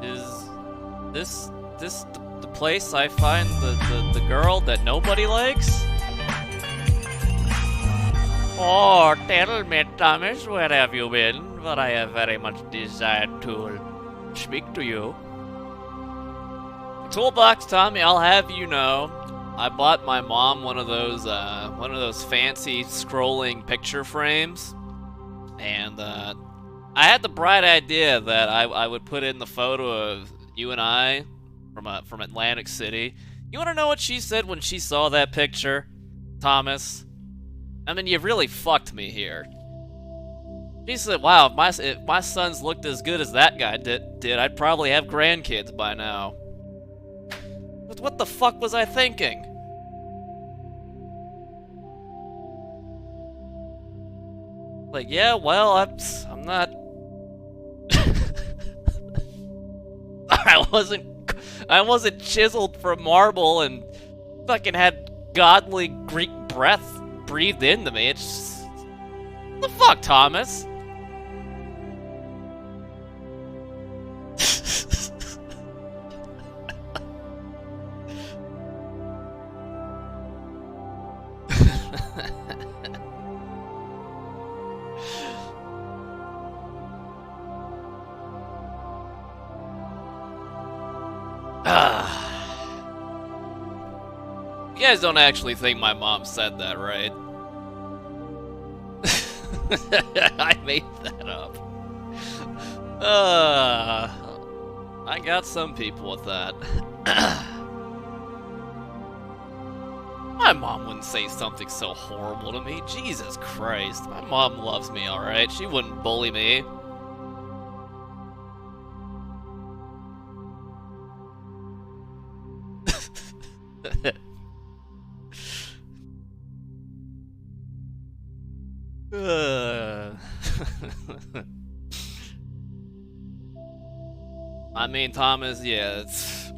Is this the place I find the girl that nobody likes? Oh, tell me, Thomas, where have you been? For I have very much desired to speak to you. Toolbox Tommy, I'll have you know, I bought my mom one of those fancy scrolling picture frames, and I had the bright idea that I would put in the photo of you and I from Atlantic City. You want to know what she said when she saw that picture, Thomas? I mean, you really fucked me here. She said, "Wow, if my sons looked as good as that guy did, I'd probably have grandkids by now." But what the fuck was I thinking? Like, yeah, well, I'm not. I wasn't chiseled from marble and fucking had godly Greek breath breathed into me. It's just, what the fuck, Thomas? You guys don't actually think my mom said that, right? I made that up. I got some people with that. My mom wouldn't say something so horrible to me. Jesus Christ. My mom loves me, alright? She wouldn't bully me. I mean, Thomas, yeah, it's...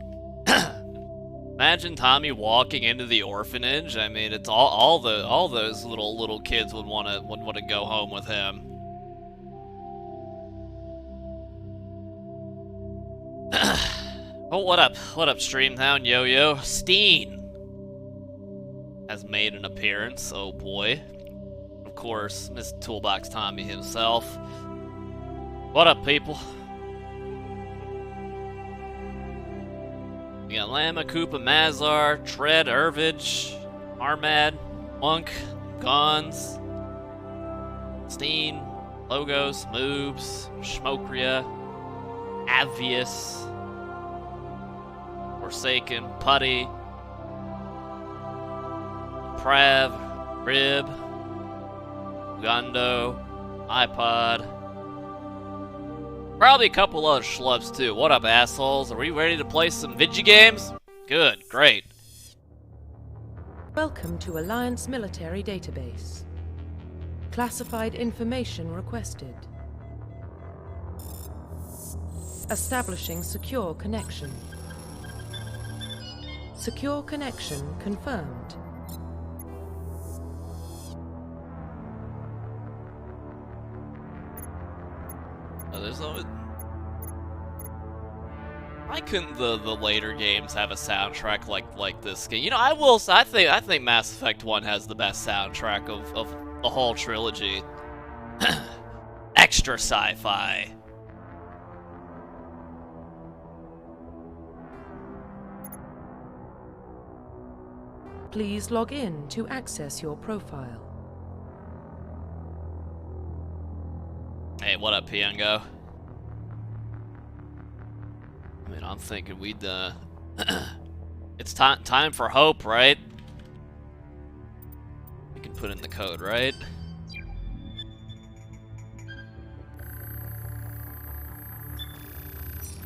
Imagine Tommy walking into the orphanage. I mean, it's all those little kids would want to go home with him. Oh, what up, Streamtown Yo-Yo? Steen has made an appearance. Oh boy. Of course, Mr. Toolbox Tommy himself. What up, people? We got Lama, Koopa, Mazar, Tread, Irvage, Armad, Monk, Gons, Steen, Logos, Moobs, Schmokria, Avius, Forsaken, Putty, Prav, Rib, Gondo, iPod. Probably a couple other schlubs too. What up, assholes? Are we ready to play some video games? Good, great. Welcome to Alliance Military Database. Classified information requested. Establishing secure connection. Secure connection confirmed. There's always... Why couldn't the later games have a soundtrack like this game? You know, I think Mass Effect 1 has the best soundtrack of the whole trilogy. Extra sci-fi. Please log in to access your profile. Hey, what up, Piango? I mean, I'm thinking we'd, it's time for hope, right? We can put in the code, right?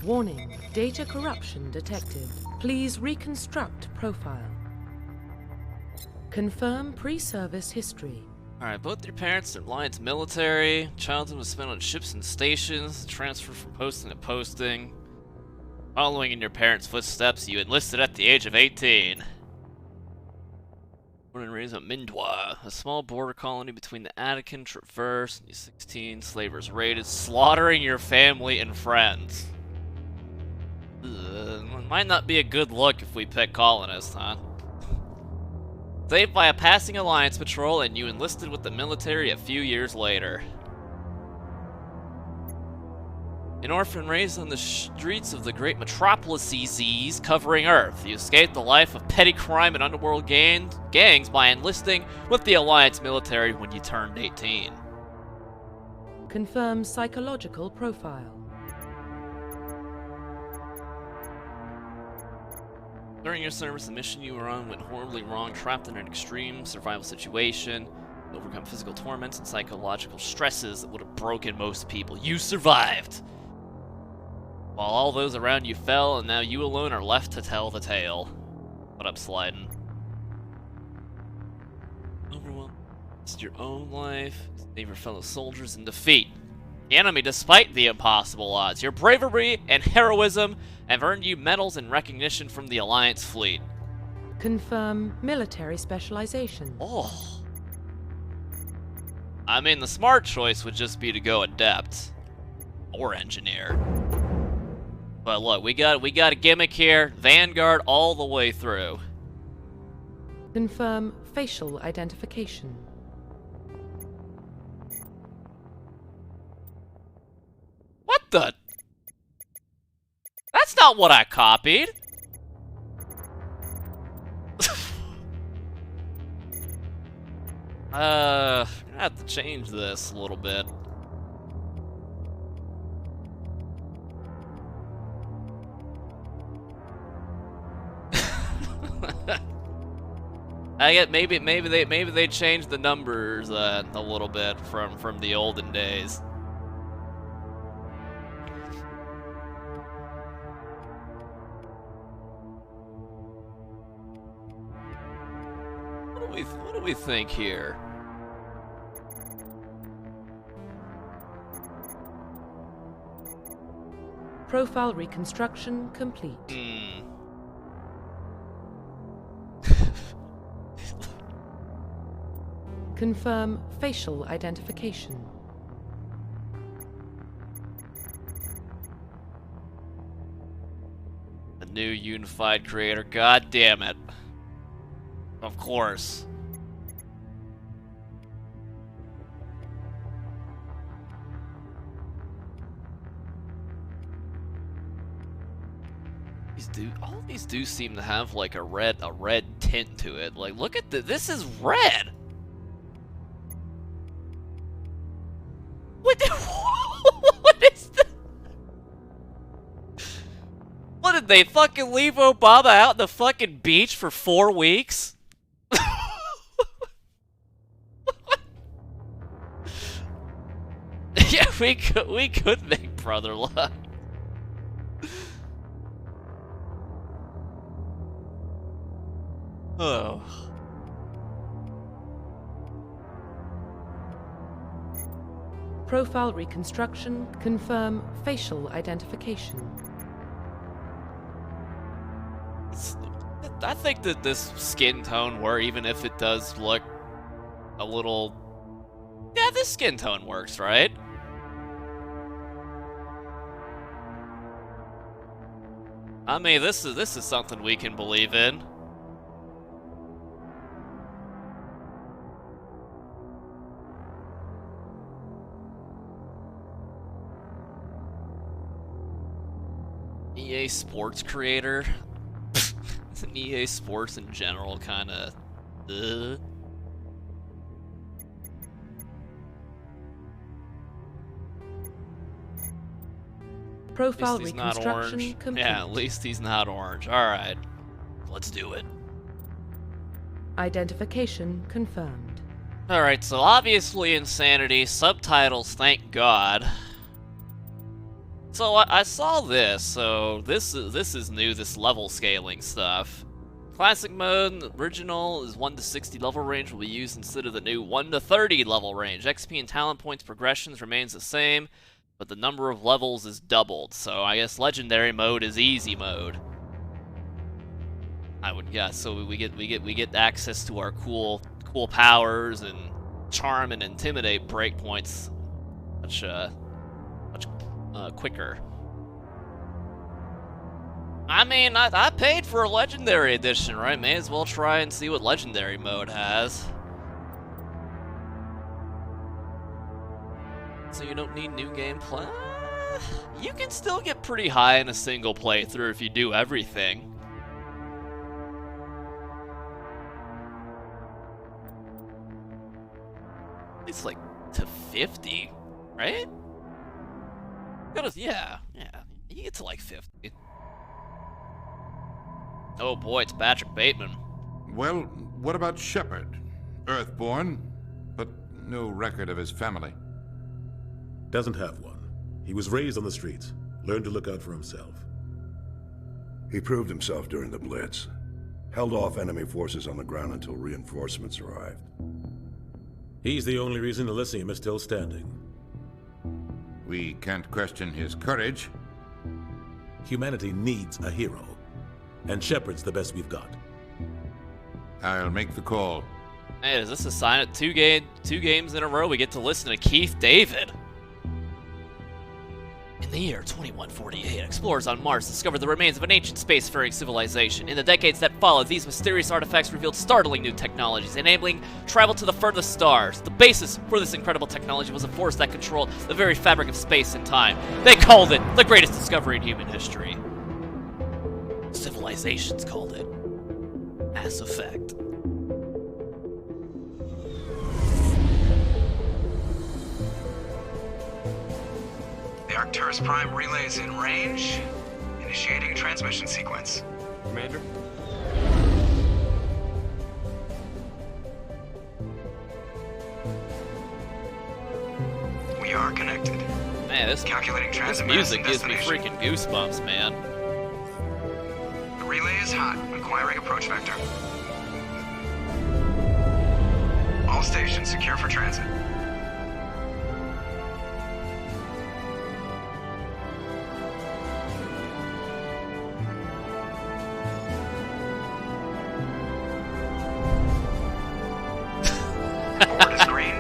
Warning, data corruption detected. Please reconstruct profile. Confirm pre-service history. Alright, both your parents are Alliance military. Childhood was spent on ships and stations. Transferred from posting to posting. Following in your parents' footsteps, you enlisted at the age of 18. Born and raised at Mindwa, a small border colony between the Attican Traverse and U-16. Slavers raided, slaughtering your family and friends. might not be a good look if we pick colonists, huh? Saved by a passing Alliance patrol, and you enlisted with the military a few years later. An orphan raised on the streets of the great metropolises covering Earth, you escaped the life of petty crime and underworld gangs by enlisting with the Alliance military when you turned 18. Confirm psychological profile. During your service, the mission you were on went horribly wrong, trapped in an extreme survival situation, overcome physical torments and psychological stresses that would have broken most people. You survived! While all those around you fell, and now you alone are left to tell the tale. What up, Sliding? Overwhelmed. It's your own life. Save your fellow soldiers in defeat the enemy despite the impossible odds. Your bravery and heroism have earned you medals and recognition from the Alliance fleet. Confirm military specialization. Oh. I mean, the smart choice would just be to go adept. Or engineer. But look, we got a gimmick here. Vanguard all the way through. Confirm facial identification. What the? That's not what I copied. I'm gonna have to change this a little bit. I get maybe they changed the numbers a little bit from the olden days. What do we think here? Profile reconstruction complete. Confirm facial identification. A new unified creator. God damn it. Of course. All of these do seem to have like a red tint to it. Like, look at this is red. What? What is this? What did they fucking leave Obama out in the fucking beach for 4 weeks? Yeah, we could make brother love. Oh. Profile reconstruction. Confirm facial identification. I think that this skin tone even if it does look a little... Yeah, this skin tone works, right? I mean, this is something we can believe in. EA Sports creator? Isn't EA Sports in general kind of... Profile reconstruction complete. Yeah, at least he's not orange. Alright. Let's do it. Identification confirmed. Alright, so obviously Insanity. Subtitles, thank God. So I saw this, so this is new, this level scaling stuff. Classic mode, original, is 1 to 60 level range will be used instead of the new 1 to 30 level range. XP and talent points progressions remains the same, but the number of levels is doubled. So I guess legendary mode is easy mode. I would guess. So we get access to our cool powers and charm and intimidate breakpoints much quicker. I mean, I paid for a Legendary Edition, right? May as well try and see what Legendary mode has. So you don't need new gameplay? You can still get pretty high in a single playthrough if you do everything. It's like to 50, right? Yeah, you get to like 50. Oh boy, it's Patrick Bateman. Well, what about Shepard? Earthborn, but no record of his family. Doesn't have one. He was raised on the streets, learned to look out for himself. He proved himself during the Blitz. Held off enemy forces on the ground until reinforcements arrived. He's the only reason Elysium is still standing. We can't question his courage. Humanity needs a hero, and Shepard's the best we've got. I'll make the call. Hey, is this a sign at two games in a row we get to listen to Keith David? In the year 2148, explorers on Mars discovered the remains of an ancient spacefaring civilization. In the decades that followed, these mysterious artifacts revealed startling new technologies, enabling travel to the furthest stars. The basis for this incredible technology was a force that controlled the very fabric of space and time. They called it the greatest discovery in human history. Civilizations called it Mass Effect. The Arcturus Prime relay is in range. Initiating a transmission sequence. Commander? We are connected. Man, this Calculating this transit music mass gives me destination. freaking goosebumps, man. The relay is hot. Acquiring approach vector. All stations secure for transit. Board is green.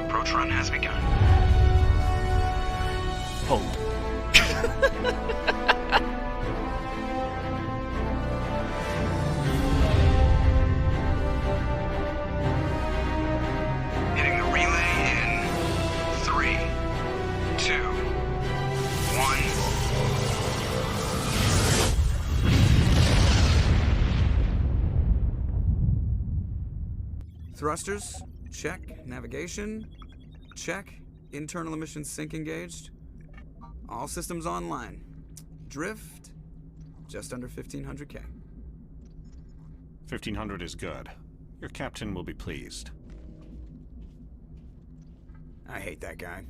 Approach run has begun. Hope. Hitting the relay in 3, 2, 1. Thrusters, check. Navigation, check. Internal emissions sync engaged. All systems online. Drift, just under 1500K. 1500 is good. Your captain will be pleased. I hate that guy.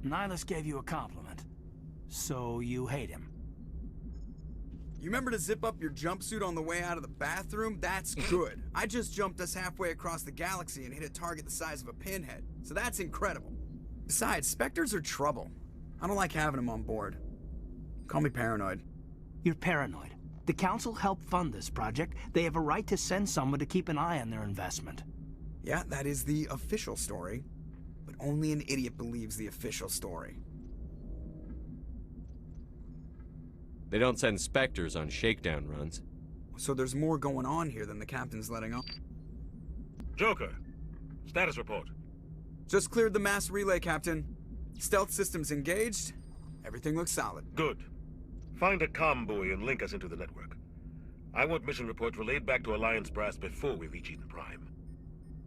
Nihilus gave you a compliment. So you hate him. You remember to zip up your jumpsuit on the way out of the bathroom? That's good. I just jumped us halfway across the galaxy and hit a target the size of a pinhead. So that's incredible. Besides, Specters are trouble. I don't like having them on board. Call me paranoid. You're paranoid. The Council helped fund this project. They have a right to send someone to keep an eye on their investment. Yeah, that is the official story. But only an idiot believes the official story. They don't send Specters on shakedown runs. So there's more going on here than the captain's letting on. Joker, status report. Just cleared the mass relay, Captain. Stealth systems engaged. Everything looks solid. Good. Find a comm buoy and link us into the network. I want mission reports relayed back to Alliance Brass before we reach Eden Prime.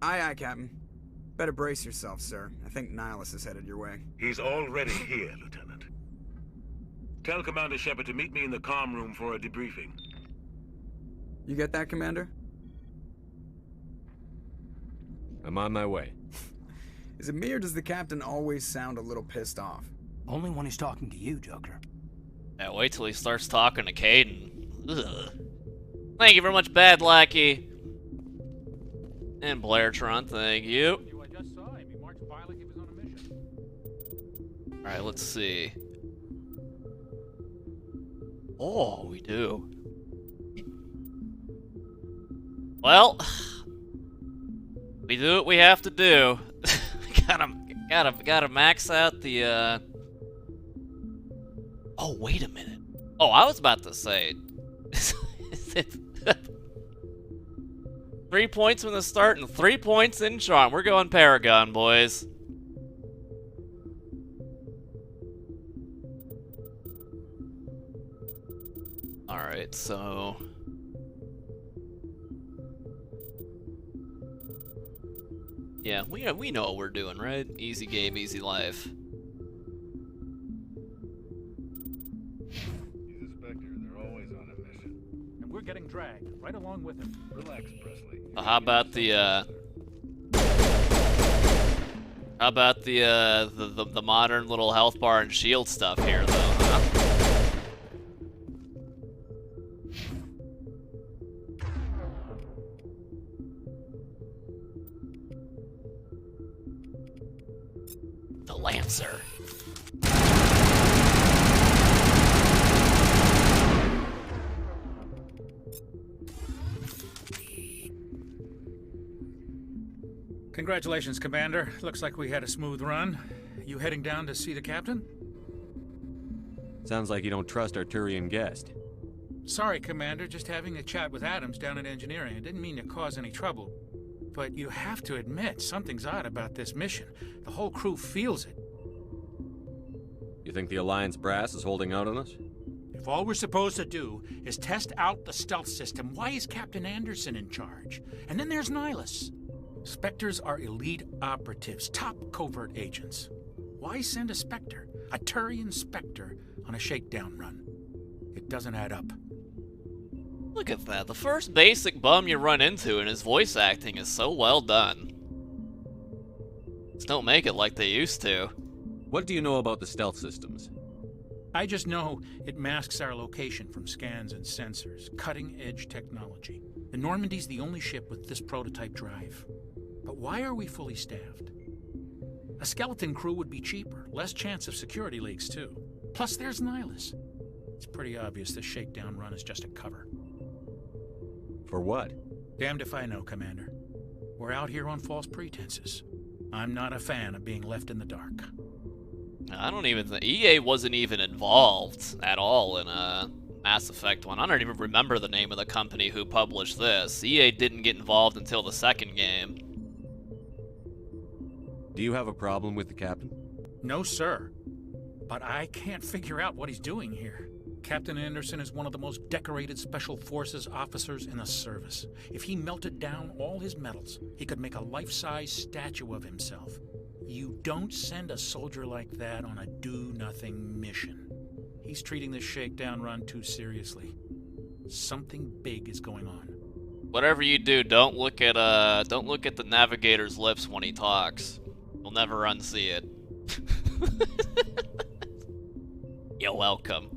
Aye, aye, Captain. Better brace yourself, sir. I think Nihilus is headed your way. He's already here, Lieutenant. Tell Commander Shepard to meet me in the comm room for a debriefing. You get that, Commander? I'm on my way. Is it me or does the Captain always sound a little pissed off? Only when he's talking to you, Joker. Yeah, wait till he starts talking to Caden. Ugh. Thank you very much, Bad Lackey. And Blairtron, thank you. I just saw him. He marched by like he was on a mission. Alright, let's see. Oh, we do. Well, we do what we have to do. gotta max out the, Oh, wait a minute. Oh, I was about to say. 3 points from the start and 3 points in charm. We're going Paragon, boys. Alright, so... yeah, we know what we're doing, right? Easy game, easy life. He's a Spectre. They're always on a mission. And we're getting dragged right along with him. Relax, Presley. How about the modern little health bar and shield stuff here, though, huh? The Lancer. Congratulations, Commander. Looks like we had a smooth run. You heading down to see the captain? Sounds like you don't trust our Turian guest. Sorry, Commander. Just having a chat with Adams down at engineering. I didn't mean to cause any trouble. But you have to admit, something's odd about this mission. The whole crew feels it. You think the Alliance brass is holding out on us? If all we're supposed to do is test out the stealth system, why is Captain Anderson in charge? And then there's Nihilus. Spectres are elite operatives, top covert agents. Why send a Spectre, a Turian Spectre, on a shakedown run? It doesn't add up. Look at that. The first basic bum you run into and his voice acting is so well done. Just don't make it like they used to. What do you know about the stealth systems? I just know it masks our location from scans and sensors. Cutting-edge technology. The Normandy's the only ship with this prototype drive. But why are we fully staffed? A skeleton crew would be cheaper, less chance of security leaks too. Plus there's Nihilus. It's pretty obvious this shakedown run is just a cover. For what? Damned if I know, Commander. We're out here on false pretenses. I'm not a fan of being left in the dark. I don't even think... EA wasn't even involved at all in Mass Effect 1. I don't even remember the name of the company who published this. EA didn't get involved until the second game. Do you have a problem with the captain? No, sir. But I can't figure out what he's doing here. Captain Anderson is one of the most decorated Special Forces officers in the service. If he melted down all his medals, he could make a life-size statue of himself. You don't send a soldier like that on a do-nothing mission. He's treating this shakedown run too seriously. Something big is going on. Whatever you do, don't look at the navigator's lips when he talks. We'll never unsee it. You're welcome.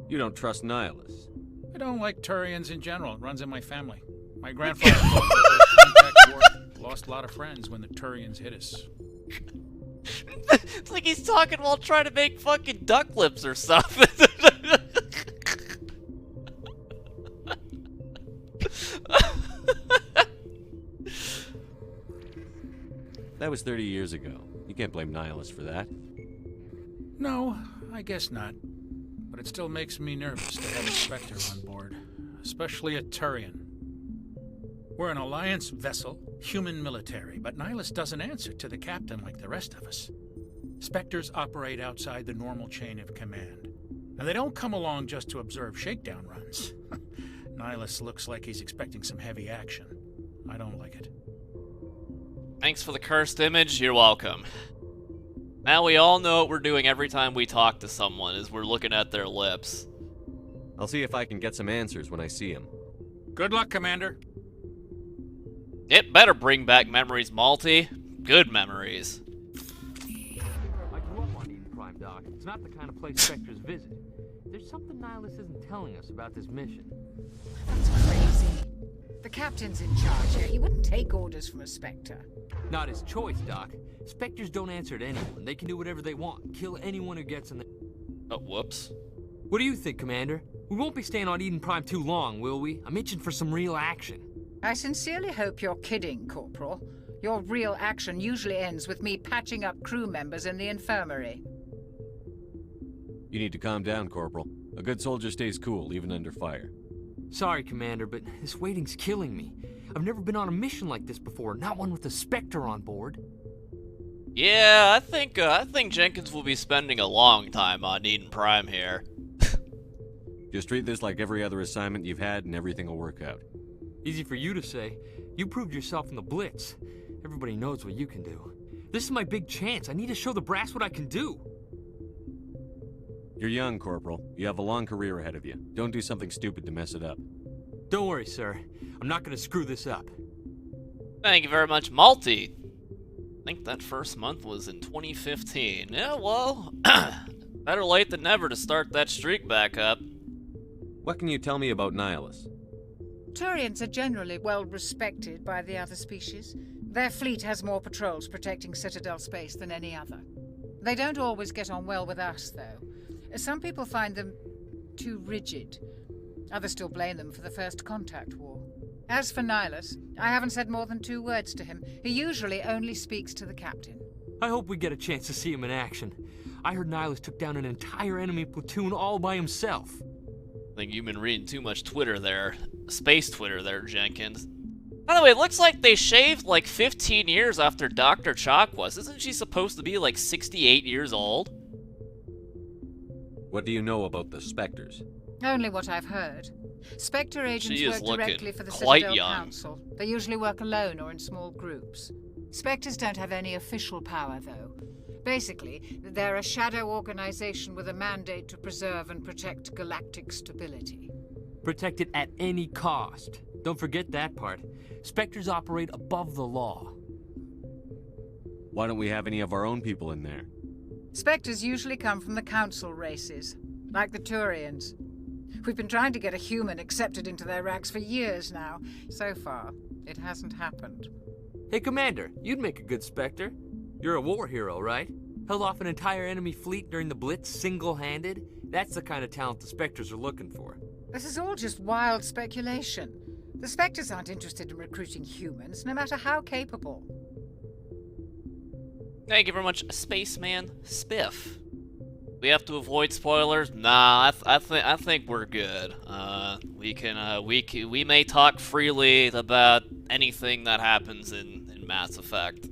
You don't trust Nihilus? I don't like Turians in general. It runs in my family. My grandfather fought in the First Contact War. Lost a lot of friends when the Turians hit us. It's like he's talking while trying to make fucking duck lips or something. That was 30 years ago. You can't blame Nihilus for that. No, I guess not. But it still makes me nervous to have a Spectre on board. Especially a Turian. We're an Alliance vessel, human military, but Nihilus doesn't answer to the captain like the rest of us. Spectres operate outside the normal chain of command. And they don't come along just to observe shakedown runs. Nihilus looks like he's expecting some heavy action. I don't like it. Thanks for the cursed image, you're welcome. Now we all know what we're doing every time we talk to someone, is we're looking at their lips. I'll see if I can get some answers when I see him. Good luck, Commander. It better bring back memories, Malty. Good memories. I grew up on Eden Prime, Doc. It's not the kind of place Spectres visit. There's something Nihilus isn't telling us about this mission. That's crazy. The captain's in charge here. He wouldn't take orders from a Spectre. Not his choice, Doc. Spectres don't answer to anyone. They can do whatever they want. Kill anyone who gets in the... Oh, whoops. What do you think, Commander? We won't be staying on Eden Prime too long, will we? I'm itching for some real action. I sincerely hope you're kidding, Corporal. Your real action usually ends with me patching up crew members in the infirmary. You need to calm down, Corporal. A good soldier stays cool, even under fire. Sorry, Commander, but this waiting's killing me. I've never been on a mission like this before, not one with a Specter on board. Yeah, I think Jenkins will be spending a long time on Eden Prime here. Just treat this like every other assignment you've had and everything will work out. Easy for you to say. You proved yourself in the Blitz. Everybody knows what you can do. This is my big chance. I need to show the brass what I can do. You're young, Corporal. You have a long career ahead of you. Don't do something stupid to mess it up. Don't worry, sir. I'm not gonna screw this up. Thank you very much, Malty. I think that first month was in 2015. Yeah, well, better late than never to start that streak back up. What can you tell me about Nihilus? Turians are generally well respected by the other species. Their fleet has more patrols protecting Citadel space than any other. They don't always get on well with us, though. Some people find them too rigid. Others still blame them for the First Contact War. As for Nihilus, I haven't said more than 2 words to him. He usually only speaks to the captain. I hope we get a chance to see him in action. I heard Nihilus took down an entire enemy platoon all by himself. I think you've been reading too much Twitter there. Space Twitter there, Jenkins. By the way, it looks like they shaved like 15 years after Dr. Chalk was. Isn't she supposed to be like 68 years old? What do you know about the Specters? Only what I've heard. Spectre agents work directly for the quite Citadel young. Council. They usually work alone or in small groups. Spectres don't have any official power, though. Basically, they're a shadow organization with a mandate to preserve and protect galactic stability. Protect it at any cost. Don't forget that part. Spectres operate above the law. Why don't we have any of our own people in there? Spectres usually come from the Council races, like the Turians. We've been trying to get a human accepted into their ranks for years now. So far, it hasn't happened. Hey, Commander, you'd make a good Spectre. You're a war hero, right? Held off an entire enemy fleet during the Blitz single-handed? That's the kind of talent the Spectres are looking for. This is all just wild speculation. The Spectres aren't interested in recruiting humans, no matter how capable. Thank you very much, Spaceman Spiff. We have to avoid spoilers. Nah, I think we're good. We may talk freely about anything that happens in Mass Effect.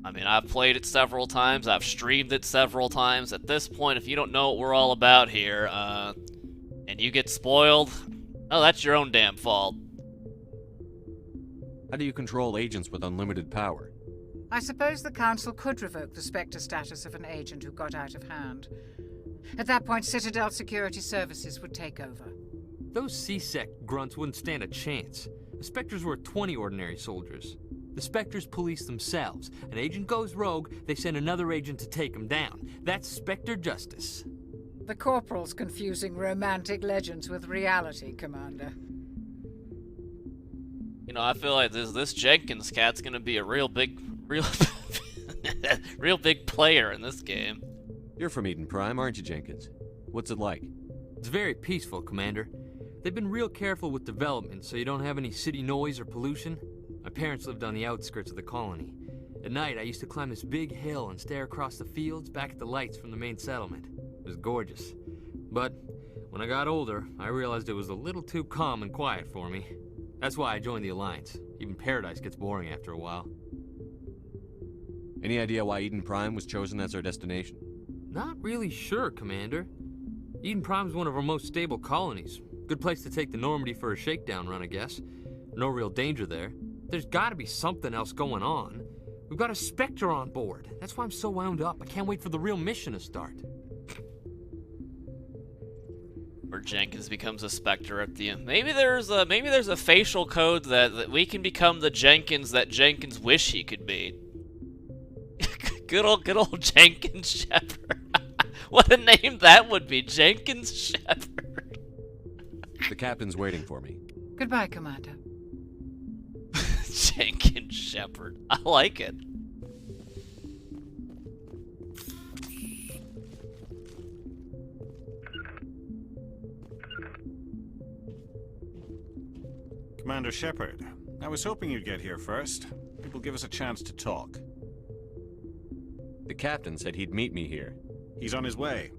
I mean, I've played it several times. I've streamed it several times. At this point, if you don't know what we're all about here, and you get spoiled, oh, that's your own damn fault. How do you control agents with unlimited power? I suppose the Council could revoke the Spectre status of an agent who got out of hand. At that point, Citadel Security Services would take over. Those C-Sec grunts wouldn't stand a chance. The Spectres were 20 ordinary soldiers. The Spectres police themselves. An agent goes rogue, they send another agent to take him down. That's Spectre justice. The Corporal's confusing romantic legends with reality, Commander. You know, I feel like this Jenkins cat's gonna be a real big player in this game. You're from Eden Prime, aren't you, Jenkins? What's it like? It's very peaceful, Commander. They've been real careful with development, so you don't have any city noise or pollution. My parents lived on the outskirts of the colony. At night, I used to climb this big hill and stare across the fields back at the lights from the main settlement. It was gorgeous. But when I got older, I realized it was a little too calm and quiet for me. That's why I joined the Alliance. Even Paradise gets boring after a while. Any idea why Eden Prime was chosen as our destination? Not really sure, Commander. Eden Prime's one of our most stable colonies. Good place to take the Normandy for a shakedown run, I guess. No real danger there. There's gotta be something else going on. We've got a Spectre on board. That's why I'm so wound up. I can't wait for the real mission to start. Or Jenkins becomes a Spectre at the end. Maybe there's a facial code that we can become the Jenkins that Jenkins wish he could be. Good old Jenkins Shepard. What a name that would be, Jenkins Shepard. The captain's waiting for me. Goodbye, Commander. Jenkins Shepard. I like it. Commander Shepard, I was hoping you'd get here first. It will give us a chance to talk. The captain said he'd meet me here. He's on his way.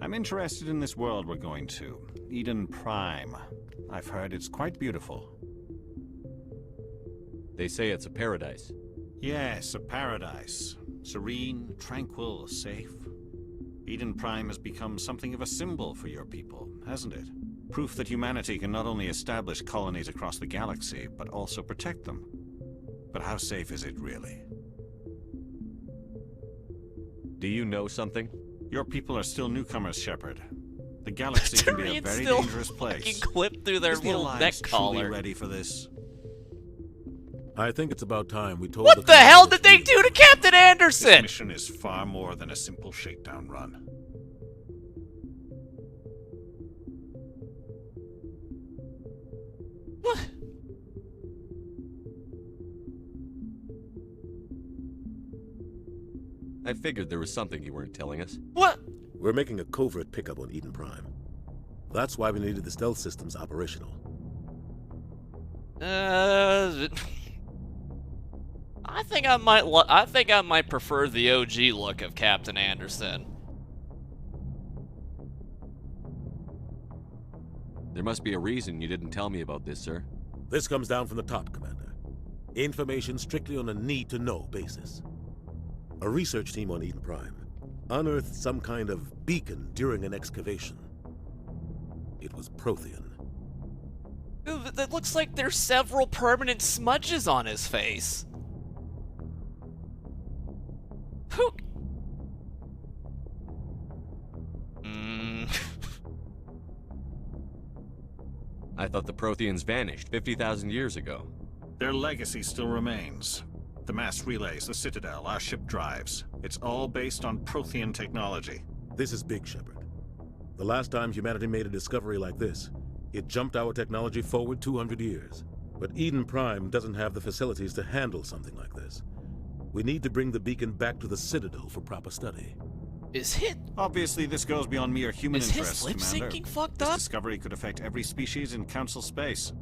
I'm interested in this world we're going to. Eden Prime. I've heard it's quite beautiful. They say it's a paradise. Yes, a paradise. Serene, tranquil, safe. Eden Prime has become something of a symbol for your people, hasn't it? Proof that humanity can not only establish colonies across the galaxy, but also protect them. But how safe is it really? Do you know something? Your people are still newcomers, Shepard. The galaxy can be a very dangerous place. Clip through their Is the little Alliance neck truly collar. ready for this? I think it's about time we told What the hell did they do to Captain This Anderson? mission is far more than a simple shakedown run. What? I figured there was something you weren't telling us. What? We're making a covert pickup on Eden Prime. That's why we needed the stealth systems operational. I think I might prefer the OG look of Captain Anderson. There must be a reason you didn't tell me about this, sir. This comes down from the top, Commander. Information strictly on a need-to-know basis. A research team on Eden Prime unearthed some kind of beacon during an excavation. It was Prothean. It looks like there's several permanent smudges on his face. Who? I thought the Protheans vanished 50,000 years ago. Their legacy still remains. The mass relays, the Citadel, our ship drives. It's all based on Prothean technology. This is big, Shepard. The last time humanity made a discovery like this, it jumped our technology forward 200 years. But Eden Prime doesn't have the facilities to handle something like this. We need to bring the beacon back to the Citadel for proper study. Is it? Obviously, this goes beyond mere human Is interests, his lip Commander. syncing fucked This up? discovery could affect every species in Council space.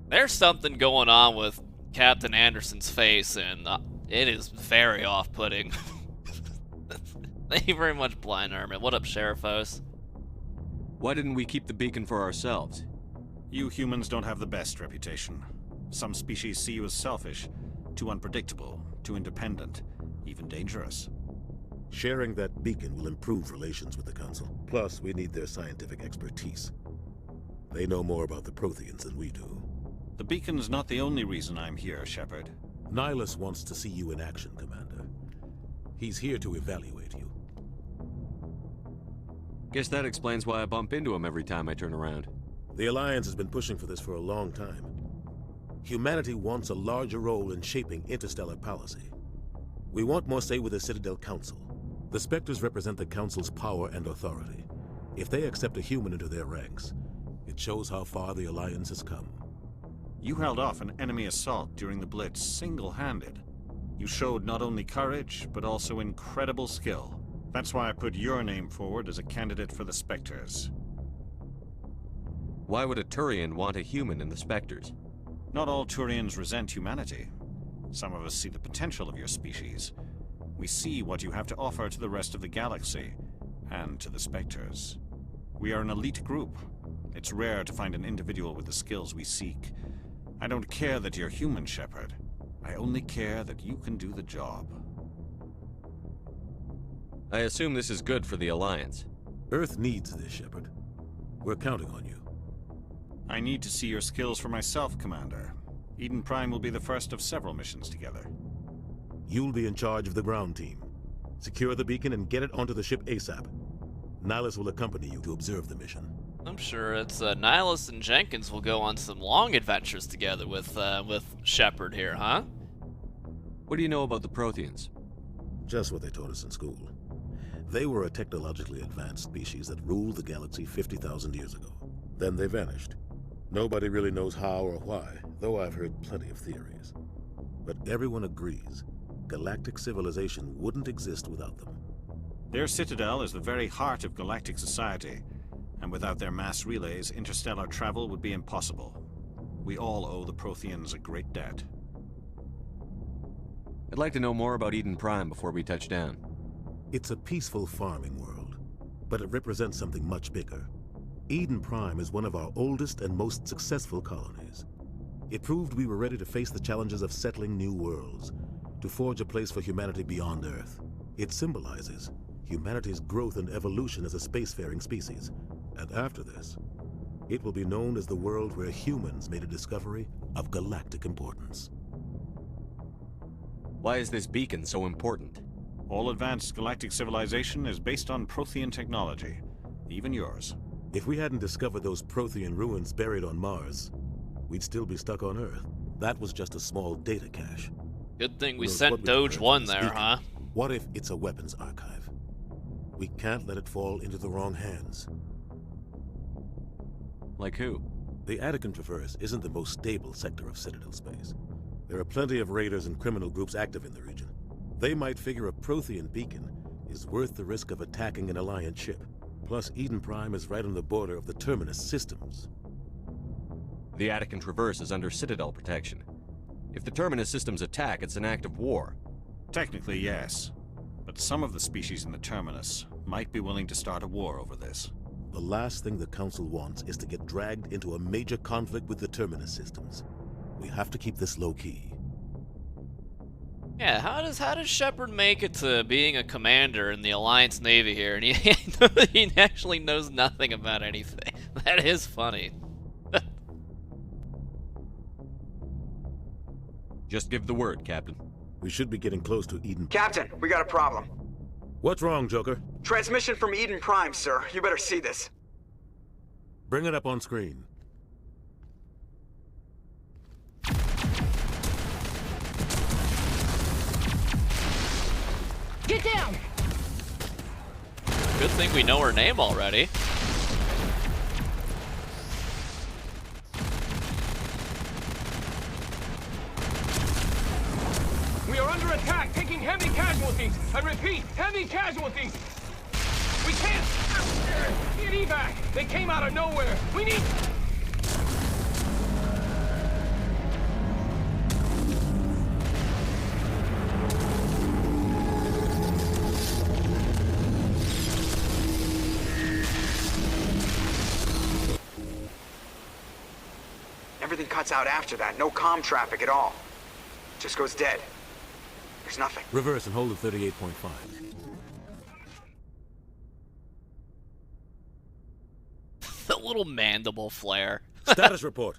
There's something going on with Captain Anderson's face, and it is very off-putting. Thank you very much, Blind Hermit. What up, Sheriffos? Why didn't we keep the beacon for ourselves? You humans don't have the best reputation. Some species see you as selfish, too unpredictable, too independent, even dangerous. Sharing that beacon will improve relations with the Council. Plus, we need their scientific expertise. They know more about the Protheans than we do. The beacon's not the only reason I'm here, Shepard. Nihilus wants to see you in action, Commander. He's here to evaluate you. Guess that explains why I bump into him every time I turn around. The Alliance has been pushing for this for a long time. Humanity wants a larger role in shaping interstellar policy. We want more say with the Citadel Council. The Specters represent the Council's power and authority. If they accept a human into their ranks, it shows how far the Alliance has come. You held off an enemy assault during the Blitz single-handed. You showed not only courage, but also incredible skill. That's why I put your name forward as a candidate for the Specters. Why would a Turian want a human in the Specters? Not all Turians resent humanity. Some of us see the potential of your species. We see what you have to offer to the rest of the galaxy, and to the Specters. We are an elite group. It's rare to find an individual with the skills we seek. I don't care that you're human, Shepard. I only care that you can do the job. I assume this is good for the Alliance. Earth needs this, Shepard. We're counting on you. I need to see your skills for myself, Commander. Eden Prime will be the first of several missions together. You'll be in charge of the ground team. Secure the beacon and get it onto the ship ASAP. Nihilus will accompany you to observe the mission. I'm sure it's Nihilus and Jenkins will go on some long adventures together with Shepard here, huh? What do you know about the Protheans? Just what they taught us in school. They were a technologically advanced species that ruled the galaxy 50,000 years ago. Then they vanished. Nobody really knows how or why, though I've heard plenty of theories. But everyone agrees, galactic civilization wouldn't exist without them. Their Citadel is the very heart of galactic society, and without their mass relays, interstellar travel would be impossible. We all owe the Protheans a great debt. I'd like to know more about Eden Prime before we touch down. It's a peaceful farming world, but it represents something much bigger. Eden Prime is one of our oldest and most successful colonies. It proved we were ready to face the challenges of settling new worlds, to forge a place for humanity beyond Earth. It symbolizes humanity's growth and evolution as a spacefaring species. And after this, it will be known as the world where humans made a discovery of galactic importance. Why is this beacon so important? All advanced galactic civilization is based on Prothean technology, even yours. If we hadn't discovered those Prothean ruins buried on Mars, we'd still be stuck on Earth. That was just a small data cache. Good thing we sent Doge 1 there, huh? What if it's a weapons archive? We can't let it fall into the wrong hands. Like who? The Attican Traverse isn't the most stable sector of Citadel space. There are plenty of raiders and criminal groups active in the region. They might figure a Prothean beacon is worth the risk of attacking an Alliance ship. Plus, Eden Prime is right on the border of the Terminus systems. The Attican Traverse is under Citadel protection. If the Terminus systems attack, it's an act of war. Technically, yes. But some of the species in the Terminus might be willing to start a war over this. The last thing the Council wants is to get dragged into a major conflict with the Terminus systems. We have to keep this low-key. Yeah, how does Shepard make it to being a commander in the Alliance Navy here, and he actually knows nothing about anything? That is funny. Just give the word, Captain. We should be getting close to Eden. Captain, we got a problem. What's wrong, Joker? Transmission from Eden Prime, sir. You better see this. Bring it up on screen. Get down! Good thing we know her name already. We are under attack, taking heavy casualties. I repeat, heavy casualties. We can't get evac. They came out of nowhere. We need... Everything cuts out after that. No comm traffic at all. Just goes dead. There's nothing. Reverse and hold at 38.5. The little mandible flare. Status report.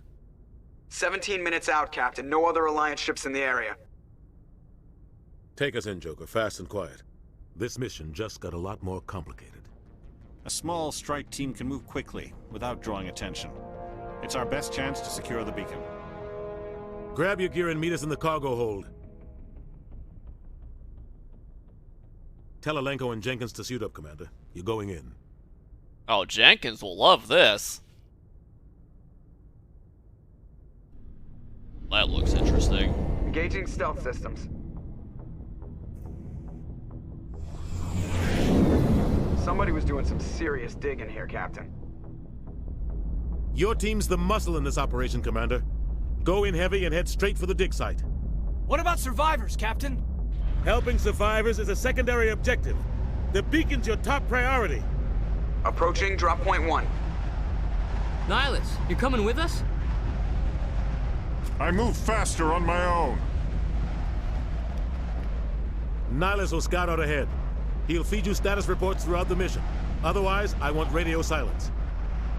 17 minutes out, Captain. No other Alliance ships in the area. Take us in, Joker, fast and quiet. This mission just got a lot more complicated. A small strike team can move quickly, without drawing attention. It's our best chance to secure the beacon. Grab your gear and meet us in the cargo hold. Tell Alenko and Jenkins to suit up, Commander. You're going in. Oh, Jenkins will love this. That looks interesting. Engaging stealth systems. Somebody was doing some serious digging here, Captain. Your team's the muscle in this operation, Commander. Go in heavy and head straight for the dig site. What about survivors, Captain? Helping survivors is a secondary objective. The beacon's your top priority. Approaching drop point 1. Nihilus, you coming with us? I move faster on my own. Nihilus will scout out ahead. He'll feed you status reports throughout the mission. Otherwise, I want radio silence.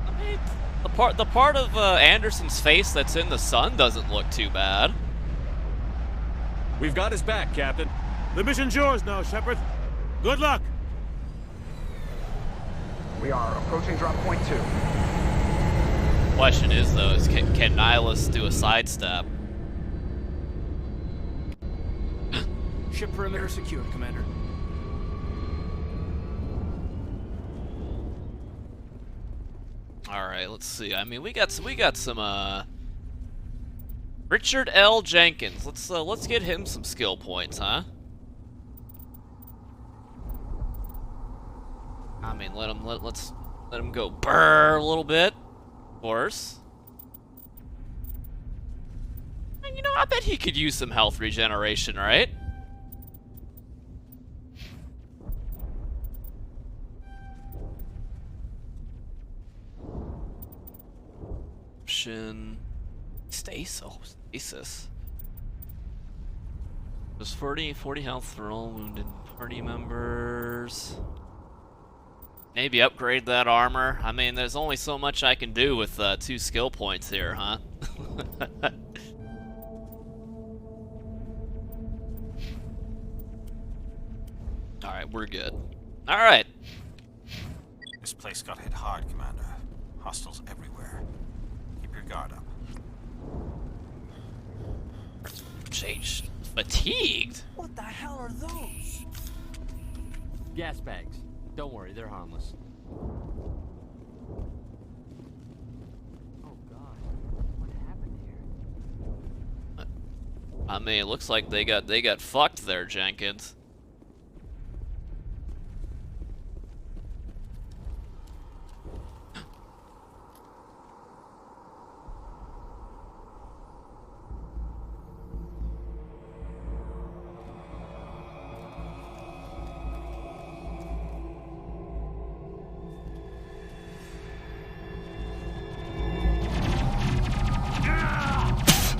I mean, the part of Anderson's face that's in the sun doesn't look too bad. We've got his back, Captain. The mission's yours now, Shepard. Good luck! We are approaching drop point 2. Question is, though, can Nihilus do a sidestep? Ship perimeter secured, Commander. All right, let's see. I mean, we got some Richard L. Jenkins. Let's get him some skill points, huh? I mean, let's let him go burr a little bit, of course. And, you know, I bet he could use some health regeneration, right? Regeneration. Stasis. There's 40 health for all wounded party members. Maybe upgrade that armor. I mean, there's only so much I can do with 2 skill points here, huh? Alright, we're good. Alright. This place got hit hard, Commander. Hostiles everywhere. Keep your guard up. Changed. Fatigued? What the hell are those? Gas bags. Don't worry, they're harmless. Oh God, what happened here? I mean, it looks like they got fucked there, Jenkins.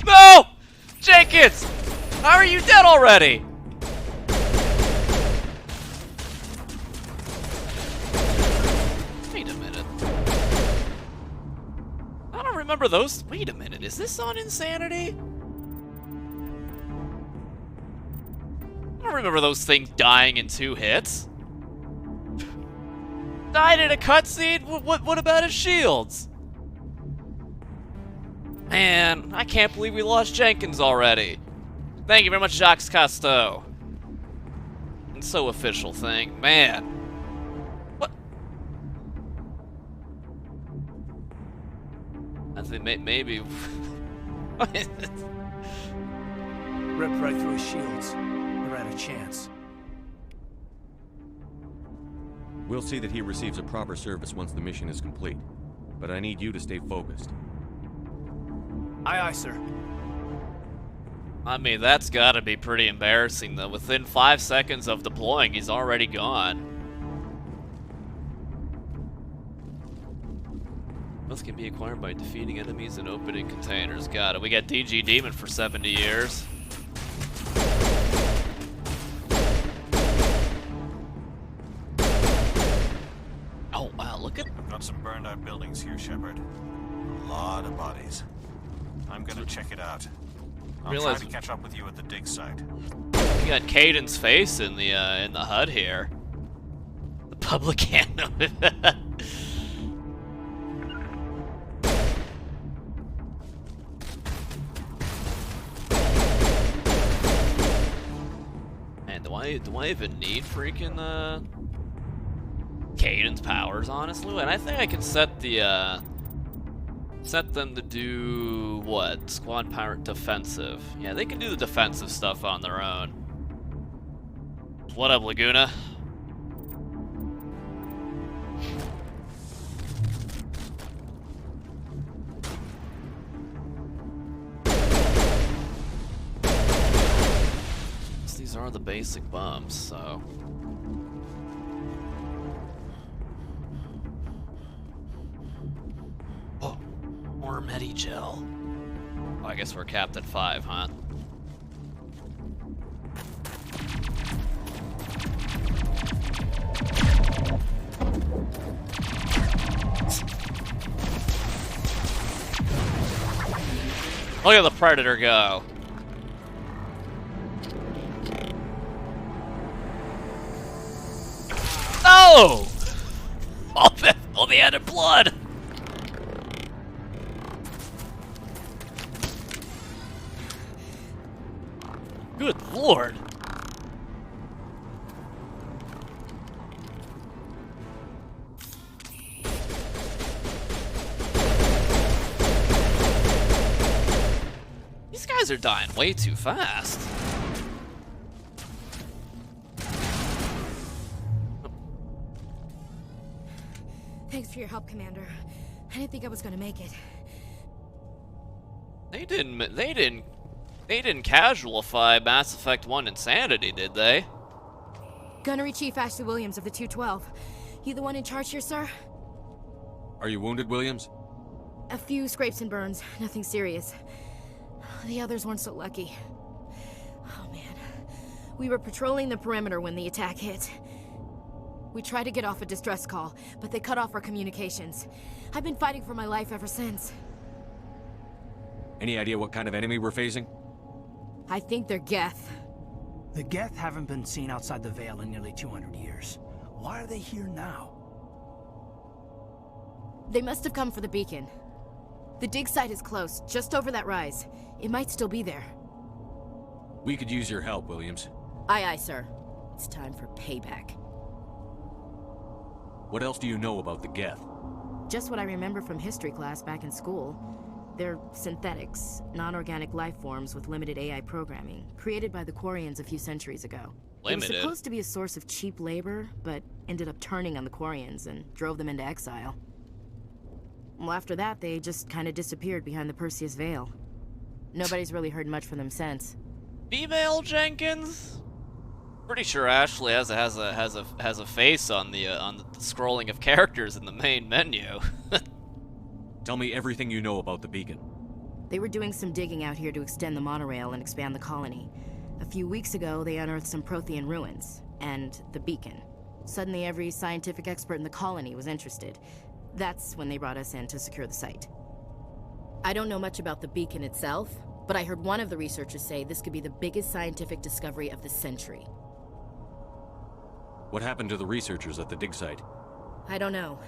No! Jenkins! How are you dead already? Wait a minute. I don't remember those. Wait a minute, is this on Insanity? I don't remember those things dying in 2 hits. Died in a cutscene? What about his shields? Man, I can't believe we lost Jenkins already. Thank you very much, Jacques Cousteau. It's so official thing. Man. What? I think maybe... Ripped right through his shields. They're out of chance. We'll see that he receives a proper service once the mission is complete. But I need you to stay focused. Aye, aye, sir. I mean, that's gotta be pretty embarrassing, though. Within 5 seconds of deploying, he's already gone. This can be acquired by defeating enemies and opening containers. Got it. We got DG Demon for 70 years. Oh, wow, look at... I've got some burned out buildings here, Shepard. A lot of bodies. I'm gonna check it out. I'll try to catch up with you at the dig site. You got Caden's face in the HUD here. The public can't know it. Man, do I even need freaking Caden's powers, honestly? And I think I can set the set them to do what? Squad power defensive. Yeah, they can do the defensive stuff on their own. What up, Laguna? These are the basic bumps, so. Oh, more Medi-Gel. Oh, I guess we're capped at 5, huh? Look at the Predator go. No! All the added blood! Good lord! These guys are dying way too fast. Thanks for your help, Commander. I didn't think I was gonna make it. They didn't casualify Mass Effect 1 Insanity, did they? Gunnery Chief Ashley Williams of the 212. You the one in charge here, sir? Are you wounded, Williams? A few scrapes and burns, nothing serious. The others weren't so lucky. Oh man. We were patrolling the perimeter when the attack hit. We tried to get off a distress call, but they cut off our communications. I've been fighting for my life ever since. Any idea what kind of enemy we're facing? I think they're Geth. The Geth haven't been seen outside the Veil in nearly 200 years. Why are they here now? They must have come for the beacon. The dig site is close, just over that rise. It might still be there. We could use your help, Williams. Aye, aye, sir. It's time for payback. What else do you know about the Geth? Just what I remember from history class back in school. They're synthetics, non-organic life forms with limited AI programming, created by the Quarians a few centuries ago. Limited? It was supposed to be a source of cheap labor, but ended up turning on the Quarians and drove them into exile. Well, after that, they just kind of disappeared behind the Perseus Veil. Nobody's really heard much from them since. Female Jenkins? Pretty sure Ashley has a face on the scrolling of characters in the main menu. Tell me everything you know about the beacon. They were doing some digging out here to extend the monorail and expand the colony. A few weeks ago, they unearthed some Prothean ruins, and the beacon. Suddenly, every scientific expert in the colony was interested. That's when they brought us in to secure the site. I don't know much about the beacon itself, but I heard one of the researchers say this could be the biggest scientific discovery of the century. What happened to the researchers at the dig site? I don't know.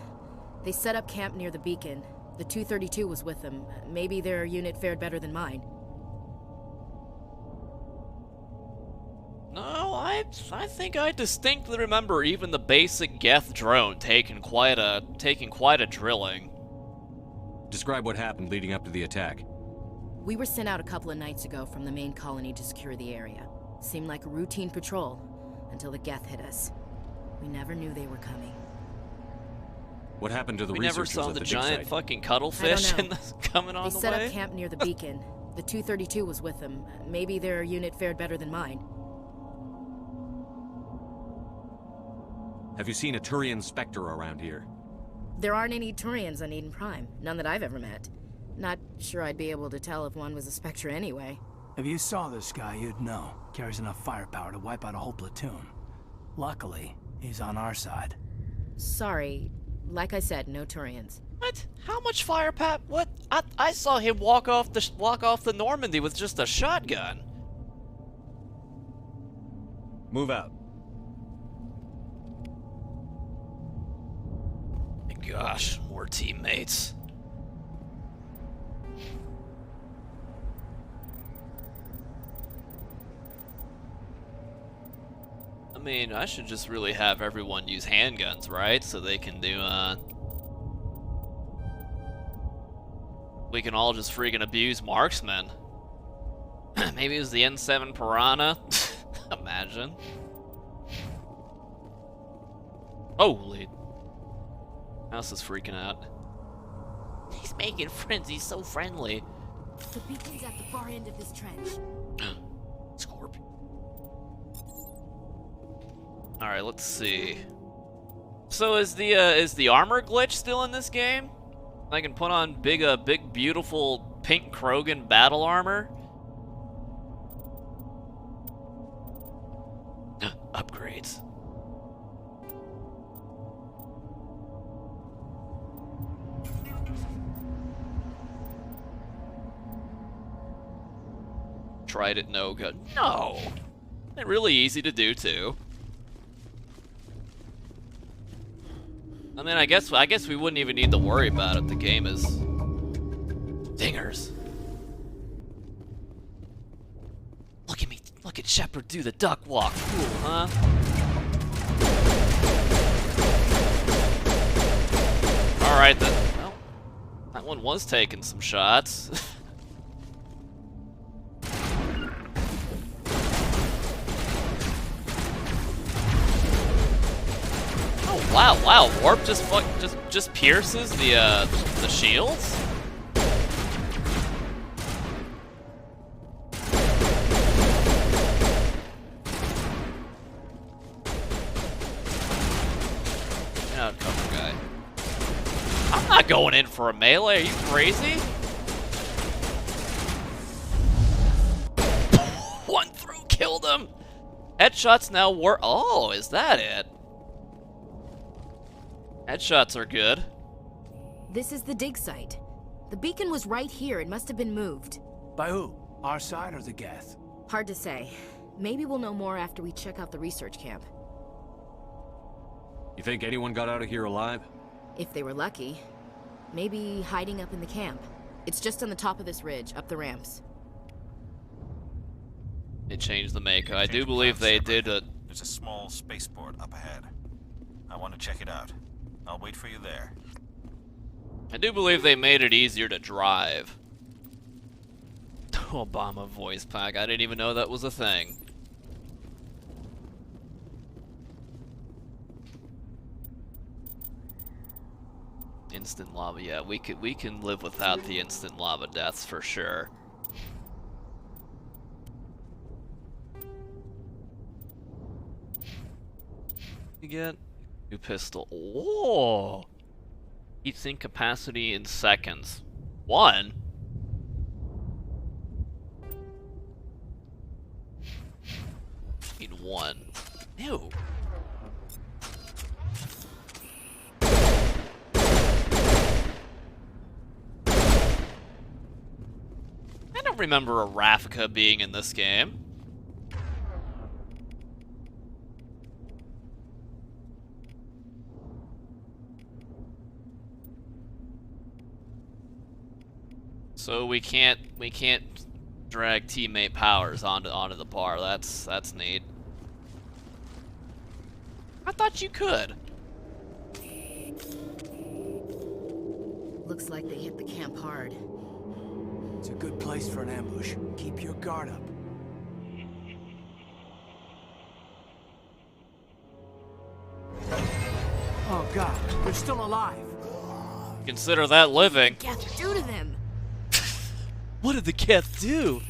They set up camp near the beacon. The 232 was with them. Maybe their unit fared better than mine. No, I think I distinctly remember even the basic Geth drone taking quite a drilling. Describe what happened leading up to the attack. We were sent out a couple of nights ago from the main colony to secure the area. Seemed like a routine patrol until the Geth hit us. We never knew they were coming. What happened to the we researchers never saw at the dig giant site? fucking cuttlefish coming on the way? They set up camp near the beacon. The 232 was with them. Maybe their unit fared better than mine. Have you seen a Turian Specter around here? There aren't any Turians on Eden Prime. None that I've ever met. Not sure I'd be able to tell if one was a Spectre anyway. If you saw this guy, you'd know. Carries enough firepower to wipe out a whole platoon. Luckily, he's on our side. Sorry. Like I said, no Turians. What? How much firepower? What? I saw him walk off the Normandy with just a shotgun. Move out. Gosh, more teammates. I mean, I should just really have everyone use handguns, right? So they can do, we can all just freaking abuse marksmen. Maybe it was the N7 Piranha? Imagine. Holy. Mouse is freaking out. He's making friends, he's so friendly. The beacon's at the far end of this trench. Scorpion. Alright, let's see. So is the armor glitch still in this game? I can put on big beautiful pink Krogan battle armor. Upgrades. Tried it, no good. No! And really easy to do, too. I mean, I guess we wouldn't even need to worry about it. The game is... dingers. Look at me. Look at Shepard do the duck walk. Cool, huh? Alright, then. Well, that one was taking some shots. Wow, warp just pierces the shields? Get out, cover guy. I'm not not going in for a melee. Are you crazy? One through killed him. Headshots now work. Oh, is that it? Headshots are good. This is the dig site. The beacon was right here. It must have been moved. By who? Our side or the Geth? Hard to say. Maybe we'll know more after we check out the research camp. You think anyone got out of here alive? If they were lucky. Maybe hiding up in the camp. It's just on the top of this ridge, up the ramps. They changed the Mako. I do believe they did it. There's a small spaceport up ahead. I want to check it out. I'll wait for you there. I do believe they made it easier to drive. Obama voice pack. I didn't even know that was a thing. Instant lava. Yeah, we can live without the instant lava deaths for sure. You get new pistol. Oh, heatsink capacity in seconds. 1. Need 1. Ew. I don't remember a Ravka being in this game. So we can't drag teammate powers onto the bar. That's neat. I thought you could. Looks like they hit the camp hard. It's a good place for an ambush. Keep your guard up. Oh god, they're still alive. Consider that living. What did the Geth do to them? What did the Geth do?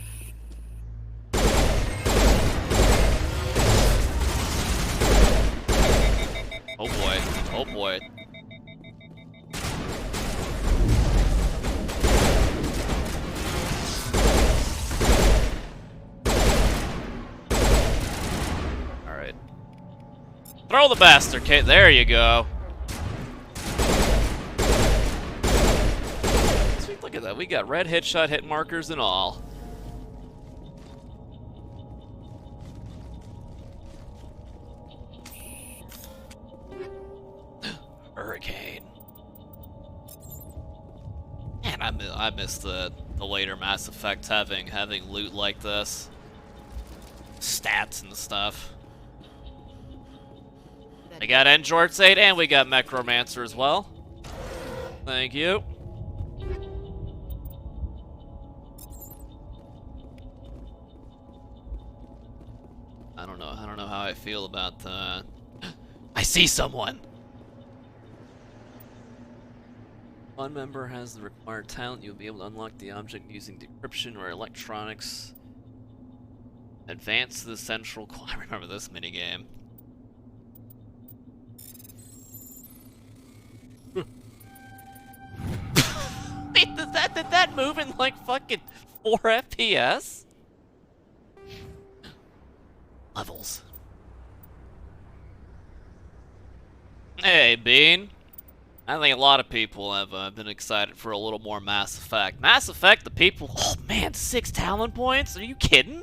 Oh boy. Oh boy. Alright. Throw the bastard, Kate. There you go. Sweet, look at that. We got red headshot hit markers and all. Hurricane. Man, I miss the later Mass Effect having loot like this. Stats and stuff. We got Endjorts 8 and we got Necromancer as well. Thank you. I don't know how I feel about the I see someone. One member has the required talent. You'll be able to unlock the object using decryption or electronics. Advance to the central. I remember this minigame. Wait, did that move in like fucking 4 FPS? Levels. Hey, Bean. I think a lot of people have been excited for a little more Mass Effect. Mass Effect, the people... Oh, man, 6 talent points? Are you kidding?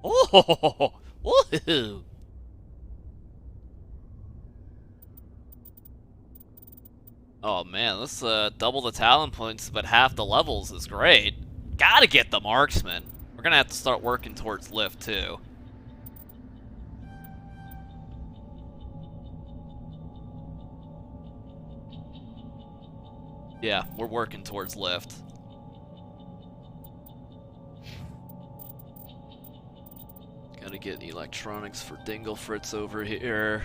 Oh! Woohoo! Oh, man, let's double the talent points, but half the levels is great. Gotta get the marksman. We're gonna have to start working towards lift, too. Yeah, we're working towards lift. Gotta get electronics for Dingle Fritz over here.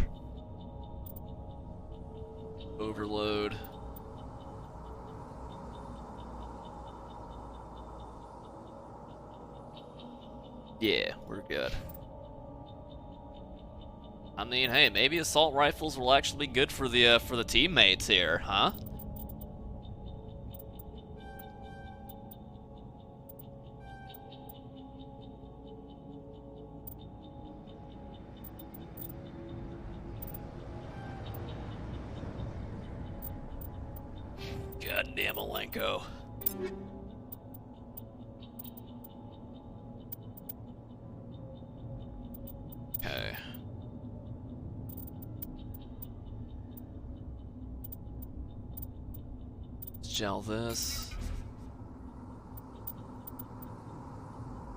Overload. Yeah, we're good. I mean, hey, maybe assault rifles will actually be good for the teammates here, huh? Goddamn Malenko. Okay. Let's gel this.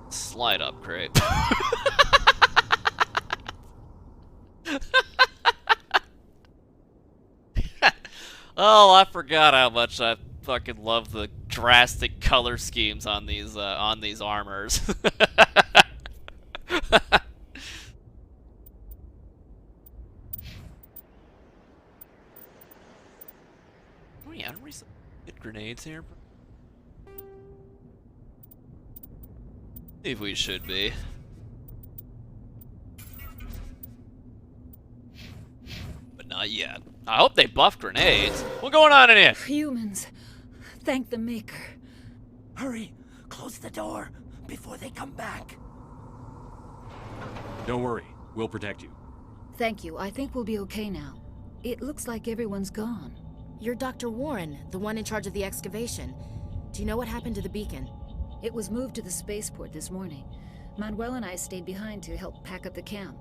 Slide upgrade. Oh, I forgot how much I fucking love the drastic color schemes on these armors. Oh yeah, I don't get grenades here. If we should be. But not yet. I hope they buff grenades. What's going on in here? Humans. Thank the Maker. Hurry! Close the door before they come back. Don't worry. We'll protect you. Thank you. I think we'll be okay now. It looks like everyone's gone. You're Dr. Warren, the one in charge of the excavation. Do you know what happened to the beacon? It was moved to the spaceport this morning. Manuel and I stayed behind to help pack up the camp.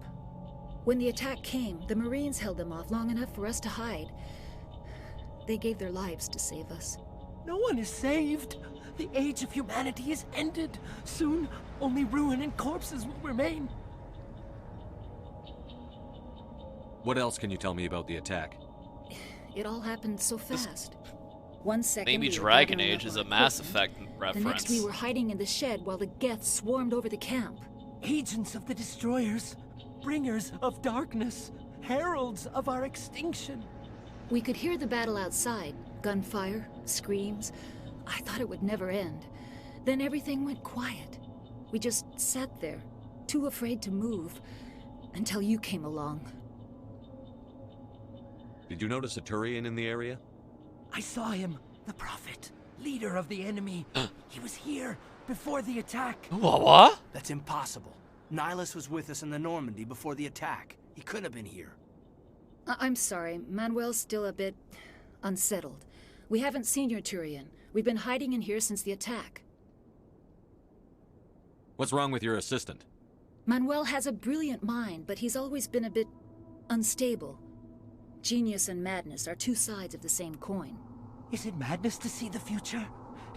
When the attack came, the Marines held them off long enough for us to hide. They gave their lives to save us. No one is saved. The age of humanity is ended. Soon, only ruin and corpses will remain. What else can you tell me about the attack? It all happened so fast. 1 second. Maybe we were Dragon gathering Age up is a our Mass equipment. Effect The next reference. we were hiding in the shed while the Geth swarmed over the camp. Agents of the Destroyers, bringers of darkness, heralds of our extinction. We could hear the battle outside. Gunfire, screams. I thought it would never end. Then everything went quiet. We just sat there, too afraid to move, until you came along. Did you notice a Turian in the area? I saw him, the Prophet, leader of the enemy. He was here before the attack. What? That's impossible. Nihilus was with us in the Normandy before the attack. He couldn't have been here. I'm sorry, Manuel's still a bit unsettled. We haven't seen your Turian. We've been hiding in here since the attack. What's wrong with your assistant? Manuel has a brilliant mind, but he's always been a bit unstable. Genius and madness are two sides of the same coin. Is it madness to see the future?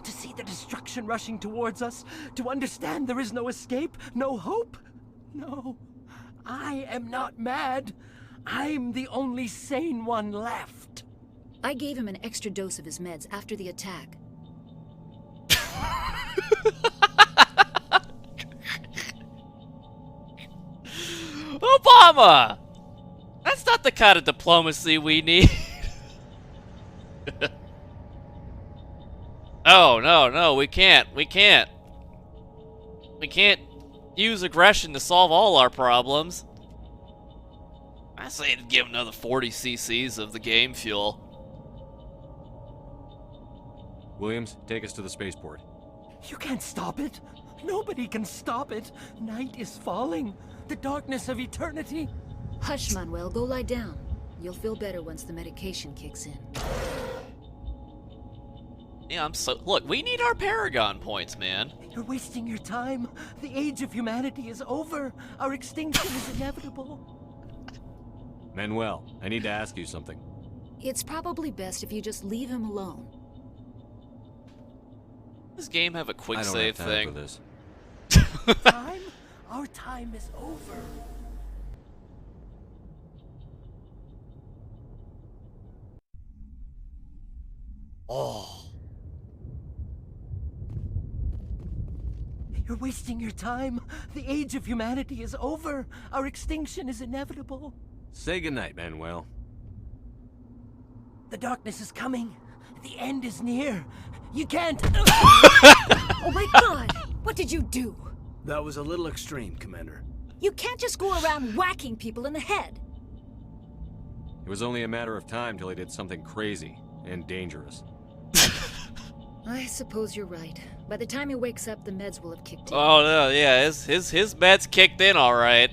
To see the destruction rushing towards us? To understand there is no escape? No hope? No. I am not mad. I'm the only sane one left. I gave him an extra dose of his meds after the attack. Obama! That's not the kind of diplomacy we need. Oh, no, we can't. We can't use aggression to solve all our problems. I say to give another 40 cc's of the game fuel. Williams, take us to the spaceport. You can't stop it. Nobody can stop it. Night is falling. The darkness of eternity. Hush, Manuel. Go lie down. You'll feel better once the medication kicks in. Yeah, look, we need our Paragon points, man. You're wasting your time. The age of humanity is over. Our extinction is inevitable. Manuel, I need to ask you something. It's probably best if you just leave him alone. Does this game have a quick I don't save have time thing? for this. Time? Our time is over. Oh. You're wasting your time. The age of humanity is over. Our extinction is inevitable. Say goodnight, Manuel. The darkness is coming. The end is near. You can't... Oh my god! What did you do? That was a little extreme, Commander. You can't just go around whacking people in the head. It was only a matter of time till he did something crazy and dangerous. I suppose you're right. By the time he wakes up, the meds will have kicked in. Oh no, yeah, his meds kicked in all right.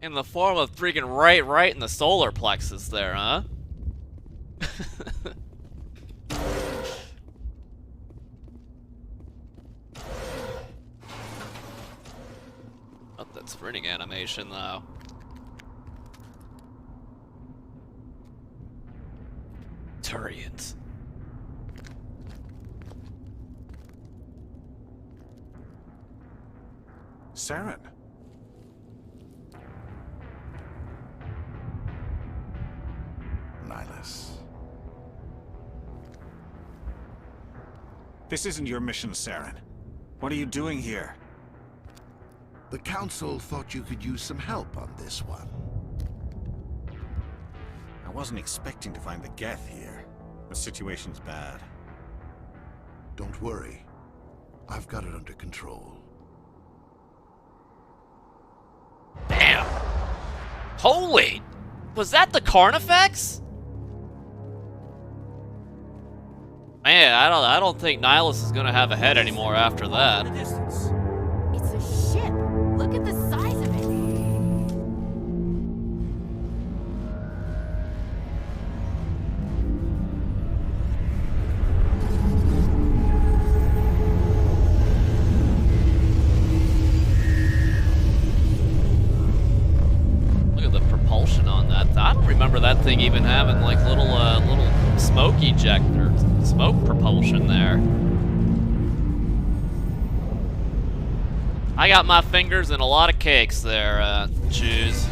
In the form of freaking right in the solar plexus there, huh? Not that sprinting animation though. Turians. Saren. Nihilus. This isn't your mission, Saren. What are you doing here? The Council thought you could use some help on this one. I wasn't expecting to find the Geth here. The situation's bad. Don't worry. I've got it under control. Damn! Holy! Was that the Carnifex? Man, I don't think Nihilus is gonna have a head anymore after that. It's a ship. Look at the size of it. Look at the propulsion on that. I don't remember that thing even having like little smoke ejector, smoke propulsion there. I got my fingers in a lot of cakes there, Choose.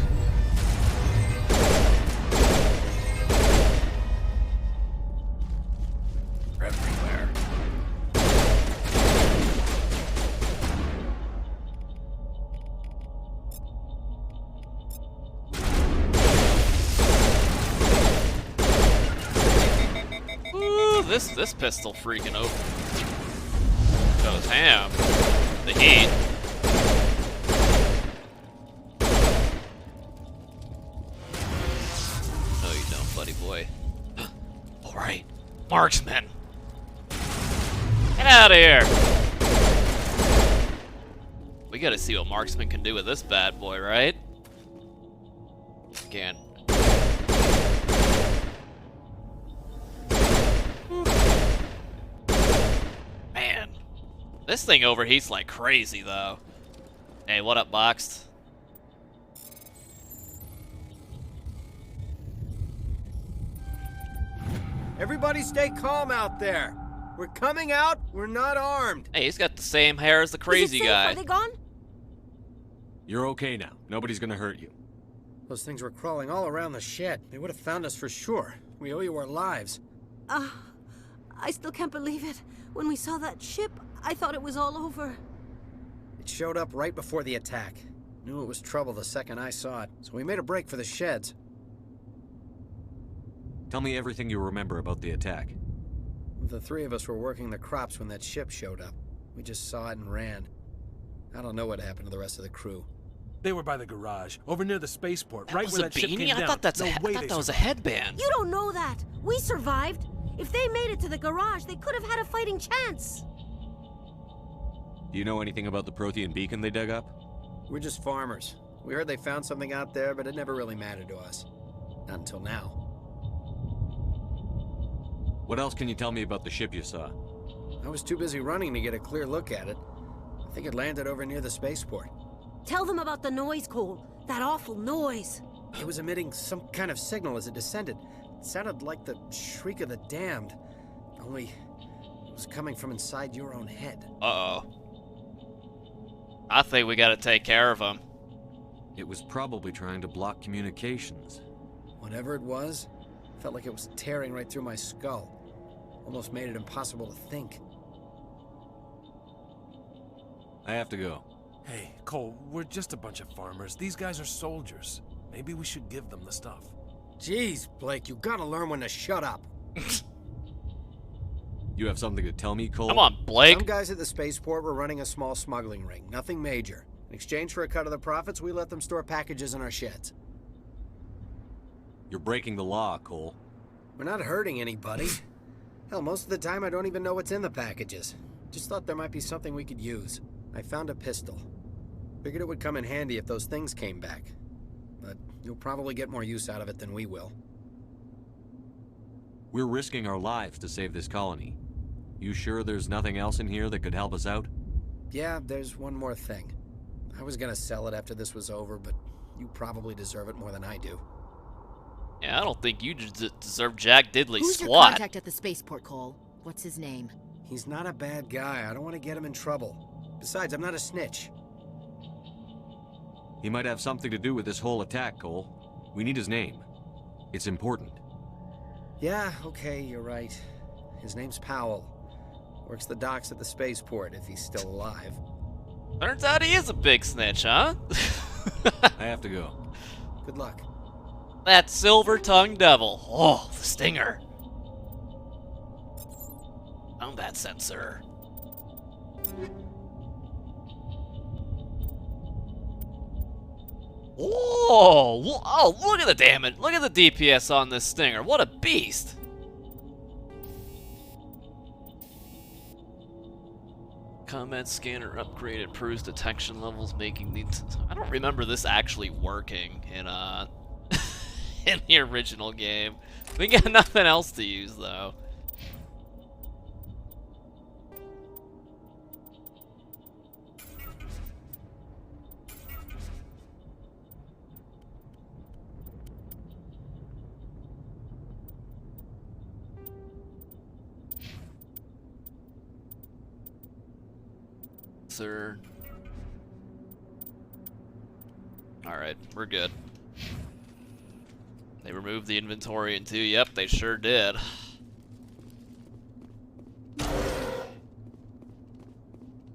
Everywhere. Ooh, this pistol freaking open. Goes ham. The heat. No, you don't, buddy boy. Alright. Marksman! Get out of here! We gotta see what Marksman can do with this bad boy, right? Again. Man. This thing overheats like crazy, though. Hey, what up, Boxed? Everybody stay calm out there. We're coming out, we're not armed. Hey, he's got the same hair as the crazy guy. Are they gone? You're okay now. Nobody's gonna hurt you. Those things were crawling all around the shed. They would have found us for sure. We owe you our lives. I still can't believe it. When we saw that ship, I thought it was all over. It showed up right before the attack. Knew it was trouble the second I saw it, so we made a break for the sheds. Tell me everything you remember about the attack. The three of us were working the crops when that ship showed up. We just saw it and ran. I don't know what happened to the rest of the crew. They were by the garage, over near the spaceport, right was where a that ship beanie? came down. I thought that was a headband. You don't know that. We survived. If they made it to the garage, they could have had a fighting chance. Do you know anything about the Prothean beacon they dug up? We're just farmers. We heard they found something out there, but it never really mattered to us. Not until now. What else can you tell me about the ship you saw? I was too busy running to get a clear look at it. I think it landed over near the spaceport. Tell them about the noise, Cole. That awful noise. It was emitting some kind of signal as it descended. It sounded like the shriek of the damned. Only it was coming from inside your own head. Uh-oh. I think we gotta take care of him. It was probably trying to block communications. Whatever it was, felt like it was tearing right through my skull. Almost made it impossible to think. I have to go. Hey, Cole, we're just a bunch of farmers. These guys are soldiers. Maybe we should give them the stuff. Jeez, Blake, you gotta learn when to shut up. You have something to tell me, Cole? Come on, Blake. Some guys at the spaceport were running a small smuggling ring. Nothing major. In exchange for a cut of the profits, we let them store packages in our sheds. You're breaking the law, Cole. We're not hurting anybody. Hell, most of the time I don't even know what's in the packages. Just thought there might be something we could use. I found a pistol. Figured it would come in handy if those things came back. but you'll probably get more use out of it than we will. We're risking our lives to save this colony. You sure there's nothing else in here that could help us out? Yeah, there's one more thing. I was gonna sell it after this was over, but you probably deserve it more than I do. Yeah, I don't think you deserve Jack Diddley Who's squat. your contact at the spaceport, Cole? What's his name? He's not a bad guy. I don't want to get him in trouble. Besides, I'm not a snitch. He might have something to do with this whole attack, Cole. We need his name. It's important. Yeah, okay, you're right. His name's Powell. Works the docks at the spaceport, if he's still alive. Turns out he is a big snitch, huh? I have to go. Good luck. That silver-tongued devil. Oh, the stinger. Combat sensor. Oh, look at the damage. Look at the DPS on this stinger. What a beast. Combat scanner upgrade improves detection levels, making the... I don't remember this actually working in in the original game. We got nothing else to use though. Sir. Alright, we're good. They removed the inventory in 2. Yep, they sure did. Look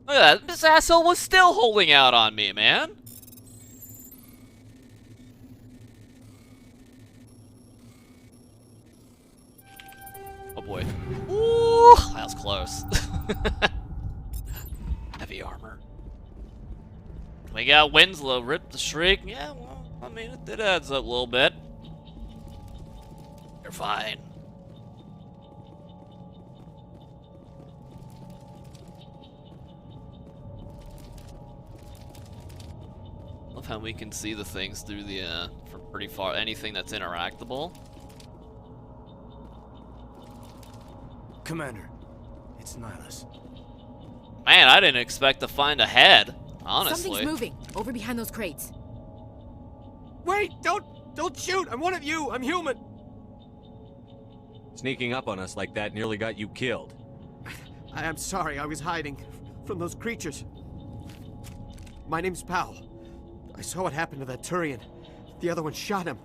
at that. This asshole was still holding out on me, man. Oh boy. Ooh, that was close. Heavy armor. We got Winslow, Rip the Shriek. Yeah, well, I mean, it adds up a little bit. You're fine. Love how we can see the things through the, from pretty far, anything that's interactable. Commander, it's Nihilus. Man, I didn't expect to find a head, honestly. Something's moving, over behind those crates. Wait, don't shoot! I'm one of you, I'm human! Sneaking up on us like that nearly got you killed. I'm sorry, I was hiding from those creatures. My name's Powell. I saw what happened to that Turian. The other one shot him.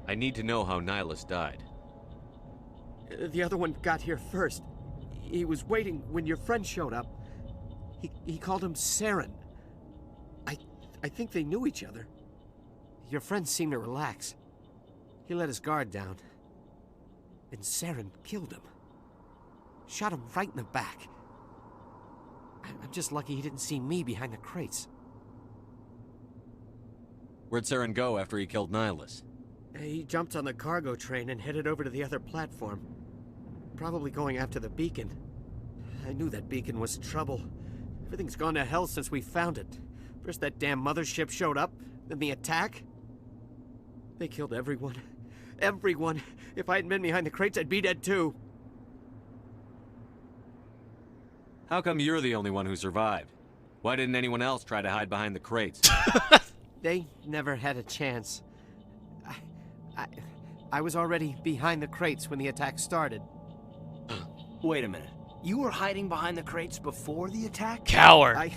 I need to know how Nihilus died. The other one got here first. He was waiting when your friend showed up. He called him Saren. I think they knew each other. Your friend seemed to relax. He let his guard down. And Saren killed him. Shot him right in the back. I'm just lucky he didn't see me behind the crates. Where'd Saren go after he killed Nihilus? He jumped on the cargo train and headed over to the other platform. Probably going after the beacon. I knew that beacon was trouble. Everything's gone to hell since we found it. First that damn mothership showed up, then the attack. They killed everyone. Everyone. If I hadn't been behind the crates, I'd be dead too. How come you're the only one who survived? Why didn't anyone else try to hide behind the crates? They never had a chance. I was already behind the crates when the attack started. Wait a minute. You were hiding behind the crates before the attack? Coward!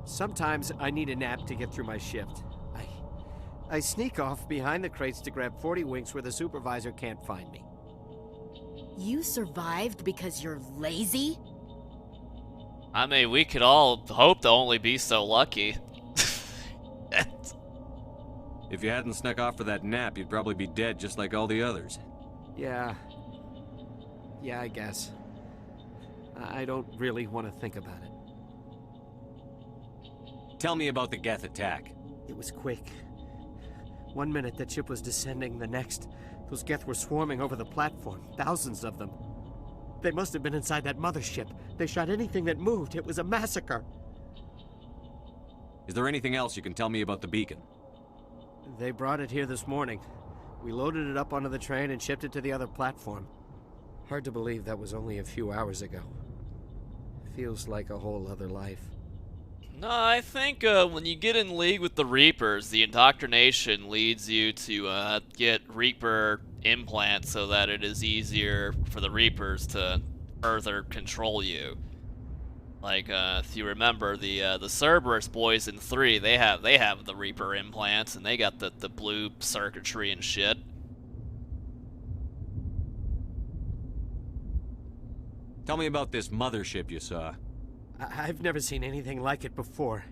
Sometimes I need a nap to get through my shift. I sneak off behind the crates to grab 40 winks where the supervisor can't find me. You survived because you're lazy? I mean, we could all hope to only be so lucky. If you hadn't snuck off for that nap, you'd probably be dead just like all the others. Yeah, I guess. I don't really want to think about it. Tell me about the Geth attack. It was quick. 1 minute the ship was descending, the next, those Geth were swarming over the platform, thousands of them. They must have been inside that mothership. They shot anything that moved. It was a massacre. Is there anything else you can tell me about the beacon? They brought it here this morning. We loaded it up onto the train and shipped it to the other platform. Hard to believe that was only a few hours ago. Feels like a whole other life. No, I think when you get in league with the Reapers, the indoctrination leads you to get Reaper implants so that it is easier for the Reapers to further control you. Like, if you remember, the Cerberus boys in 3, they have the Reaper implants, and they got the blue circuitry and shit. Tell me about this mothership you saw. I've never seen anything like it before.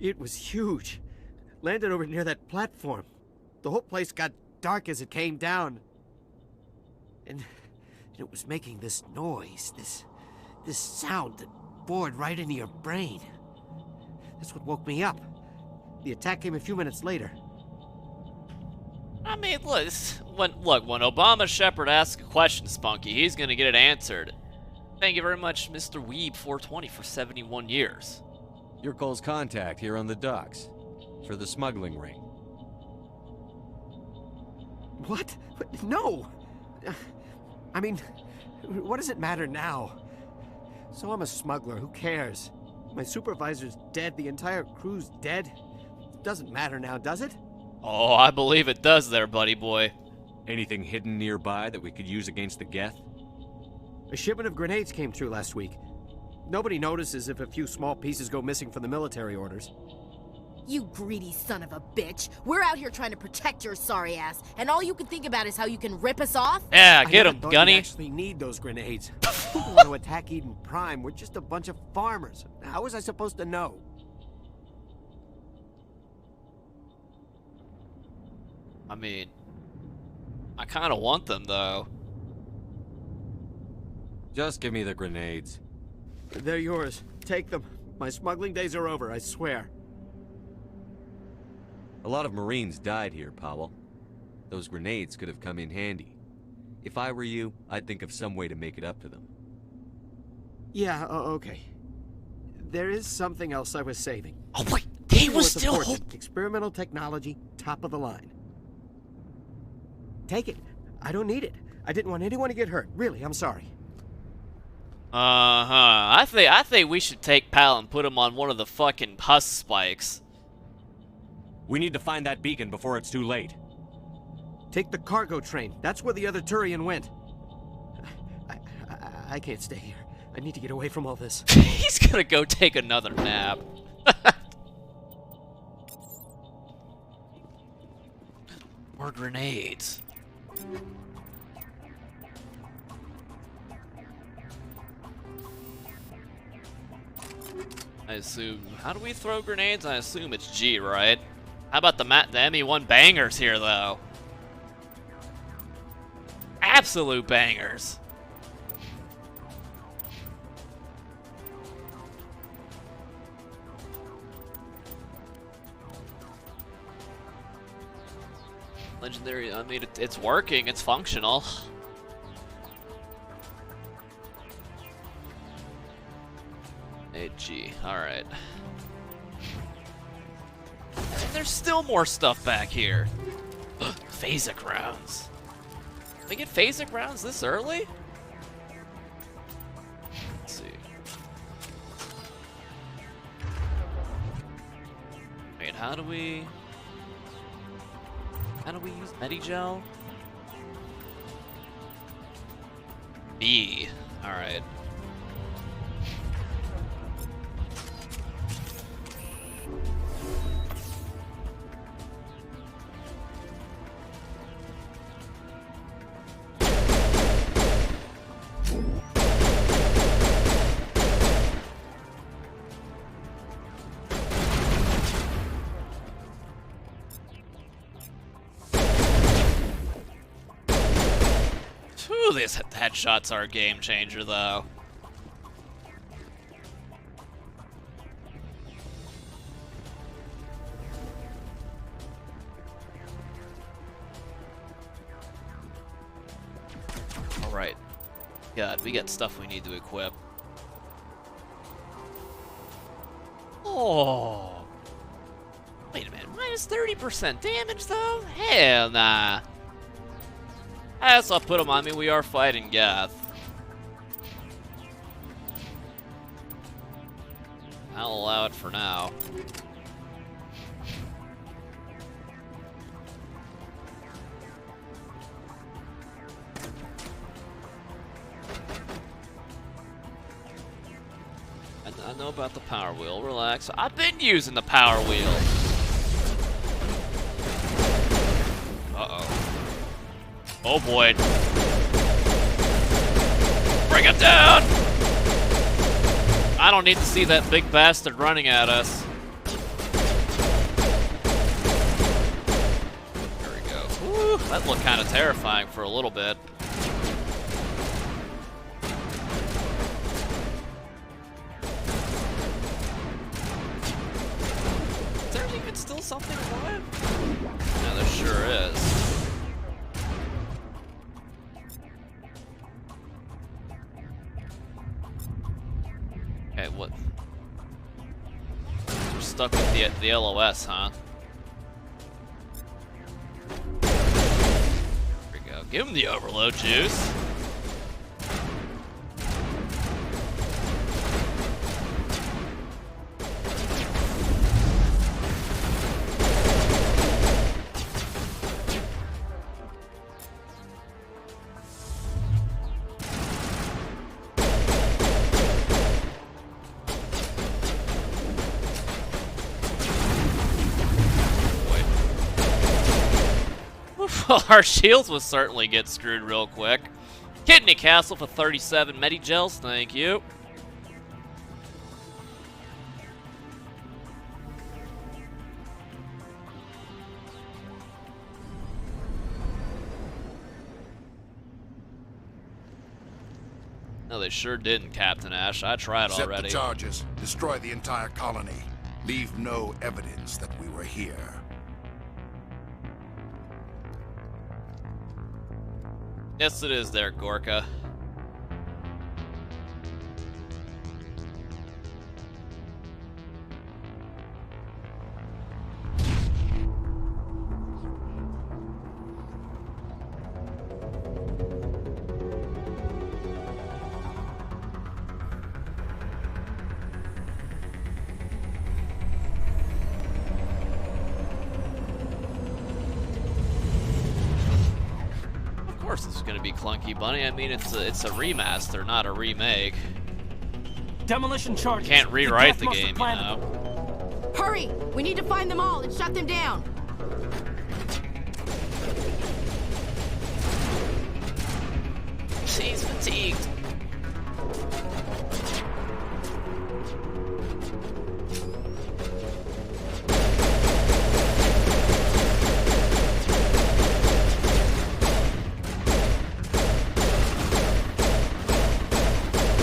It was huge. Landed over near that platform. The whole place got dark as it came down. And it was making this noise, this sound that bored right into your brain. That's what woke me up. The attack came a few minutes later. I mean, look, when Obama Shepard asks a question, Spunky, he's gonna get it answered. Thank you very much, Mr. Weeb420, for 71 years. Your Cole's contact here on the docks. For the smuggling ring. What? No! I mean, what does it matter now? So I'm a smuggler, who cares? My supervisor's dead, the entire crew's dead. It doesn't matter now, does it? Oh, I believe it does there, buddy boy. Anything hidden nearby that we could use against the Geth? A shipment of grenades came through last week. Nobody notices if a few small pieces go missing from the military orders. You greedy son of a bitch. We're out here trying to protect your sorry ass, and all you can think about is how you can rip us off? Yeah, get him, I Gunny. don't actually need those grenades. Who want to attack Eden Prime? We're just a bunch of farmers. How was I supposed to know? I mean, I kind of want them, though. Just give me the grenades. They're yours. Take them. My smuggling days are over, I swear. A lot of Marines died here, Powell. Those grenades could have come in handy. If I were you, I'd think of some way to make it up to them. Yeah, okay. There is something else I was saving. Oh wait, they was still experimental technology, top of the line. Take it. I don't need it. I didn't want anyone to get hurt. Really, I'm sorry. I think we should take Pal and put him on one of the fucking husk spikes. We need to find that beacon before it's too late. Take the cargo train. That's where the other Turian went. I can't stay here. I need to get away from all this. He's gonna go take another nap. More grenades. I assume... How do we throw grenades? I assume it's G, right? How about the ME1 bangers here, though? Absolute bangers. Legendary, I mean, it's working, it's functional. AG, alright. And there's still more stuff back here. Phasic rounds. Can we get phasic rounds this early? Let's see. Wait, how do we use Medigel? B. Alright. These headshots are a game changer, though. Alright. God, we got stuff we need to equip. Oh. Wait a minute. Minus 30% damage, though? Hell nah. I guess I'll put them on me. We are fighting Geth. I'll allow it for now. I know about the power wheel. Relax. I've been using the power wheel. Uh-oh. Oh boy. Bring him down! I don't need to see that big bastard running at us. There we go. Woo, that looked kind of terrifying for a little bit. Is there even still something alive? Yeah, there sure is. Okay, what? We're stuck with the LOS, huh? There we go. Give him the overload juice. Our shields will certainly get screwed real quick. Kidney Castle for 37 Medigels, thank you. No, they sure didn't, Captain Ash. I tried Set already. the charges. Destroy the entire colony. Leave no evidence that we were here. Yes, it is there, Gorka. Of course it's gonna be clunky, Bunny. I mean, it's a remaster, not a remake. Demolition charges. Can't rewrite the game, you know. Hurry! We need to find them all and shut them down. She's fatigued.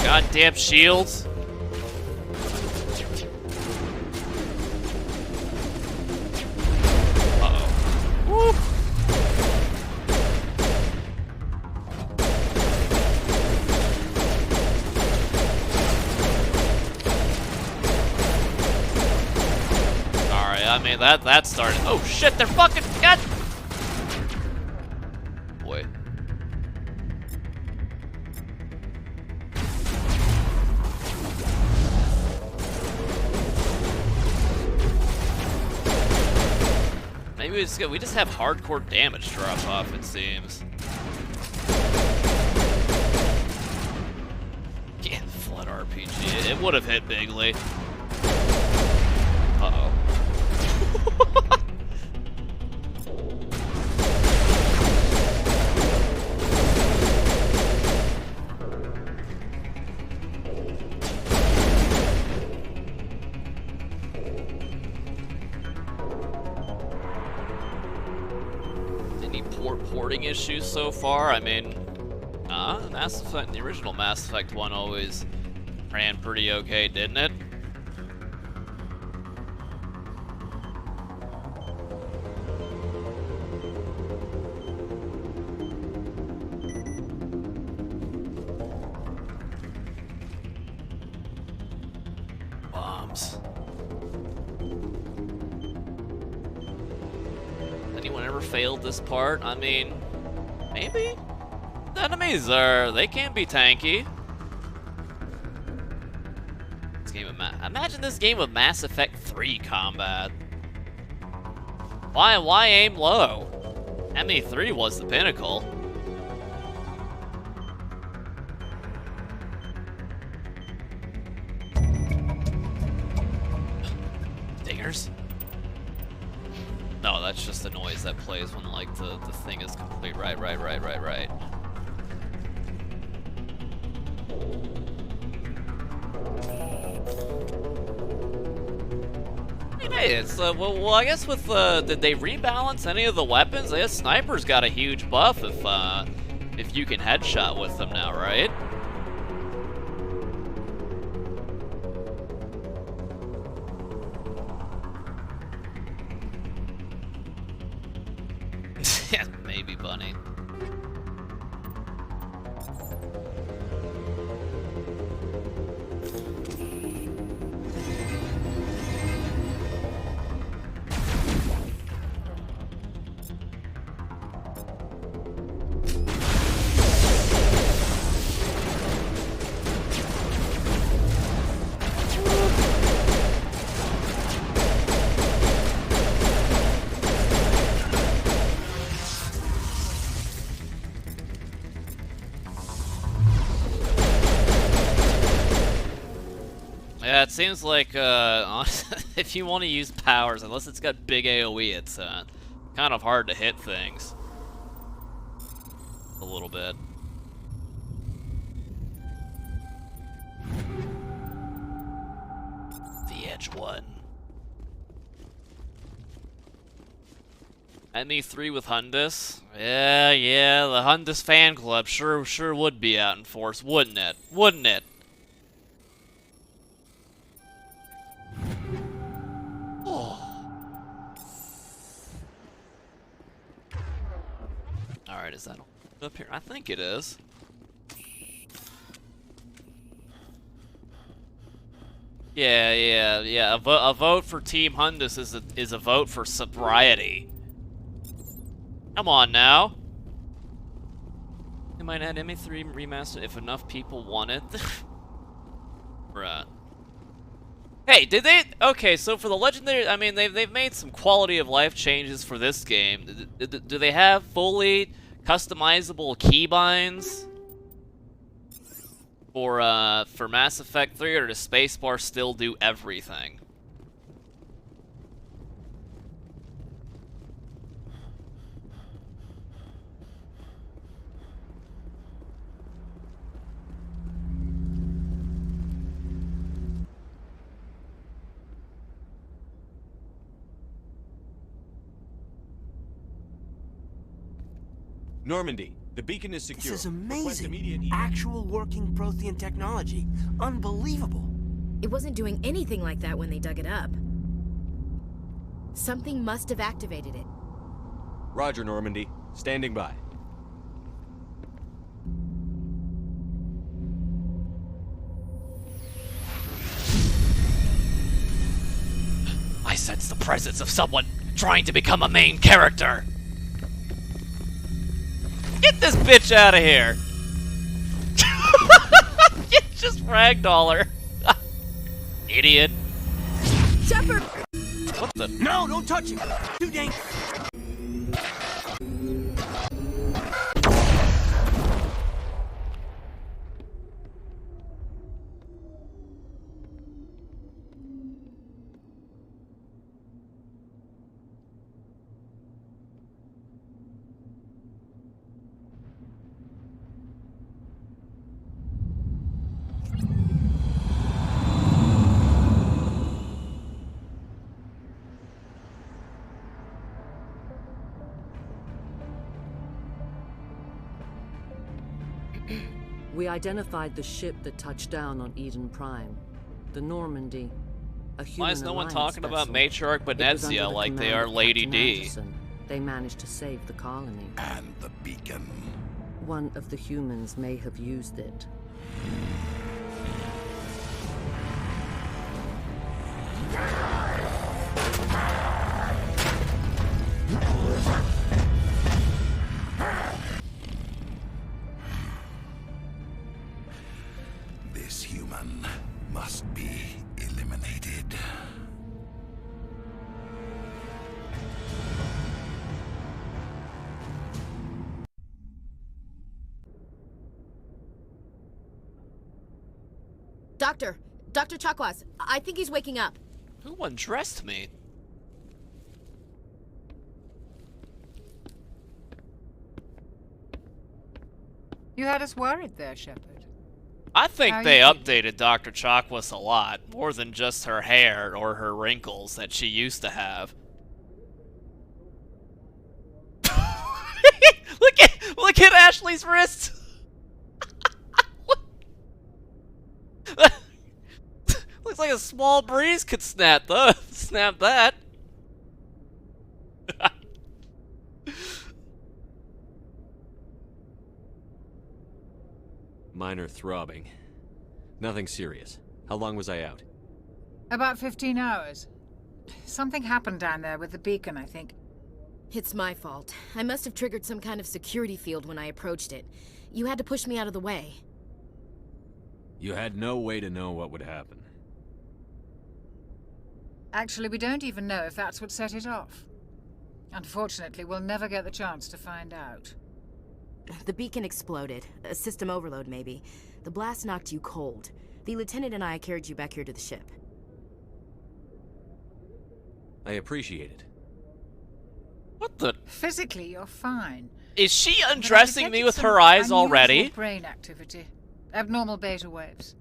Goddamn shields. Uh-oh. Woo. Alright, I mean that started. Oh shit, they're fucking God. Boy. Maybe we just have hardcore damage drop off, it seems. Yeah, flood RPG. It would have hit bigly. Uh-oh. Porting issues so far? I mean, Mass Effect, the original Mass Effect 1 always ran pretty okay, didn't it? bombs. Anyone ever failed this part? I mean, maybe? The enemies they can be tanky. This game of imagine this game with Mass Effect 3 combat. Why aim low? ME3 was the pinnacle. Dingers? No, that's just the noise that plays when like the thing is complete. Right. Hey, it's well, I guess with did they rebalance any of the weapons? I guess sniper's got a huge buff if you can headshot with them now, right? Yeah, maybe, Bunny. Yeah, it seems like if you want to use powers, unless it's got big AoE, it's kind of hard to hit things. A little bit. The Edge one. ME3 with Hundus. Yeah, the Hundus fan club sure would be out in force, wouldn't it? Wouldn't it? Alright, is that up here? I think it is. Yeah. A vote for Team Hundus is a vote for sobriety. Come on now. They might add ME3 remastered if enough people want it. Right. Hey, did they? Okay, so for the legendary, I mean, they've made some quality of life changes for this game. Do they have fully customizable keybinds for Mass Effect 3, or does spacebar still do everything? Normandy, the beacon is secure. This is amazing. Actual working Prothean technology. Unbelievable. It wasn't doing anything like that when they dug it up. Something must have activated it. Roger, Normandy. Standing by. I sense the presence of someone trying to become a main character. Get this bitch out of here! Just ragdoll her. Idiot. Shepard! What the? No, don't touch him! Too dangerous! We identified the ship that touched down on Eden Prime, the Normandy. A human Why is no one alliance talking about vessel. Matriarch It was under Benezia the like they command are of Lady Captain D? Anderson. They managed to save the colony. And the beacon. One of the humans may have used it. Doctor Chakwas, I think he's waking up. Who undressed me? You had us worried there, Shepard. I think How they you updated Dr. Chakwas a lot, more than just her hair or her wrinkles that she used to have. Look at Ashley's wrist. Looks like a small breeze could snap that. Minor throbbing. Nothing serious. How long was I out? About 15 hours. Something happened down there with the beacon, I think. It's my fault. I must have triggered some kind of security field when I approached it. You had to push me out of the way. You had no way to know what would happen. Actually, we don't even know if that's what set it off. Unfortunately, we'll never get the chance to find out. The beacon exploded. A system overload, maybe. The blast knocked you cold. The lieutenant and I carried you back here to the ship. I appreciate it. What the? Physically, you're fine. Is she undressing me with her eyes already? Brain activity. Abnormal beta waves.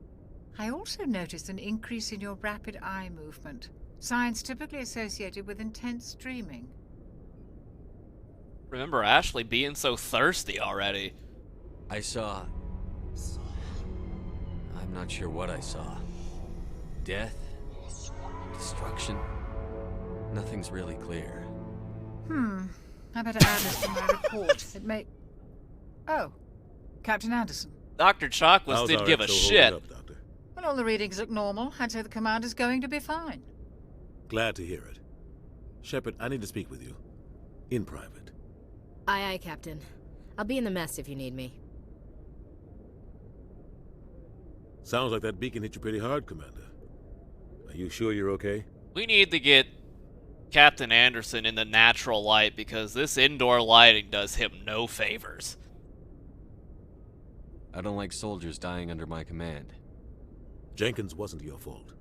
I also noticed an increase in your rapid eye movement. Signs typically associated with intense dreaming. Remember Ashley being so thirsty already. I saw... I'm not sure what I saw. Death? Destruction? Nothing's really clear. I better add this to my report. It may... Oh. Captain Anderson. Dr. Chakwas didn't give a shit. Well, all the readings look normal. I'd say the commander's going to be fine. Glad to hear it. Shepard, I need to speak with you. In private. Aye, Captain. I'll be in the mess if you need me. Sounds like that beacon hit you pretty hard, Commander. Are you sure you're okay? We need to get Captain Anderson in the natural light because this indoor lighting does him no favors. I don't like soldiers dying under my command. Jenkins wasn't your fault.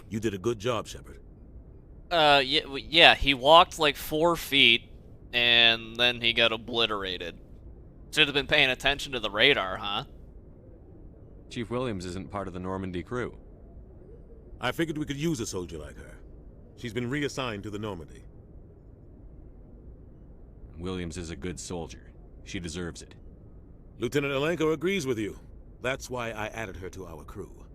You did a good job, Shepard. Yeah, he walked like 4 feet, and then he got obliterated. Should have been paying attention to the radar, huh? Chief Williams isn't part of the Normandy crew. I figured we could use a soldier like her. She's been reassigned to the Normandy. Williams is a good soldier. She deserves it. Lieutenant Alenko agrees with you. That's why I added her to our crew.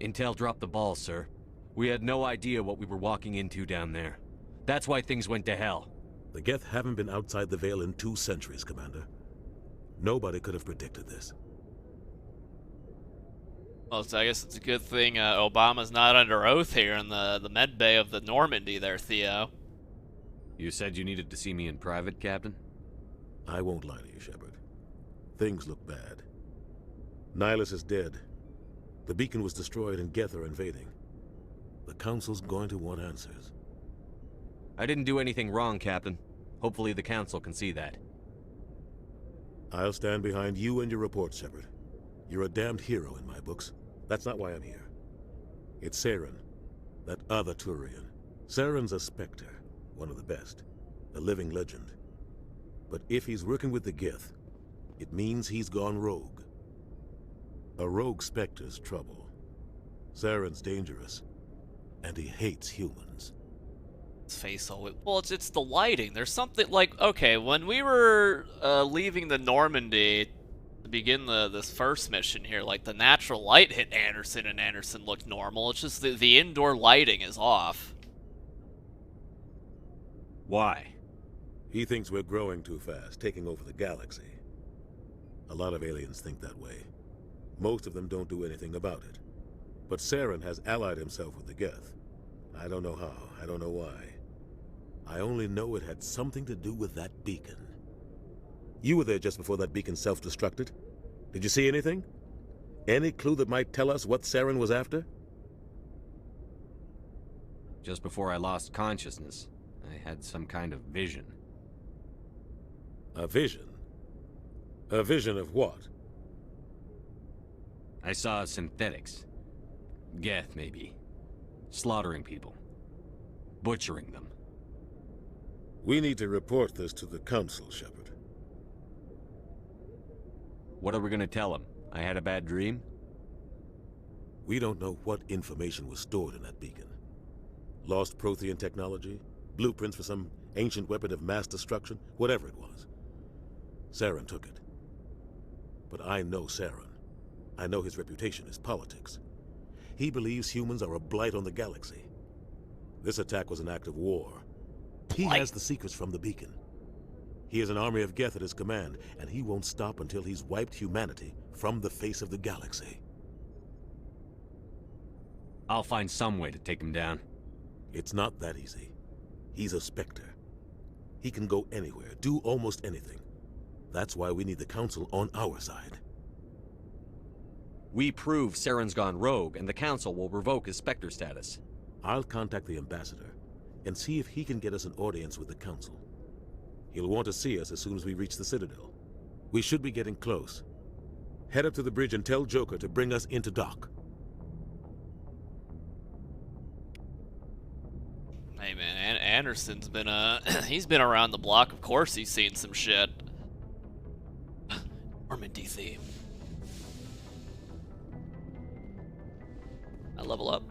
Intel dropped the ball, sir. We had no idea what we were walking into down there. That's why things went to hell. The Geth haven't been outside the Veil in 2 centuries, Commander. Nobody could have predicted this. Well, so I guess it's a good thing Obama's not under oath here in the med bay of the Normandy there, Theo. You said you needed to see me in private, Captain? I won't lie to you, Shepard. Things look bad. Nihilus is dead. The beacon was destroyed and Geth are invading. The Council's going to want answers. I didn't do anything wrong, Captain. Hopefully the Council can see that. I'll stand behind you and your report, Shepard. You're a damned hero in my books. That's not why I'm here. It's Saren, that other Turian. Saren's a Specter, one of the best, a living legend. But if he's working with the Geth, it means he's gone rogue. A rogue Specter's trouble. Saren's dangerous, and he hates humans. His face all... Well, it's the lighting. There's something like... Okay, when we were leaving the Normandy to begin this first mission here, like, the natural light hit Anderson, and Anderson looked normal. It's just the indoor lighting is off. Why? He thinks we're growing too fast, taking over the galaxy. A lot of aliens think that way. Most of them don't do anything about it. But Saren has allied himself with the Geth. I don't know how, I don't know why. I only know it had something to do with that beacon. You were there just before that beacon self-destructed. Did you see anything? Any clue that might tell us what Saren was after? Just before I lost consciousness, I had some kind of vision. A vision? A vision of what? I saw synthetics. Geth, maybe. Slaughtering people. Butchering them. We need to report this to the Council, Shepard. What are we gonna tell them? I had a bad dream? We don't know what information was stored in that beacon. Lost Prothean technology? Blueprints for some ancient weapon of mass destruction? Whatever it was. Saren took it. But I know Saren. I know his reputation is politics. He believes humans are a blight on the galaxy. This attack was an act of war. He has the secrets from the beacon. He has an army of Geth at his command, and he won't stop until he's wiped humanity from the face of the galaxy. I'll find some way to take him down. It's not that easy. He's a Specter. He can go anywhere, do almost anything. That's why we need the Council on our side. We prove Saren's gone rogue, and the Council will revoke his Specter status. I'll contact the Ambassador and see if he can get us an audience with the Council. He'll want to see us as soon as we reach the Citadel. We should be getting close. Head up to the bridge and tell Joker to bring us into dock. Hey man, Anderson's been he's been around the block. Of course he's seen some shit. Normandy theme. I level up.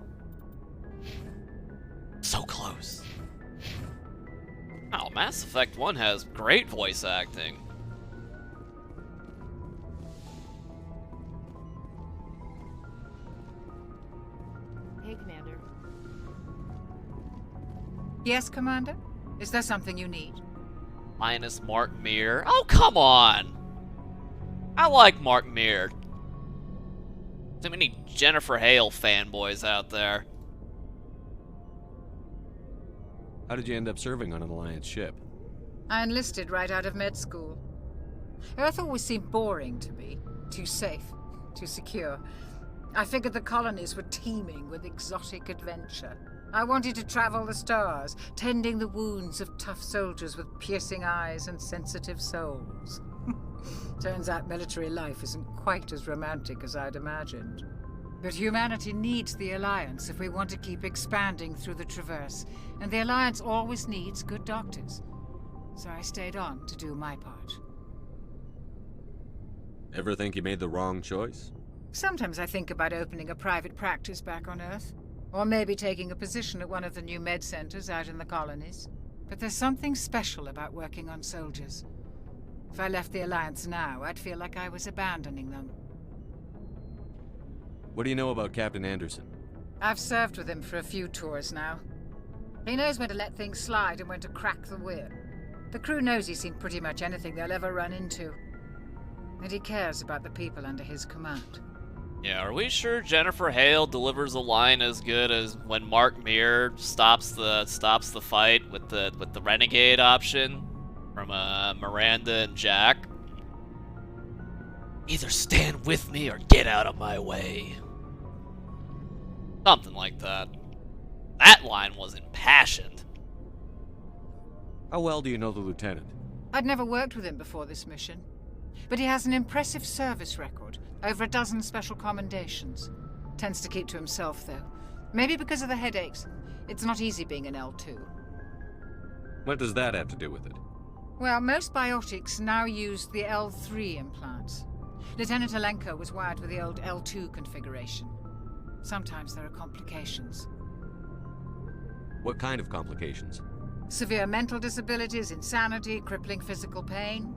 So close. Oh, Mass Effect 1 has great voice acting. Hey, Commander. Yes, Commander? Is there something you need? Minus Mark Meer. Oh, come on! I like Mark Meer. Too many Jennifer Hale fanboys out there. How did you end up serving on an Alliance ship? I enlisted right out of med school. Earth always seemed boring to me. Too safe, too secure. I figured the colonies were teeming with exotic adventure. I wanted to travel the stars, tending the wounds of tough soldiers with piercing eyes and sensitive souls. Turns out military life isn't quite as romantic as I'd imagined. But humanity needs the Alliance if we want to keep expanding through the Traverse, and the Alliance always needs good doctors. So I stayed on to do my part. Ever think you made the wrong choice? Sometimes I think about opening a private practice back on Earth, or maybe taking a position at one of the new med centers out in the colonies. But there's something special about working on soldiers. If I left the Alliance now, I'd feel like I was abandoning them. What do you know about Captain Anderson? I've served with him for a few tours now. He knows when to let things slide and when to crack the whip. The crew knows he's seen pretty much anything they'll ever run into. And he cares about the people under his command. Yeah, are we sure Jennifer Hale delivers a line as good as when Mark Meer stops the fight with the Renegade option from Miranda and Jack? Either stand with me or get out of my way. Something like that. That line was impassioned. How well do you know the Lieutenant? I'd never worked with him before this mission. But he has an impressive service record. Over a dozen special commendations. Tends to keep to himself, though. Maybe because of the headaches. It's not easy being an L2. What does that have to do with it? Well, most biotics now use the L3 implants. Lieutenant Alenko was wired with the old L2 configuration. Sometimes there are complications. What kind of complications? Severe mental disabilities, insanity, crippling physical pain.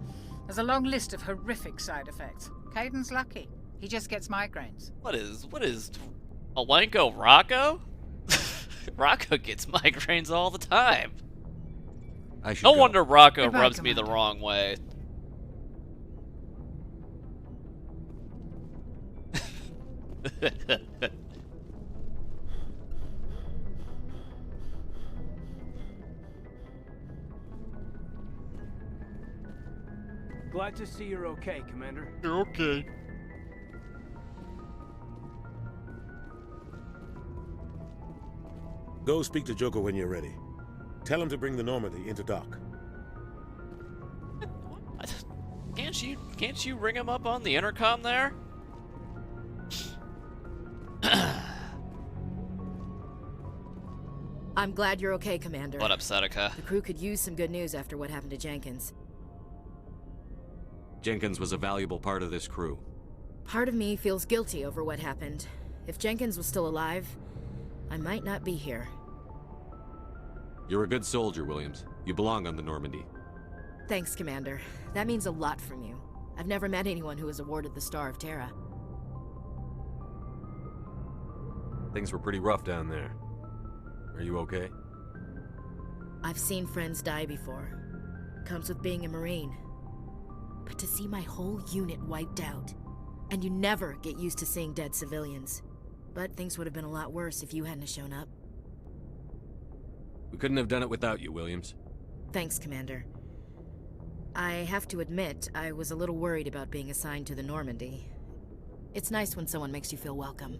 There's a long list of horrific side effects. Caden's lucky. He just gets migraines. What is Alenko Rocco? Rocco gets migraines all the time. No wonder Rocco Goodbye, rubs me the Commander. wrong way. Glad to see you're okay, Commander. You're okay. Go speak to Joker when you're ready. Tell him to bring the Normandy into dock. Can't you ring him up on the intercom there? I'm glad you're okay, Commander. What up, Seneca? The crew could use some good news after what happened to Jenkins. Jenkins was a valuable part of this crew. Part of me feels guilty over what happened. If Jenkins was still alive, I might not be here. You're a good soldier, Williams. You belong on the Normandy. Thanks, Commander. That means a lot from you. I've never met anyone who was awarded the Star of Terra. Things were pretty rough down there. Are you okay? I've seen friends die before. Comes with being a Marine. But to see my whole unit wiped out, and you never get used to seeing dead civilians. But things would have been a lot worse if you hadn't shown up. We couldn't have done it without you, Williams. Thanks, Commander. I have to admit, I was a little worried about being assigned to the Normandy. It's nice when someone makes you feel welcome.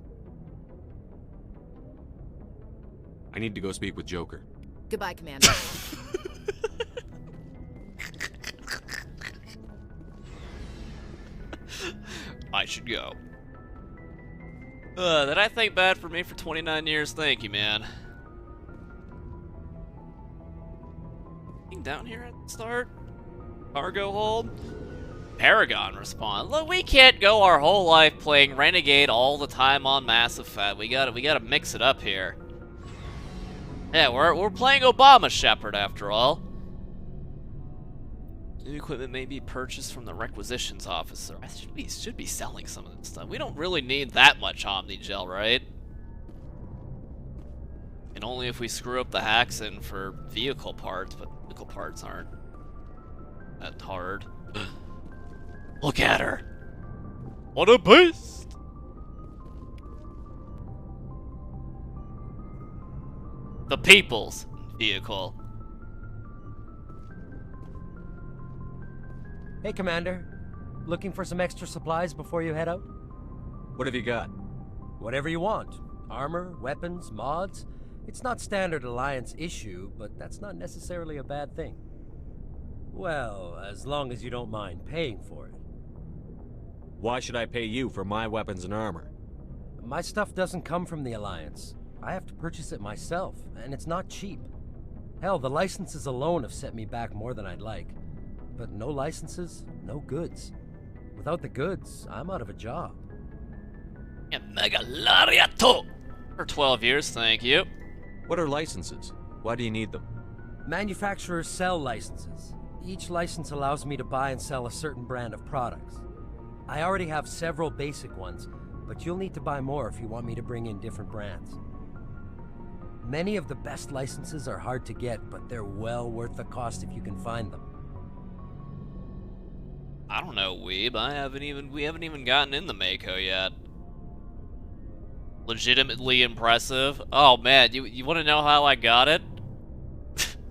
I need to go speak with Joker. Goodbye, Commander. I should go. Did I think bad for me for 29 years? Thank you, man. Down here at the start? Cargo hold? Paragon respawn. Look, we can't go our whole life playing Renegade all the time on Mass Effect. We gotta mix it up here. Yeah, we're playing Obama Shepherd after all. New equipment may be purchased from the requisitions officer. I should be selling some of this stuff. We don't really need that much Omnigel, right? And only if we screw up the hacks in for vehicle parts, but vehicle parts aren't that hard. Look at her! What a beast! The people's vehicle. Hey, Commander. Looking for some extra supplies before you head out? What have you got? Whatever you want. Armor, weapons, mods. It's not standard Alliance issue, but that's not necessarily a bad thing. Well, as long as you don't mind paying for it. Why should I pay you for my weapons and armor? My stuff doesn't come from the Alliance. I have to purchase it myself, and it's not cheap. Hell, the licenses alone have set me back more than I'd like. But no licenses, no goods. Without the goods, I'm out of a job. Yeah, Mega Lariato! For 12 years, thank you. What are licenses? Why do you need them? Manufacturers sell licenses. Each license allows me to buy and sell a certain brand of products. I already have several basic ones, but you'll need to buy more if you want me to bring in different brands. Many of the best licenses are hard to get, but they're well worth the cost if you can find them. I don't know, Weeb. We haven't even gotten in the Mako yet. Legitimately impressive. Oh man, you want to know how I got it?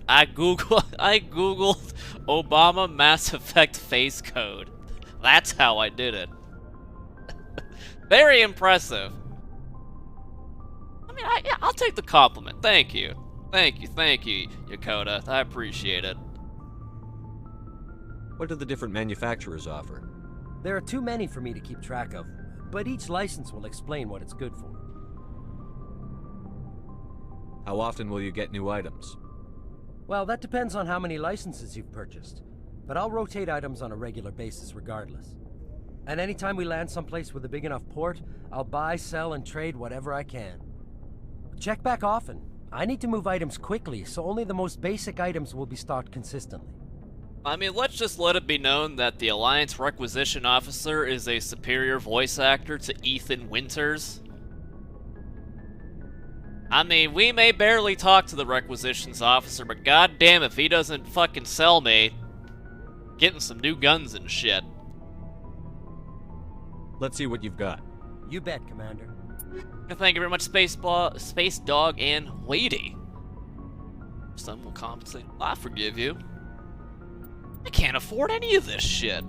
I googled Obama Mass Effect face code. That's how I did it. Very impressive. I mean, yeah, I'll take the compliment. Thank you, Yokota. I appreciate it. What do the different manufacturers offer? There are too many for me to keep track of, but each license will explain what it's good for. How often will you get new items? Well, that depends on how many licenses you've purchased, but I'll rotate items on a regular basis regardless. And anytime we land someplace with a big enough port, I'll buy, sell, and trade whatever I can. Check back often. I need to move items quickly, so only the most basic items will be stocked consistently. I mean, let's just let it be known that the Alliance Requisition Officer is a superior voice actor to Ethan Winters. I mean, we may barely talk to the Requisitions Officer, but goddamn if he doesn't fucking sell me getting some new guns and shit. Let's see what you've got. You bet, Commander. Thank you very much, Space Dog and Weighty. Some will compensate. I forgive you. I can't afford any of this shit.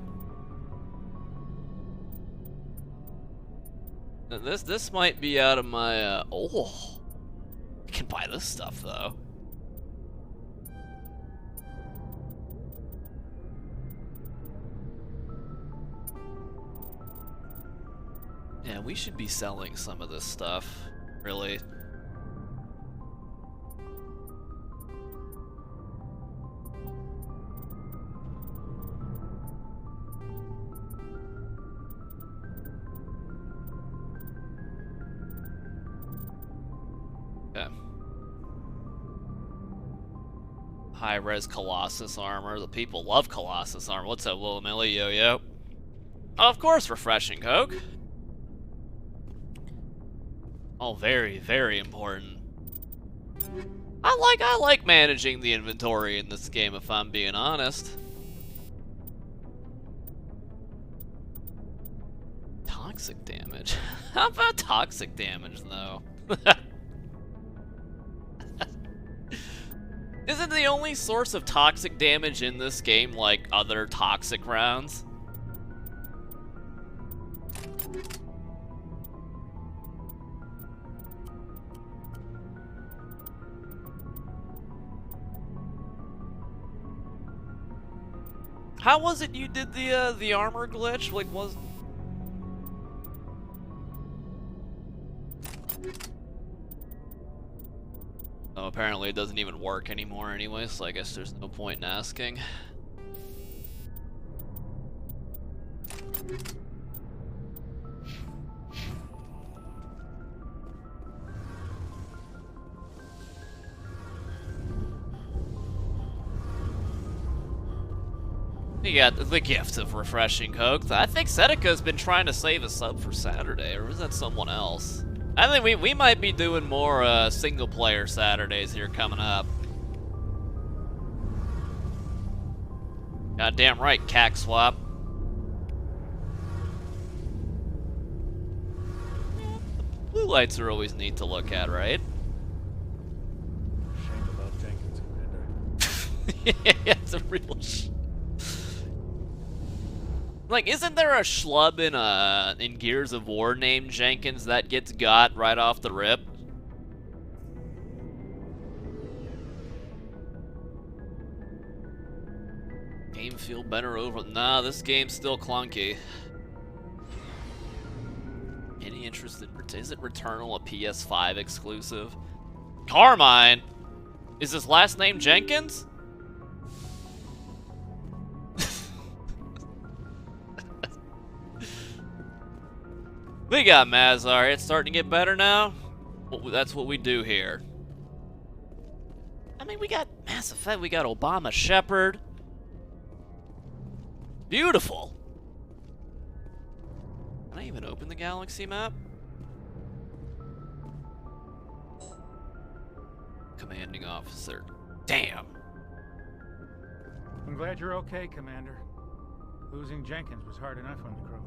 This might be out of my, oh. I can buy this stuff, though. Yeah, we should be selling some of this stuff, really. Okay. High-res Colossus armor. The people love Colossus armor. What's up, Little Millie Yo-Yo? Oh, of course, refreshing Coke. Oh, very, very important. I like managing the inventory in this game, if I'm being honest. Toxic damage. How about toxic damage, though? Isn't the only source of toxic damage in this game like other toxic rounds? How was it you did the armor glitch? Like, was... Oh, apparently it doesn't even work anymore anyway, so I guess there's no point in asking. You got the gift of refreshing Coke. I think Seneca's been trying to save a sub for Saturday, or was that someone else? I think we might be doing more single-player Saturdays here coming up. Goddamn right, cack swap. Blue lights are always neat to look at, right? Shame about Jenkins, Commander. Yeah, it's a real Like, isn't there a schlub in Gears of War named Jenkins that gets got right off the rip? Game feel better over... Nah, this game's still clunky. Any interest in... Is it Returnal a PS5 exclusive? Carmine! Is his last name Jenkins? We got Mazar. It's starting to get better now. Well, that's what we do here. I mean, we got Mass Effect. We got Obama Shepherd. Beautiful. Can I even open the galaxy map? Commanding officer. Damn. I'm glad you're okay, Commander. Losing Jenkins was hard enough on the crew.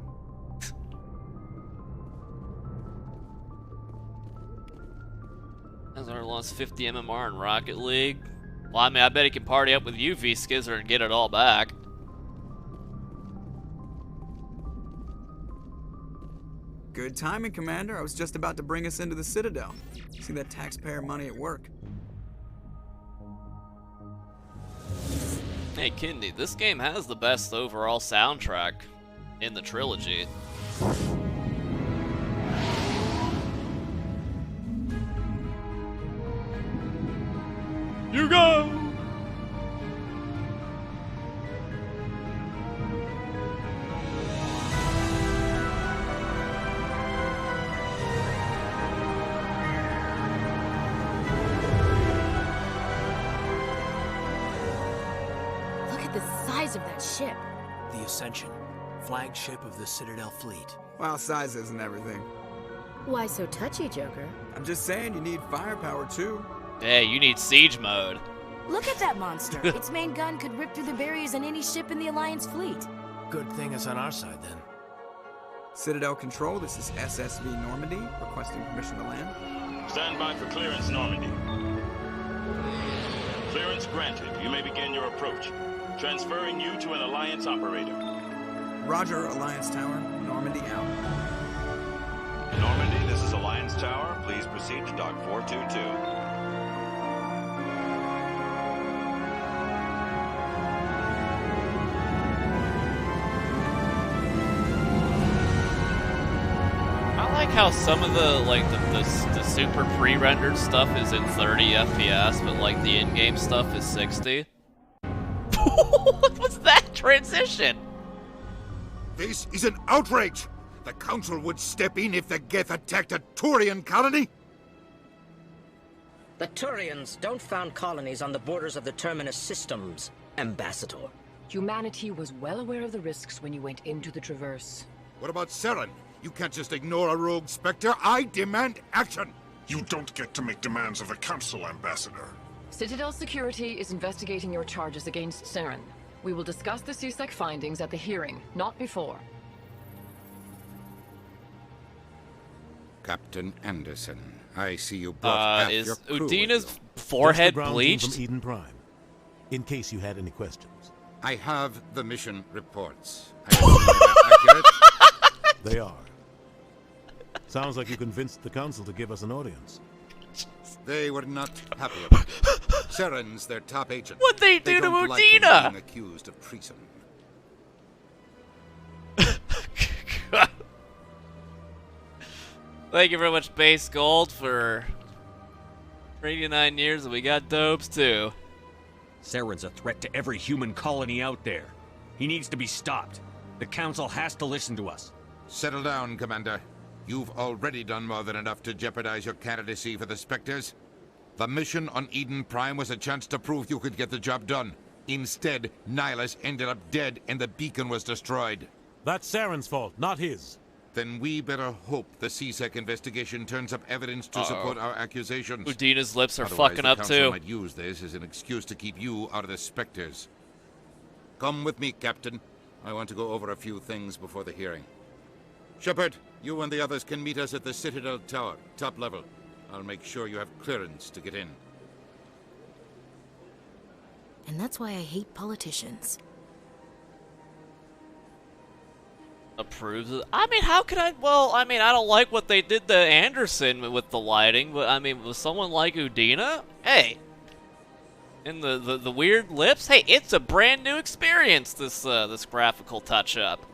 Mazar lost 50 MMR in Rocket League. Well, I mean, I bet he can party up with you, V-Skizzer, and get it all back. Good timing, Commander. I was just about to bring us into the Citadel. See that taxpayer money at work. Hey, Kindy, this game has the best overall soundtrack in the trilogy. You go! Look at the size of that ship. The Ascension, flagship of the Citadel fleet. Well, size isn't everything. Why so touchy, Joker? I'm just saying you need firepower too. Hey, you need siege mode. Look at that monster. Its main gun could rip through the barriers in any ship in the Alliance fleet. Good thing it's on our side, then. Citadel Control, this is SSV Normandy, requesting permission to land. Stand by for clearance, Normandy. Clearance granted. You may begin your approach. Transferring you to an Alliance operator. Roger, Alliance Tower. Normandy out. Normandy, this is Alliance Tower. Please proceed to Dock 422. I like how some of the super pre-rendered stuff is in 30 FPS, but like the in-game stuff is 60. What was that transition? This is an outrage! The Council would step in if the Geth attacked a Turian colony? The Turians don't found colonies on the borders of the Terminus systems, Ambassador. Humanity was well aware of the risks when you went into the Traverse. What about Saren? You can't just ignore a rogue Spectre. I demand action! You don't get to make demands of the Council, Ambassador. Citadel Security is investigating your charges against Saren. We will discuss the CSEC findings at the hearing, not before. Captain Anderson, I see you brought half your crew with Udina's you. forehead Just the ground team bleached? from Eden Prime, in case you had any questions. I have the mission reports. I assume they're accurate? They are. Sounds like you convinced the Council to give us an audience. They were not happy about it. Saren's their top agent. What'd they do to don't like him Udina? being accused of treason. Thank you very much, Base Gold, for 89 years, and we got dopes too. Saren's a threat to every human colony out there. He needs to be stopped. The Council has to listen to us. Settle down, Commander. You've already done more than enough to jeopardize your candidacy for the Spectres. The mission on Eden Prime was a chance to prove you could get the job done. Instead, Nihilus ended up dead and the beacon was destroyed. That's Saren's fault, not his. Then we better hope the CSEC investigation turns up evidence to support our accusations. Udina's lips are Otherwise, fucking the up Council too. might use this as an excuse to keep you out of the Spectres. Come with me, Captain. I want to go over a few things before the hearing. Shepard, you and the others can meet us at the Citadel Tower, top level. I'll make sure you have clearance to get in. And that's why I hate politicians. Approves of, I mean, how could I? Well, I mean, I don't like what they did to Anderson with the lighting, but I mean, with someone like Udina, hey, and the weird lips, hey, it's a brand new experience. This this graphical touch up.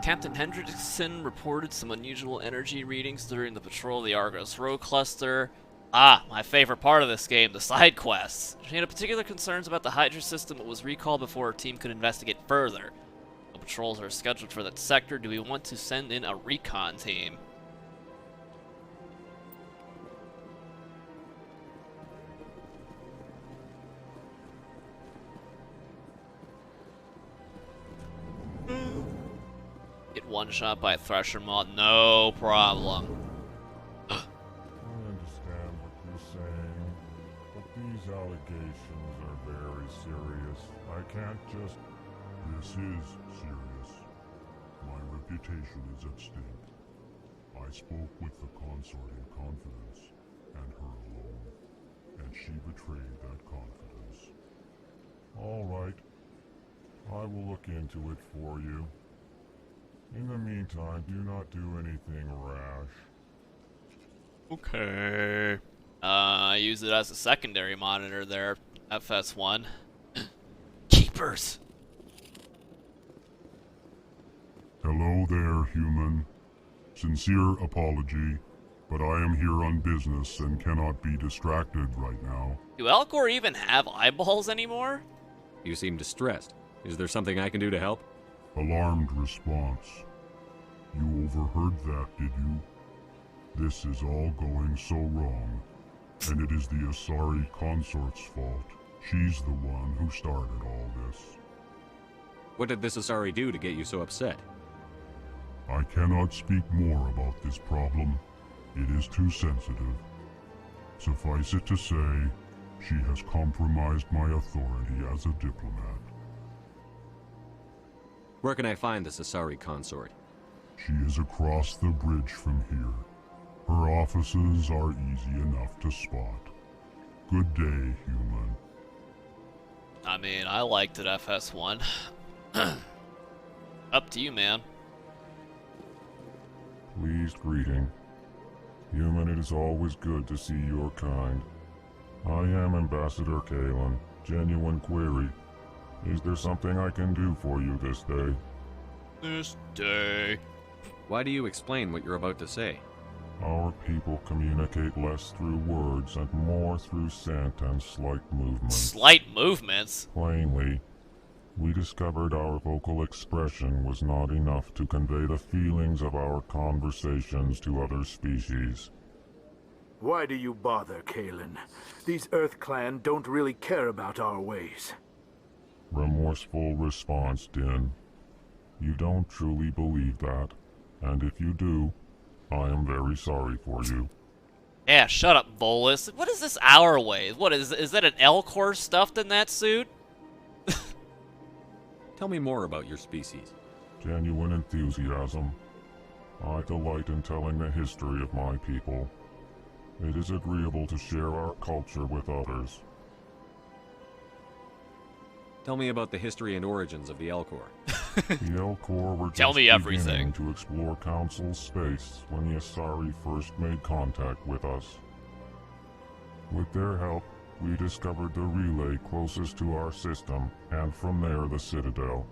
Captain Hendrickson reported some unusual energy readings during the patrol of the Argos Row cluster. Ah, my favorite part of this game, the side quests. She had particular concerns about the Hydra system but was recalled before her team could investigate further. No patrols are scheduled for that sector. Do we want to send in a recon team? Get one shot by a Thresher mod, no problem. I understand what you're saying, but these allegations are very serious. I can't just... This is serious. My reputation is at stake. I spoke with the consort in confidence, and her alone, and she betrayed that confidence. All right. I will look into it for you. In the meantime, do not do anything rash. Okay. I use it as a secondary monitor there, FS1. Keepers! Hello there, human. Sincere apology, but I am here on business and cannot be distracted right now. Do Elkhorn even have eyeballs anymore? You seem distressed. Is there something I can do to help? Alarmed response. You overheard that, did you? This is all going so wrong, and it is the Asari consort's fault. She's the one who started all this. What did this Asari do to get you so upset? I cannot speak more about this problem. It is too sensitive. Suffice it to say, she has compromised my authority as a diplomat. Where can I find this Asari consort? She is across the bridge from here. Her offices are easy enough to spot. Good day, human. I mean, I liked it, FS1. Up to you, man. Pleased greeting. Human, it is always good to see your kind. I am Ambassador Kalen. Genuine query. Is there something I can do for you this day? This day. Why do you explain what you're about to say? Our people communicate less through words and more through scent and slight movements. Slight movements? Plainly, we discovered our vocal expression was not enough to convey the feelings of our conversations to other species. Why do you bother, Kalen? These Earth Clan don't really care about our ways. Remorseful response, Din. You don't truly believe that, and if you do, I am very sorry for you. Yeah, shut up, Volus. What is this our way? What is that an Elkhorn stuffed in that suit? Tell me more about your species. Genuine enthusiasm. I delight in telling the history of my people. It is agreeable to share our culture with others. Tell me about the history and origins of the Elkhorn. The Elkhorn were Tell just me everything. beginning to explore Council space when the Asari first made contact with us. With their help, we discovered the relay closest to our system, and from there the Citadel.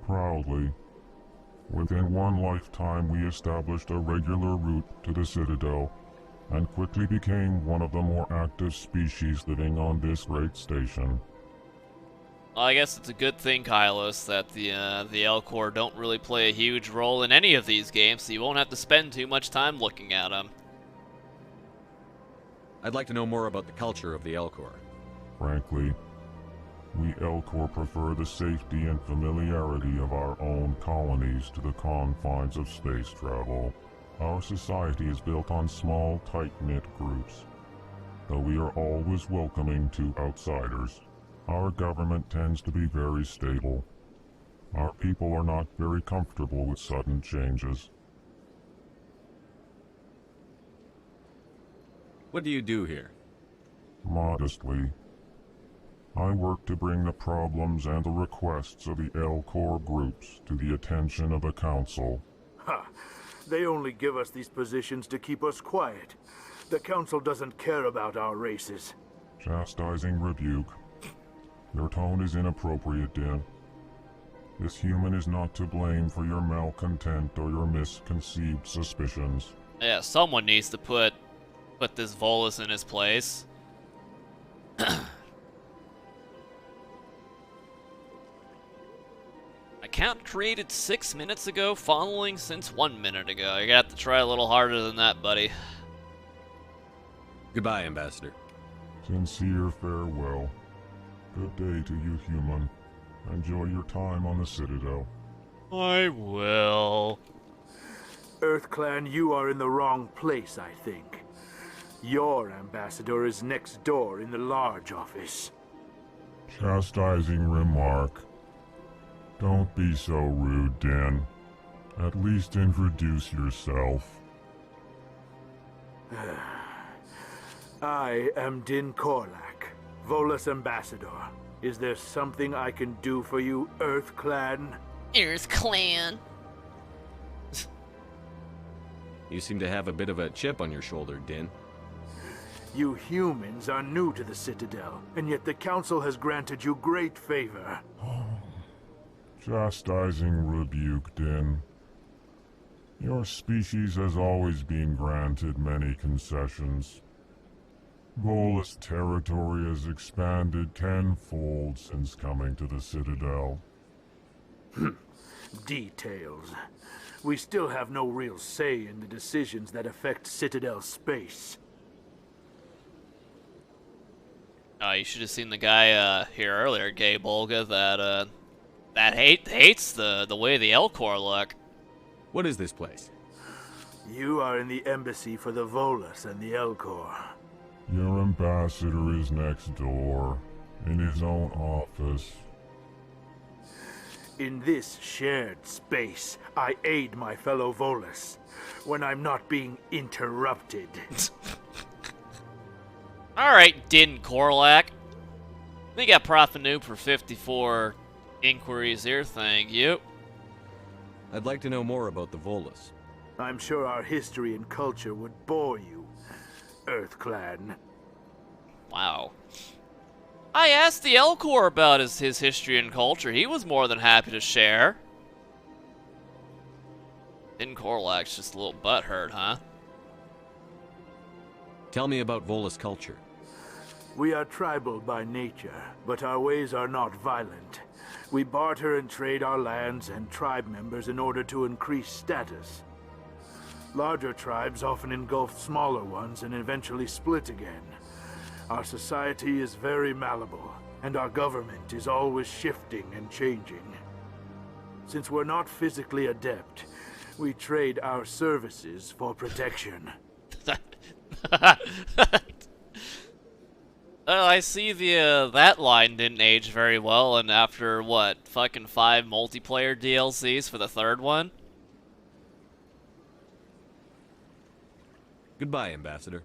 Proudly, within one lifetime we established a regular route to the Citadel, and quickly became one of the more active species living on this great station. Well, I guess it's a good thing, Kylos, that the Elkhorn don't really play a huge role in any of these games, so you won't have to spend too much time looking at them. I'd like to know more about the culture of the Elkhorn. Frankly, we Elkhorn prefer the safety and familiarity of our own colonies to the confines of space travel. Our society is built on small, tight-knit groups, though we are always welcoming to outsiders. Our government tends to be very stable. Our people are not very comfortable with sudden changes. What do you do here? Modestly, I work to bring the problems and the requests of the Elkhorn groups to the attention of the Council. Ha! They only give us these positions to keep us quiet. The Council doesn't care about our races. Chastising rebuke. Your tone is inappropriate, Din. This human is not to blame for your malcontent or your misconceived suspicions. Yeah, someone needs to put this Volus in his place. Account created 6 minutes ago, following since 1 minute ago. You're gonna have to try a little harder than that, buddy. Goodbye, Ambassador. Sincere farewell. Good day to you, human. Enjoy your time on the Citadel. I will. Earth Clan, you are in the wrong place, I think. Your ambassador is next door in the large office. Chastising remark. Don't be so rude, Din. At least introduce yourself. I am Din Korlak, Volus Ambassador. Is there something I can do for you, Earth Clan? Earth Clan. You seem to have a bit of a chip on your shoulder, Din. You humans are new to the Citadel, and yet the Council has granted you great favor. Chastising rebuke, Din. Your species has always been granted many concessions. Volus territory has expanded tenfold since coming to the Citadel. Details. We still have no real say in the decisions that affect Citadel space. You should have seen the guy here earlier, Gay Bolga, that hates the way the Elkhorn look. What is this place? You are in the embassy for the Volus and the Elkhorn. Your ambassador is next door, in his own office. In this shared space, I aid my fellow Volus when I'm not being interrupted. Alright, Din Korlak. We got Profit Noob for 54 inquiries here, thank you. I'd like to know more about the Volus. I'm sure our history and culture would bore you, Earth Clan. Wow. I asked the Elkhorn about his history and culture. He was more than happy to share. In Korlak's just a little butthurt, huh? Tell me about Volus culture. We are tribal by nature, but our ways are not violent. We barter and trade our lands and tribe members in order to increase status. Larger tribes often engulf smaller ones and eventually split again. Our society is very malleable, and our government is always shifting and changing. Since we're not physically adept, we trade our services for protection. I see that line didn't age very well, and after, what, fucking 5 multiplayer DLCs for the 3rd one? Goodbye, Ambassador.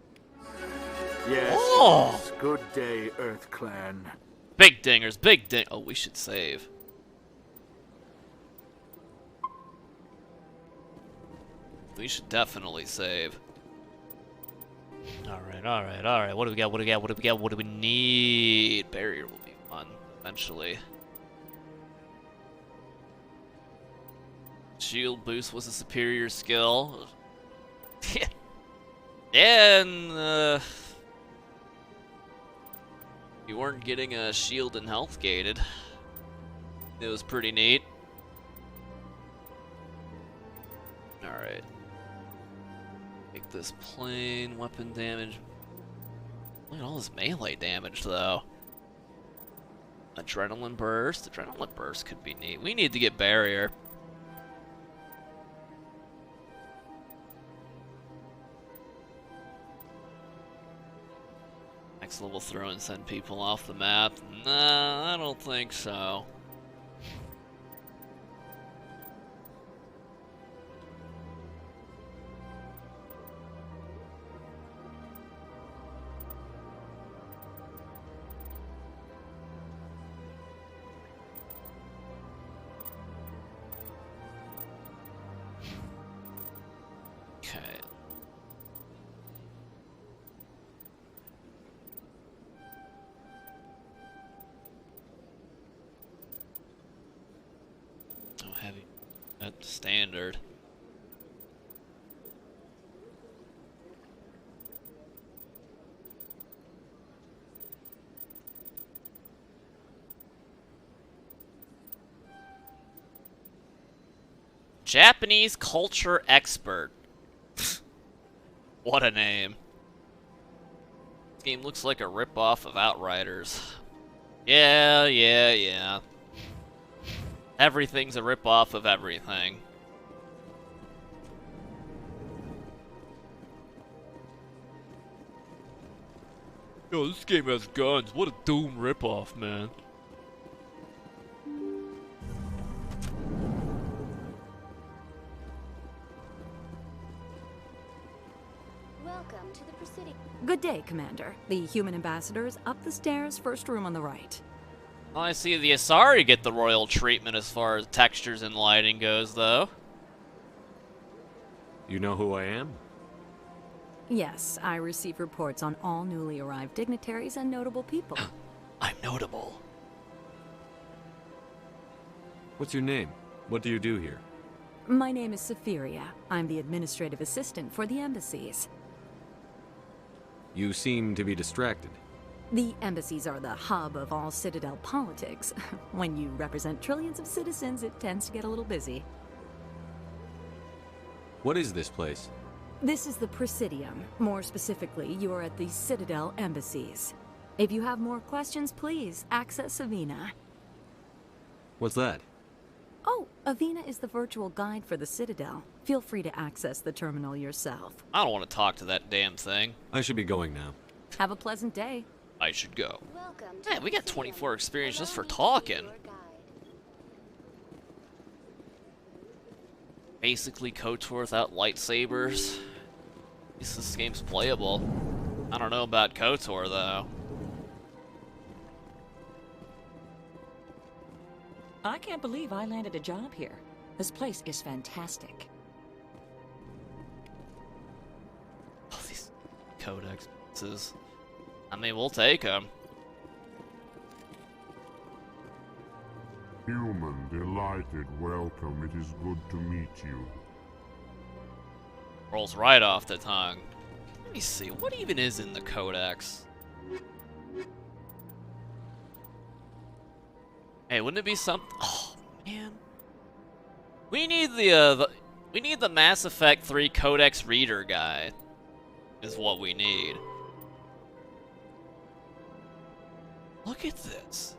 Yes, Oh! yes. Good day, Earth Clan. Big dingers, big ding- Oh, we should save. We should definitely save. Alright. What do we got? What do we need? Barrier will be fun, eventually. Shield boost was a superior skill. And, you weren't getting a shield and health gated. It was pretty neat. Alright. Take this plane, weapon damage. Look at all this melee damage, though. Adrenaline burst. Adrenaline burst could be neat. We need to get barrier. Next level throw and send people off the map. Nah, I don't think so. Heavy. That's standard. Japanese culture expert. What a name. This game looks like a ripoff of Outriders. Yeah. Everything's a ripoff of everything. Yo, this game has guns. What a Doom ripoff, man. Welcome to the Presidium. Good day, Commander. The human ambassador is up the stairs, first room on the right. Well, I see the Asari get the royal treatment as far as textures and lighting goes, though. You know who I am? Yes, I receive reports on all newly arrived dignitaries and notable people. I'm notable. What's your name? What do you do here? My name is Safiria. I'm the administrative assistant for the embassies. You seem to be distracted. The embassies are the hub of all Citadel politics. When you represent trillions of citizens, it tends to get a little busy. What is this place? This is the Presidium. More specifically, you are at the Citadel Embassies. If you have more questions, please access Avina. What's that? Oh, Avina is the virtual guide for the Citadel. Feel free to access the terminal yourself. I don't want to talk to that damn thing. I should be going now. Have a pleasant day. I should go. Man, we got 24 experience just for talking. Basically KOTOR without lightsabers. At least this game's playable. I don't know about KOTOR, though. I can't believe I landed a job here. This place is fantastic. Oh, these codexes. I mean, we'll take them. Human, delighted, welcome. It is good to meet you. Rolls right off the tongue. Let me see, what even is in the Codex? Hey, wouldn't it be something? Oh man, we need the Mass Effect 3 Codex Reader Guide. Is what we need. Look at this.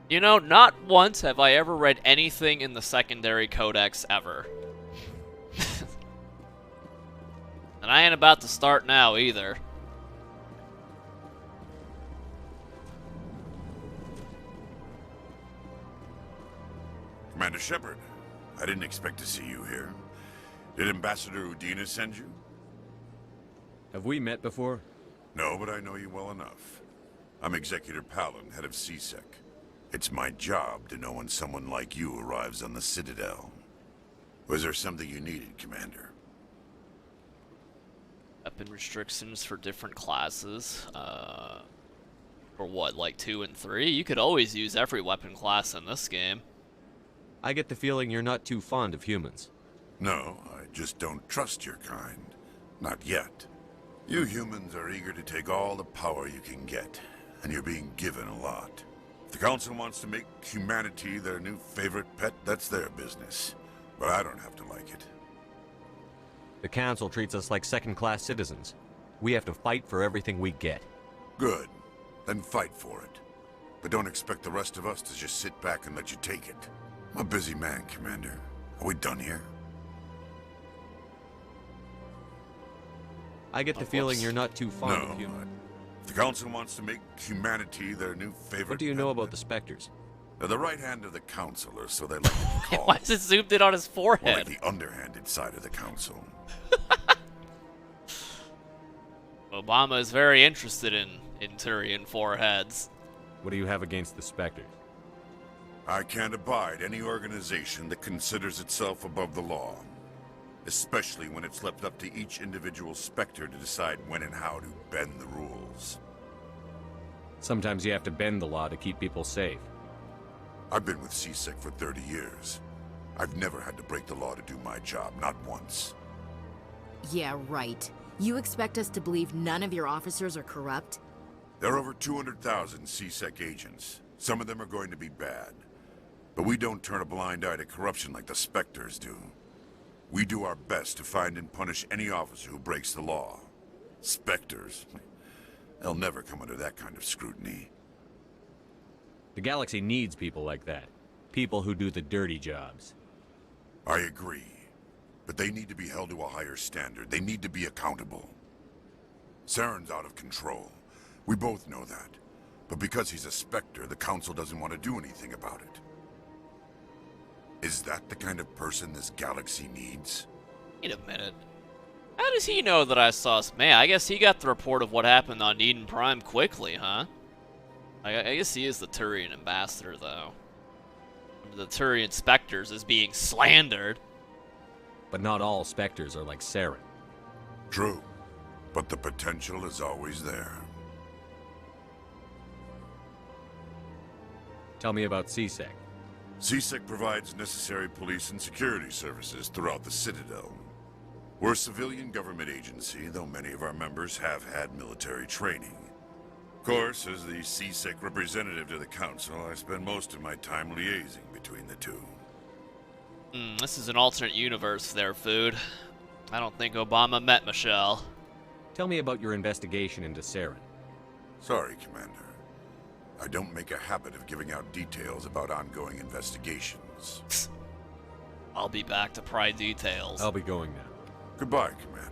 You know, not once have I ever read anything in the secondary codex ever. And I ain't about to start now either. Commander Shepard, I didn't expect to see you here. Did Ambassador Udina send you? Have we met before? No, but I know you well enough. I'm Executor Palin, head of CSEC. It's my job to know when someone like you arrives on the Citadel. Was there something you needed, Commander? Weapon restrictions for different classes. For what, like 2 and 3? You could always use every weapon class in this game. I get the feeling you're not too fond of humans. No, I just don't trust your kind. Not yet. You humans are eager to take all the power you can get, and you're being given a lot. If the Council wants to make humanity their new favorite pet, that's their business. But I don't have to like it. The Council treats us like second-class citizens. We have to fight for everything we get. Good. Then fight for it. But don't expect the rest of us to just sit back and let you take it. I'm a busy man, Commander. Are we done here? I get the feeling you're not too fond of humans. If the Council wants to make humanity their new favorite... What do you know about the Specters? They're the right hand of the Council, or so they like to be called. Why is it zoomed in on his More forehead? like the underhanded side of the Council. Obama is very interested in Turian foreheads. What do you have against the Specters? I can't abide any organization that considers itself above the law. Especially when it's left up to each individual Spectre to decide when and how to bend the rules. Sometimes you have to bend the law to keep people safe. I've been with CSEC for 30 years. I've never had to break the law to do my job, not once. Yeah, right. You expect us to believe none of your officers are corrupt? There are over 200,000 CSEC agents. Some of them are going to be bad. But we don't turn a blind eye to corruption like the Spectres do. We do our best to find and punish any officer who breaks the law. Spectres, they'll never come under that kind of scrutiny. The galaxy needs people like that. People who do the dirty jobs. I agree. But they need to be held to a higher standard. They need to be accountable. Saren's out of control. We both know that. But because he's a Spectre, the Council doesn't want to do anything about it. Is that the kind of person this galaxy needs? Wait a minute. How does he know that I saw... Man, I guess he got the report of what happened on Eden Prime quickly, huh? I guess he is the Turian ambassador, though. The Turian Spectres is being slandered. But not all Spectres are like Saren. True. But the potential is always there. Tell me about CSEC. CSEC provides necessary police and security services throughout the Citadel. We're a civilian government agency, though many of our members have had military training. Of course, as the CSEC representative to the Council, I spend most of my time liaising between the two. This is an alternate universe there, Food. I don't think Obama met Michelle. Tell me about your investigation into Saren. Sorry, Commander. I don't make a habit of giving out details about ongoing investigations. I'll be back to pry details. I'll be going now. Goodbye, Commander.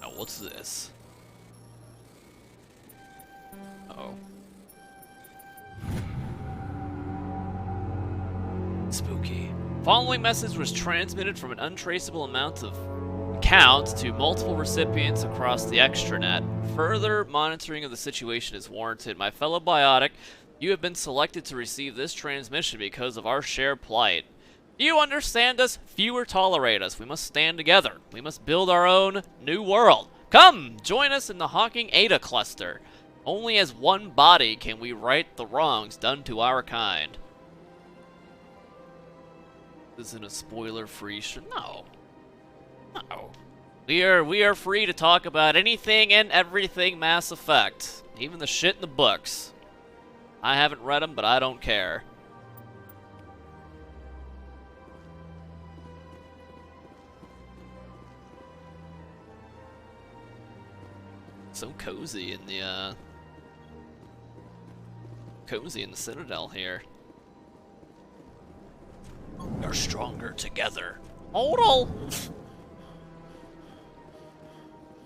Now, what's this? Uh-oh. Spooky. Following message was transmitted from an untraceable amount of account to multiple recipients across the extranet. Further monitoring of the situation is warranted. My fellow biotic, you have been selected to receive this transmission because of our shared plight. Do you understand us? Fewer tolerate us. We must stand together. We must build our own new world. Come, join us in the Hawking Ada cluster. Only as one body can we right the wrongs done to our kind. This isn't a spoiler-free show. No. No. We are free to talk about anything and everything Mass Effect. Even the shit in the books. I haven't read them, but I don't care. So cozy in the Citadel here. We're stronger together. Hold on.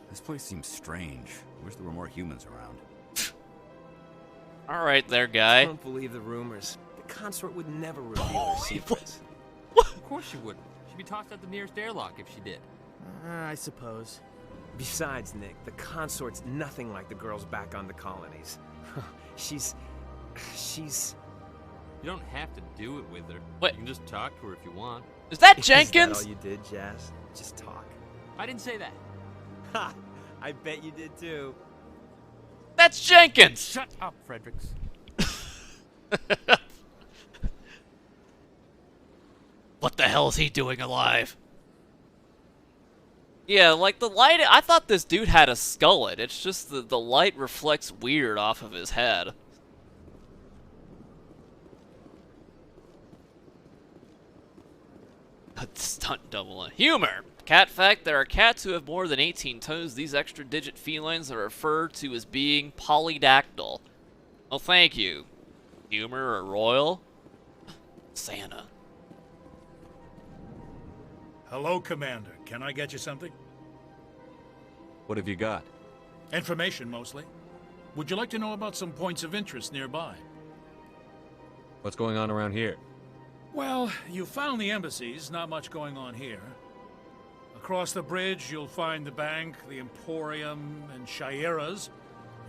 This place seems strange. I wish there were more humans around. All right, there, guy. Don't believe the rumors. The consort would never reveal her secrets. Of course she wouldn't. She'd be tossed out the nearest airlock if she did. I suppose. Besides, Nick, the consort's nothing like the girls back on the colonies. She's... You don't have to do it with her. What? You can just talk to her if you want. Is that Jenkins? Is that all you did, Jazz? Just talk. I didn't say that. Ha! I bet you did too. That's Jenkins! Shut up, Fredericks. What the hell is he doing alive? Yeah, like the light, I thought this dude had a skullet. It's just the light reflects weird off of his head. Stunt double. Humor! Cat fact, there are cats who have more than 18 toes. These extra digit felines are referred to as being polydactyl. Oh, thank you. Humor or royal? Santa. Hello, Commander. Can I get you something? What have you got? Information, mostly. Would you like to know about some points of interest nearby? What's going on around here? Well, you found the embassies. Not much going on here. Across the bridge, you'll find the bank, the Emporium, and Shaira's.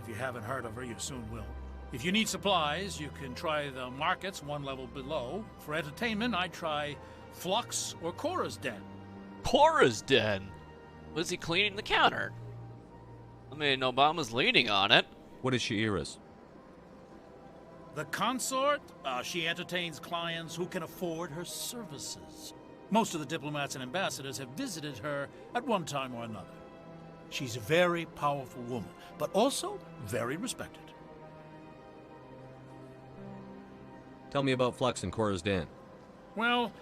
If you haven't heard of her, you soon will. If you need supplies, you can try the markets one level below. For entertainment, I'd try Flux or Cora's Den. Cora's Den? Was he cleaning the counter? I mean, Obama's leaning on it. What is Shaira's? The consort? She entertains clients who can afford her services. Most of the diplomats and ambassadors have visited her at one time or another. She's a very powerful woman, but also very respected. Tell me about Flux and Cora's Den. Well,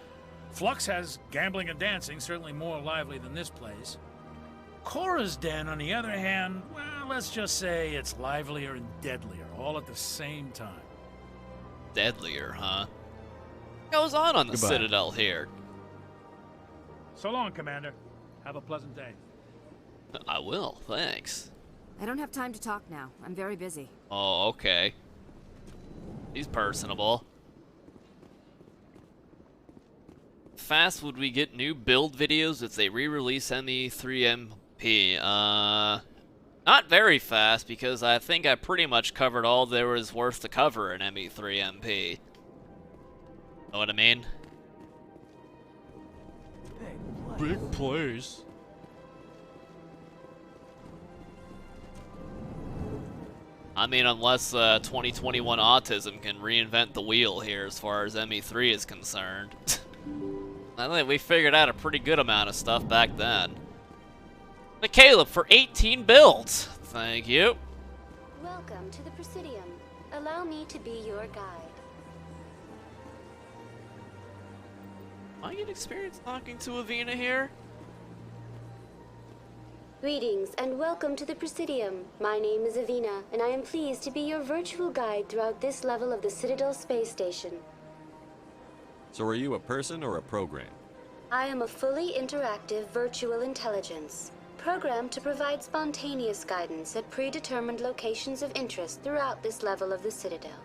Flux has gambling and dancing, certainly more lively than this place. Cora's Den, on the other hand, well, let's just say it's livelier and deadlier, all at the same time. Deadlier, huh? What goes on the Goodbye. Citadel here? So long, Commander. Have a pleasant day. I will, thanks. I don't have time to talk now. I'm very busy. Oh, okay. He's personable. Fast would we get new build videos if they re-release ME3MP? Not very fast, because I think I pretty much covered all there was worth to cover in ME3MP. Know what I mean? Big place. I mean, unless 2021 autism can reinvent the wheel here as far as ME3 is concerned. I think we figured out a pretty good amount of stuff back then. But Caleb for 18 builds. Thank you. Welcome to the Presidium. Allow me to be your guide. I get experience talking to Avina here. Greetings and welcome to the Presidium. My name is Avina, and I am pleased to be your virtual guide throughout this level of the Citadel space station. So are you a person or a program? I am a fully interactive virtual intelligence, programmed to provide spontaneous guidance at predetermined locations of interest throughout this level of the Citadel.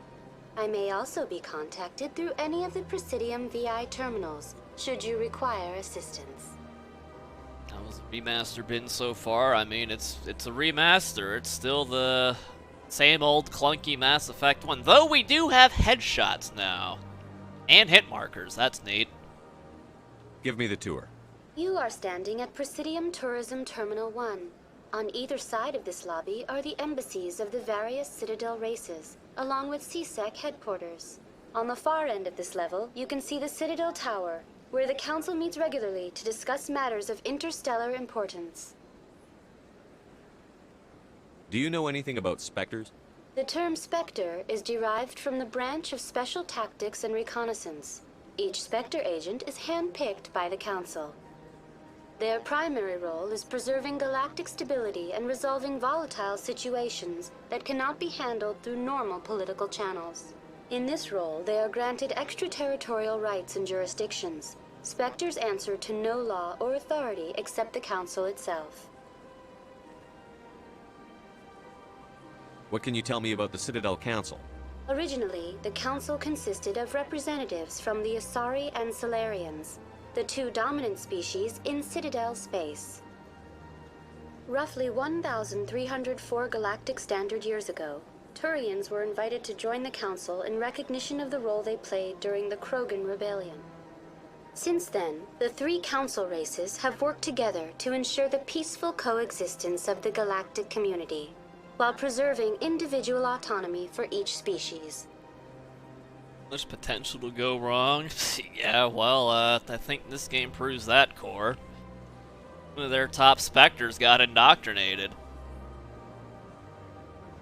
I may also be contacted through any of the Presidium VI terminals, should you require assistance. How's the remaster been so far? I mean, it's a remaster. It's still the same old clunky Mass Effect 1, though we do have headshots now. And hit markers, that's neat. Give me the tour. You are standing at Presidium Tourism Terminal 1. On either side of this lobby are the embassies of the various Citadel races, along with CSEC headquarters. On the far end of this level, you can see the Citadel Tower, where the Council meets regularly to discuss matters of interstellar importance. Do you know anything about Specters? The term Specter is derived from the branch of Special Tactics and Reconnaissance. Each Specter agent is handpicked by the Council. Their primary role is preserving galactic stability and resolving volatile situations that cannot be handled through normal political channels. In this role, they are granted extraterritorial rights and jurisdictions. Specters answer to no law or authority except the Council itself. What can you tell me about the Citadel Council? Originally, the Council consisted of representatives from the Asari and Solarians, the two dominant species in Citadel space. Roughly 1,304 galactic standard years ago, Turians were invited to join the Council in recognition of the role they played during the Krogan Rebellion. Since then, the three Council races have worked together to ensure the peaceful coexistence of the galactic community, while preserving individual autonomy for each species. Much potential to go wrong. Yeah, well, I think this game proves that, Core. One of their top Specters got indoctrinated.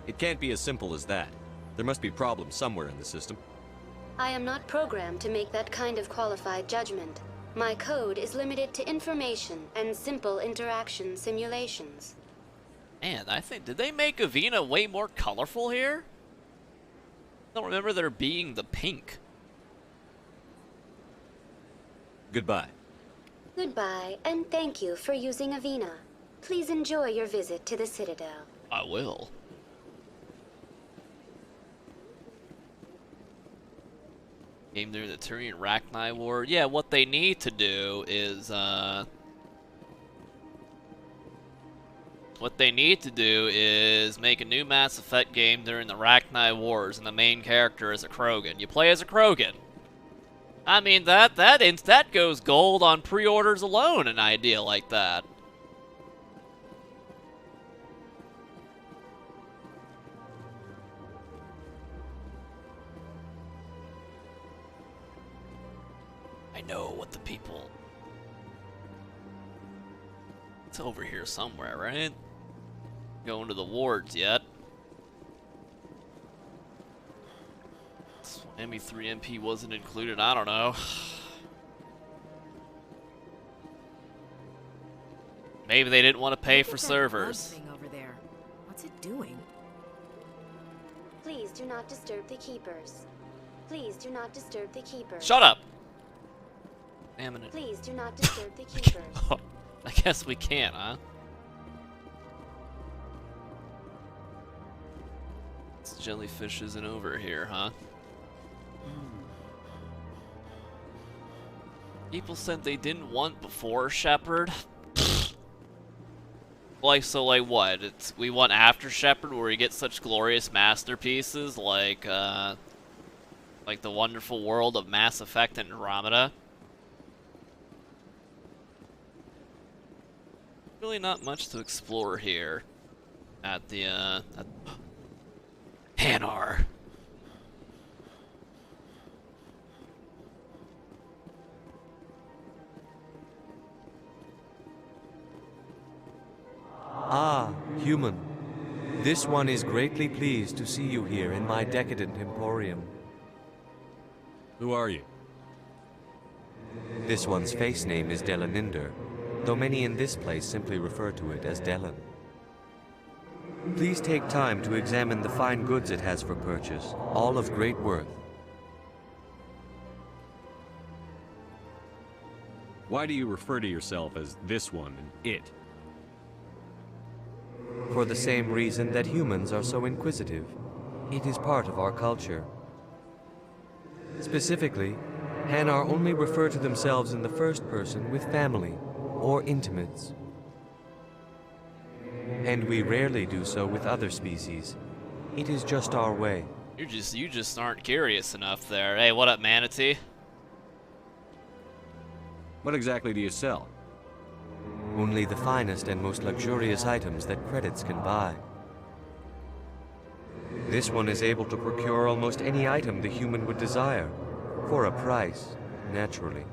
It can't be as simple as that. There must be problems somewhere in the system. I am not programmed to make that kind of qualified judgment. My code is limited to information and simple interaction simulations. Man, I think, did they make Avina way more colorful here? I don't remember there being the pink. Goodbye. Goodbye, and thank you for using Avina. Please enjoy your visit to the Citadel. I will. Game during the Turian Rachni War. Yeah, what they need to do is, make a new Mass Effect game during the Rachni Wars, and the main character is a Krogan. You play as a Krogan. I mean, that goes gold on pre-orders alone, an idea like that. I know what the people... It's over here somewhere, right? Going to the wards yet. ME3MP wasn't included, I don't know. Maybe they didn't want to pay for servers. Thing over there. What's it doing? Please do not disturb the keepers. Please do not disturb the keepers. Shut up! Damn it. Please do not disturb the keepers. I guess we can't, huh? This jellyfish isn't over here, huh? People said they didn't want before Shepard. Like, so like what? We want after Shepard where we get such glorious masterpieces like the wonderful world of Mass Effect and Andromeda. Really not much to explore here at the at Hanar. Ah, human. This one is greatly pleased to see you here in my decadent emporium. Who are you? This one's face name is Delaninder, though many in this place simply refer to it as Delan. Please take time to examine the fine goods it has for purchase, all of great worth. Why do you refer to yourself as this one and it? For the same reason that humans are so inquisitive. It is part of our culture. Specifically, Hanar only refer to themselves in the first person with family or intimates. And we rarely do so with other species. It is just our way. You just aren't curious enough there. Hey, what up, Manatee? What exactly do you sell? Only the finest and most luxurious items that credits can buy. This one is able to procure almost any item the human would desire, for a price, naturally.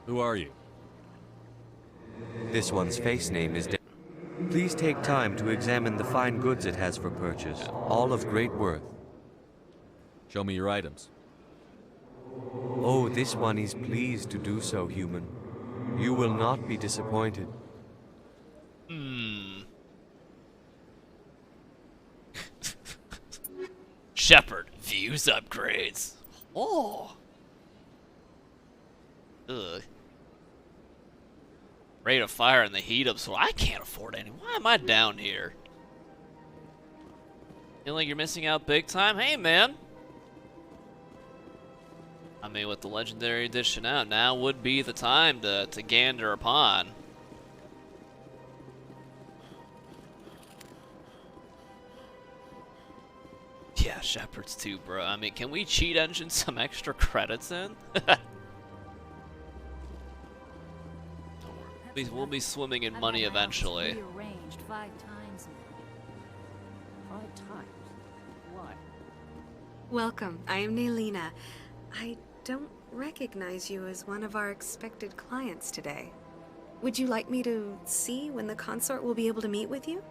Who are you? This one's face name is Please take time to examine the fine goods it has for purchase, all of great worth. Show me your items. Oh, this one is pleased to do so, human. You will not be disappointed. Shepard, views upgrades. Oh. Ugh. Rate of fire in the heat up, so I can't afford any. Why am I down here? Feel like you're missing out big time? Hey, man. I mean, with the Legendary Edition out, now would be the time to gander upon. Yeah, Shepard's too, bro. I mean, can we cheat engine some extra credits in? We'll be swimming in money eventually. Rearranged 5 times now. 5 times? Why? Welcome. I am Nelina. I don't recognize you as one of our expected clients today. Would you like me to see when the consort will be able to meet with you?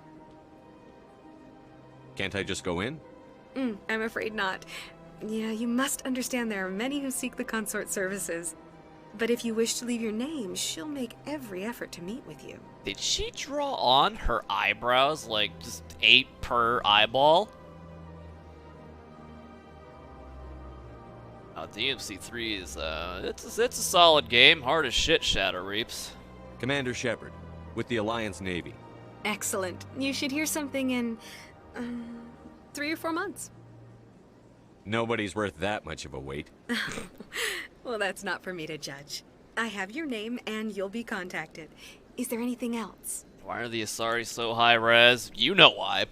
Can't I just go in? I'm afraid not. Yeah, you must understand there are many who seek the consort services. But if you wish to leave your name, she'll make every effort to meet with you. Did she draw on her eyebrows like just 8 per eyeball? DMC3 is it's a solid game, hard as shit, Shadow Reaps. Commander Shepard, with the Alliance Navy. Excellent. You should hear something in 3 or 4 months. Nobody's worth that much of a wait. Well, that's not for me to judge. I have your name and you'll be contacted. Is there anything else? Why are the Asari so high res? You know why.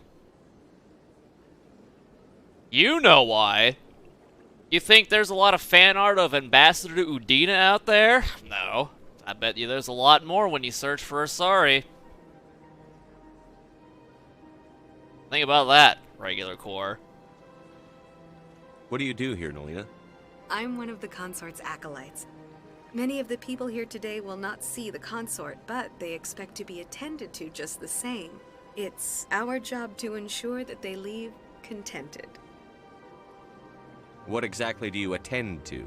You know why. You think there's a lot of fan art of Ambassador Udina out there? No. I bet you there's a lot more when you search for Asari. Think about that, regular core. What do you do here, Nelina? I'm one of the consort's acolytes. Many of the people here today will not see the consort, but they expect to be attended to just the same. It's our job to ensure that they leave contented. What exactly do you attend to?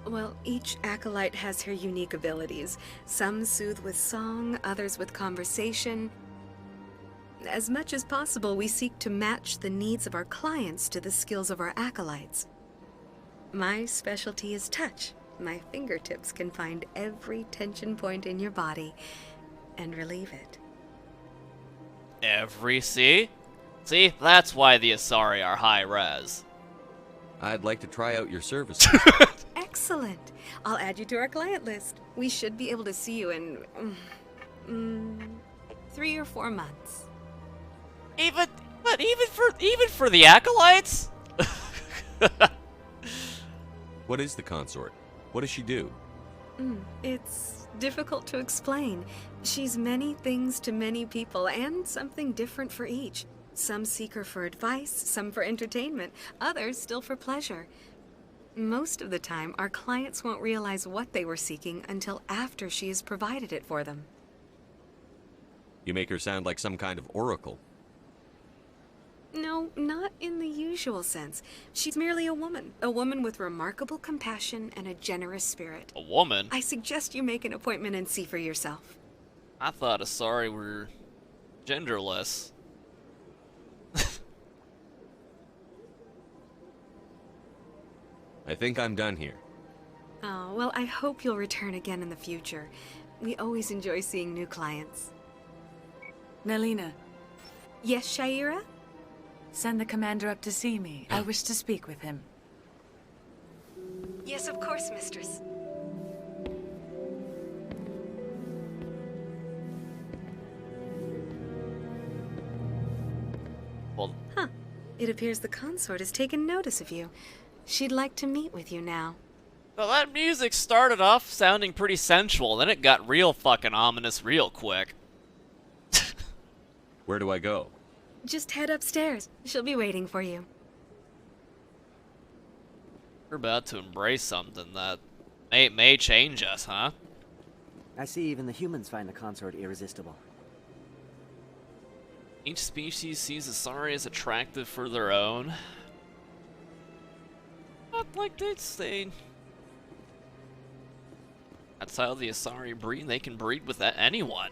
Well, each acolyte has her unique abilities. Some soothe with song, others with conversation. As much as possible, we seek to match the needs of our clients to the skills of our acolytes. My specialty is touch. My fingertips can find every tension point in your body and relieve it. See? See, that's why the Asari are high res. I'd like to try out your services. Excellent. I'll add you to our client list. We should be able to see you in 3 or 4 months. Even for the acolytes? What is the consort? What does she do? It's difficult to explain. She's many things to many people, and something different for each. Some seek her for advice, some for entertainment, others still for pleasure. Most of the time, our clients won't realize what they were seeking until after she has provided it for them. You make her sound like some kind of oracle. No, not in the usual sense. She's merely a woman with remarkable compassion and a generous spirit. A woman? I suggest you make an appointment and see for yourself. I thought Asari were genderless. I think I'm done here. Oh, well, I hope you'll return again in the future. We always enjoy seeing new clients. Nelina. Yes, Shaira? Send the commander up to see me. I wish to speak with him. Yes, of course, mistress. Well, It appears the consort has taken notice of you. She'd like to meet with you now. Well, that music started off sounding pretty sensual, then it got real fucking ominous real quick. Where do I go? Just head upstairs. She'll be waiting for you. We're about to embrace something that may change us, huh? I see even the humans find the consort irresistible. Each species sees Asari as attractive for their own. Not like this thing. That's how the Asari breed. They can breed with anyone.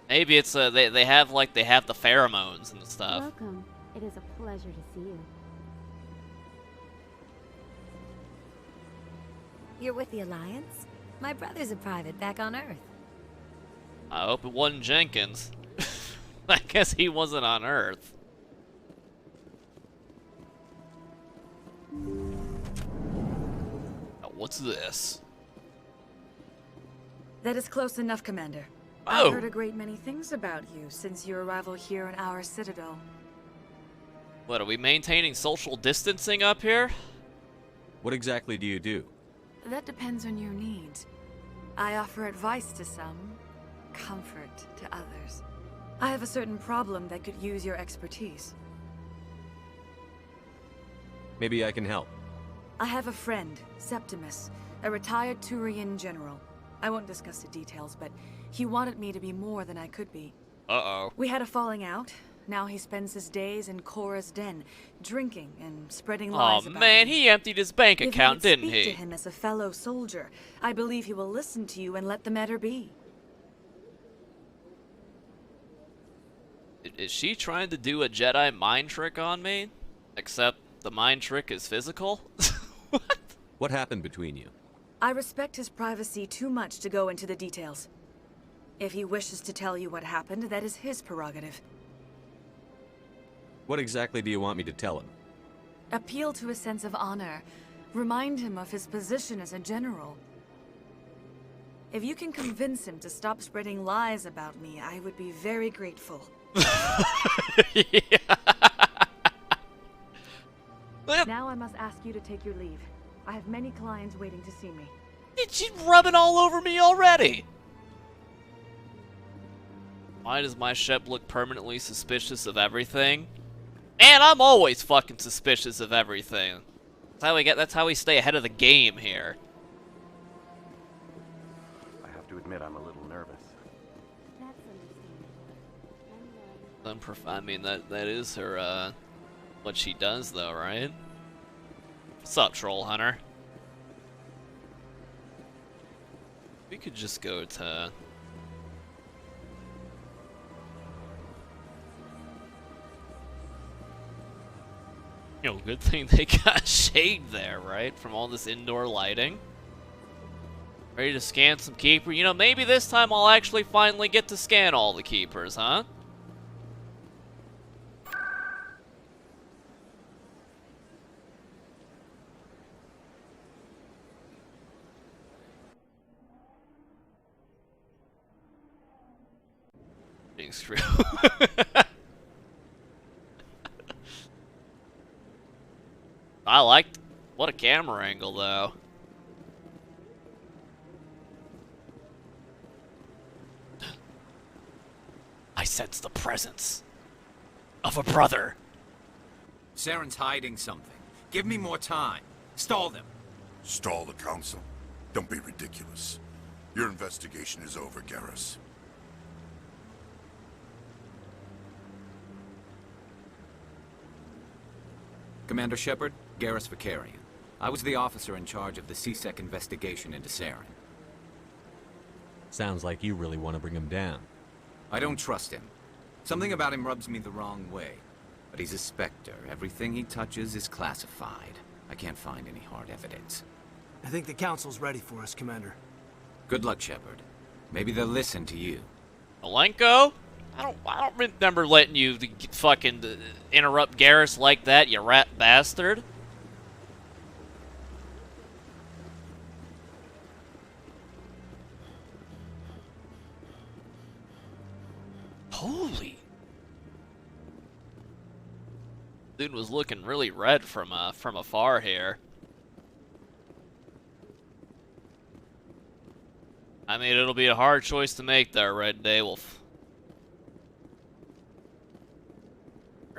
Maybe it's they have the pheromones and stuff. Welcome. It is a pleasure to see you. You're with the Alliance? My brother's a private back on Earth. I hope it wasn't Jenkins. I guess he wasn't on Earth. Now, what's this? That is close enough, Commander. Oh. I've heard a great many things about you since your arrival here in our Citadel. What, are we maintaining social distancing up here? What exactly do you do? That depends on your needs. I offer advice to some, comfort to others. I have a certain problem that could use your expertise. Maybe I can help. I have a friend, Septimus, a retired Turian general. I won't discuss the details, but he wanted me to be more than I could be. Uh-oh. We had a falling out. Now he spends his days in Korra's den, drinking and spreading lies about man, me. he emptied his bank account, didn't If you he? speak to him as a fellow soldier, I believe he will listen to you and let the matter be. Is she trying to do a Jedi mind trick on me? Except the mind trick is physical? What happened between you? I respect his privacy too much to go into the details. If he wishes to tell you what happened, that is his prerogative. What exactly do you want me to tell him? Appeal to his sense of honor. Remind him of his position as a general. If you can convince him to stop spreading lies about me, I would be very grateful. Now I must ask you to take your leave. I have many clients waiting to see me. She's rubbing all over me already! Why does my ship look permanently suspicious of everything? Man, I'm always fucking suspicious of everything. That's how we stay ahead of the game here. I have to admit I'm a little nervous. I mean, that is her, what she does though, right? What's up, Troll Hunter? We could just go to... You know, good thing they got shade there, right? From all this indoor lighting. Ready to scan some keepers? You know, maybe this time I'll actually finally get to scan all the keepers, huh? Being screwed. I liked... What a camera angle, though. I sense the presence of a brother. Saren's hiding something. Give me more time. Stall them. Stall the council? Don't be ridiculous. Your investigation is over, Garrus. Commander Shepard, Garrus Vicarian. I was the officer in charge of the CSEC investigation into Saren. Sounds like you really want to bring him down. I don't trust him. Something about him rubs me the wrong way. But he's a Specter. Everything he touches is classified. I can't find any hard evidence. I think the Council's ready for us, Commander. Good luck, Shepard. Maybe they'll listen to you. Malenko? I don't remember letting you fucking interrupt Garrus like that, you rat bastard. Holy. Dude was looking really red from afar here. I mean, it'll be a hard choice to make there, Red Daywolf.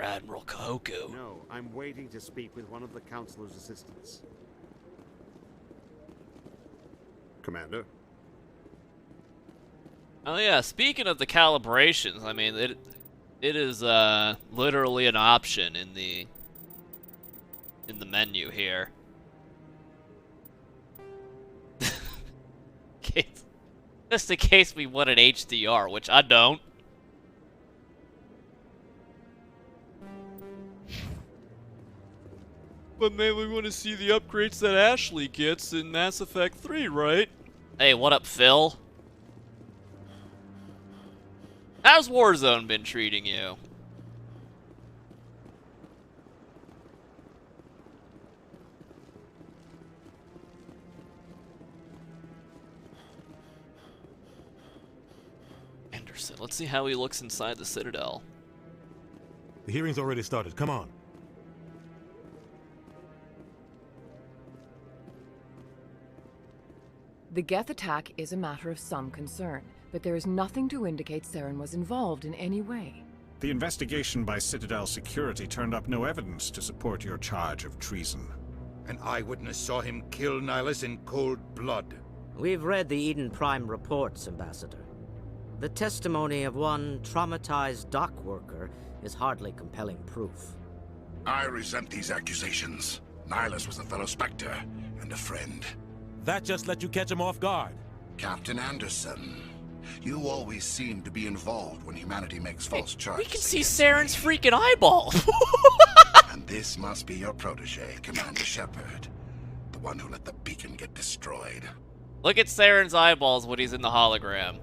Admiral Koku. No, I'm waiting to speak with one of the Councilor's assistants. Commander? Oh yeah, speaking of the calibrations, I mean, it is literally an option in the menu here. Just in case we want an HDR, which I don't. But man, we want to see the upgrades that Ashley gets in Mass Effect 3, right? Hey, what up, Phil? How's Warzone been treating you? Anderson, let's see how he looks inside the Citadel. The hearing's already started. Come on. The Geth attack is a matter of some concern, but there is nothing to indicate Saren was involved in any way. The investigation by Citadel Security turned up no evidence to support your charge of treason. An eyewitness saw him kill Nihilus in cold blood. We've read the Eden Prime reports, Ambassador. The testimony of one traumatized dock worker is hardly compelling proof. I resent these accusations. Nihilus was a fellow Specter and a friend. That just let you catch him off guard. Captain Anderson, you always seem to be involved when humanity makes false charges. We can see Saren's freaking eyeball. And this must be your protege, Commander Shepard. The one who let the beacon get destroyed. Look at Saren's eyeballs when he's in the hologram.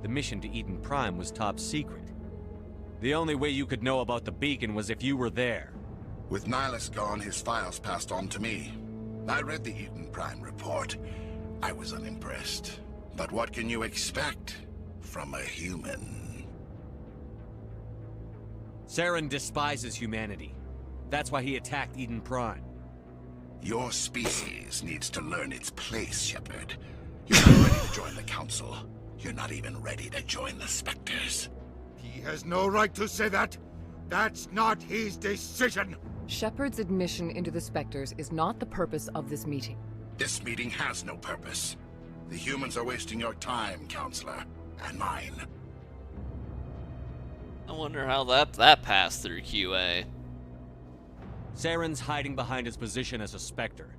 The mission to Eden Prime was top secret. The only way you could know about the beacon was if you were there. With Nihilus gone, his files passed on to me. I read the Eden Prime report. I was unimpressed. But what can you expect from a human? Saren despises humanity. That's why he attacked Eden Prime. Your species needs to learn its place, Shepard. You're not ready to join the Council. You're not even ready to join the Specters. He has no right to say that. That's not his decision. Shepard's admission into the Specters is not the purpose of this meeting. This meeting has no purpose. The humans are wasting your time, Counselor, and mine. I wonder how that passed through QA. Saren's hiding behind his position as a Specter.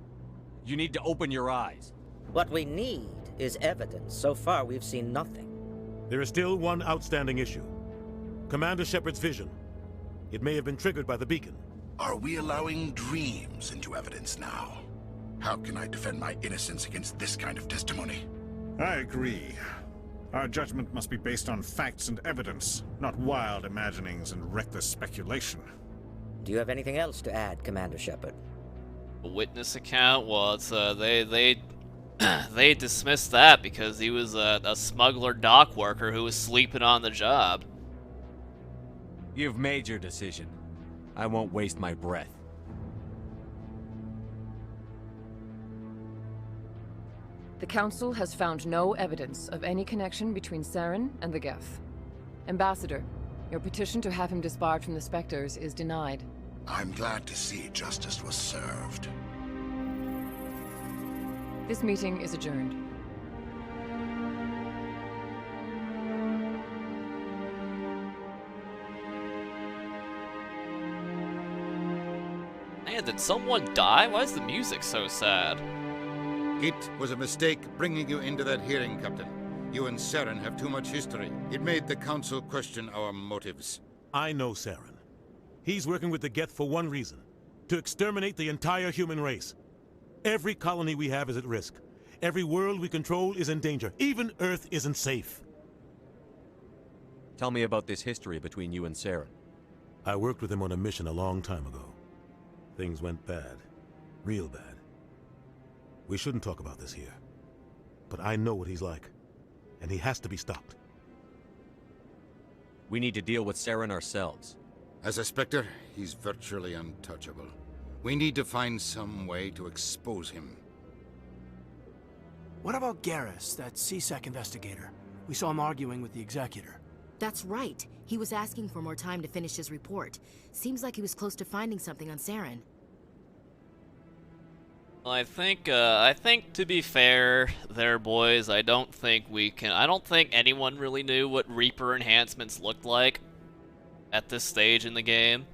You need to open your eyes. What we need is evidence. So far, we've seen nothing. There is still one outstanding issue. Commander Shepard's vision. It may have been triggered by the beacon. Are we allowing dreams into evidence now? How can I defend my innocence against this kind of testimony? I agree. Our judgment must be based on facts and evidence, not wild imaginings and reckless speculation. Do you have anything else to add, Commander Shepard? A witness account? Well, it's they dismissed that because he was a smuggler dock worker who was sleeping on the job. You've made your decision. I won't waste my breath. The Council has found no evidence of any connection between Saren and the Geth. Ambassador, your petition to have him disbarred from the Specters is denied. I'm glad to see justice was served. This meeting is adjourned. Man, did someone die? Why is the music so sad? It was a mistake bringing you into that hearing, Captain. You and Saren have too much history. It made the Council question our motives. I know Saren. He's working with the Geth for one reason. To exterminate the entire human race. Every colony we have is at risk. Every world we control is in danger. Even Earth isn't safe. Tell me about this history between you and Saren. I worked with him on a mission a long time ago. Things went bad. Real bad. We shouldn't talk about this here. But I know what he's like. And he has to be stopped. We need to deal with Saren ourselves. As a Spectre, he's virtually untouchable. We need to find some way to expose him. What about Garrus, that CSEC investigator? We saw him arguing with the executor. That's right. He was asking for more time to finish his report. Seems like he was close to finding something on Saren. Well, I think to be fair there, boys, I don't think anyone really knew what Reaper enhancements looked like at this stage in the game.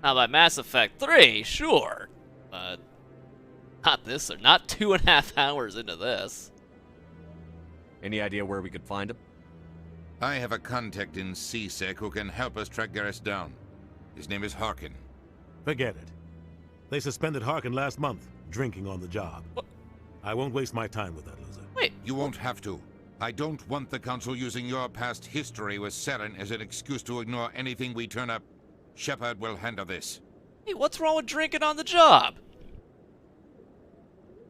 Now, by Mass Effect 3, sure, but not this, or not 2.5 hours into this. Any idea where we could find him? I have a contact in CSEC who can help us track Garrus down. His name is Harkin. Forget it. They suspended Harkin last month, drinking on the job. What? I won't waste my time with that loser. Wait. You won't have to. I don't want the Council using your past history with Saren as an excuse to ignore anything we turn up. Shepard will handle this. Hey, what's wrong with drinking on the job?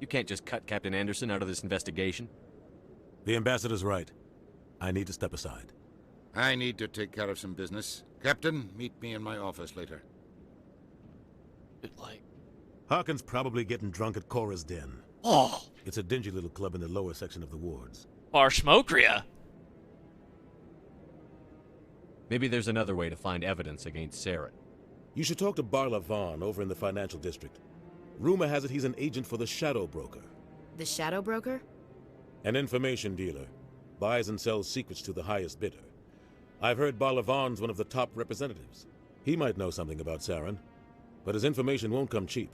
You can't just cut Captain Anderson out of this investigation. The ambassador's right. I need to step aside. I need to take care of some business. Captain, meet me in my office later. Harkin's probably getting drunk at Cora's Den. Oh! It's a dingy little club in the lower section of the wards. Parshmokria. Maybe there's another way to find evidence against Saren. You should talk to Barla Vaughn over in the financial district. Rumor has it he's an agent for the Shadow Broker. The Shadow Broker? An information dealer. Buys and sells secrets to the highest bidder. I've heard Barla Vaughn's one of the top representatives. He might know something about Saren, but his information won't come cheap.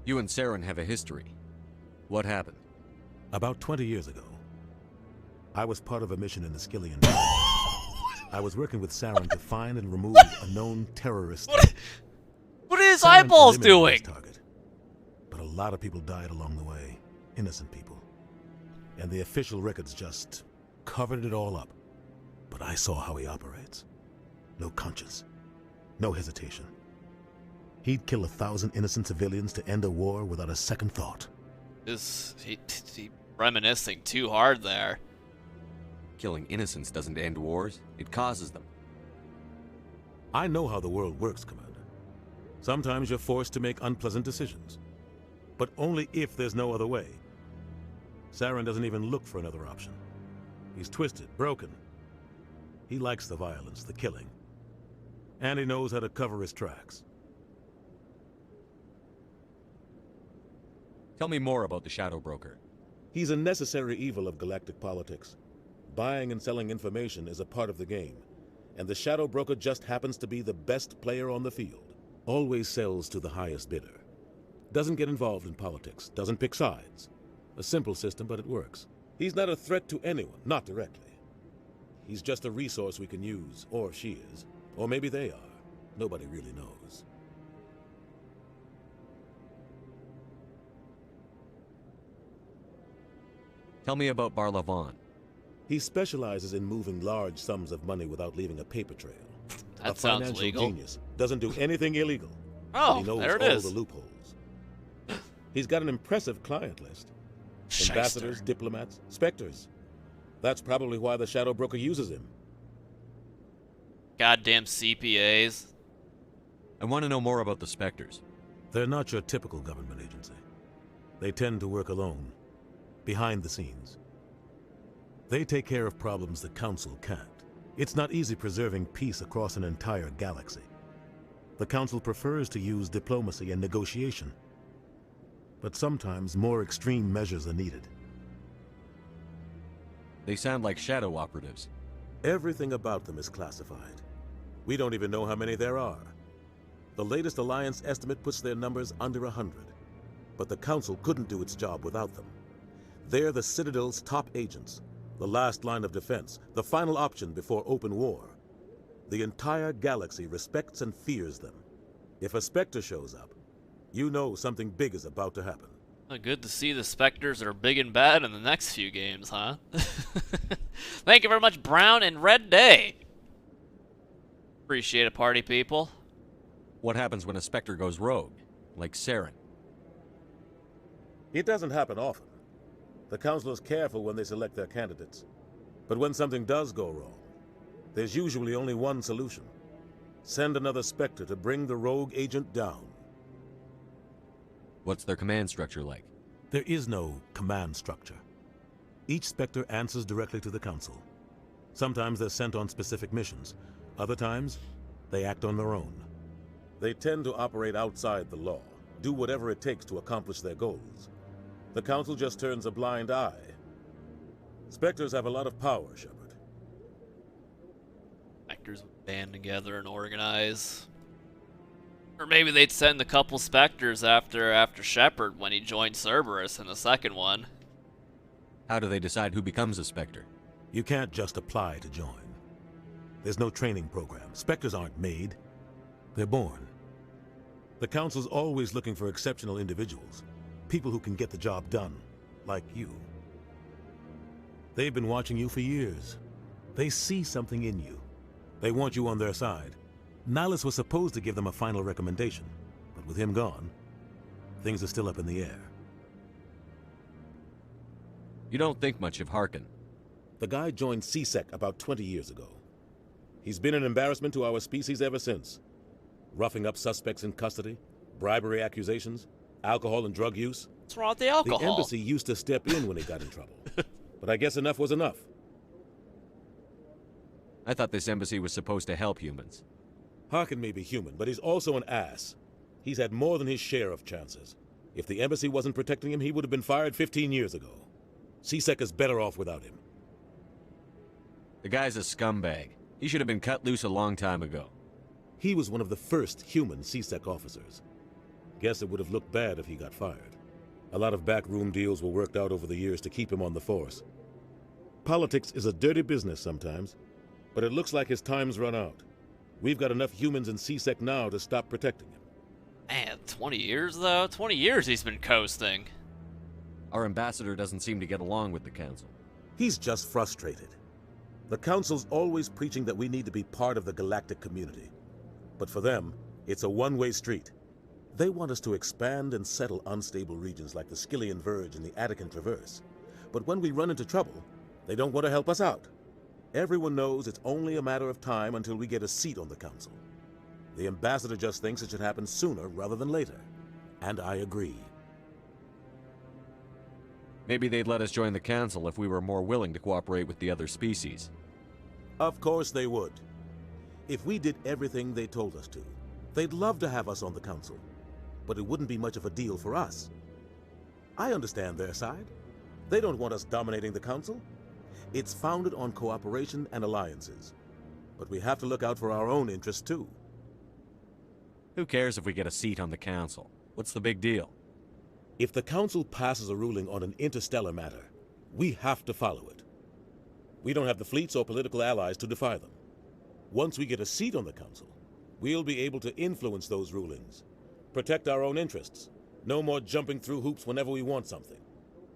You and Saren have a history. What happened? About 20 years ago, I was part of a mission in the Skillian. I was working with Saren to find and remove a known terrorist. What are his eyeballs doing? Target. But a lot of people died along the way. Innocent people. And the official records just covered it all up. But I saw how he operates. No conscience. No hesitation. He'd kill 1,000 innocent civilians to end a war without a second thought. He reminiscing too hard there. Killing innocents doesn't end wars, it causes them. I know how the world works, Commander. Sometimes you're forced to make unpleasant decisions. But only if there's no other way. Saren doesn't even look for another option. He's twisted, broken. He likes the violence, the killing. And he knows how to cover his tracks. Tell me more about the Shadow Broker. He's a necessary evil of galactic politics. Buying and selling information is a part of the game. And the Shadow Broker just happens to be the best player on the field. Always sells to the highest bidder. Doesn't get involved in politics, doesn't pick sides. A simple system, but it works. He's not a threat to anyone, not directly. He's just a resource we can use, or she is. Or maybe they are. Nobody really knows. Tell me about Barla Vaughn. He specializes in moving large sums of money without leaving a paper trail. That sounds legal. Genius. Doesn't do anything illegal. Oh, he knows there it all is. the loopholes. He's got an impressive client list. Shyster. Ambassadors, diplomats, Specters. That's probably why the Shadow Broker uses him. Goddamn CPAs. I want to know more about the Specters. They're not your typical government agency. They tend to work alone, behind the scenes. They take care of problems the Council can't. It's not easy preserving peace across an entire galaxy. The Council prefers to use diplomacy and negotiation. But sometimes more extreme measures are needed. They sound like shadow operatives. Everything about them is classified. We don't even know how many there are. The latest Alliance estimate puts their numbers under 100. But the Council couldn't do its job without them. They're the Citadel's top agents, the last line of defense, the final option before open war. The entire galaxy respects and fears them. If a Spectre shows up, you know something big is about to happen. Good to see the Spectres are big and bad in the next few games, huh? Thank you very much, Brown and Red Day. Appreciate it, party people. What happens when a Spectre goes rogue, like Saren? It doesn't happen often. The Council is careful when they select their candidates. But when something does go wrong, there's usually only one solution. Send another Spectre to bring the rogue agent down. What's their command structure like? There is no command structure. Each Spectre answers directly to the Council. Sometimes they're sent on specific missions. Other times, they act on their own. They tend to operate outside the law, do whatever it takes to accomplish their goals. The Council just turns a blind eye. Spectres have a lot of power, Shepard. Spectres would band together and organize. Or maybe they'd send a couple Spectres after Shepard when he joined Cerberus in the second one. How do they decide who becomes a Spectre? You can't just apply to join. There's no training program. Spectres aren't made. They're born. The Council's always looking for exceptional individuals. People who can get the job done, like you. They've been watching you for years. They see something in you. They want you on their side. Nihilus was supposed to give them a final recommendation, but with him gone, things are still up in the air. You don't think much of Harkin. The guy joined CSEC about 20 years ago. He's been an embarrassment to our species ever since. Roughing up suspects in custody, bribery accusations, alcohol and drug use. What's wrong with the alcohol? The embassy used to step in when he got in trouble. But I guess enough was enough. I thought this embassy was supposed to help humans. Harkin may be human, but he's also an ass. He's had more than his share of chances. If the embassy wasn't protecting him, he would have been fired 15 years ago. CSEC is better off without him. The guy's a scumbag. He should have been cut loose a long time ago. He was one of the first human CSEC officers. Guess it would have looked bad if he got fired. A lot of backroom deals were worked out over the years to keep him on the force. Politics is a dirty business sometimes, but it looks like his time's run out. We've got enough humans in CSEC now to stop protecting him. Man, 20 years though? 20 years he's been coasting. Our ambassador doesn't seem to get along with the Council. He's just frustrated. The Council's always preaching that we need to be part of the galactic community. But for them, it's a one-way street. They want us to expand and settle unstable regions like the Skillian Verge and the Attican Traverse. But when we run into trouble, they don't want to help us out. Everyone knows it's only a matter of time until we get a seat on the Council. The ambassador just thinks it should happen sooner rather than later. And I agree. Maybe they'd let us join the Council if we were more willing to cooperate with the other species. Of course they would. If we did everything they told us to, they'd love to have us on the Council. But it wouldn't be much of a deal for us. I understand their side. They don't want us dominating the Council. It's founded on cooperation and alliances. But we have to look out for our own interests too. Who cares if we get a seat on the Council? What's the big deal? If the Council passes a ruling on an interstellar matter, we have to follow it. We don't have the fleets or political allies to defy them. Once we get a seat on the Council, we'll be able to influence those rulings, protect our own interests. No more jumping through hoops whenever we want something.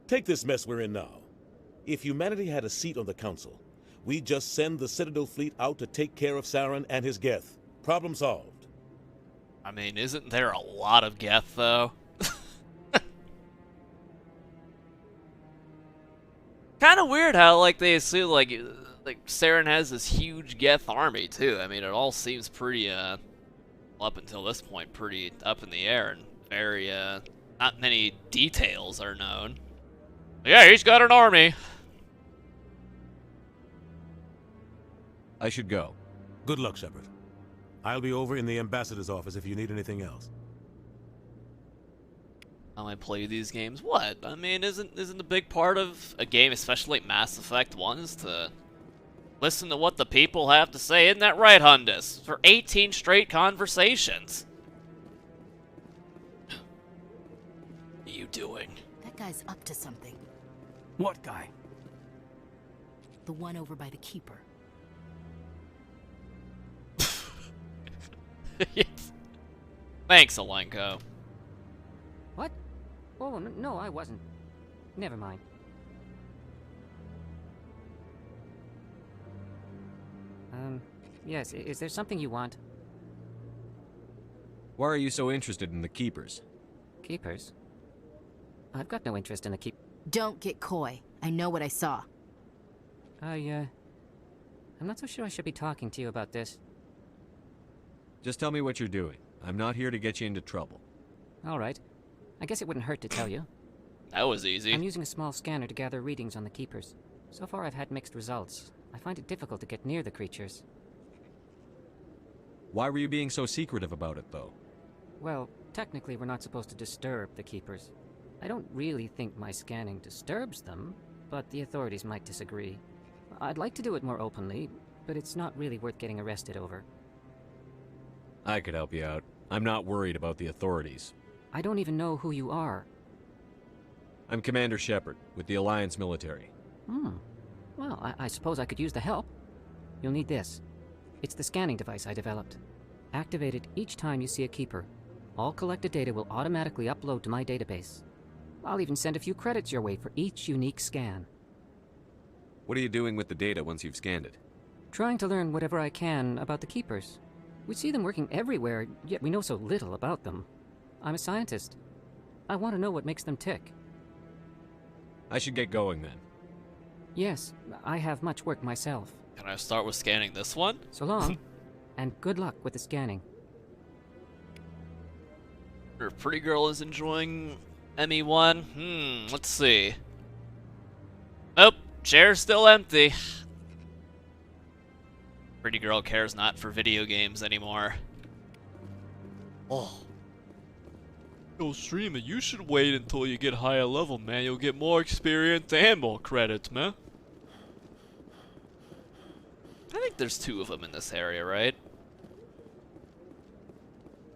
Take this mess we're in now. If humanity had a seat on the Council, we'd just send the Citadel fleet out to take care of Saren and his Geth. Problem solved. I mean, isn't there a lot of Geth, though? Kind of weird how, like, they assume, like Saren has this huge Geth army, too. I mean, it all seems pretty, up until this point, pretty up in the air, and very, not many details are known. Yeah, he's got an army. I should go. Good luck, Shepard. I'll be over in the ambassador's office if you need anything else. How I play these games? What? I mean, isn't a big part of a game, especially like Mass Effect 1, is to listen to what the people have to say? Isn't that right, Hundus? For 18 straight conversations. What are you doing? That guy's up to something. What guy? The one over by the Keeper. Thanks, Alenko. What? Oh, no, I wasn't. Never mind. Yes, is there something you want? Why are you so interested in the Keepers? Keepers? I've got no interest in the Keep... Don't get coy. I know what I saw. I'm not so sure I should be talking to you about this. Just tell me what you're doing. I'm not here to get you into trouble. All right. I guess it wouldn't hurt to tell you. That was easy. I'm using a small scanner to gather readings on the Keepers. So far I've had mixed results. I find it difficult to get near the creatures. Why were you being so secretive about it, though? Well, technically we're not supposed to disturb the Keepers. I don't really think my scanning disturbs them, but the authorities might disagree. I'd like to do it more openly, but it's not really worth getting arrested over. I could help you out. I'm not worried about the authorities. I don't even know who you are. I'm Commander Shepard, with the Alliance military. Well, I suppose I could use the help. You'll need this. It's the scanning device I developed. Activate it each time you see a Keeper. All collected data will automatically upload to my database. I'll even send a few credits your way for each unique scan. What are you doing with the data once you've scanned it? Trying to learn whatever I can about the Keepers. We see them working everywhere, yet we know so little about them. I'm a scientist. I want to know what makes them tick. I should get going then. Yes, I have much work myself. Can I start with scanning this one? So long, and good luck with the scanning. Our pretty girl is enjoying ME1. Let's see. Nope, chair's still empty. Pretty girl cares not for video games anymore. Oh. Yo, Streamer, you should wait until you get higher level, man. You'll get more experience and more credits, man. I think there's 2 of them in this area, right?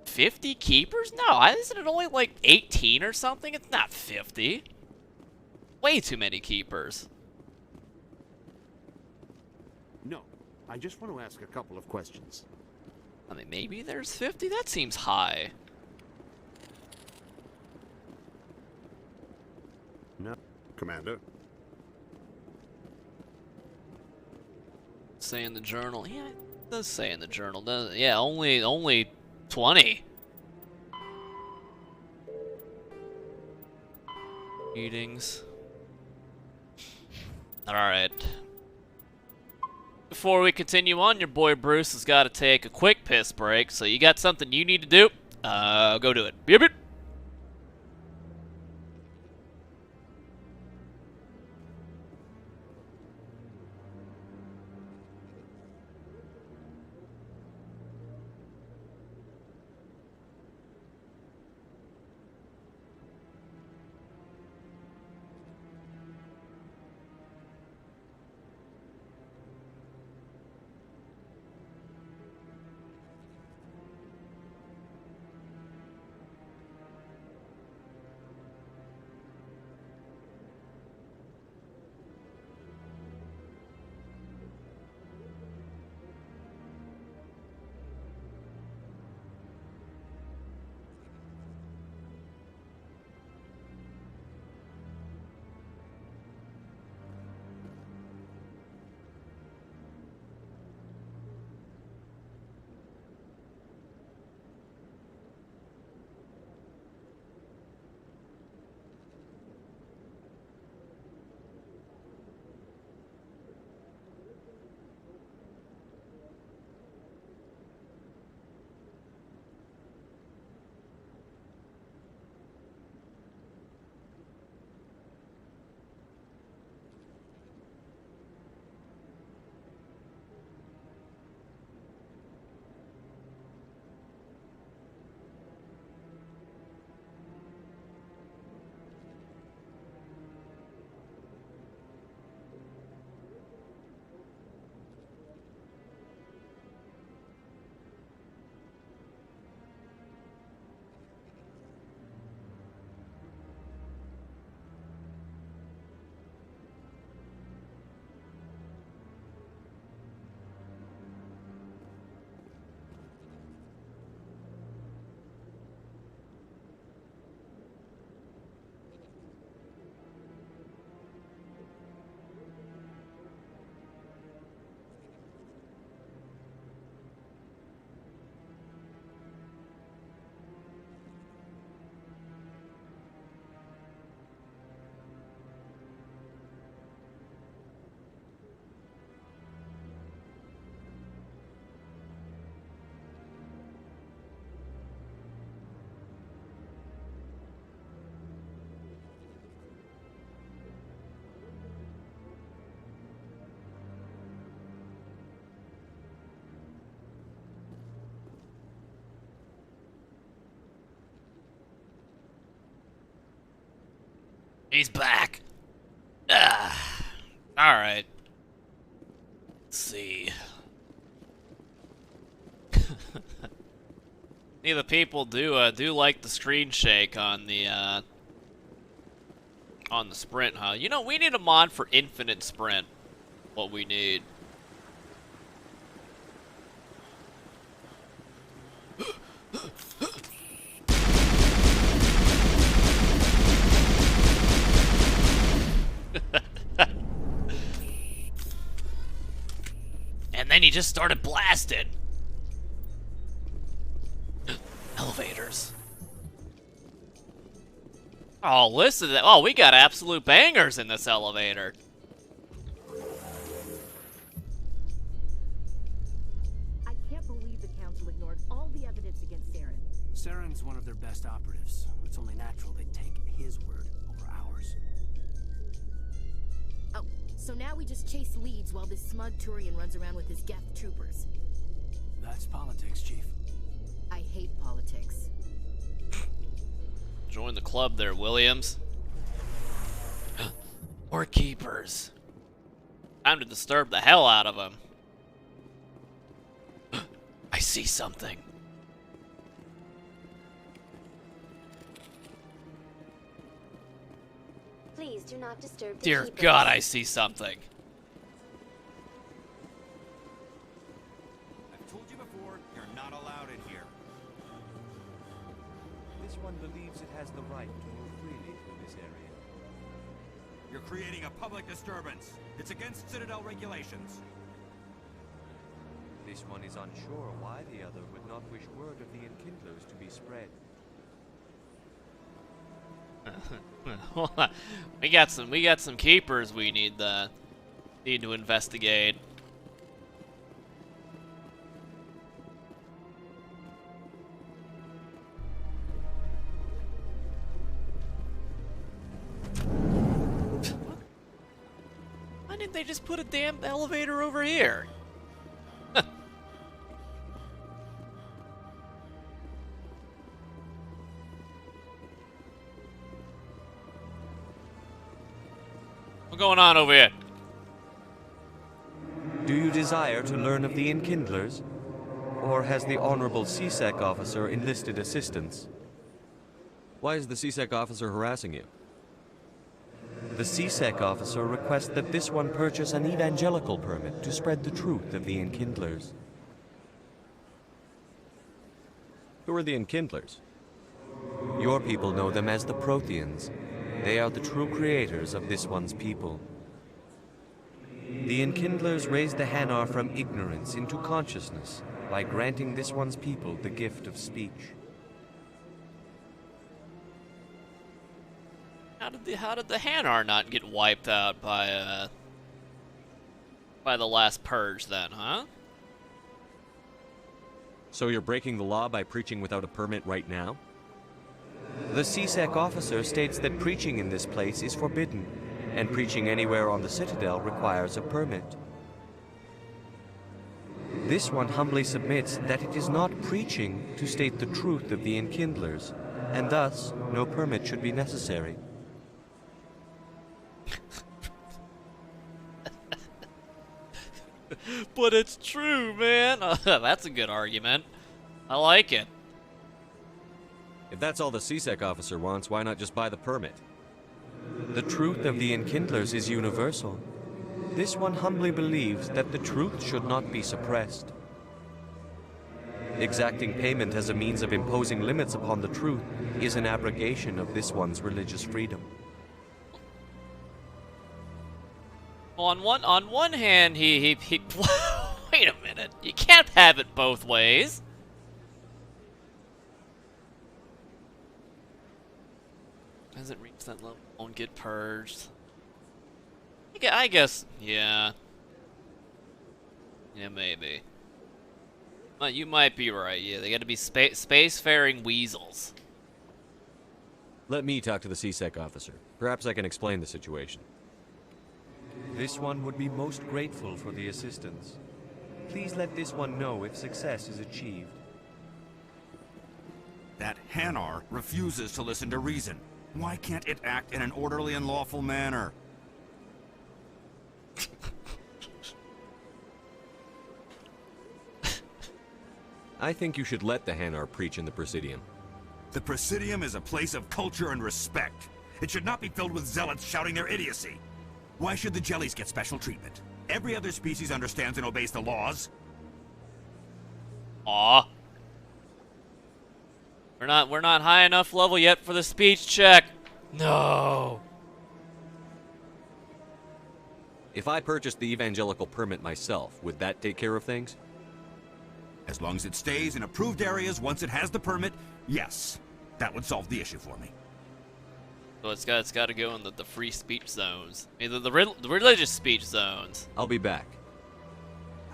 50 keepers? No, isn't it only like 18 or something? It's not 50. Way too many keepers. No, I just want to ask a couple of questions. I mean, maybe there's 50? That seems high. No, Commander. Say in the journal. Yeah, it does say in the journal, doesn't it? Yeah, only 20. Meetings. Alright. Before we continue on, your boy Bruce has got to take a quick piss break, so you got something you need to do? Go do it. Beep beep. He's back. Ah. Alright. Let's see. See, the people do like the screen shake on the sprint, huh? You know, we need a mod for infinite sprint. What we need. And then he just started blasting. Elevators. Oh, listen to that. Oh, we got absolute bangers in this elevator. I can't believe the Council ignored all the evidence against Saren. Saren's one of their best operatives. It's only natural they'd take his word over ours. Oh, so now we just chase leads while this smug Turian runs around with his Geth troopers. That's politics, Chief. I hate politics. Join the club there, Williams. Or keepers. Time to disturb the hell out of them. I see something. Please do not disturb the Dear keepers. God, I see something. I've told you before, you're not allowed in here. This one believes it has the right to move freely through this area. You're creating a public disturbance. It's against Citadel regulations. This one is unsure why the other would not wish word of the Enkindlers to be spread. we got some keepers we need to investigate. Why didn't they just put a damn elevator over here? What's going on over here? Do you desire to learn of the Enkindlers? Or has the Honorable CSEC officer enlisted assistance? Why is the CSEC officer harassing you? The CSEC officer requests that this one purchase an evangelical permit to spread the truth of the Enkindlers. Who are the Enkindlers? Your people know them as the Protheans. They are the true creators of this one's people. The Enkindlers raised the Hanar from ignorance into consciousness by granting this one's people the gift of speech. How did the Hanar not get wiped out by the last purge then, huh? So you're breaking the law by preaching without a permit right now? The CSEC officer states that preaching in this place is forbidden, and preaching anywhere on the Citadel requires a permit. This one humbly submits that it is not preaching to state the truth of the Enkindlers, and thus no permit should be necessary. But it's true, man. That's a good argument. I like it. If that's all the CSEC officer wants, why not just buy the permit? The truth of the Enkindlers is universal. This one humbly believes that the truth should not be suppressed. Exacting payment as a means of imposing limits upon the truth is an abrogation of this one's religious freedom. On one hand, he wait a minute. You can't have it both ways. Hasn't reached that level, won't get purged. I guess, yeah. Yeah, maybe. Well, you might be right, yeah. They gotta be spacefaring weasels. Let me talk to the CSEC officer. Perhaps I can explain the situation. This one would be most grateful for the assistance. Please let this one know if success is achieved. That Hanar refuses to listen to reason. Why can't it act in an orderly and lawful manner? I think you should let the Hanar preach in the Presidium. The Presidium is a place of culture and respect. It should not be filled with zealots shouting their idiocy. Why should the jellies get special treatment? Every other species understands and obeys the laws. Aw. We're not high enough level yet for the speech check. No. If I purchased the evangelical permit myself, would that take care of things? As long as it stays in approved areas once it has the permit, yes. That would solve the issue for me. So it's got to go in the free speech zones. Either the religious speech zones. I'll be back.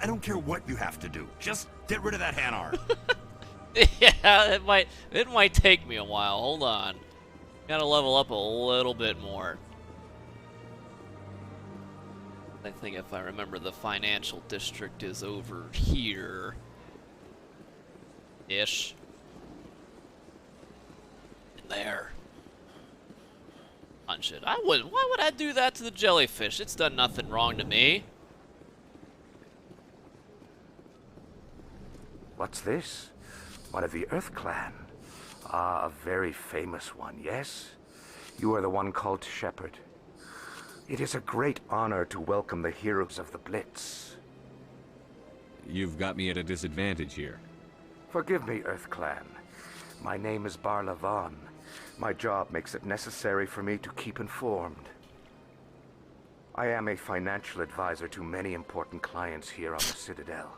I don't care what you have to do. Just get rid of that Hanar. Yeah, it might take me a while. Hold on. Gotta level up a little bit more. I think if I remember, the financial district is over here. Ish. In there. Punch it. Why would I do that to the jellyfish? It's done nothing wrong to me. What's this? One of the Earth Clan. Ah, a very famous one, yes? You are the one called Shepherd. It is a great honor to welcome the heroes of the Blitz. You've got me at a disadvantage here. Forgive me, Earth Clan. My name is Barla Vaughn. My job makes it necessary for me to keep informed. I am a financial advisor to many important clients here on the Citadel.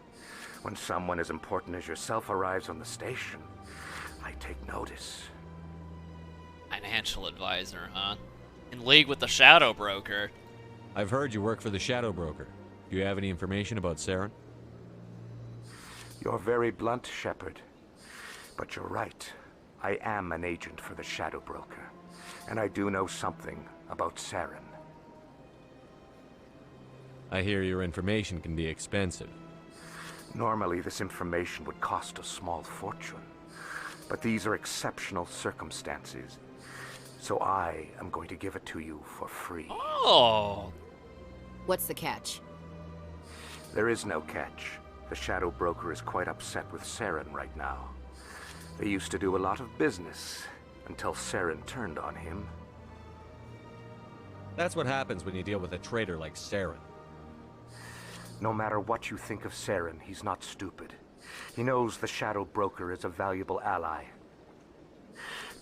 When someone as important as yourself arrives on the station, I take notice. Financial advisor, huh? In league with the Shadow Broker. I've heard you work for the Shadow Broker. Do you have any information about Saren? You're very blunt, Shepard. But you're right. I am an agent for the Shadow Broker, and I do know something about Saren. I hear your information can be expensive. Normally, this information would cost a small fortune, but these are exceptional circumstances, so I am going to give it to you for free. Oh! What's the catch? There is no catch. The Shadow Broker is quite upset with Saren right now. They used to do a lot of business until Saren turned on him. That's what happens when you deal with a traitor like Saren. No matter what you think of Saren, he's not stupid. He knows the Shadow Broker is a valuable ally.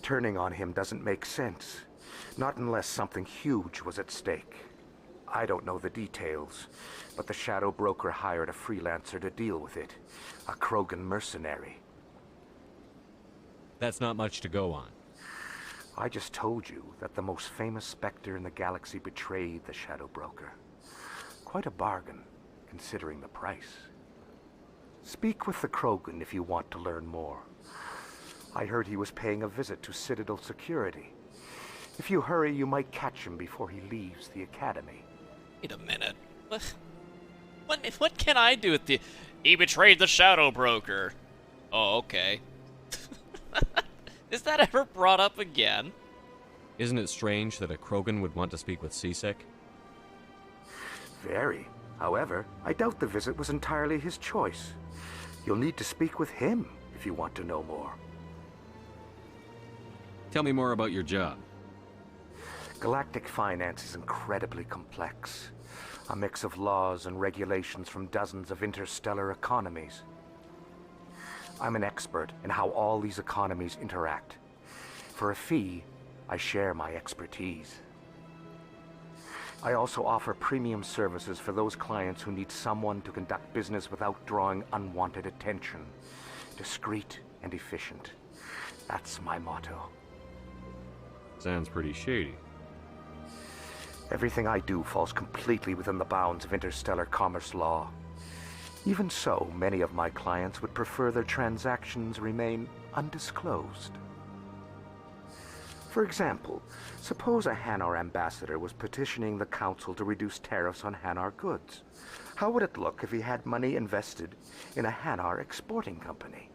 Turning on him doesn't make sense. Not unless something huge was at stake. I don't know the details, but the Shadow Broker hired a freelancer to deal with it. A Krogan mercenary. That's not much to go on. I just told you that the most famous Specter in the galaxy betrayed the Shadow Broker. Quite a bargain, considering the price. Speak with the Krogan if you want to learn more. I heard he was paying a visit to Citadel security. If you hurry, you might catch him before he leaves the Academy. Wait a minute. What can I do with the... He betrayed the Shadow Broker. Oh, okay. Is that ever brought up again? Isn't it strange that a Krogan would want to speak with C-Sec? Very. However, I doubt the visit was entirely his choice. You'll need to speak with him if you want to know more. Tell me more about your job. Galactic finance is incredibly complex. A mix of laws and regulations from dozens of interstellar economies. I'm an expert in how all these economies interact. For a fee, I share my expertise. I also offer premium services for those clients who need someone to conduct business without drawing unwanted attention. Discreet and efficient. That's my motto. Sounds pretty shady. Everything I do falls completely within the bounds of interstellar commerce law. Even so, many of my clients would prefer their transactions remain undisclosed. For example, suppose a Hanar ambassador was petitioning the Council to reduce tariffs on Hanar goods. How would it look if he had money invested in a Hanar exporting company?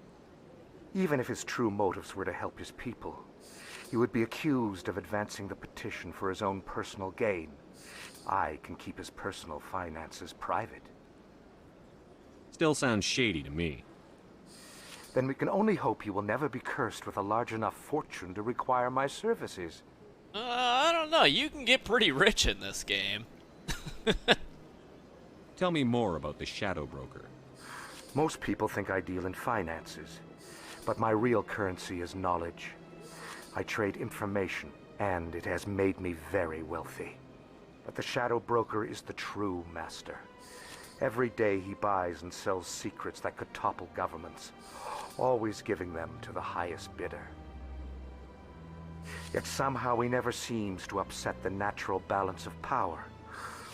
Even if his true motives were to help his people, He would be accused of advancing the petition for his own personal gain. I can keep his personal finances private. Still sounds shady to me. Then we can only hope he will never be cursed with a large enough fortune to require my services. I don't know. You can get pretty rich in this game. Tell me more about the Shadow Broker. Most people think I deal in finances, but my real currency is knowledge. I trade information, and it has made me very wealthy. But the Shadow Broker is the true master. Every day he buys and sells secrets that could topple governments, always giving them to the highest bidder. Yet somehow he never seems to upset the natural balance of power.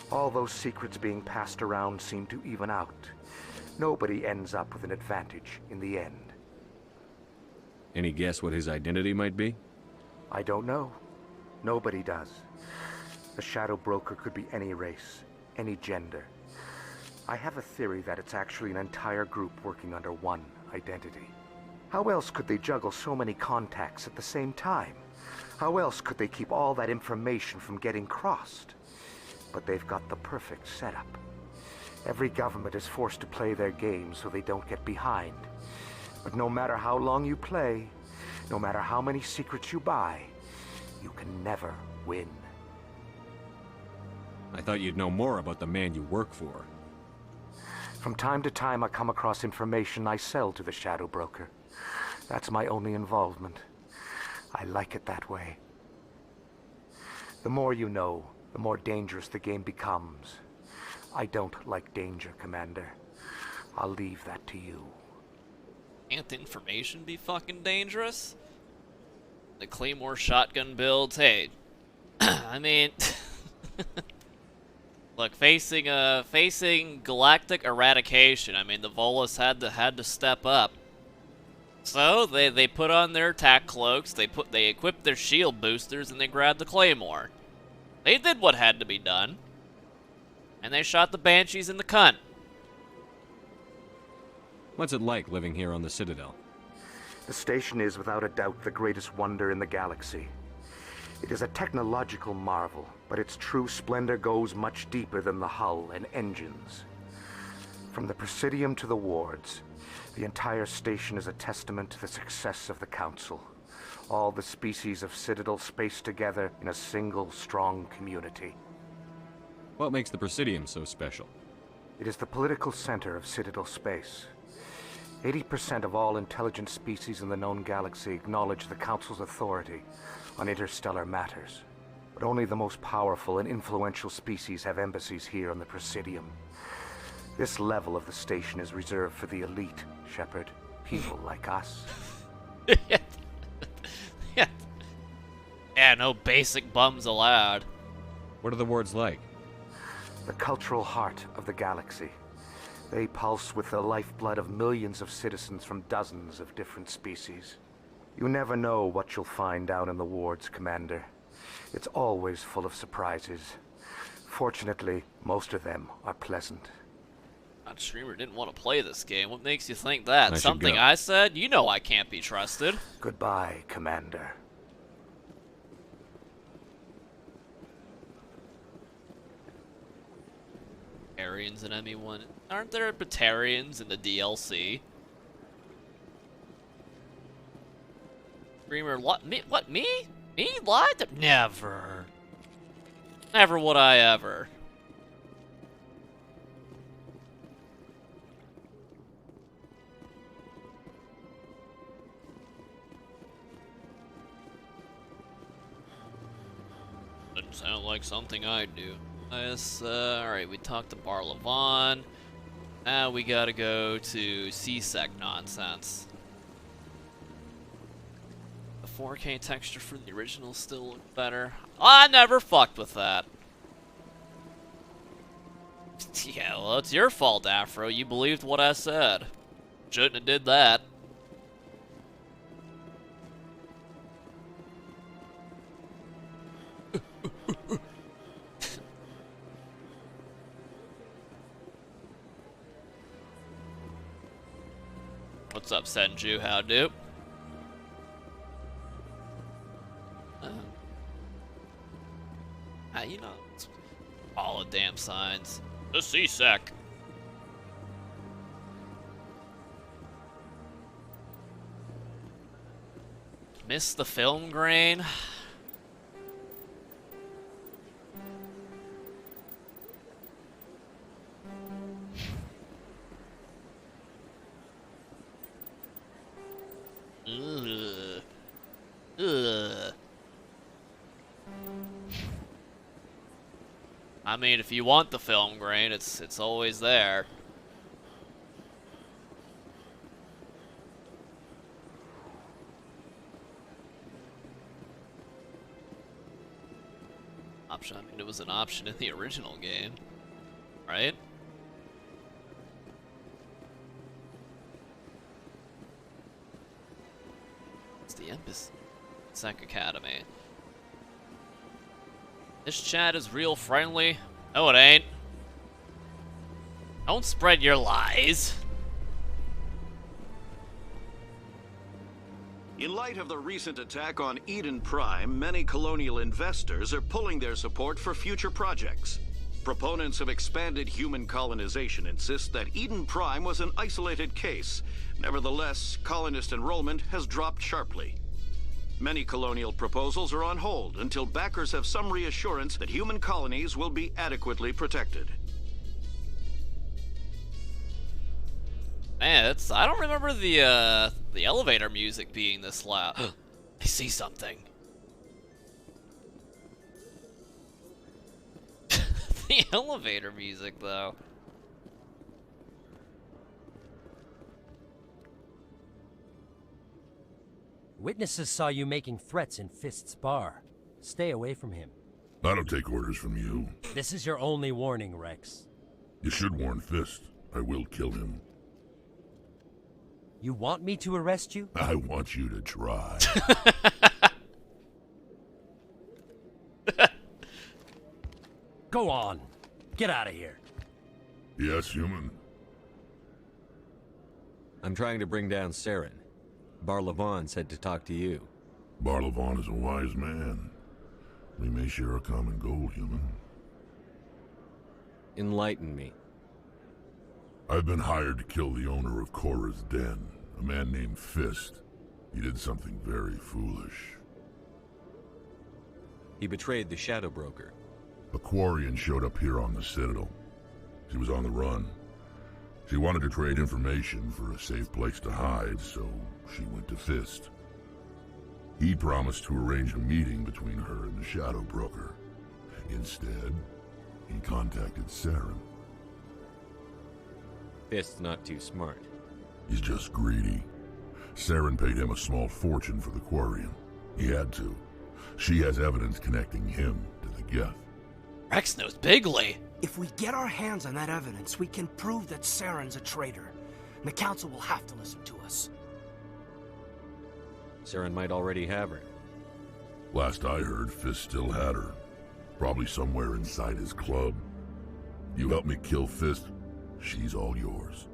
All those secrets being passed around seem to even out. Nobody ends up with an advantage in the end. Any guess what his identity might be? I don't know. Nobody does. The Shadow Broker could be any race, any gender. I have a theory that it's actually an entire group working under one identity. How else could they juggle so many contacts at the same time? How else could they keep all that information from getting crossed? But they've got the perfect setup. Every government is forced to play their game so they don't get behind. But no matter how long you play, no matter how many secrets you buy, you can never win. I thought you'd know more about the man you work for. From time to time, I come across information I sell to the Shadow Broker. That's my only involvement. I like it that way. The more you know, the more dangerous the game becomes. I don't like danger, Commander. I'll leave that to you. Can't the information be fucking dangerous? The Claymore shotgun builds, hey, I mean, look, facing galactic eradication, I mean, the Volus had to step up. So they put on their attack cloaks, they equipped their shield boosters, and they grabbed the Claymore. They did what had to be done, and they shot the Banshees in the cunt. What's it like living here on the Citadel? The station is without a doubt the greatest wonder in the galaxy. It is a technological marvel, but its true splendor goes much deeper than the hull and engines. From the Presidium to the wards, the entire station is a testament to the success of the Council. All the species of Citadel spaced together in a single strong community. What makes the Presidium so special? It is the political center of Citadel space. 80% of all intelligent species in the known galaxy acknowledge the Council's authority on interstellar matters. But only the most powerful and influential species have embassies here on the Presidium. This level of the station is reserved for the elite, Shepard. People like us. Yeah, no basic bums allowed. What are the wards like? The cultural heart of the galaxy. They pulse with the lifeblood of millions of citizens from dozens of different species. You never know what you'll find down in the wards, Commander. It's always full of surprises. Fortunately, most of them are pleasant. That streamer didn't want to play this game. What makes you think that? Something go. I said? You know I can't be trusted. Goodbye, Commander. Batarians in ME1. Aren't there Batarians in the DLC? Streamer, me? What, me? Me? Lied to? Never. Never would I ever. Doesn't sound like something I'd do. Alright, we talked to Barlavon. Now we gotta go to C-Sec nonsense. The 4K texture for the original still looked better. I never fucked with that. Yeah, well, it's your fault, Afro. You believed what I said. Shouldn't have did that. What's up, Senju? How do? You know, all the damn signs. The CSEC. Miss the film grain. Ugh. Ugh. I mean, if you want the film grain, it's always there. Option. I mean, it was an option in the original game, right? It's the Embassy Academy. This chat is real friendly. No, it ain't. Don't spread your lies. In light of the recent attack on Eden Prime, many colonial investors are pulling their support for future projects. Proponents of expanded human colonization insist that Eden Prime was an isolated case. Nevertheless, colonist enrollment has dropped sharply. Many colonial proposals are on hold until backers have some reassurance that human colonies will be adequately protected. Man, I don't remember the elevator music being this loud. I see something. The elevator music, though. Witnesses saw you making threats in Fist's bar. Stay away from him. I don't take orders from you. This is your only warning, Rex. You should warn Fist. I will kill him. You want me to arrest you? I want you to try. Go on. Get out of here. Yes, human. I'm trying to bring down Saren. Barlavon said to talk to you. Barlavon is a wise man. We may share a common goal, human. Enlighten me. I've been hired to kill the owner of Korra's Den, a man named Fist. He did something very foolish. He betrayed the Shadow Broker. A Quarian showed up here on the Citadel. She was on the run. She wanted to trade information for a safe place to hide, so she went to Fist. He promised to arrange a meeting between her and the Shadow Broker. Instead, he contacted Saren. Fist's not too smart. He's just greedy. Saren paid him a small fortune for the Quarian. He had to. She has evidence connecting him to the Geth. Rex knows bigly. If we get our hands on that evidence, we can prove that Saren's a traitor. And the Council will have to listen to us. Saren might already have her. Last I heard, Fist still had her. Probably somewhere inside his club. You help me kill Fist, she's all yours.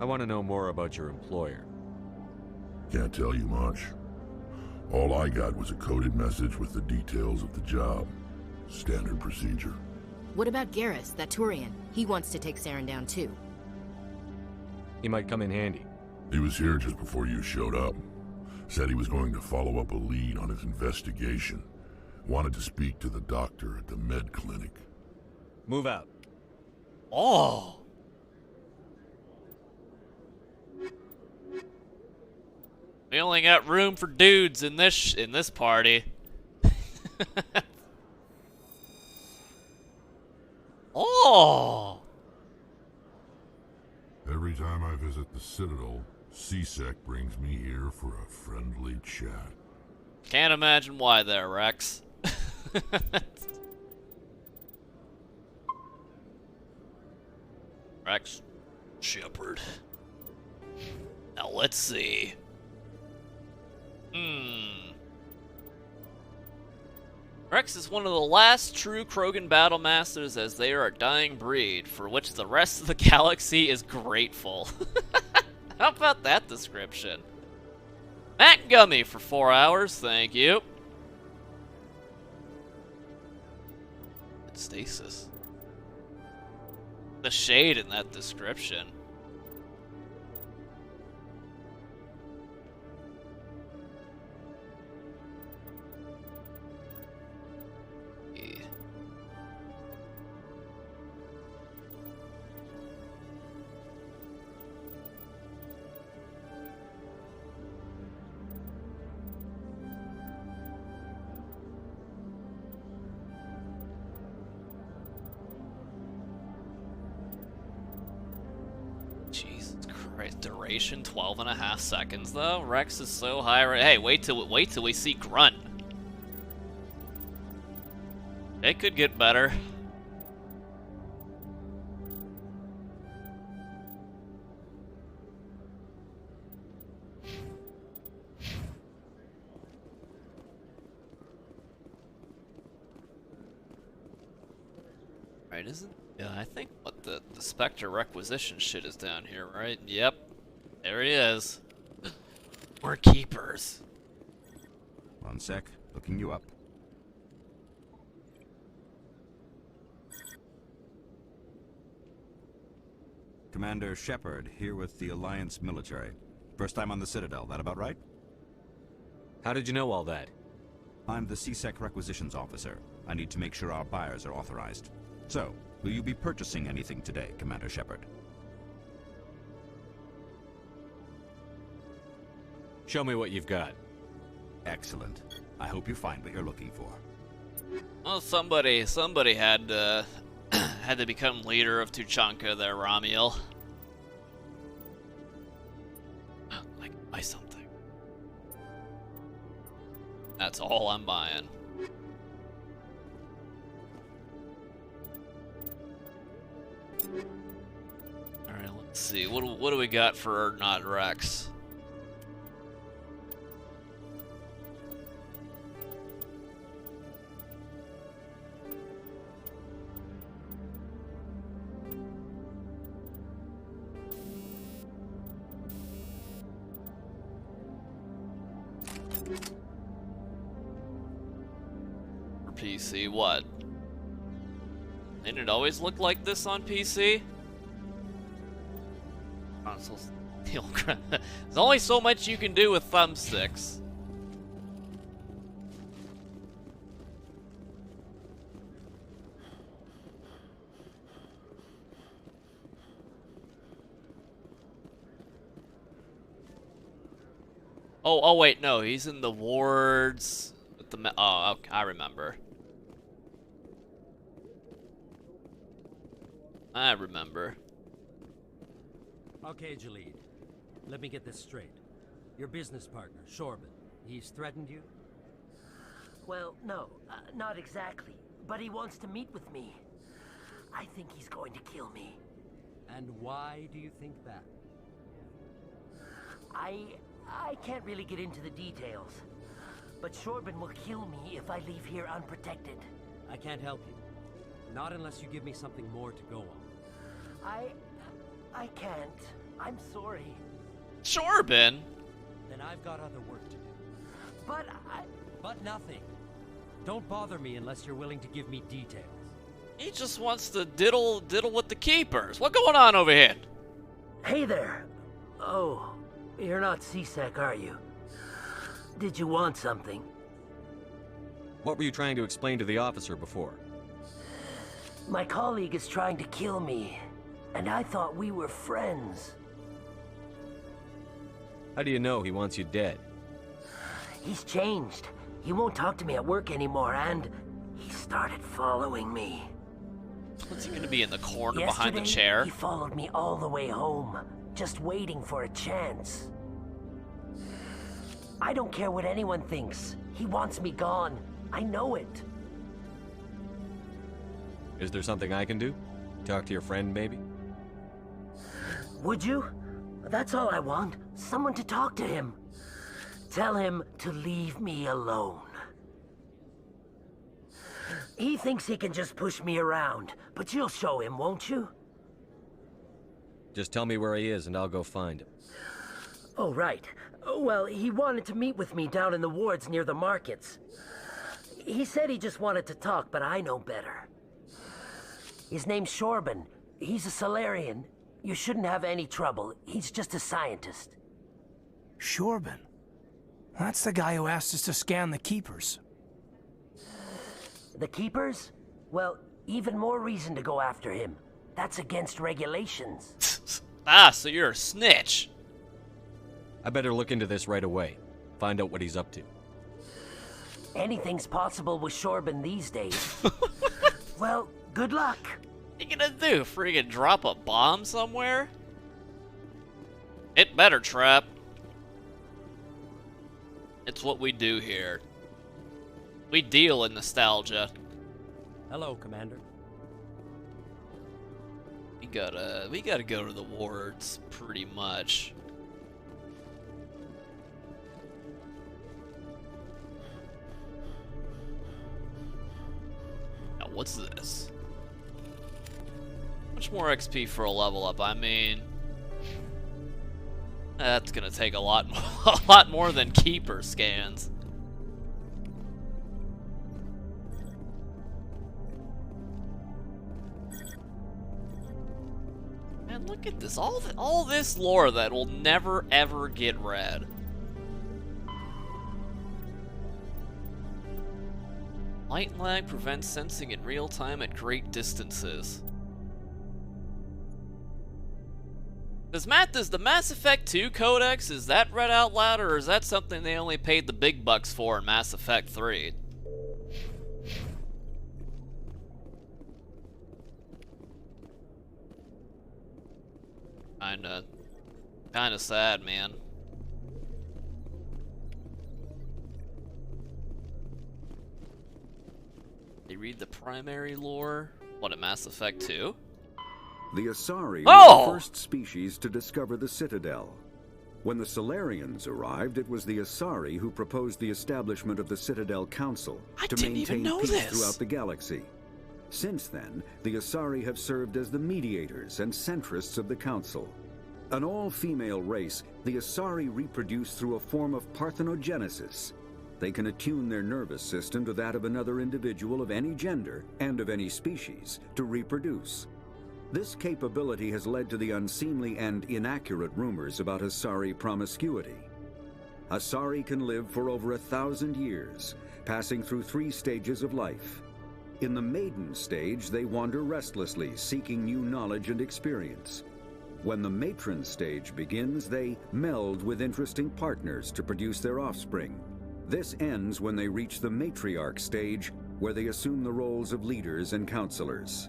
I want to know more about your employer. Can't tell you much. All I got was a coded message with the details of the job. Standard procedure. What about Garrus, that Turian? He wants to take Saren down too. He might come in handy. He was here just before you showed up. Said he was going to follow up a lead on his investigation. Wanted to speak to the doctor at the med clinic. Move out. Oh. We only got room for dudes in this party. Oh. Every time I visit the Citadel, CSEC brings me here for a friendly chat. Can't imagine why there, Rex. Rex Shepard. Now let's see. Rex is one of the last true Krogan battle masters, as they are a dying breed, for which the rest of the galaxy is grateful. How about that description? Mac Gummy for 4 hours, thank you. stasis. The shade in that description. Duration 12.5 seconds though. Rex is so high. Hey, wait till we see Grunt. It could get better. Right, isn't? Yeah, I think what the Specter requisition shit is down here, right? Yep. There he is. We're keepers. One sec. Looking you up. Commander Shepard, here with the Alliance military. First time on the Citadel, that about right? How did you know all that? I'm the CSEC requisitions officer. I need to make sure our buyers are authorized. So, will you be purchasing anything today, Commander Shepard? Show me what you've got. Excellent. I hope you find what you're looking for. Well, somebody had had to become leader of Tuchanka there, Ramiel. I can buy something. That's all I'm buying. All right, let's see. What do we got for not Rex? PC, what? Didn't it always look like this on PC? Consoles. There's only so much you can do with thumbsticks. Oh wait, no, he's in the wards with the oh, okay, I remember. I remember. Okay, Jalid. Let me get this straight. Your business partner, Shorbin, he's threatened you? Well, no, not exactly. But he wants to meet with me. I think he's going to kill me. And why do you think that? I can't really get into the details. But Shorbin will kill me if I leave here unprotected. I can't help you. Not unless you give me something more to go on. I can't. I'm sorry. Shorbin? Then I've got other work to do. But But nothing. Don't bother me unless you're willing to give me details. He just wants to diddle with the keepers. What's going on over here? Hey there. Oh, you're not CSEC, are you? Did you want something? What were you trying to explain to the officer before? My colleague is trying to kill me, and I thought we were friends. How do you know he wants you dead? He's changed. He won't talk to me at work anymore, and he started following me. What's he gonna be in the corner Yesterday, behind the chair? He followed me all the way home, just waiting for a chance. I don't care what anyone thinks. He wants me gone. I know it. Is there something I can do? Talk to your friend, maybe? Would you? That's all I want. Someone to talk to him. Tell him to leave me alone. He thinks he can just push me around, but you'll show him, won't you? Just tell me where he is and I'll go find him. Oh, right. Well, he wanted to meet with me down in the wards near the markets. He said he just wanted to talk, but I know better. His name's Shorban. He's a Solarian. You shouldn't have any trouble. He's just a scientist. Shorban? That's the guy who asked us to scan the Keepers. The Keepers? Well, even more reason to go after him. That's against regulations. Ah, so you're a snitch. I better look into this right away. Find out what he's up to. Anything's possible with Shorban these days. Well, good luck. What you gonna do? Friggin' drop a bomb somewhere? It better, Trap. It's what we do here. We deal in nostalgia. Hello, Commander. We gotta go to the wards, pretty much. Now, what's this? Much more XP for a level up. I mean, that's gonna take a lot more than Keeper scans. Man, look at this. All this lore that will never ever get read. Light lag prevents sensing in real time at great distances. Does the Mass Effect 2 Codex, is that read out loud, or is that something they only paid the big bucks for in Mass Effect 3? Kinda sad, man. They read the primary lore? What, at Mass Effect 2? The Asari Oh! were the first species to discover the Citadel. When the Solarians arrived, it was the Asari who proposed the establishment of the Citadel Council to maintain peace throughout the galaxy. Since then, the Asari have served as the mediators and centrists of the Council. An all-female race, the Asari reproduce through a form of parthenogenesis. They can attune their nervous system to that of another individual of any gender and of any species to reproduce. This capability has led to the unseemly and inaccurate rumors about Asari promiscuity. Asari can live for over 1,000 years, passing through 3 stages of life. In the maiden stage, they wander restlessly, seeking new knowledge and experience. When the matron stage begins, they meld with interesting partners to produce their offspring. This ends when they reach the matriarch stage, where they assume the roles of leaders and counselors.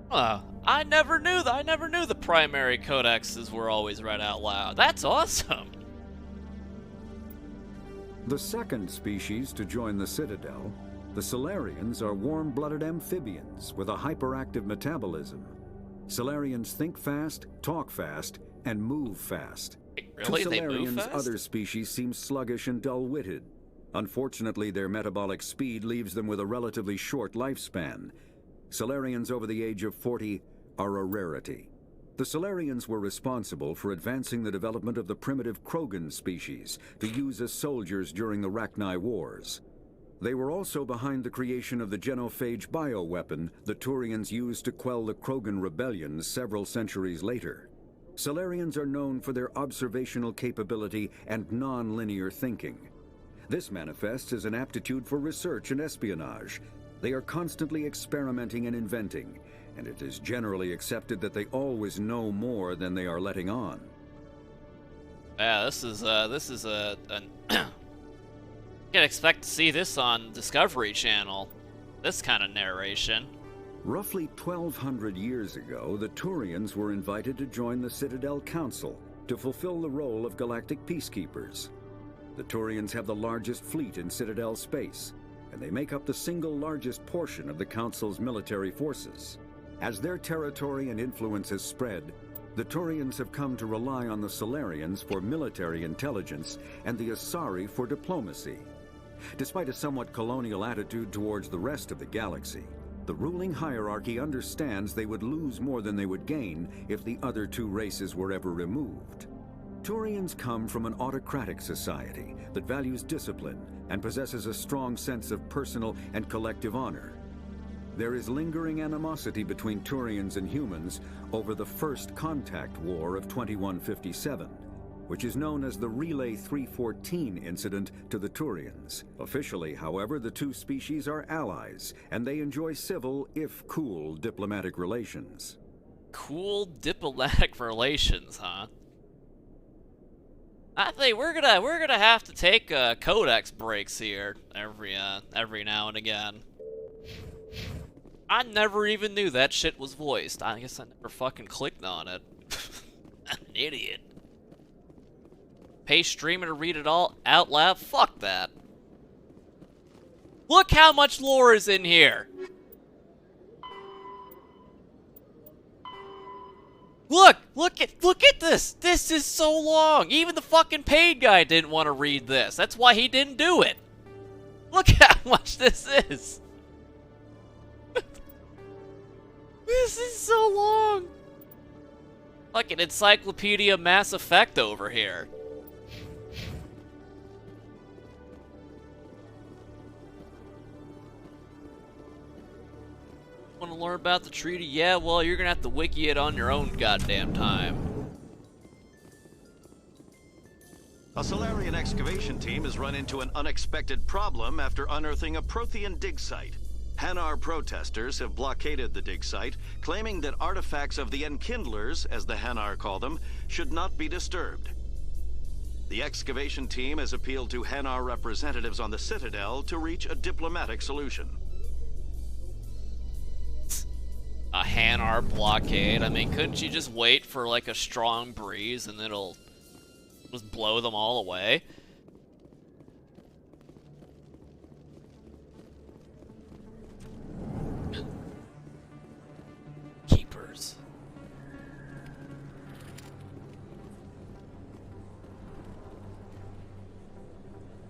I never knew the primary codexes were always read out loud. That's awesome. The second species to join the Citadel, the Solarians, are warm-blooded amphibians with a hyperactive metabolism. Solarians think fast, talk fast, and move fast. Really? To They move Solarians, fast? other species seem sluggish and dull-witted. Unfortunately, their metabolic speed leaves them with a relatively short lifespan. Solarians over the age of 40 are a rarity. The Solarians were responsible for advancing the development of the primitive Krogan species to use as soldiers during the Rachni Wars. They were also behind the creation of the genophage bioweapon the Turians used to quell the Krogan rebellions several centuries later. Solarians are known for their observational capability and non-linear thinking. This manifests as an aptitude for research and espionage. They are constantly experimenting and inventing, and it is generally accepted that they always know more than they are letting on. Yeah, this is can't expect to see this on Discovery Channel. This kind of narration. Roughly 1,200 years ago, the Turians were invited to join the Citadel Council to fulfill the role of galactic peacekeepers. The Turians have the largest fleet in Citadel space, and they make up the single largest portion of the Council's military forces. As their territory and influence has spread, the Turians have come to rely on the Solarians for military intelligence and the Asari for diplomacy. Despite a somewhat colonial attitude towards the rest of the galaxy, the ruling hierarchy understands they would lose more than they would gain if the other 2 races were ever removed. Turians come from an autocratic society that values discipline and possesses a strong sense of personal and collective honor. there is lingering animosity between Turians and humans over the First Contact War of 2157, which is known as the Relay 314 incident to the Turians. Officially, however, the two species are allies, and they enjoy civil, if cool, diplomatic relations. Cool diplomatic relations, huh? I think we're gonna have to take codex breaks here every now and again. I never even knew that shit was voiced. I guess I never fucking clicked on it. I'm an idiot. Pay streamer to read it all out loud? Fuck that. Look how much lore is in here. Look at this. This is so long. Even the fucking paid guy didn't want to read this. That's why he didn't do it. Look how much this is. This is so long. Like an Encyclopedia Mass Effect over here. Want to learn about the treaty? Yeah, well, you're gonna have to wiki it on your own goddamn time. A Solarian excavation team has run into an unexpected problem after unearthing a Prothean dig site. Hanar protesters have blockaded the dig site, claiming that artifacts of the Enkindlers, as the Hanar call them, should not be disturbed. The excavation team has appealed to Hanar representatives on the Citadel to reach a diplomatic solution. A Hanar blockade? I mean, couldn't you just wait for like a strong breeze and it'll just blow them all away? Keepers.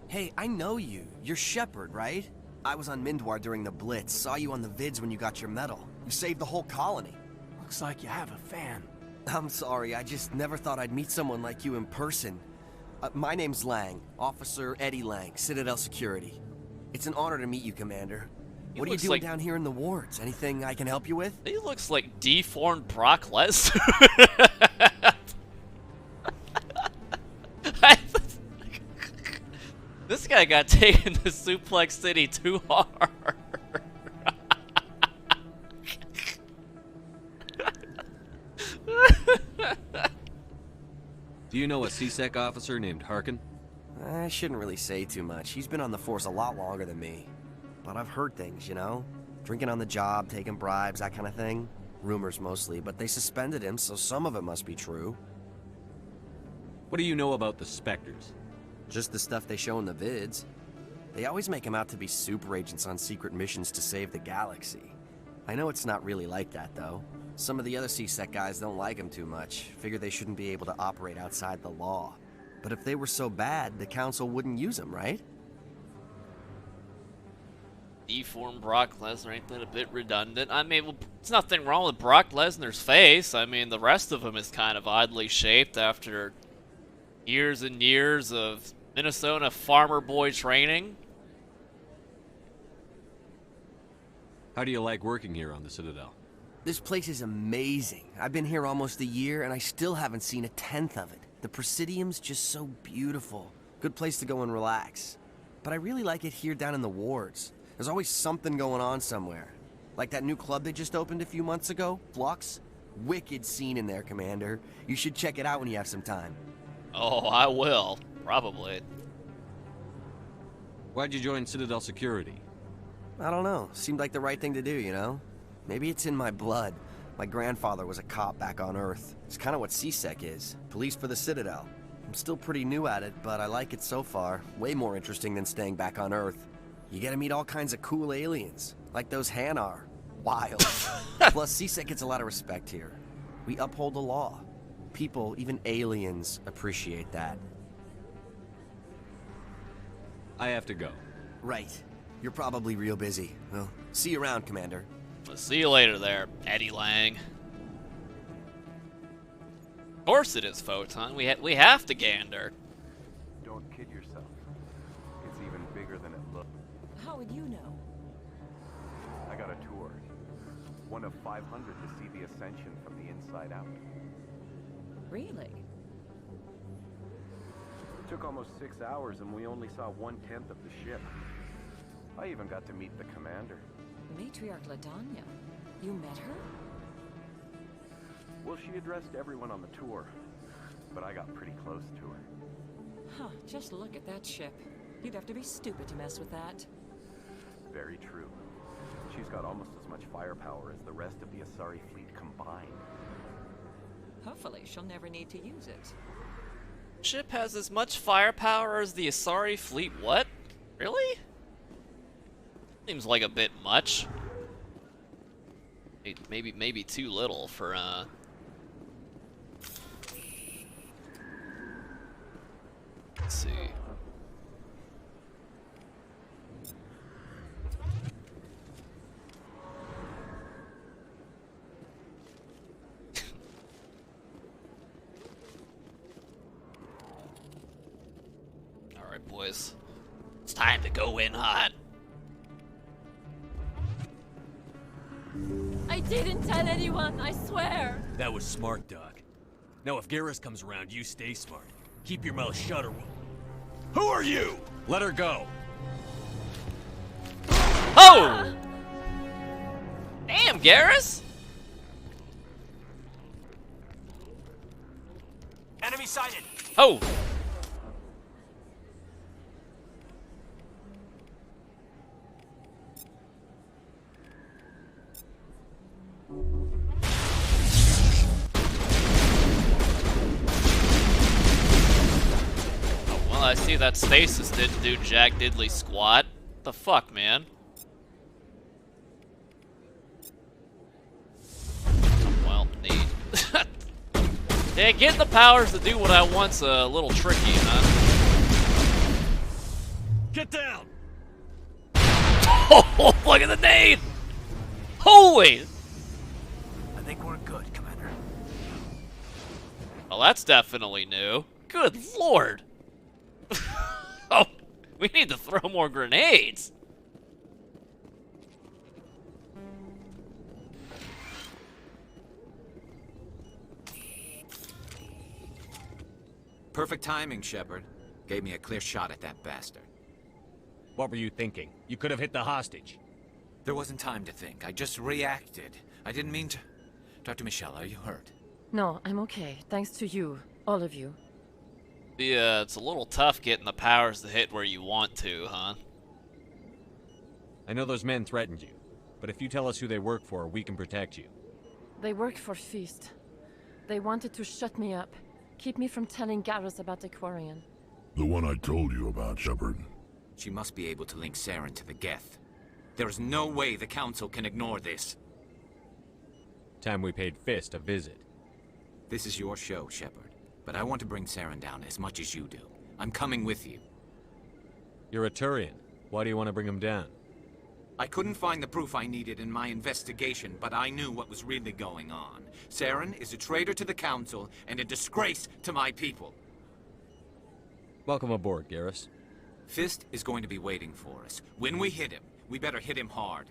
Hey, I know you. You're Shepard, right? I was on Mindwar during the Blitz. Saw you on the vids when you got your medal. You saved the whole colony. Looks like you have a fan. I'm sorry, I just never thought I'd meet someone like you in person. My name's Lang, Officer Eddie Lang, Citadel Security. It's an honor to meet you, Commander. What are you doing down here in the wards? Anything I can help you with? He looks like deformed Brock Lesnar. This guy got taken to Suplex City too hard. Do you know a CSEC officer named Harkin? I shouldn't really say too much. He's been on the force a lot longer than me. But I've heard things, you know? Drinking on the job, taking bribes, that kind of thing. Rumors mostly, but they suspended him, so some of it must be true. What do you know about the Specters? Just the stuff they show in the vids. They always make him out to be super agents on secret missions to save the galaxy. I know it's not really like that, though. Some of the other CSEC guys don't like him too much. Figure they shouldn't be able to operate outside the law. But if they were so bad, the Council wouldn't use them, right? Deformed Brock Lesnar, ain't that a bit redundant? I mean, well, there's nothing wrong with Brock Lesnar's face. I mean, the rest of him is kind of oddly shaped after years and years of Minnesota farmer boy training. How do you like working here on the Citadel? This place is amazing. I've been here almost a year, and I still haven't seen a tenth of it. The Presidium's just so beautiful. Good place to go and relax. But I really like it here down in the wards. There's always something going on somewhere. Like that new club they just opened a few months ago, Flux. Wicked scene in there, Commander. You should check it out when you have some time. Oh, I will. Probably. Why'd you join Citadel Security? I don't know. Seemed like the right thing to do, you know? Maybe it's in my blood. My grandfather was a cop back on Earth. It's kind of what CSEC is. Police for the Citadel. I'm still pretty new at it, but I like it so far. Way more interesting than staying back on Earth. You get to meet all kinds of cool aliens, like those Hanar. Wild. Plus, CSEC gets a lot of respect here. We uphold the law. People, even aliens, appreciate that. I have to go. Right. You're probably real busy. Well, see you around, Commander. I'll see you later there, Eddie Lang. Of course it is, Photon. We have to gander. Don't kid yourself. It's even bigger than it looks. How would you know? I got a tour. One of 500 to see the Ascension from the inside out. Really? It took almost 6 hours and we only saw 1/10 of the ship. I even got to meet the commander. Matriarch Ladanya. You met her? Well, she addressed everyone on the tour, but I got pretty close to her. Huh, just look at that ship. You'd have to be stupid to mess with that. Very true. She's got almost as much firepower as the rest of the Asari fleet combined. Hopefully, she'll never need to use it. Ship has as much firepower as the Asari fleet. What? Really? Seems like a bit much. Maybe too little for Let's see. All right, boys. It's time to go in hot. I didn't tell anyone, I swear. That was smart, Doc. Now if Garrus comes around, you stay smart. Keep your mouth shut or we'll... Who are you? Let her go. Oh! Damn, Garrus! Enemy sighted. Oh! Well, I see that stasis didn't do jack diddly squat. What the fuck, man? Well, neat. Yeah, getting the powers to do what I want's a little tricky, huh? Get down! Oh, look at the nade! Holy! I think we're good, Commander. Well, that's definitely new. Good lord! Oh, we need to throw more grenades! Perfect timing, Shepard. Gave me a clear shot at that bastard. What were you thinking? You could have hit the hostage. There wasn't time to think. I just reacted. I didn't mean to... Dr. Michelle, are you hurt? No, I'm okay. Thanks to you. All of you. Yeah, it's a little tough getting the powers to hit where you want to, huh? I know those men threatened you, but if you tell us who they work for, we can protect you. They worked for Feast. They wanted to shut me up. Keep me from telling Garrus about the Quarian. The one I told you about, Shepard. She must be able to link Saren to the Geth. There is no way the Council can ignore this. Time we paid Fist a visit. This is your show, Shepard. But I want to bring Saren down as much as you do. I'm coming with you. You're a Turian. Why do you want to bring him down? I couldn't find the proof I needed in my investigation, but I knew what was really going on. Saren is a traitor to the Council and a disgrace to my people. Welcome aboard, Garrus. Fist is going to be waiting for us. When we hit him, we better hit him hard.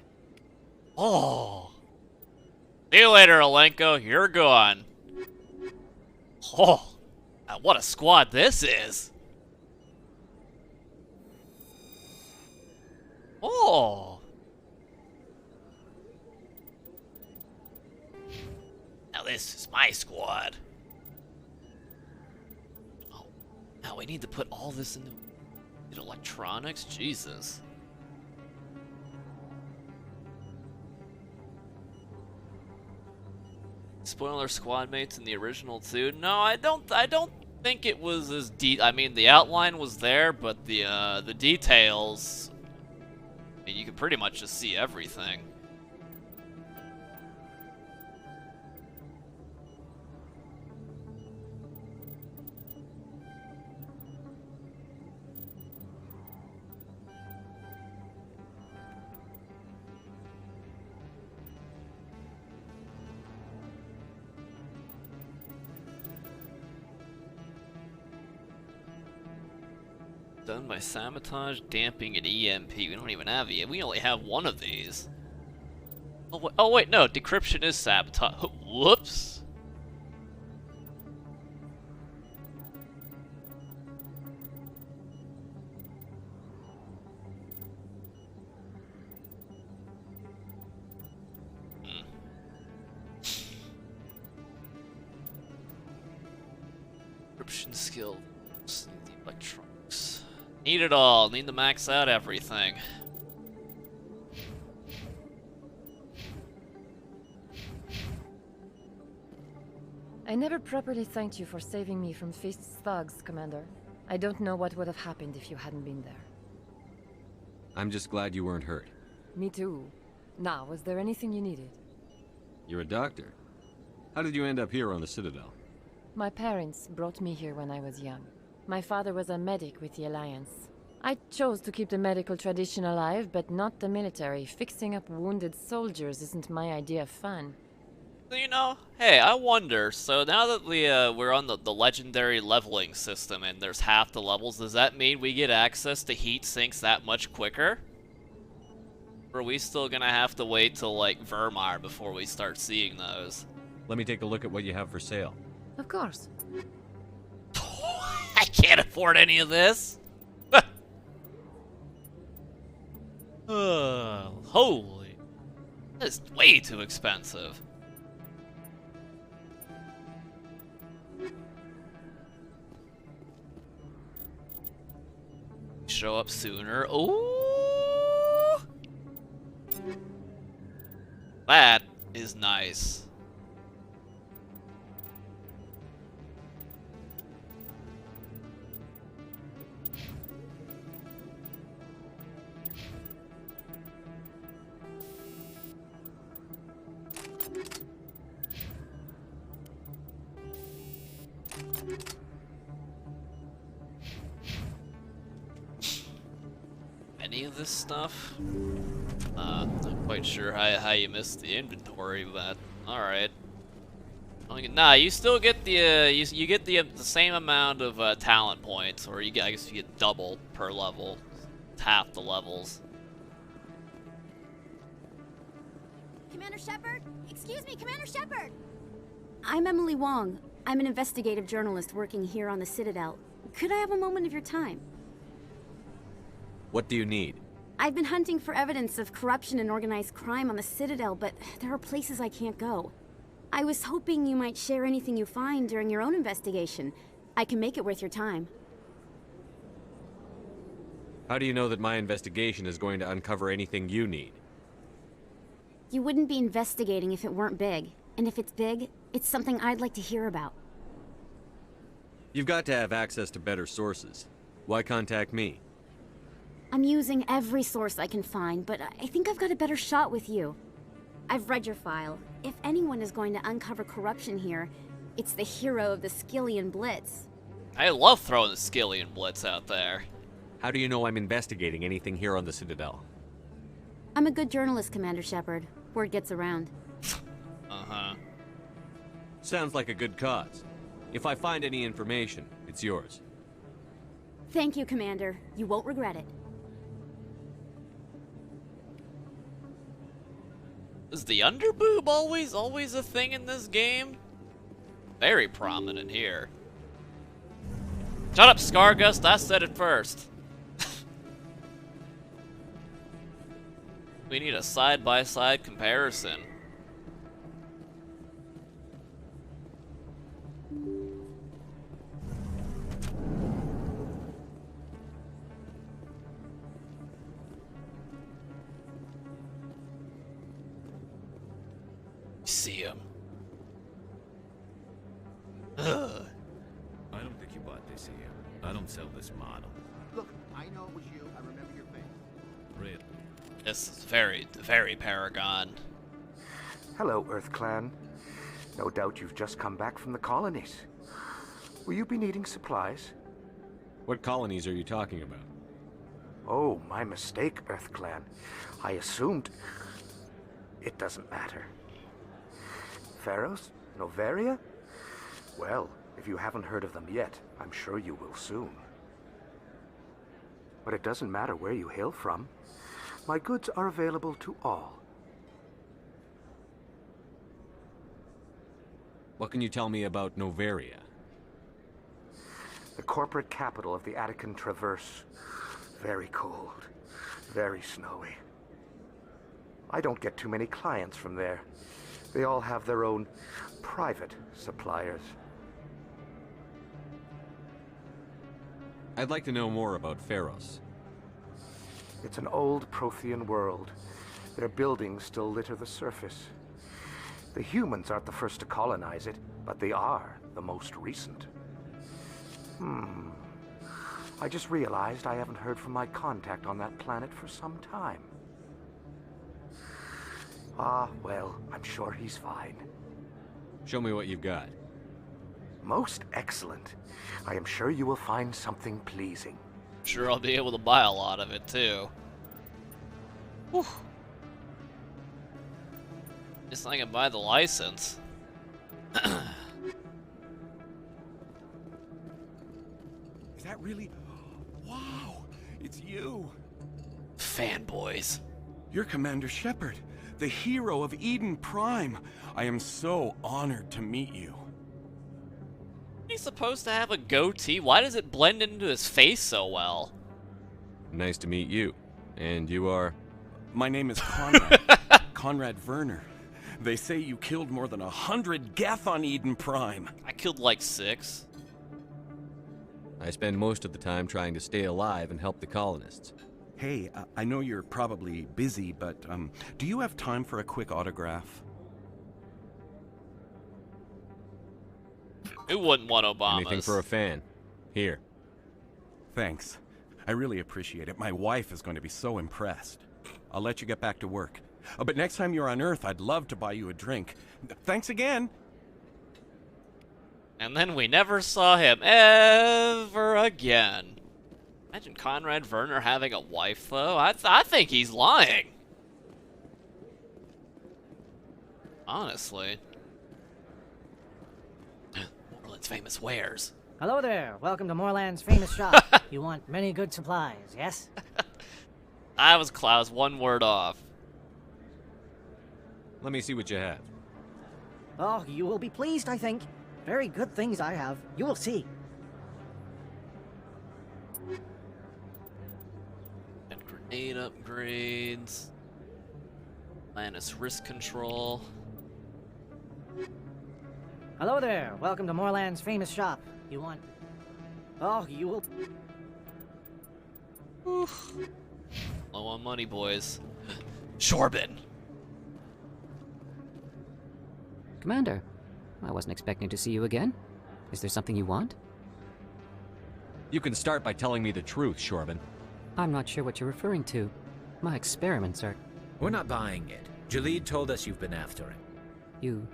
Oh. See you later, Alenko. You're gone. Oh. What a squad this is. Oh. Now this is my squad. Oh. Now we need to put all this into electronics? Jesus. Spoiler squad mates in the original too. No, I don't think it was as deep. I mean, the outline was there, but the details, I mean, you could pretty much just see everything. Done by sabotage, damping, and EMP. We don't even have EMP. We only have one of these. Oh wait, no, decryption is sabotage. Whoops. Encryption skills. Need the electronics. Need it all. Need to max out everything. I never properly thanked you for saving me from Feast's thugs, Commander. I don't know what would have happened if you hadn't been there. I'm just glad you weren't hurt. Me too. Now, was there anything you needed? You're a doctor. How did you end up here on the Citadel? My parents brought me here when I was young. My father was a medic with the Alliance. I chose to keep the medical tradition alive, but not the military. Fixing up wounded soldiers isn't my idea of fun. You know, hey, I wonder, so now that we're on the legendary leveling system and there's half the levels, does that mean we get access to heat sinks that much quicker? Or are we still gonna have to wait till, like, Vermar before we start seeing those? Let me take a look at what you have for sale. Of course. I can't afford any of this! Holy. That's way too expensive. Show up sooner. Ooh! That is nice. Any of this stuff? Not quite sure how you missed the inventory, but alright. Nah, you still get the you get the same amount of talent points, or I guess you get double per level. It's half the levels. Commander Shepard? Excuse me, Commander Shepard! I'm Emily Wong. I'm an investigative journalist working here on the Citadel. Could I have a moment of your time? What do you need? I've been hunting for evidence of corruption and organized crime on the Citadel, but there are places I can't go. I was hoping you might share anything you find during your own investigation. I can make it worth your time. How do you know that my investigation is going to uncover anything you need? You wouldn't be investigating if it weren't big. And if it's big, it's something I'd like to hear about. You've got to have access to better sources. Why contact me? I'm using every source I can find, but I think I've got a better shot with you. I've read your file. If anyone is going to uncover corruption here, it's the hero of the Skillian Blitz. I love throwing the Skillian Blitz out there. How do you know I'm investigating anything here on the Citadel? I'm a good journalist, Commander Shepard. Word gets around. Uh-huh. Sounds like a good cause. If I find any information, it's yours. Thank you, Commander. You won't regret it. Is the underboob always a thing in this game? Very prominent here. Shut up, Scargust, I said it first. We need a side-by-side comparison. See him. Ugh. I don't think you bought this here. I don't sell this model. Look, I know it was you. I remember your face. Really? This is very Paragon. Hello, Earth Clan. No doubt you've just come back from the colonies. Will you be needing supplies? What colonies are you talking about? Oh, my mistake, Earth Clan. I assumed... It doesn't matter. Pharos? Novaria? Well, if you haven't heard of them yet, I'm sure you will soon. But it doesn't matter where you hail from. My goods are available to all. What can you tell me about Novaria? The corporate capital of the Attican Traverse. Very cold. Very snowy. I don't get too many clients from there. They all have their own private suppliers. I'd like to know more about Pharos. It's an old Prothean world. Their buildings still litter the surface. The humans aren't the first to colonize it, but they are the most recent. I just realized I haven't heard from my contact on that planet for some time. Ah, well, I'm sure he's fine. Show me what you've got. Most excellent. I am sure you will find something pleasing. Sure, I'll be able to buy a lot of it, too. Whew. Just I can buy the license. Is that really... Wow! It's you! Fanboys. You're Commander Shepard, the hero of Eden Prime. I am so honored to meet you. He's supposed to have a goatee. Why does it blend into his face so well? Nice to meet you. And you are? My name is Conrad. Conrad Werner. They say you killed more than 100 Geth on Eden Prime. I killed like 6. I spend most of the time trying to stay alive and help the colonists. Hey, I know you're probably busy, but do you have time for a quick autograph? Who wouldn't want Obama's? Anything for a fan. Here. Thanks. I really appreciate it. My wife is going to be so impressed. I'll let you get back to work. But next time you're on Earth, I'd love to buy you a drink. Thanks again. And then we never saw him ever again. Imagine Conrad Werner having a wife, though. I think he's lying. Honestly. Moreland's famous wares. Hello there. Welcome to Moreland's famous shop. You want many good supplies, yes? I was Klaus, one word off. Let me see what you have. Oh, you will be pleased, I think. Very good things I have. You will see. And grenade upgrades. Lannis risk control. Hello there. Welcome to Moreland's famous shop. You want... Oh, you will... Oof. Low on money, boys. Shorbin. Commander, I wasn't expecting to see you again. Is there something you want? You can start by telling me the truth, Shorbin. I'm not sure what you're referring to. My experiments are... We're not buying it. Jalid told us you've been after him. You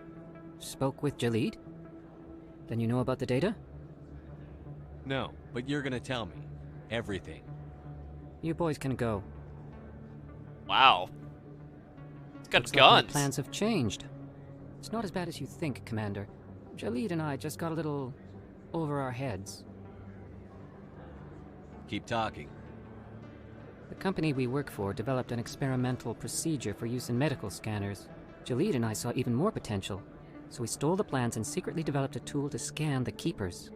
spoke with Jalid? Then you know about the data? No, but you're gonna tell me. Everything. You boys can go. Wow. It's got Looks guns. like my plans have changed. It's not as bad as you think, Commander. Jalid and I just got a little over our heads. Keep talking. The company we work for developed an experimental procedure for use in medical scanners. Jalid and I saw even more potential, so we stole the plans and secretly developed a tool to scan the Keepers.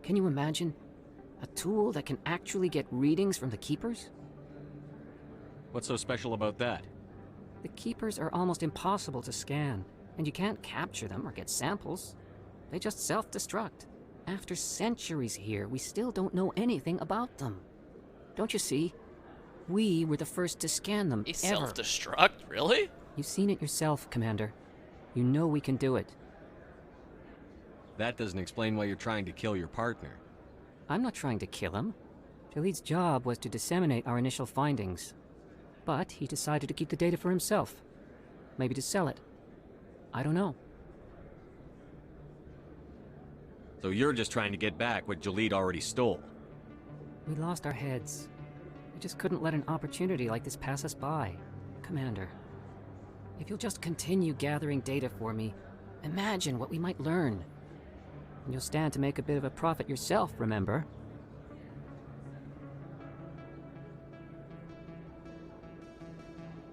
Can you imagine? A tool that can actually get readings from the Keepers? What's so special about that? The Keepers are almost impossible to scan, and you can't capture them or get samples. They just self-destruct. After centuries here, we still don't know anything about them. Don't you see? We were the first to scan them ever. Self-destruct? Really? You've seen it yourself, Commander. You know we can do it. That doesn't explain why you're trying to kill your partner. I'm not trying to kill him. Jalid's job was to disseminate our initial findings. But he decided to keep the data for himself. Maybe to sell it. I don't know. So you're just trying to get back what Jalid already stole. We lost our heads. We just couldn't let an opportunity like this pass us by. Commander, if you'll just continue gathering data for me, imagine what we might learn. And you'll stand to make a bit of a profit yourself, remember?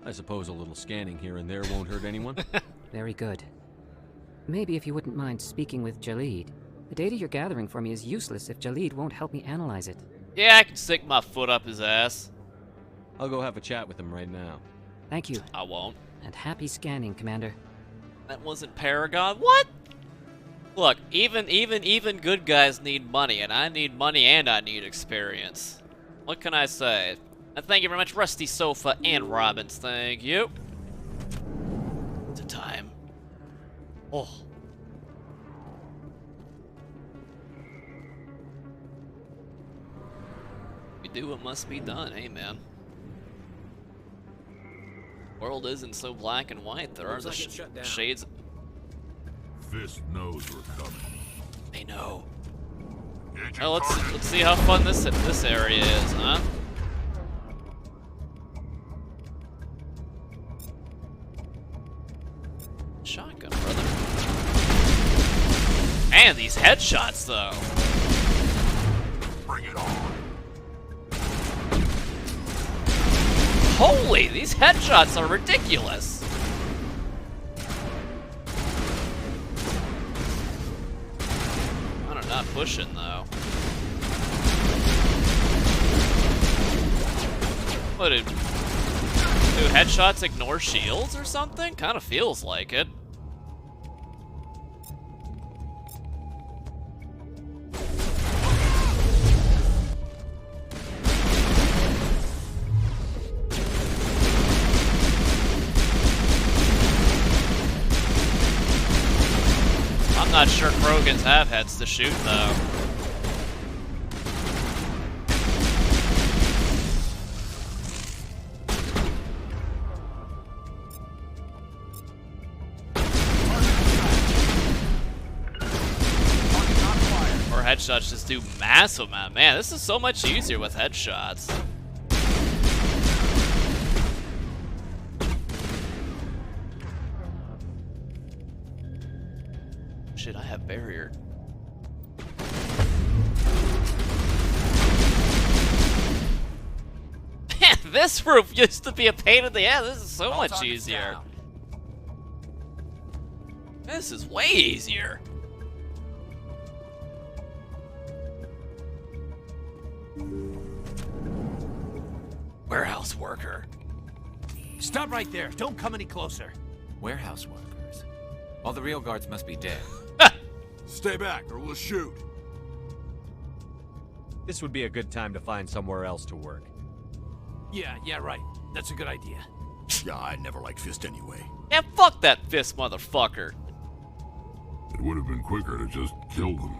I suppose a little scanning here and there won't hurt anyone. Very good. maybe if you wouldn't mind speaking with Jalid. The data you're gathering for me is useless if Jalid won't help me analyze it. Yeah, I can stick my foot up his ass. I'll go have a chat with him right now. Thank you. I won't. And happy scanning, Commander. That wasn't Paragon. What? Look, even good guys need money, and I need money and I need experience. What can I say? And thank you very much, Rusty Sofa and Robbins. Thank you. It's a time. Oh. We do what must be done, hey man. World isn't so black and white. There are the shades. Fist knows we're coming. They know. Well, let's see how fun this area is, huh? Shotgun, brother. Man, these headshots, though. Bring it on. Holy, these headshots are ridiculous. Not pushing though. What do headshots ignore shields or something? Kind of feels like it. I'm not sure Krogans have heads to shoot, though. Or headshots just do massive amount. Man, this is so much easier with headshots. Shit, I have barrier. Man, this roof used to be a pain in the ass. This is so much easier. This is way easier. Warehouse worker. Stop right there. Don't come any closer. Warehouse workers? All the real guards must be dead. Stay back or we'll shoot. This would be a good time to find somewhere else to work. Yeah, right. That's a good idea. Yeah, I never liked Fist anyway. Yeah, fuck that Fist motherfucker. It would have been quicker to just kill them.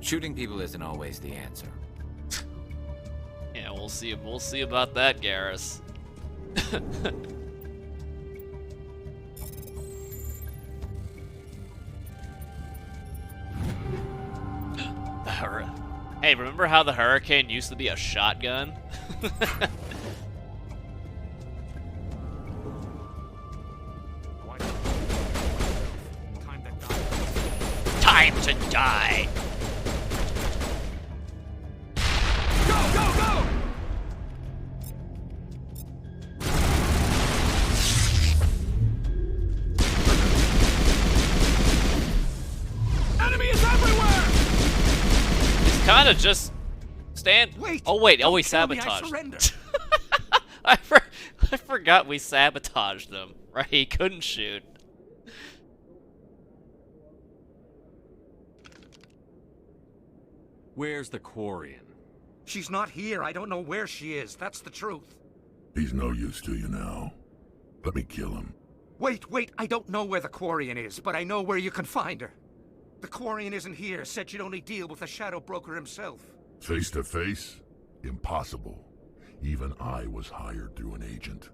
Shooting people isn't always the answer. Yeah, we'll see about that, Garrus. Hey, remember how the Hurricane used to be a shotgun? Time to die! Go! Enemy is everywhere! Kind of just stand. Wait! Oh wait! Oh, we Kill me, I sabotaged. surrender. I forgot we sabotaged them. Right? He couldn't shoot. Where's the Quarian? She's not here. I don't know where she is. That's the truth. He's no use to you now. Let me kill him. Wait. I don't know where the Quarian is, but I know where you can find her. The Quarian isn't here. Said you'd only deal with the Shadow Broker himself. Face to face? Impossible. Even I was hired through an agent.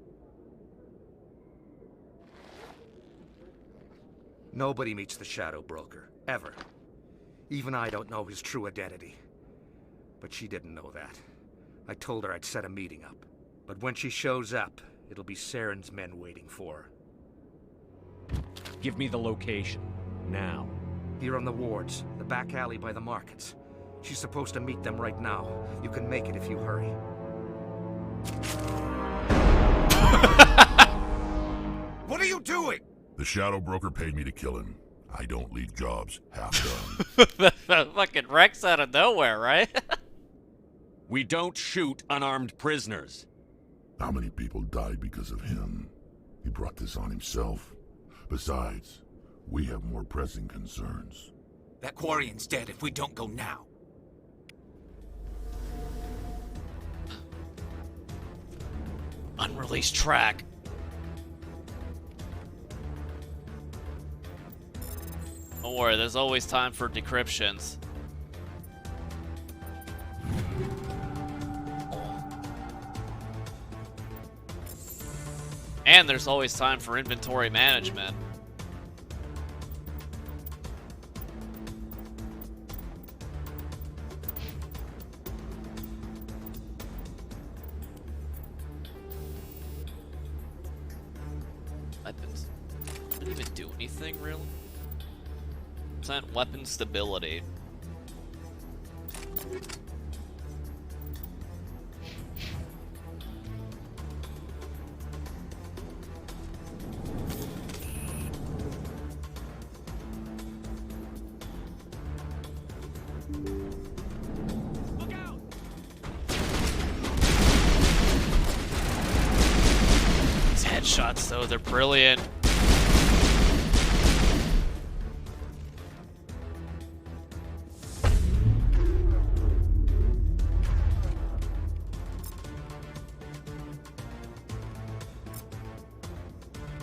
Nobody meets the Shadow Broker. Ever. Even I don't know his true identity. But she didn't know that. I told her I'd set a meeting up. But when she shows up, it'll be Saren's men waiting for her. Give me the location. Now. Here on the wards, the back alley by the markets. She's supposed to meet them right now. You can make it if you hurry. What are you doing? The Shadow Broker paid me to kill him. I don't leave jobs half done. Fucking Rex out of nowhere, right? We don't shoot unarmed prisoners. How many people died because of him? He brought this on himself. Besides, we have more pressing concerns. That Quarian's dead if we don't go now. Unreleased track. Don't worry, there's always time for decryptions. And there's always time for inventory management. Weapons. Didn't even do anything, really? % weapon stability. These headshots, though, they're brilliant.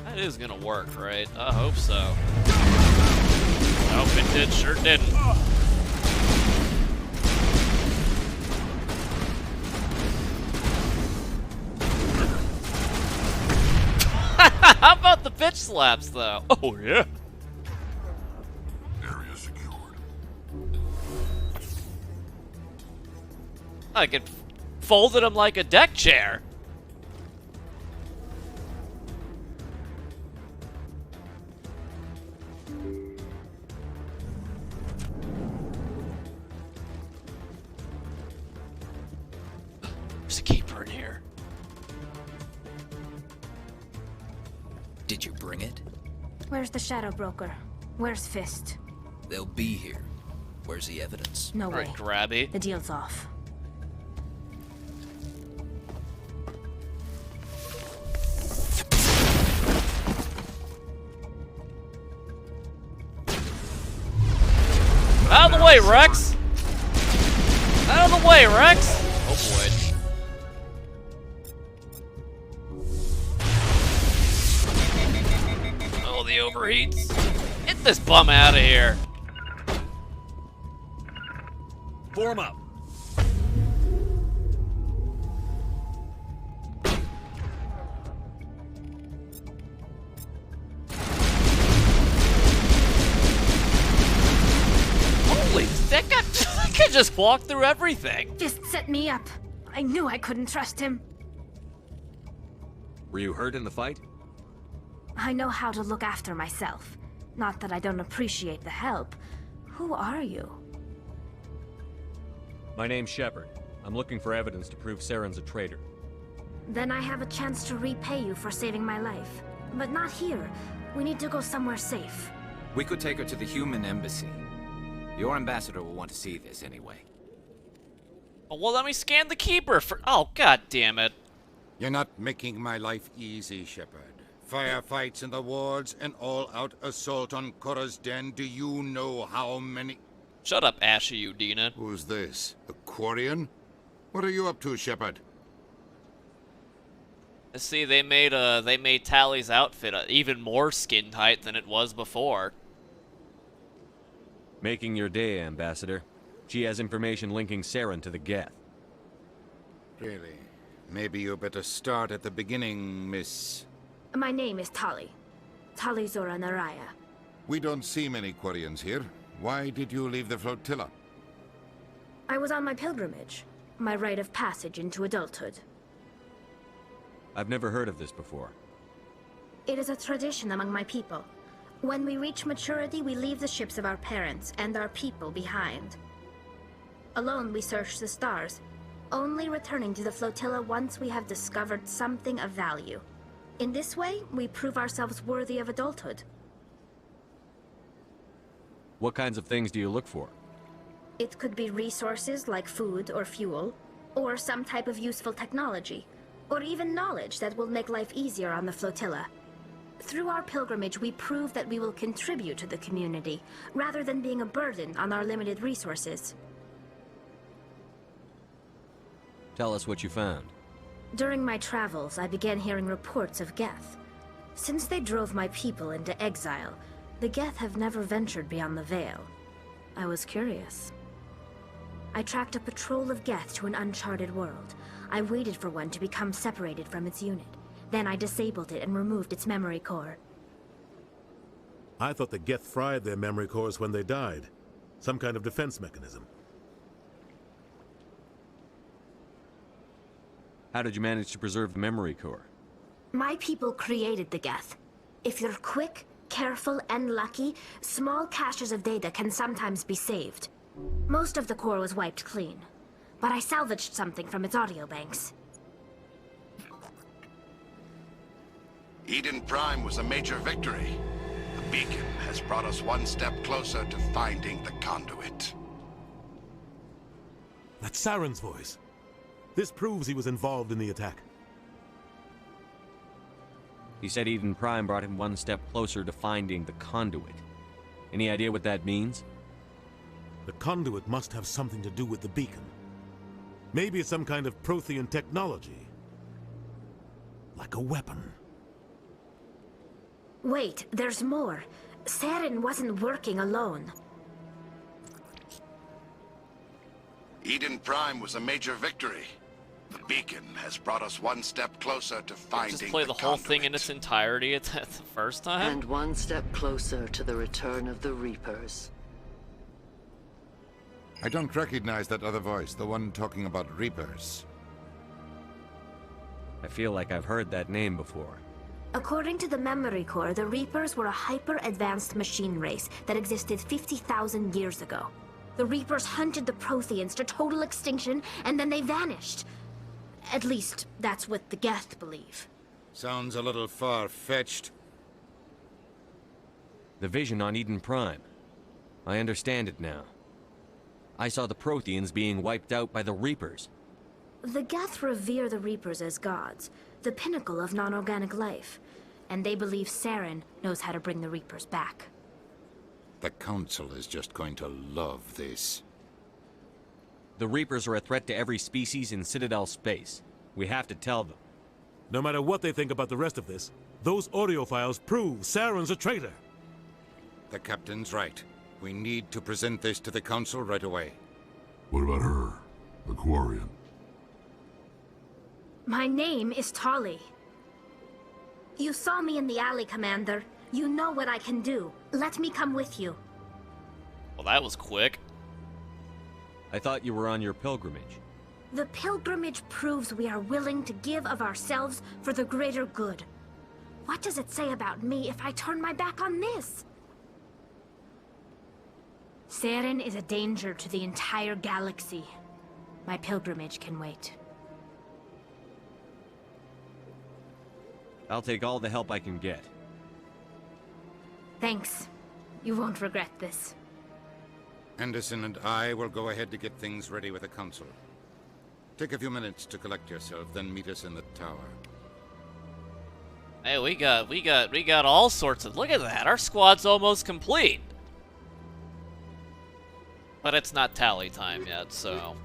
That is gonna work, right? I hope so. Nope, it did. Sure didn't. How about the bitch slaps, though? Oh, yeah. Area secured. I could folded him like a deck chair. There's a keeper in here. Did you bring it? Where's the Shadow Broker? Where's Fist? They'll be here. Where's the evidence? No way. Right, grabby. The deal's off. Out of the way, Rex! Out of the way, Rex! Oh boy. Oh, the overheats. Get this bum out of here. Form up. Holy, that guy just walked through everything. Fist set me up. I knew I couldn't trust him. Were you hurt in the fight? I know how to look after myself. Not that I don't appreciate the help. Who are you? My name's Shepard. I'm looking for evidence to prove Saren's a traitor. Then I have a chance to repay you for saving my life. But not here. We need to go somewhere safe. We could take her to the human embassy. Your ambassador will want to see this anyway. Oh, well, let me scan the keeper for. Oh, god damn it. You're not making my life easy, Shepard. Firefights in the wards, an all-out assault on Korra's den. Do you know how many... Shut up, Ashy Udina. Who's this? A Quarian? What are you up to, Shepard? See, they made Tally's outfit even more skin tight than it was before. Making your day, Ambassador. She has information linking Saren to the Geth. Really? Maybe you better start at the beginning, Miss... My name is Tali. Tali Zora Naraya. We don't see many Quarians here. Why did you leave the flotilla? I was on my pilgrimage. My rite of passage into adulthood. I've never heard of this before. It is a tradition among my people. When we reach maturity, we leave the ships of our parents and our people behind. Alone, we search the stars, only returning to the flotilla once we have discovered something of value. In this way, we prove ourselves worthy of adulthood. What kinds of things do you look for? It could be resources like food or fuel, or some type of useful technology, or even knowledge that will make life easier on the flotilla. Through our pilgrimage, we prove that we will contribute to the community, rather than being a burden on our limited resources. Tell us what you found. During my travels, I began hearing reports of Geth. Since they drove my people into exile, the Geth have never ventured beyond the Veil. I was curious. I tracked a patrol of Geth to an uncharted world. I waited for one to become separated from its unit. Then I disabled it and removed its memory core. I thought the Geth fried their memory cores when they died. Some kind of defense mechanism. How did you manage to preserve the memory core? My people created the Geth. If you're quick, careful, and lucky, small caches of data can sometimes be saved. Most of the core was wiped clean, but I salvaged something from its audio banks. Eden Prime was a major victory. The beacon has brought us one step closer to finding the conduit. That's Saren's voice. This proves he was involved in the attack. He said Eden Prime brought him one step closer to finding the conduit. Any idea what that means? The conduit must have something to do with the beacon. Maybe it's some kind of Prothean technology. Like a weapon. Wait, there's more. Saren wasn't working alone. Eden Prime was a major victory. The beacon has brought us one step closer to finding Just play the whole thing in its entirety at the first time? And one step closer to the return of the Reapers. I don't recognize that other voice, the one talking about Reapers. I feel like I've heard that name before. According to the memory core, the Reapers were a hyper-advanced machine race that existed 50,000 years ago. The Reapers hunted the Protheans to total extinction, and then they vanished. At least, that's what the Geth believe. Sounds a little far-fetched. The vision on Eden Prime. I understand it now. I saw the Protheans being wiped out by the Reapers. The Geth revere the Reapers as gods, the pinnacle of non-organic life. And they believe Saren knows how to bring the Reapers back. The Council is just going to love this. The Reapers are a threat to every species in Citadel space. We have to tell them. No matter what they think about the rest of this, those audio files prove Saren's a traitor. The Captain's right. We need to present this to the Council right away. What about her? Aquarian. My name is Tali. You saw me in the alley, Commander. You know what I can do. Let me come with you. Well, that was quick. I thought you were on your pilgrimage. The pilgrimage proves we are willing to give of ourselves for the greater good. What does it say about me if I turn my back on this? Saren is a danger to the entire galaxy. My pilgrimage can wait. I'll take all the help I can get. Thanks. You won't regret this. Anderson and I will go ahead to get things ready with the Council. Take a few minutes to collect yourself, then meet us in the tower. Hey, we got all sorts of. Look at that. Our squad's almost complete. But it's not tally time yet, so.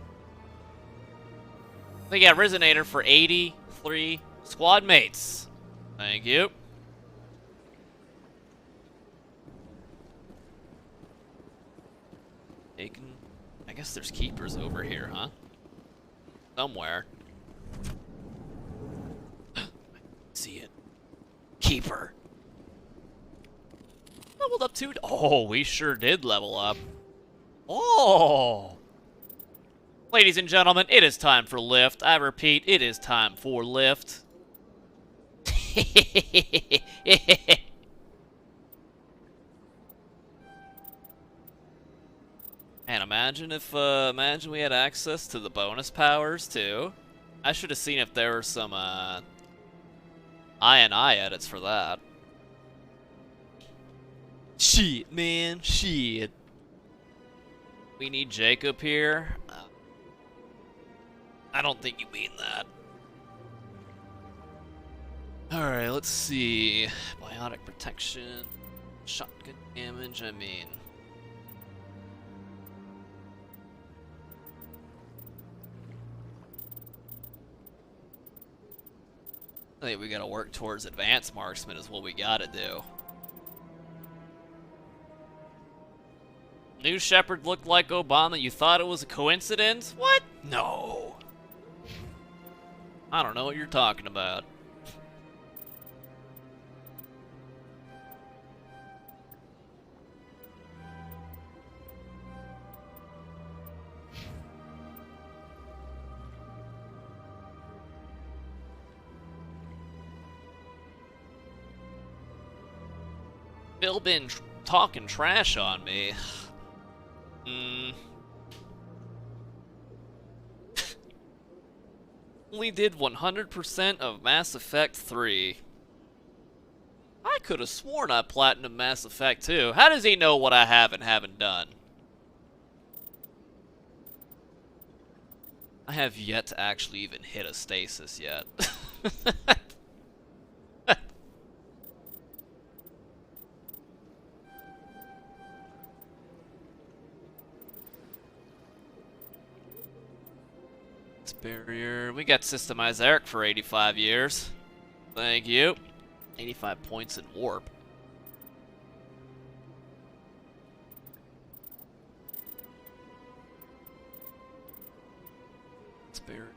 We got Resonator for 83 squad mates. Thank you. I guess there's keepers over here, huh? Somewhere. See it. Keeper. Leveled up too. Oh, we sure did level up. Oh! Ladies and gentlemen, it is time for lift. I repeat, it is time for lift. Man, imagine we had access to the bonus powers too. I should have seen if there were some I edits for that. Shit, man, shit. We need Jacob here. I don't think you mean that. Alright, let's see. Biotic protection. Shotgun damage, I mean. I think we gotta work towards advanced marksman is what we gotta do. New Shepard looked like Obama. You thought it was a coincidence? What? No. I don't know what you're talking about. Bill been talking trash on me. Only did 100% of Mass Effect 3. I could have sworn I platinumed Mass Effect 2. How does he know what I have and haven't done? I have yet to actually even hit a stasis yet. Barrier. We got systemized Eric for 85 years. Thank you. 85 points in warp. Barrier.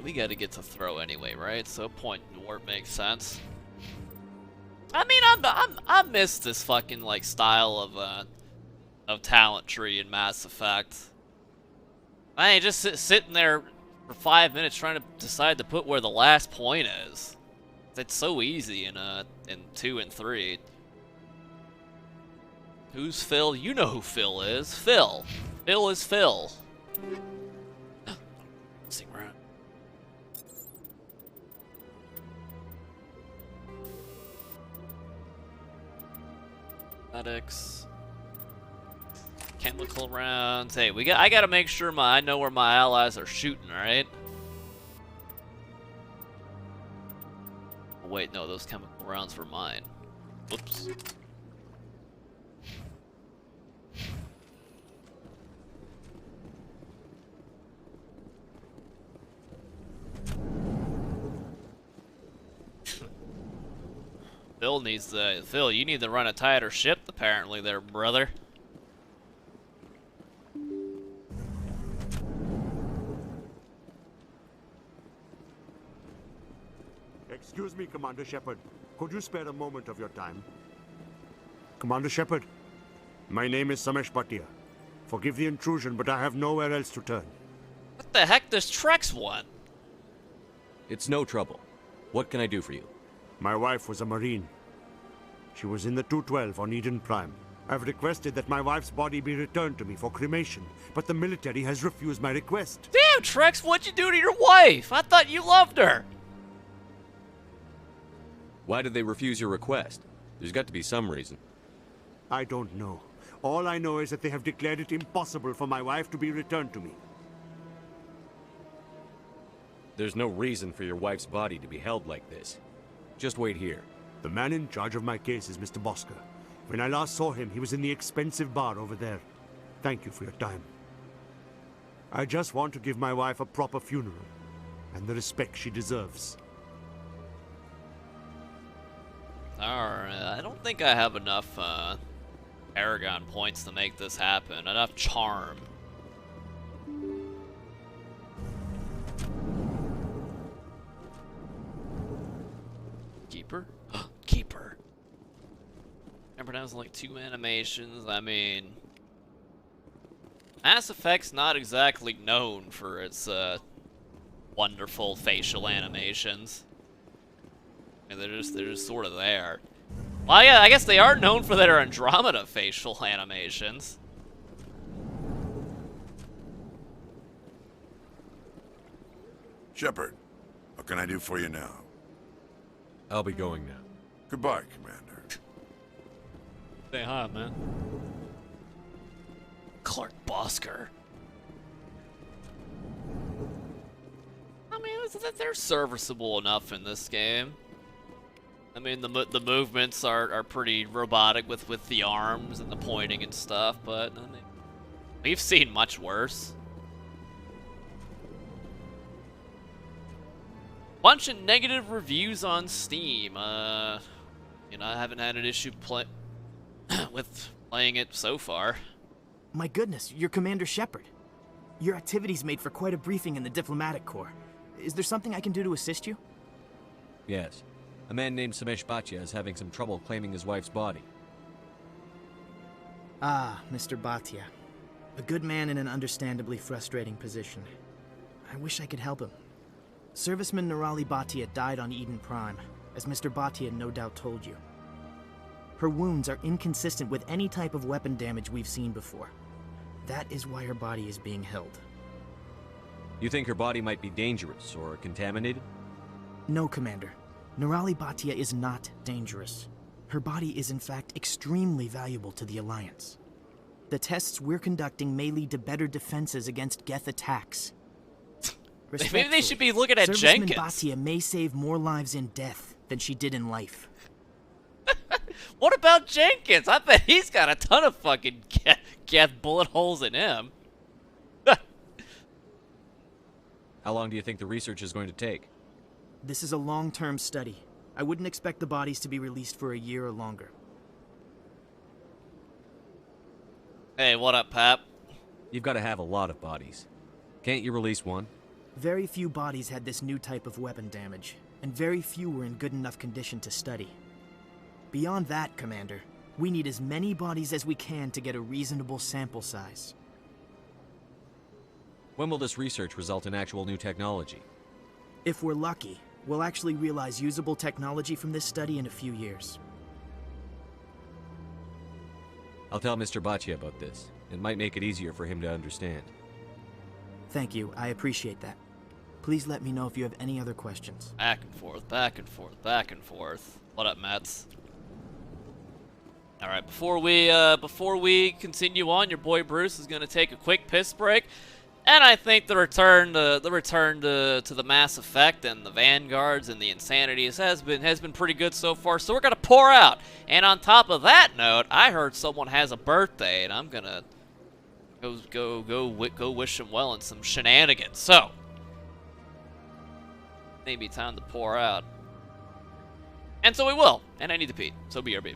We got to get to throw anyway, right? So point in warp makes sense. I mean, I miss this fucking like style of talent tree in Mass Effect. I ain't just sitting there for 5 minutes trying to decide to put where the last point is. It's so easy in 2 and 3. Who's Phil? You know who Phil is. Phil. Phil is Phil. See where. Chemical rounds. Hey, I gotta make sure I know where my allies are shooting, alright? Oh, wait, no, those chemical rounds were mine. Whoops. Phil, you need to run a tighter ship, apparently, there, brother. Excuse me, Commander Shepard. Could you spare a moment of your time? Commander Shepard, my name is Samesh Bhatia. Forgive the intrusion, but I have nowhere else to turn. What the heck does Trex want? It's no trouble. What can I do for you? My wife was a Marine. She was in the 212 on Eden Prime. I've requested that my wife's body be returned to me for cremation, but the military has refused my request. Damn, Trex, what'd you do to your wife? I thought you loved her. Why did they refuse your request? There's got to be some reason. I don't know. All I know is that they have declared it impossible for my wife to be returned to me. There's no reason for your wife's body to be held like this. Just wait here. The man in charge of my case is Mr. Bosker. When I last saw him, he was in the expensive bar over there. Thank you for your time. I just want to give my wife a proper funeral, and the respect she deserves. Alright, I don't think I have enough Aragon points to make this happen. Enough charm. Keeper? Keeper. Remember that was like 2 animations. I mean, Mass Effect's not exactly known for its wonderful facial animations. And they're just sort of there. Well, yeah, I guess they are known for their Andromeda facial animations. Shepard, what can I do for you now? I'll be going now. Goodbye, Commander. Say hi, man. Clark Bosker. I mean, they're serviceable enough in this game. I mean, the movements are pretty robotic with the arms and the pointing and stuff, but I mean, we've seen much worse. Bunch of negative reviews on Steam. You know, I haven't had an issue with playing it so far. My goodness, you're Commander Shepard. Your activities made for quite a briefing in the Diplomatic Corps. Is there something I can do to assist you? Yes. A man named Samesh Bhatia is having some trouble claiming his wife's body. Ah, Mr. Bhatia. A good man in an understandably frustrating position. I wish I could help him. Serviceman Nirali Bhatia died on Eden Prime, as Mr. Bhatia no doubt told you. Her wounds are inconsistent with any type of weapon damage we've seen before. That is why her body is being held. You think her body might be dangerous or contaminated? No, Commander. Nirali Bhatia is not dangerous. Her body is in fact extremely valuable to the Alliance. The tests we're conducting may lead to better defenses against Geth attacks. Maybe they should be looking at Serviceman Jenkins. Bhatia may save more lives in death than she did in life. What about Jenkins? I bet he's got a ton of fucking Geth bullet holes in him. How long do you think the research is going to take? This is a long-term study. I wouldn't expect the bodies to be released for a year or longer. Hey, what up, Pap? You've got to have a lot of bodies. Can't you release one? Very few bodies had this new type of weapon damage, and very few were in good enough condition to study. Beyond that, Commander, we need as many bodies as we can to get a reasonable sample size. When will this research result in actual new technology? If we're lucky, we'll actually realize usable technology from this study in a few years. I'll tell Mr. Bhatia about this. It might make it easier for him to understand. Thank you, I appreciate that. Please let me know if you have any other questions. Back and forth, back and forth, back and forth. What up, Mats? All right, before we continue on, your boy Bruce is gonna take a quick piss break, and I think the return to the Mass Effect and the Vanguards and the Insanities has been pretty good so far. So we're gonna pour out. And on top of that note, I heard someone has a birthday, and I'm gonna go wish him well in some shenanigans. So maybe time to pour out. And so we will. And I need to pee. So BRB.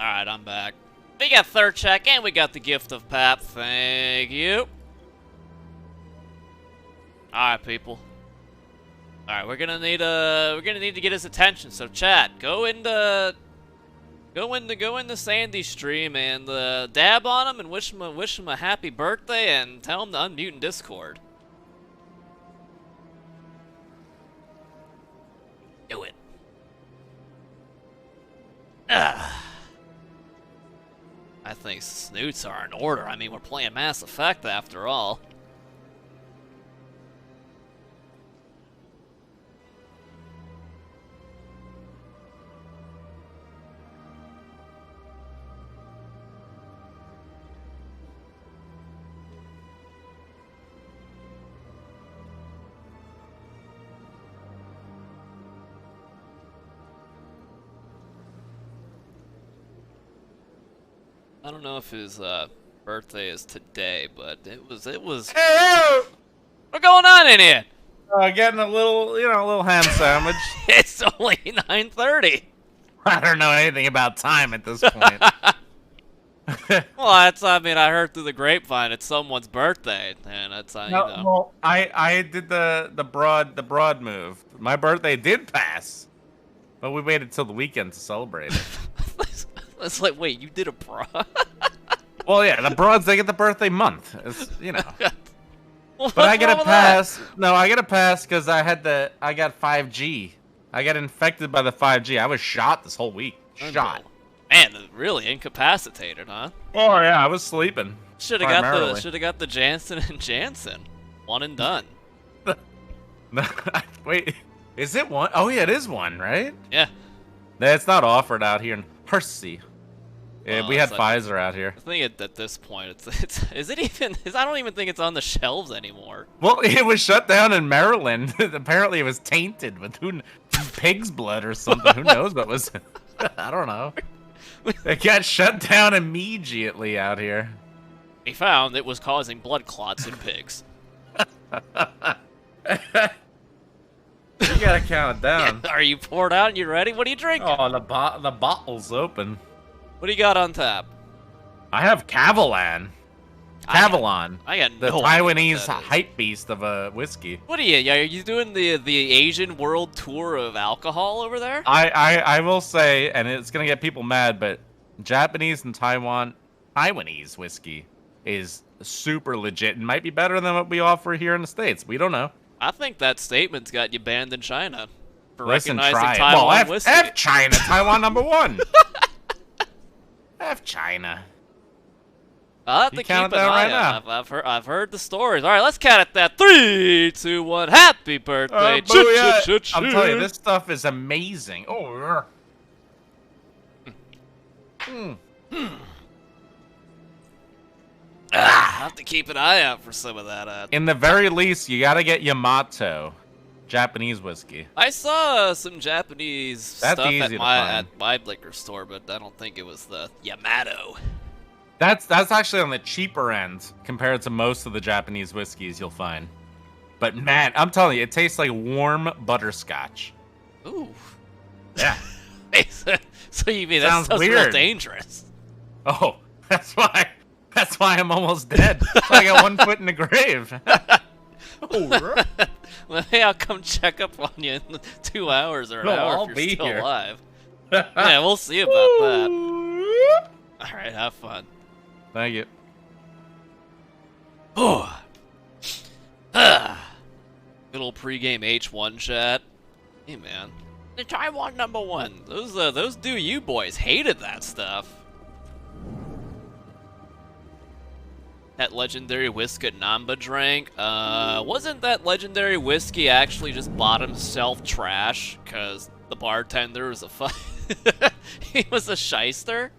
Alright, I'm back. We got third check, and we got the gift of pap. Thank you. Alright, people. Alright, we're gonna need to get his attention. So chat, go into Sandy's stream and dab on him and wish him a happy birthday and tell him to unmute in Discord. Do it. I think snoots are in order. I mean, we're playing Mass Effect after all. I don't know if his birthday is today, but it was. Hey! What's going on in here? Getting a little ham sandwich. It's only 9:30. I don't know anything about time at this point. Well, I mean, I heard through the grapevine it's someone's birthday, and it's you know. Well, I did the broad move. My birthday did pass, but we waited till the weekend to celebrate it. It's like, wait, you did a broad? Well, yeah, the broads, they get the birthday month. It's, you know. Well, but I get a pass. No, I get a pass because I got 5G. I got infected by the 5G. I was shot this whole week. Shot. Man, really incapacitated, huh? Oh yeah, I was sleeping. Should have got the Jansen and Jansen. One and done. Wait, is it one? Oh yeah, it is one, right? Yeah. It's not offered out here in Hershey. Yeah, we had Pfizer out here. I think at this point, is it even? I don't even think it's on the shelves anymore. Well, it was shut down in Maryland. Apparently, it was tainted with pig's blood or something. Who knows what was? I don't know. It got shut down immediately out here. We found it was causing blood clots in pigs. You gotta count it down. Are you poured out and you ready? What are you drinking? Oh, the bottle's open. What do you got on tap? I have Cavalan. Cavalon. I got the no Taiwanese hype beast of a whiskey. What are you? Are you doing the Asian world tour of alcohol over there? I will say, and it's gonna get people mad, but Japanese and Taiwanese whiskey is super legit and might be better than what we offer here in the States. We don't know. I think that statement's got you banned in China for Listen, recognizing try Taiwan it. Well, whiskey. F China, Taiwan #1. F China. I'll have to keep an eye now. I've heard the stories. All right, let's count it. That 3, 2, 1. Happy birthday! I'm telling you, this stuff is amazing. Oh. I'll have to keep an eye out for some of that. In the very least, you gotta get Yamato, Japanese whiskey. I saw some Japanese stuff at my liquor store, but I don't think it was the Yamato. That's actually on the cheaper end compared to most of the Japanese whiskeys you'll find. But man, I'm telling you, it tastes like warm butterscotch. Ooh. Yeah. So you mean that sounds real dangerous? Oh, that's why I'm almost dead. That's why I got one foot in the grave. Oh, well, hey, I'll come check up on you in 2 hours or an hour I'll if be you're still here. alive. Yeah, we'll see about that. All right, have fun. Thank you. Oh. Good old pregame H1 chat. Hey, man. The Taiwan #1. Those Do You boys hated that stuff. That legendary whiskey Namba drank. Wasn't that legendary whiskey actually just bottom self trash? Cause the bartender was he was a shyster.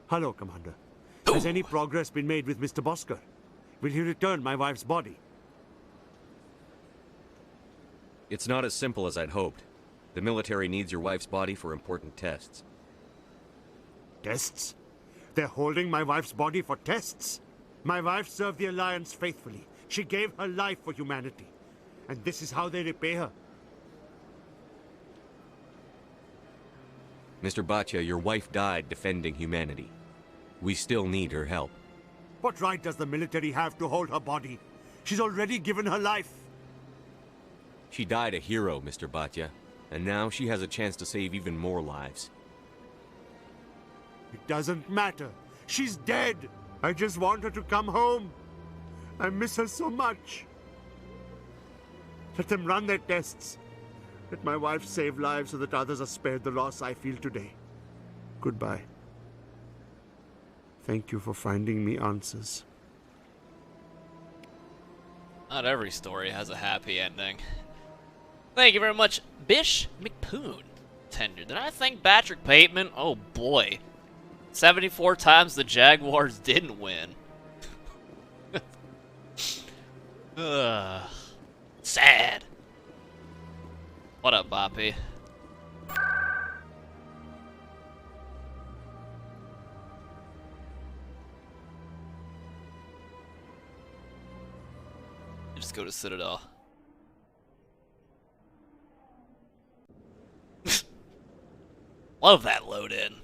Hello, Commander. Has any progress been made with Mr. Bosker? Will he return my wife's body? It's not as simple as I'd hoped. The military needs your wife's body for important tests. Tests? They're holding my wife's body for tests? My wife served the Alliance faithfully. She gave her life for humanity. And this is how they repay her. Mr. Bhatia, your wife died defending humanity. We still need her help. What right does the military have to hold her body? She's already given her life. She died a hero, Mr. Bhatia, and now she has a chance to save even more lives. It doesn't matter. She's dead. I just want her to come home. I miss her so much. Let them run their tests. Let my wife save lives so that others are spared the loss I feel today. Goodbye. Thank you for finding me answers. Not every story has a happy ending. Thank you very much, Bish McPoon. Tenure. Did I thank Patrick Bateman? Oh boy. 74 times the Jaguars didn't win. Sad. What up, Boppy? Just go to Citadel. Love that load in.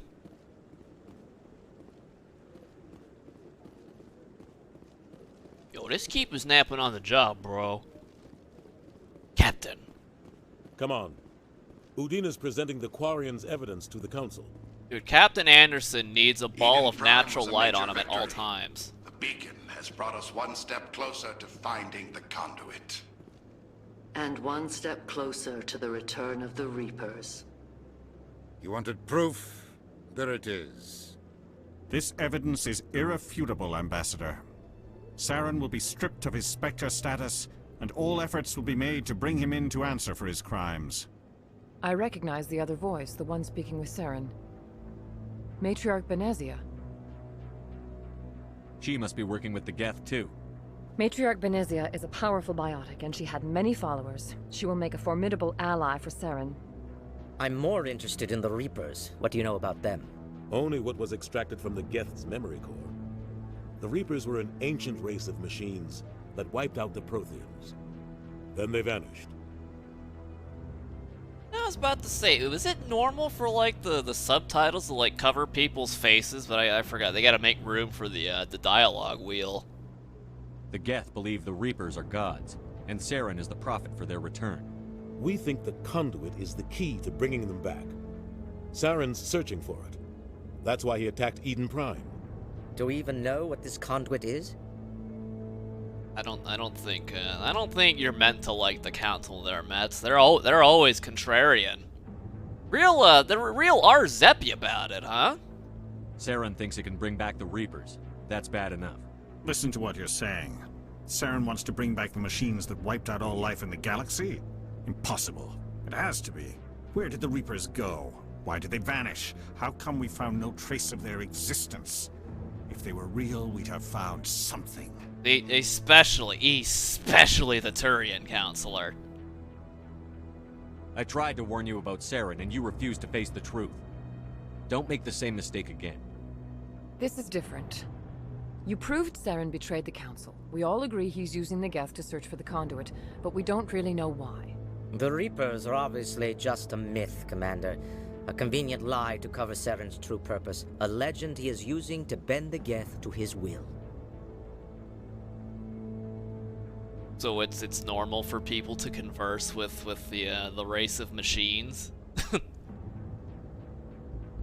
Yo, this keeper's napping on the job, bro. Captain. Come on. Udina's presenting the Quarian's evidence to the Council. Dude, Captain Anderson needs a ball of natural light on him at all times. The beacon has brought us one step closer to finding the conduit. And one step closer to the return of the Reapers. You wanted proof? There it is. This evidence is irrefutable, Ambassador. Saren will be stripped of his Specter status, and all efforts will be made to bring him in to answer for his crimes. I recognize the other voice, the one speaking with Saren. Matriarch Benezia. She must be working with the Geth, too. Matriarch Benezia is a powerful biotic, and she had many followers. She will make a formidable ally for Saren. I'm more interested in the Reapers. What do you know about them? Only what was extracted from the Geth's memory core. The Reapers were an ancient race of machines that wiped out the Protheans. Then they vanished. I was about to say, was it normal for like the subtitles to like cover people's faces? But I forgot. They got to make room for the dialogue wheel. The Geth believe the Reapers are gods, and Saren is the prophet for their return. We think the conduit is the key to bringing them back. Saren's searching for it. That's why he attacked Eden Prime. Do we even know what this conduit is? I don't think you're meant to like the council there, Mets. They're always contrarian. They're real R-Zeppy about it, huh? Saren thinks it can bring back the Reapers. That's bad enough. Listen to what you're saying. Saren wants to bring back the machines that wiped out all life in the galaxy? Impossible. It has to be. Where did the Reapers go? Why did they vanish? How come we found no trace of their existence? If they were real, we'd have found something. Especially the Turian counselor. I tried to warn you about Saren, and you refused to face the truth. Don't make the same mistake again. This is different. You proved Saren betrayed the Council. We all agree he's using the Geth to search for the conduit, but we don't really know why. The Reapers are obviously just a myth, Commander. A convenient lie to cover Saren's true purpose. A legend he is using to bend the Geth to his will. So it's normal for people to converse with the race of machines?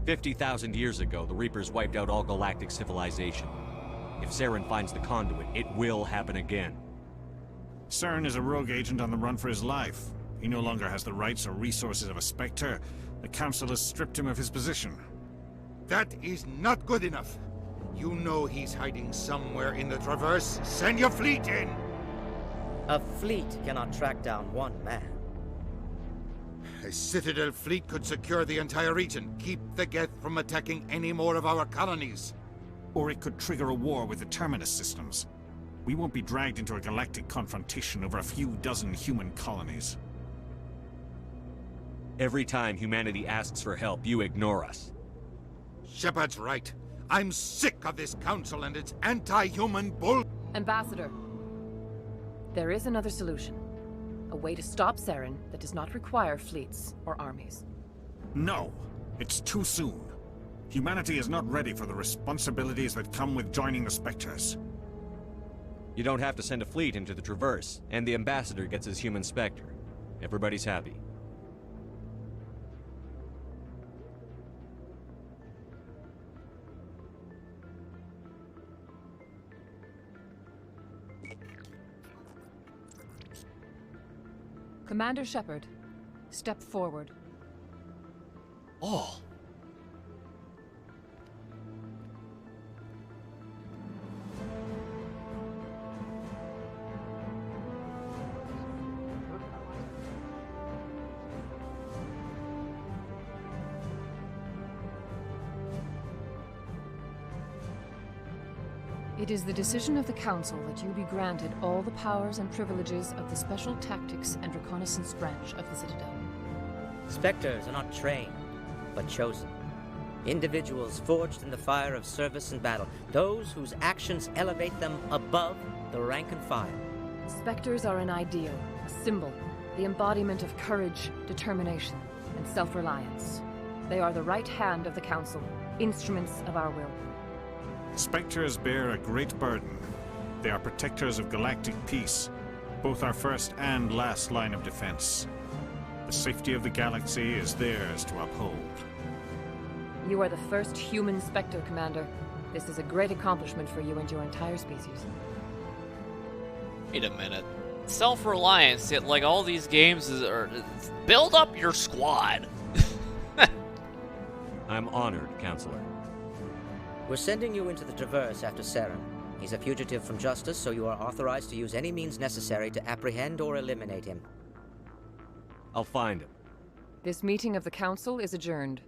50,000 years ago, the Reapers wiped out all galactic civilization. If Saren finds the conduit, it will happen again. Saren is a rogue agent on the run for his life. He no longer has the rights or resources of a Spectre. The Council has stripped him of his position. That is not good enough. You know he's hiding somewhere in the Traverse. Send your fleet in! A fleet cannot track down one man. A Citadel fleet could secure the entire region, keep the Geth from attacking any more of our colonies. Or it could trigger a war with the Terminus systems. We won't be dragged into a galactic confrontation over a few dozen human colonies. Every time humanity asks for help, you ignore us. Shepard's right. I'm sick of this council and its anti-human bull... Ambassador, there is another solution. A way to stop Saren that does not require fleets or armies. No. It's too soon. Humanity is not ready for the responsibilities that come with joining the Specters. You don't have to send a fleet into the Traverse, and the ambassador gets his human Spectre. Everybody's happy. Commander Shepard, step forward. Oh. It is the decision of the Council that you be granted all the powers and privileges of the Special Tactics and Reconnaissance Branch of the Citadel. Specters are not trained, but chosen. Individuals forged in the fire of service and battle. Those whose actions elevate them above the rank and file. Specters are an ideal, a symbol, the embodiment of courage, determination, and self-reliance. They are the right hand of the Council, instruments of our will. Specters bear a great burden. They are protectors of galactic peace, both our first and last line of defense. The safety of the galaxy is theirs to uphold. You are the first human Spectre, Commander. This is a great accomplishment for you and your entire species. Wait a minute. Self-reliance, yet like all these games build up your squad. I'm honored, Counselor. We're sending you into the Traverse after Saren. He's a fugitive from justice, so you are authorized to use any means necessary to apprehend or eliminate him. I'll find him. This meeting of the Council is adjourned.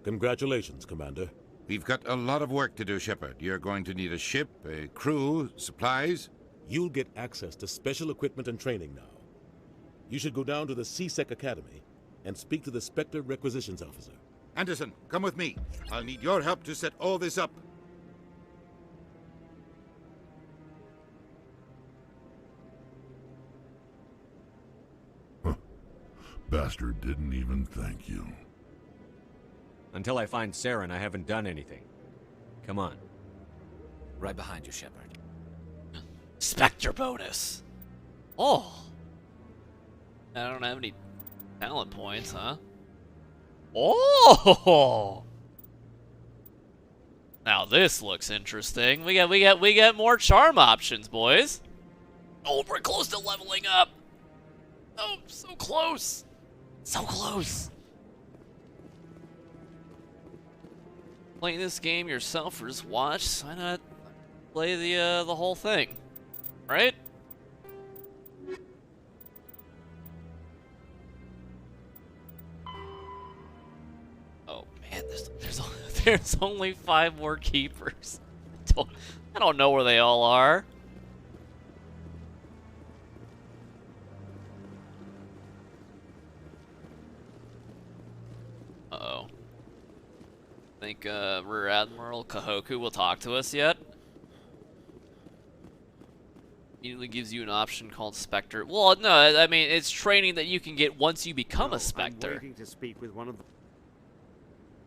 Congratulations, Commander. We've got a lot of work to do, Shepard. You're going to need a ship, a crew, supplies. You'll get access to special equipment and training now. You should go down to the C-Sec Academy and speak to the Spectre Requisitions Officer. Anderson, come with me. I'll need your help to set all this up. Bastard didn't even thank you. Until I find Saren, I haven't done anything. Come on. Right behind you, Shepard. Spectre bonus. Oh. I don't have any talent points, huh? Oh. Now this looks interesting. We got more charm options, boys. Oh, we're close to leveling up. Oh, so close. So close. Playing this game yourself or just watch, why not play the whole thing? Right? Oh man, there's only 5 more keepers. I don't know where they all are. Uh-oh. Think Rear Admiral Kahoku will talk to us yet? Immediately gives you an option called Spectre. Well, no, I mean, it's training that you can get once you become a Spectre. I'm waiting to speak with one of them.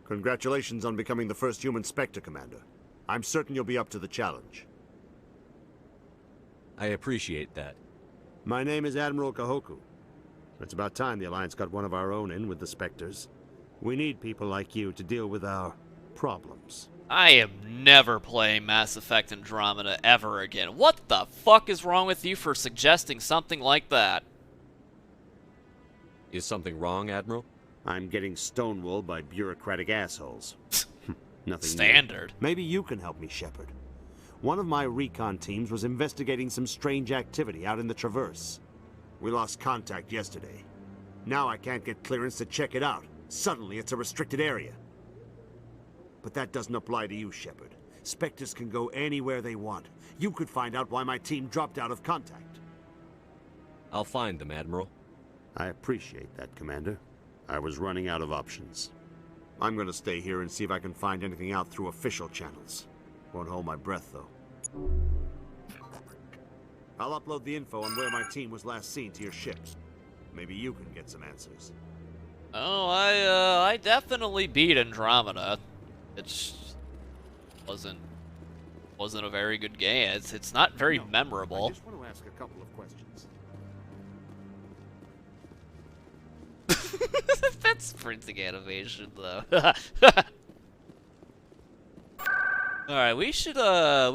Congratulations on becoming the first human Spectre, Commander. I'm certain you'll be up to the challenge. I appreciate that. My name is Admiral Kahoku. It's about time the Alliance got one of our own in with the Spectres. We need people like you to deal with our problems. I am never playing Mass Effect Andromeda ever again. What the fuck is wrong with you for suggesting something like that? Is something wrong, Admiral? I'm getting stonewalled by bureaucratic assholes. Nothing standard. New. Maybe you can help me, Shepard. One of my recon teams was investigating some strange activity out in the Traverse. We lost contact yesterday. Now I can't get clearance to check it out. Suddenly it's a restricted area. But that doesn't apply to you, Shepard. Spectres can go anywhere they want. You could find out why my team dropped out of contact. I'll find them, Admiral. I appreciate that, Commander. I was running out of options. I'm gonna stay here and see if I can find anything out through official channels. Won't hold my breath, though. I'll upload the info on where my team was last seen to your ships. Maybe you can get some answers. Oh, I definitely beat Andromeda. It wasn't a very good game. It's not very memorable. I just want to ask a couple of questions. That's printing animation, though. All right, we should go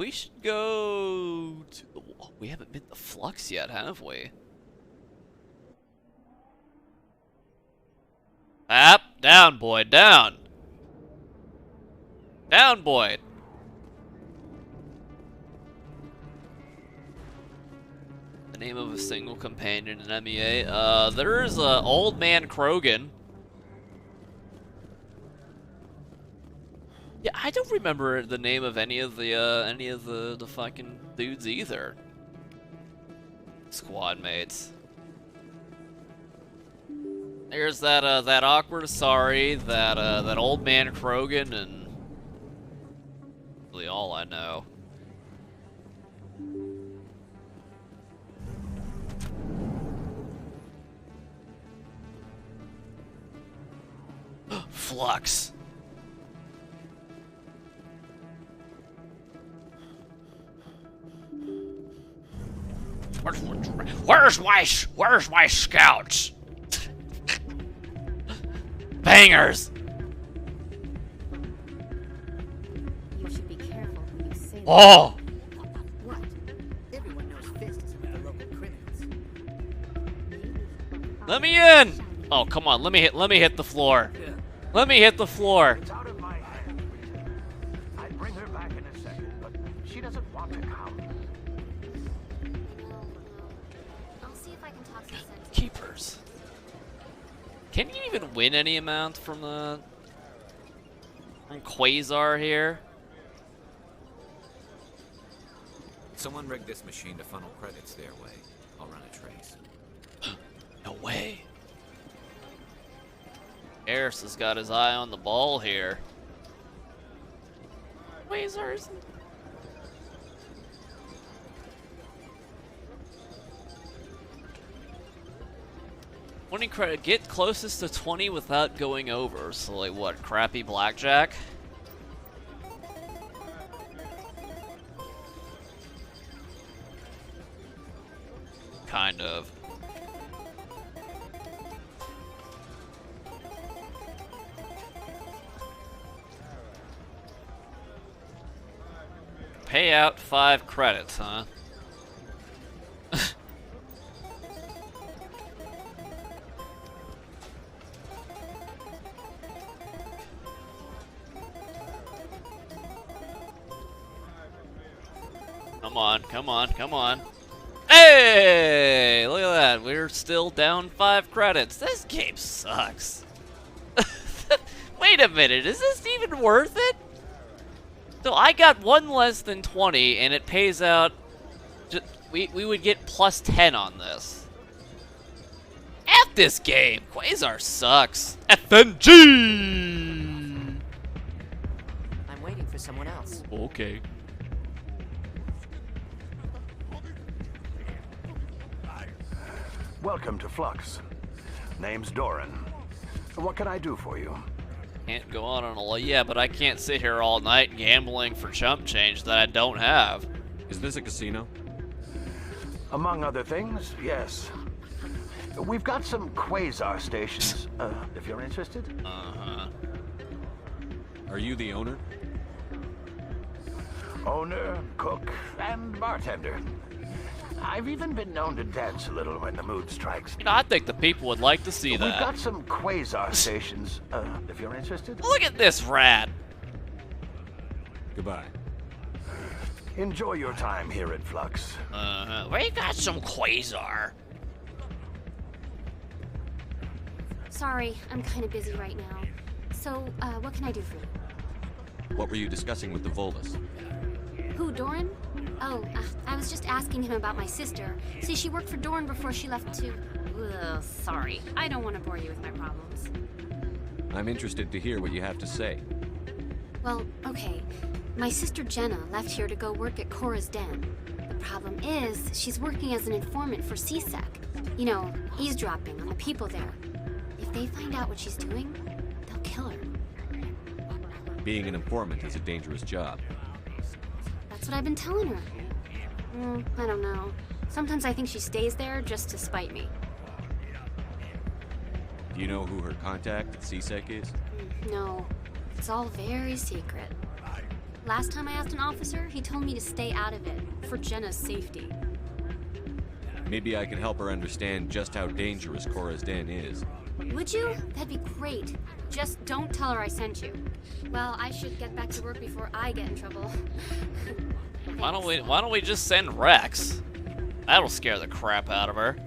to the wall. We haven't been to Flux yet, have we? Down, boy, down. Down, boy. The name of a single companion in MEA. There's Old Man Krogan. Yeah, I don't remember the name of any of the fucking dudes either. Squad mates. There's that awkward sorry, that Old Man Krogan, and really all I know. Flux. Where's my scouts? Bangers. You should be careful when you say that. Oh. What? Everyone knows Fist is one of the local criminals. Let me in. Oh, come on. Let me hit the floor. Let me hit the floor. It's out of my hands, Rita. I'd bring her back in a second, but she doesn't want to come. I'll see if I can talk some sense. Keepers. Can you even win any amount from the Quasar here? Someone rigged this machine to funnel credits their way. I'll run a trace. No way. Eris has got his eye on the ball here. Quasars. 20 credit. Get closest to 20 without going over. So like what? Crappy blackjack? Kind of. Pay out 5 credits, huh? Come on, come on, come on. Hey! Look at that. We're still down 5 credits. This game sucks. Wait a minute. Is this even worth it? So I got 1 less than 20, and it pays out. We would get plus 10 on this. F this game. Quasar sucks. FNG! I'm waiting for someone else. Okay. Welcome to Flux. Name's Doran. What can I do for you? Can't go on a yeah, but I can't sit here all night gambling for chump change that I don't have. Is this a casino? Among other things, yes. We've got some Quasar stations, if you're interested. Uh-huh. Are you the owner? Owner, cook, and bartender. I've even been known to dance a little when the mood strikes. You know, I think the people would like to see that. We've got some Quasar stations, if you're interested. Look at this rat. Goodbye. Enjoy your time here at Flux. We got some Quasar. Sorry, I'm kind of busy right now. So, what can I do for you? What were you discussing with the Volus? Who, Doran? Oh, I was just asking him about my sister. See, she worked for Doran before she left to... Ugh, sorry. I don't want to bore you with my problems. I'm interested to hear what you have to say. Well, okay. My sister Jenna left here to go work at Cora's Den. The problem is, she's working as an informant for CSEC. You know, eavesdropping on the people there. If they find out what she's doing, they'll kill her. Being an informant is a dangerous job. That's what I've been telling her. I don't know. Sometimes I think she stays there just to spite me. Do you know who her contact at CSEC is? No, it's all very secret. Last time I asked an officer, he told me to stay out of it, for Jenna's safety. Maybe I can help her understand just how dangerous Cora's Den is. Would you? That'd be great. Just don't tell her I sent you. Well, I should get back to work before I get in trouble. Why don't we just send Rex? That'll scare the crap out of her.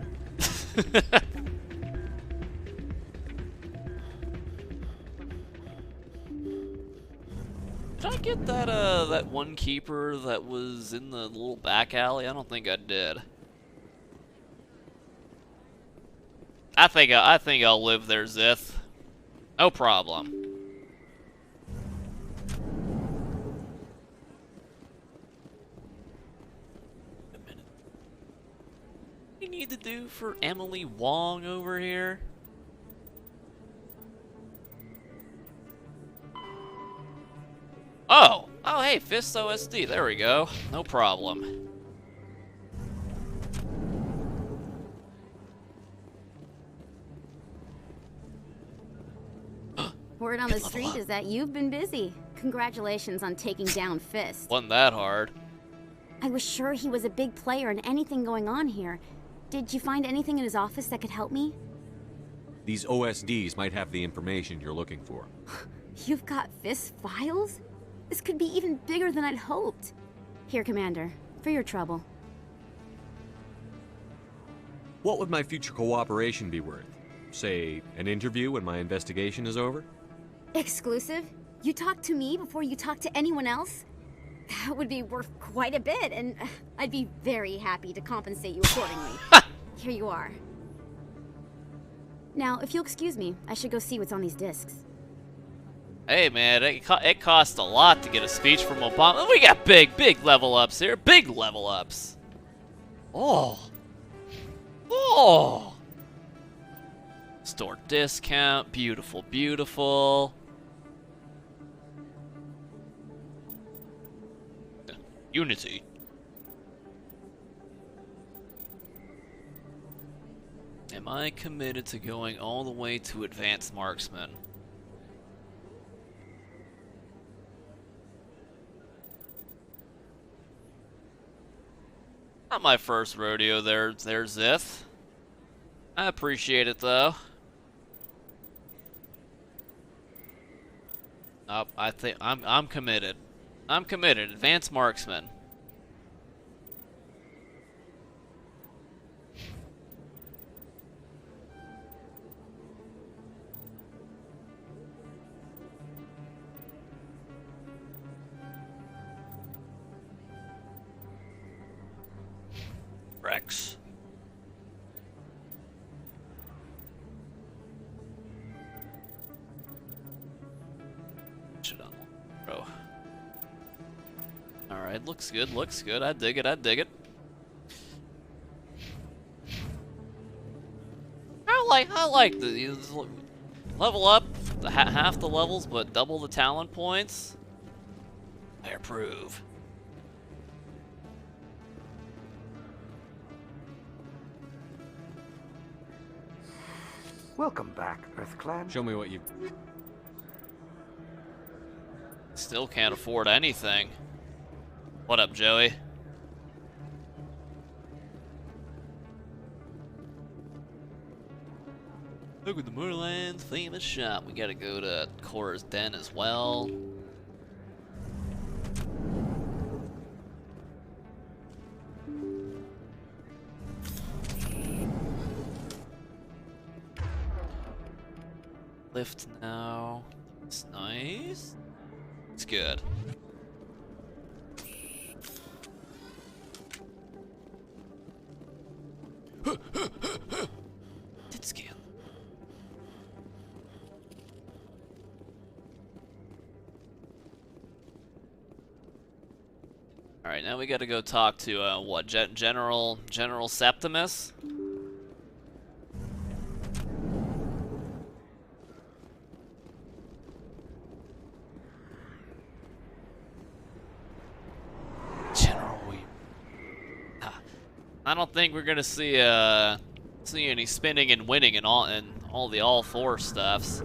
Did I get that one keeper that was in the little back alley? I don't think I did. I think I'll live there, Zith. No problem. A minute. What do you need to do for Emily Wong over here? Oh, hey, Fist OSD, there we go. No problem. Word on the street is that you've been busy. Congratulations on taking down Fist. Wasn't that hard. I was sure he was a big player in anything going on here. Did you find anything in his office that could help me? These OSDs might have the information you're looking for. You've got Fist files? This could be even bigger than I'd hoped. Here, Commander, for your trouble. What would my future cooperation be worth? Say, an interview when my investigation is over? Exclusive? You talk to me before you talk to anyone else? That would be worth quite a bit, and I'd be very happy to compensate you accordingly. Here you are. Now, if you'll excuse me, I should go see what's on these discs. Hey man, it costs a lot to get a speech from Obama. We got big level ups here. Big level ups. Oh. Store discount. Beautiful, beautiful. Unity. Am I committed to going all the way to Advanced Marksman? Not my first rodeo there, Zith. I appreciate it though. I think I'm committed. I'm committed. Advanced Marksman. Rex. Should unlock, bro. All right, looks good. Looks good. I dig it. I dig it. I like the level up the half the levels, but double the talent points. I approve. Welcome back, EarthClan. Show me what you... Still can't afford anything. What up, Joey? Look at the Moorlands famous shop. We gotta go to Cora's Den as well. Lift now. It's nice. It's good. Did scan. Alright, now we gotta go talk to, what, General Septimus? General Weep. I don't think we're gonna see any spinning and winning and all the all four stuffs.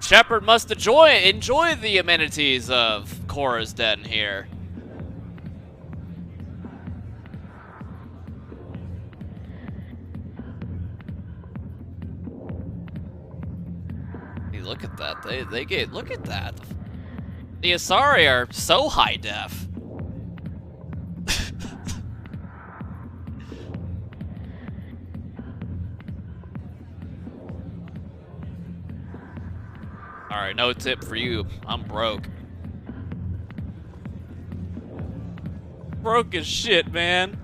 Shepard must enjoy the amenities of Cora's Den here. Hey, look at that. Look at that. The Asari are so high def. Alright, no tip for you. I'm broke. Broke as shit, man.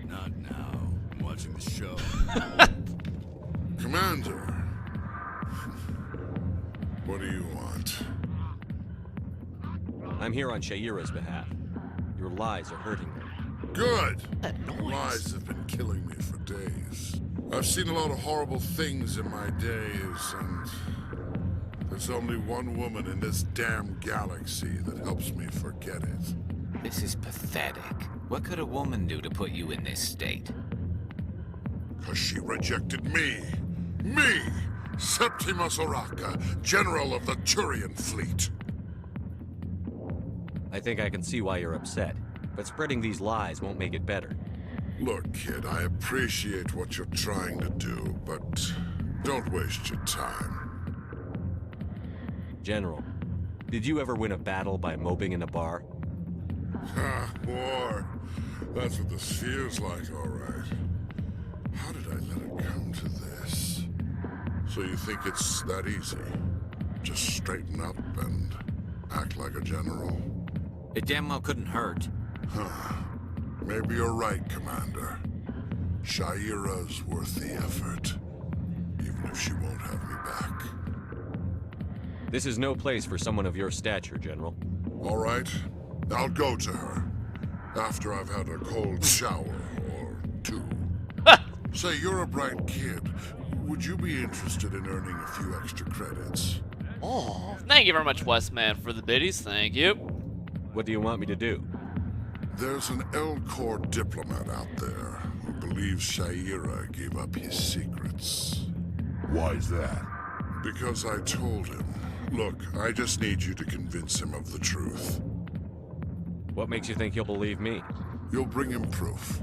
Not now. I'm watching the show. Commander. What do you want? I'm here on Shaira's behalf. Your lies are hurting her. Good! Lies have been killing me for days. I've seen a lot of horrible things in my days, and there's only one woman in this damn galaxy that helps me forget it. This is pathetic. What could a woman do to put you in this state? 'Cause she rejected me! Me! Septimus Oraka, General of the Turian Fleet! I think I can see why you're upset, but spreading these lies won't make it better. Look, kid, I appreciate what you're trying to do, but don't waste your time. General, did you ever win a battle by moping in a bar? Ha, war. That's what this feels like, all right. How did I let it come to this? So you think it's that easy? Just straighten up and act like a general? It damn well couldn't hurt. Huh. Maybe you're right, Commander. Shaira's worth the effort, even if she won't have me back. This is no place for someone of your stature, General. All right, I'll go to her after I've had a cold shower or two. Say, you're a bright kid. Would you be interested in earning a few extra credits? Oh, thank you very much, Westman, for the biddies. Thank you. What do you want me to do? There's an Elkhorn diplomat out there who believes Shaira gave up his secrets. Why is that? Because I told him. Look, I just need you to convince him of the truth. What makes you think he'll believe me? You'll bring him proof.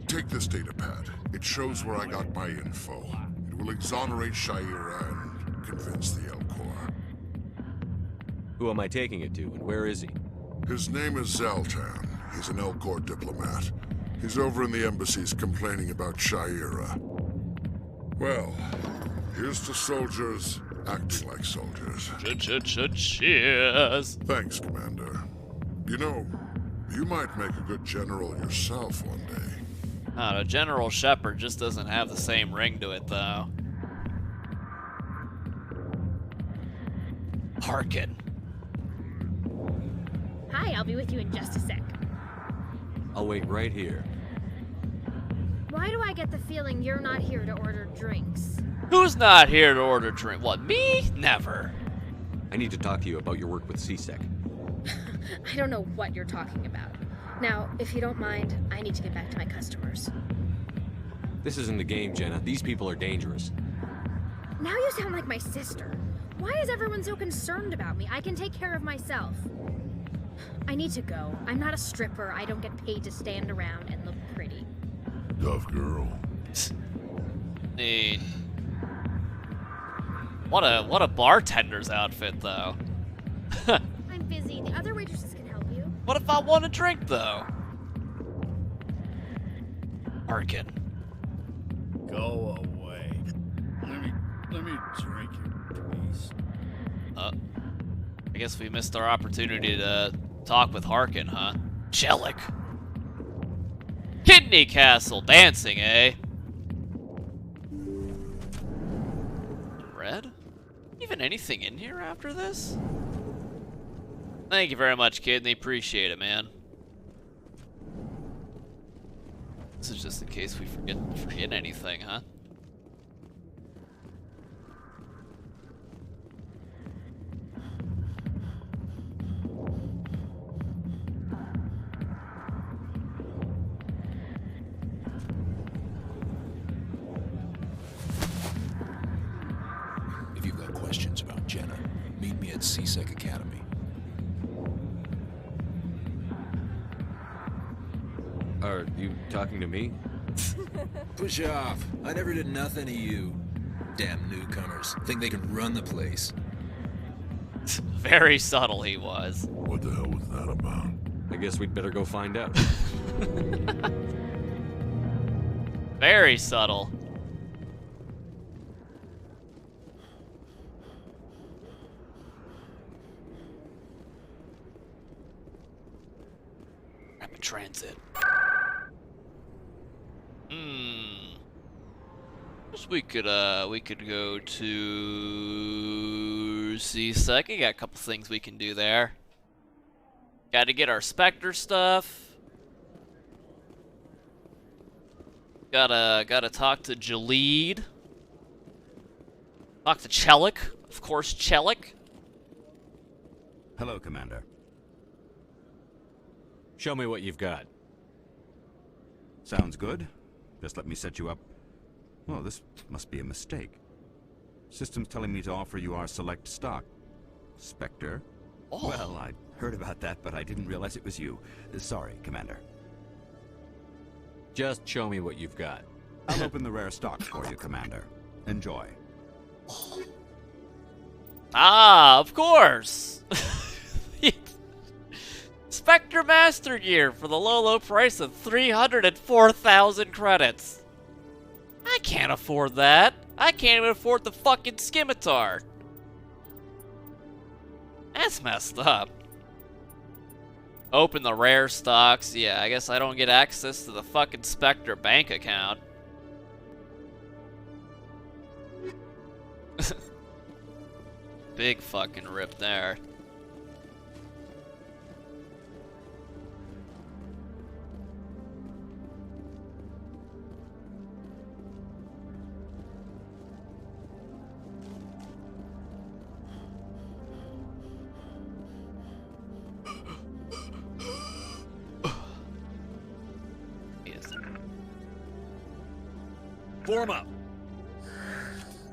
Take this datapad. It shows where I got my info. It will exonerate Shaira and convince the Elkhorn. Who am I taking it to, and where is he? His name is Zaltan. He's an Elkhorn diplomat. He's over in the embassies complaining about Shaira. Well, here's to soldiers acting like soldiers. Cheers. Thanks, Commander. You know, you might make a good general yourself one day. I don't know, General Shepard just doesn't have the same ring to it, though. Harkin. Hi, I'll be with you in just a sec. I'll wait right here. Why do I get the feeling you're not here to order drinks? Who's not here to order drink? What, me? Never. I need to talk to you about your work with CSEC. I don't know what you're talking about. Now, if you don't mind, I need to get back to my customers. This isn't a game, Jenna. These people are dangerous. Now you sound like my sister. Why is everyone so concerned about me? I can take care of myself. I need to go. I'm not a stripper. I don't get paid to stand around and look pretty. Tough girl. Hey. What a bartender's outfit, though. I'm busy. The other waitresses can help you. What if I want a drink, though? Harkin. Go away. Let me drink your piece. I guess we missed our opportunity to talk with Harkin, huh? Jellic. Kidney Castle dancing, eh? Red? Even anything in here after this? Thank you very much, Kidney. Appreciate it, man. This is just in case we forget anything, huh? If you've got questions about Jenna, meet me at CSEC Academy. Are you talking to me? Push off. I never did nothing to you. Damn newcomers. Think they can run the place. Very subtle he was. What the hell was that about? I guess we'd better go find out. Very subtle. Rapid transit. Guess we could go to CSEC. We got a couple things we can do there. Got to get our Specter stuff. Gotta talk to Jaleed. Talk to Chelik, of course, Chelik. Hello, Commander. Show me what you've got. Sounds good. Just let me set you up. Oh, this must be a mistake. System's telling me to offer you our select stock. Specter? Oh. Well, I heard about that, but I didn't realize it was you. Sorry, Commander. Just show me what you've got. I'll open the rare stock for you, Commander. Enjoy. Ah, of course! Specter Master Gear for the low price of 304,000 credits. I can't afford that. I can't even afford the fucking scimitar. That's messed up. Open the rare stocks. Yeah, I guess I don't get access to the fucking Specter bank account. Big fucking rip there. Form up.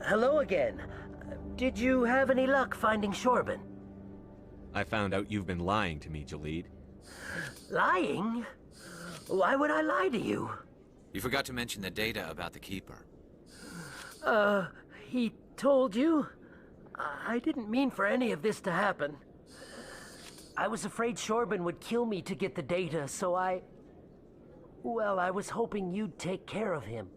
Hello again. Did you have any luck finding Shorban? I found out you've been lying to me, Jaleed. Lying? Why would I lie to you? You forgot to mention the data about the Keeper. He told you? I didn't mean for any of this to happen. I was afraid Shorban would kill me to get the data, so well, I was hoping you'd take care of him.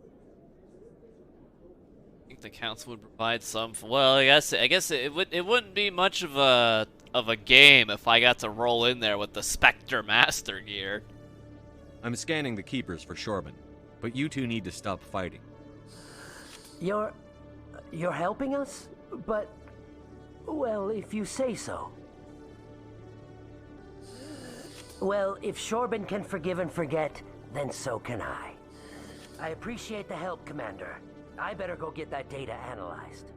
I think the council would provide some. Well, I guess it wouldn't be much of a game if I got to roll in there with the Specter Master Gear. I'm scanning the Keepers for Shorban, but you two need to stop fighting. You're helping us? But, well, if you say so. Well, if Shorban can forgive and forget, then so can I. I appreciate the help, Commander. I better go get that data analyzed.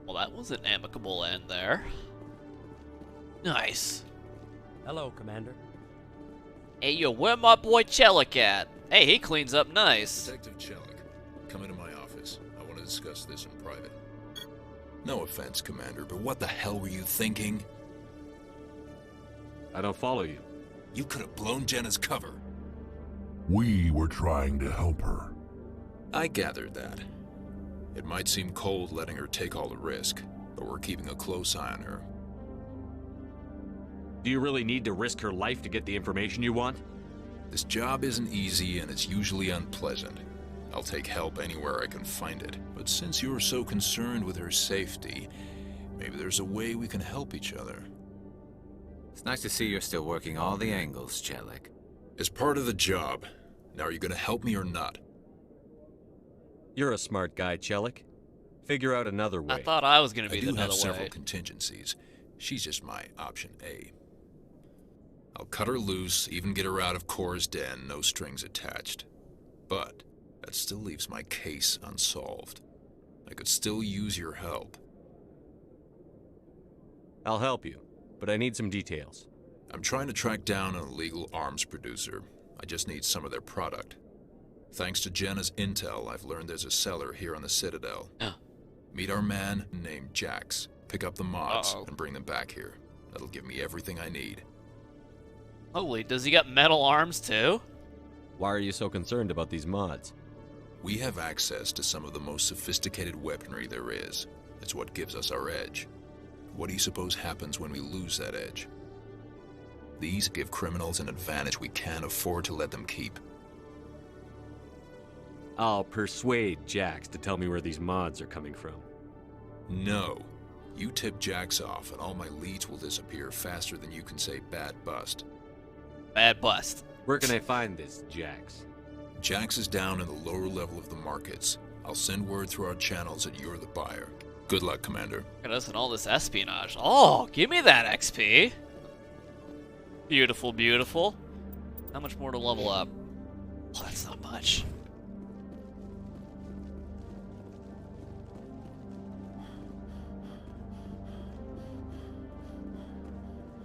Well, that was an amicable end there. Nice. Hello, Commander. Hey, yo, where my boy Chelik at? Hey, he cleans up nice. Detective Chelik, come into my office. I want to discuss this in private. No offense, Commander, but what the hell were you thinking? I don't follow you. You could have blown Jenna's cover. We were trying to help her. I gathered that. It might seem cold letting her take all the risk, but we're keeping a close eye on her. Do you really need to risk her life to get the information you want? This job isn't easy and it's usually unpleasant. I'll take help anywhere I can find it. But since you're so concerned with her safety, maybe there's a way we can help each other. It's nice to see you're still working all the angles, Chelik. As part of the job. Now, are you gonna help me or not? You're a smart guy, Chelik. Figure out another way. I thought I was gonna be the I do have other several way. contingencies. She's just my option A. I'll cut her loose, even get her out of Cora's den, no strings attached. But that still leaves my case unsolved. I could still use your help. I'll help you, but I need some details. I'm trying to track down an illegal arms producer. I just need some of their product. Thanks to Jenna's intel, I've learned there's a seller here on the Citadel. Meet our man named Jax. Pick up the mods and bring them back here. That'll give me everything I need. Holy, does he got metal arms too? Why are you so concerned about these mods? We have access to some of the most sophisticated weaponry there is. It's what gives us our edge. What do you suppose happens when we lose that edge? These give criminals an advantage we can't afford to let them keep. I'll persuade Jax to tell me where these mods are coming from. No. You tip Jax off and all my leads will disappear faster than you can say bad bust. Bad bust. Where can I find this Jax? Jax is down in the lower level of the markets. I'll send word through our channels that you're the buyer. Good luck, Commander. Look at us and all this espionage. Oh, give me that XP. Beautiful, beautiful. How much more to level up? Oh, that's not much.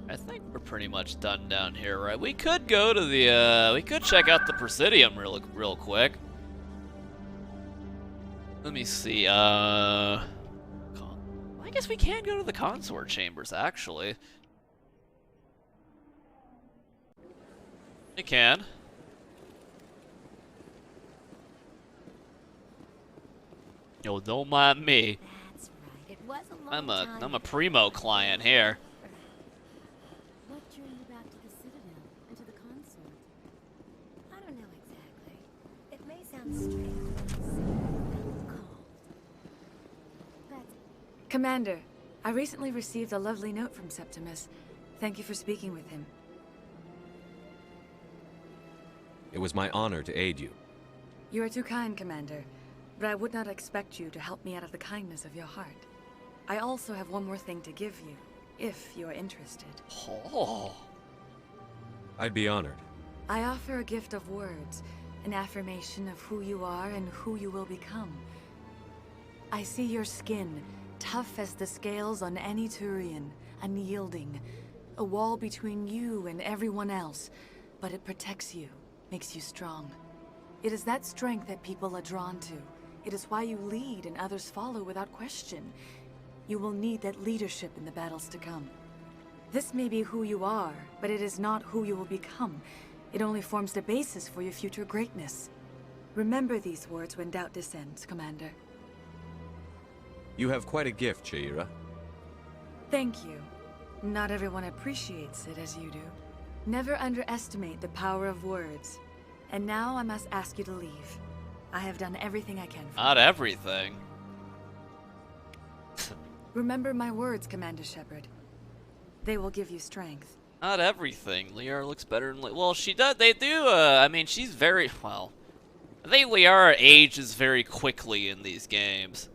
I think we're pretty much done down here, right? We could go to the, we could check out the Presidium real quick. Let me see, I guess we can go to the consort chambers, actually. We can. Yo, don't mind me. That's right. It was a long I'm a primo client here. What drew you back to the Citadel and to the consort? I don't know exactly. It may sound strange, but it's cold. That's Commander, I recently received a lovely note from Septimus. Thank you for speaking with him. It was my honor to aid you. You are too kind, Commander, but I would not expect you to help me out of the kindness of your heart. I also have one more thing to give you, if you are interested. Oh. I'd be honored. I offer a gift of words, an affirmation of who you are and who you will become. I see your skin, tough as the scales on any Turian, unyielding, a wall between you and everyone else, but it protects you, makes you strong. It is that strength that people are drawn to. It is why you lead and others follow without question. You will need that leadership in the battles to come. This may be who you are, but it is not who you will become. It only forms the basis for your future greatness. Remember these words when doubt descends, Commander. You have quite a gift, Shaira. Thank you. Not everyone appreciates it as you do. Never underestimate the power of words. And now I must ask you to leave. I have done everything I can for Not everything. Remember my words, Commander Shepard. They will give you strength. Not everything. Liara looks better than... Well, she does... They do, I mean, she's very... Well, I think Liara ages very quickly in these games.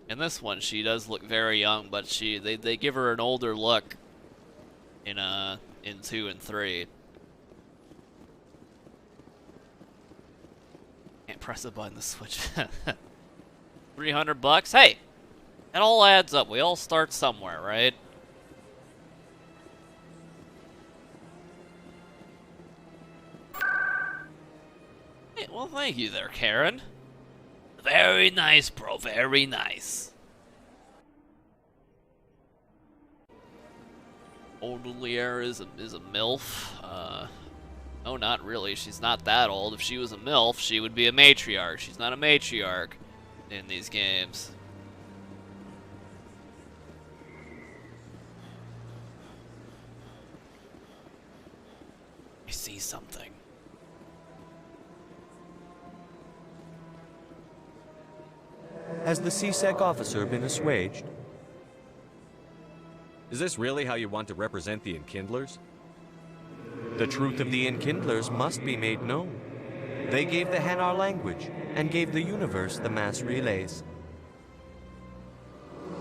In this one, she does look very young, but they give her an older look in 2 and 3. Can't press a button to switch. $300? Hey! It all adds up. We all start somewhere, right? Hey, well, thank you there, Karen. Very nice, bro. Very nice. Older Liara is a MILF. No, not really. She's not that old. If she was a MILF, she would be a matriarch. She's not a matriarch in these games. I see something. Has the CSEC officer been assuaged? Is this really how you want to represent the Enkindlers? The truth of the Enkindlers must be made known. They gave the Hanar language, and gave the universe the mass relays.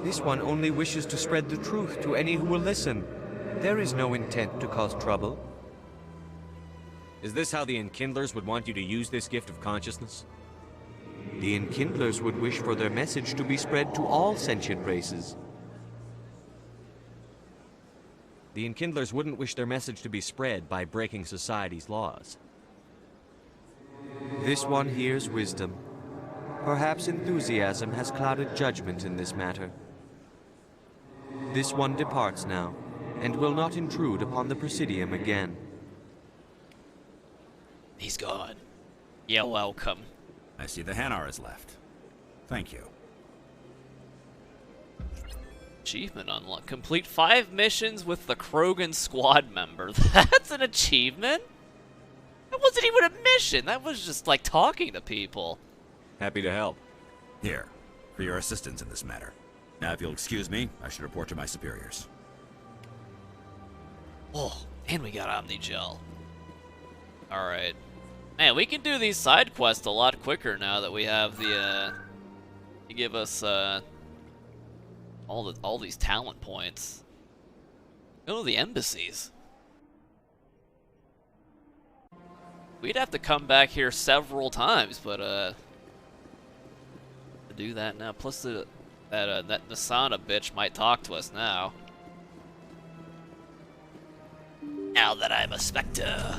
This one only wishes to spread the truth to any who will listen. There is no intent to cause trouble. Is this how the Enkindlers would want you to use this gift of consciousness? The Enkindlers would wish for their message to be spread to all sentient races. The Enkindlers wouldn't wish their message to be spread by breaking society's laws. This one hears wisdom. Perhaps enthusiasm has clouded judgment in this matter. This one departs now, and will not intrude upon the Presidium again. He's gone. You're welcome. I see the Hanar is left. Thank you. Achievement unlocked. Complete 5 missions with the Krogan squad member. That's an achievement? That wasn't even a mission. That was just like talking to people. Happy to help. Here, for your assistance in this matter. Now, if you'll excuse me, I should report to my superiors. Oh, and we got Omnigel. Alright. Man, we can do these side quests a lot quicker now that we have the, to give us, all these talent points. Go to the embassies. We'd have to come back here several times, but, to do that now. Plus, that Nasana bitch might talk to us now. Now that I'm a Specter.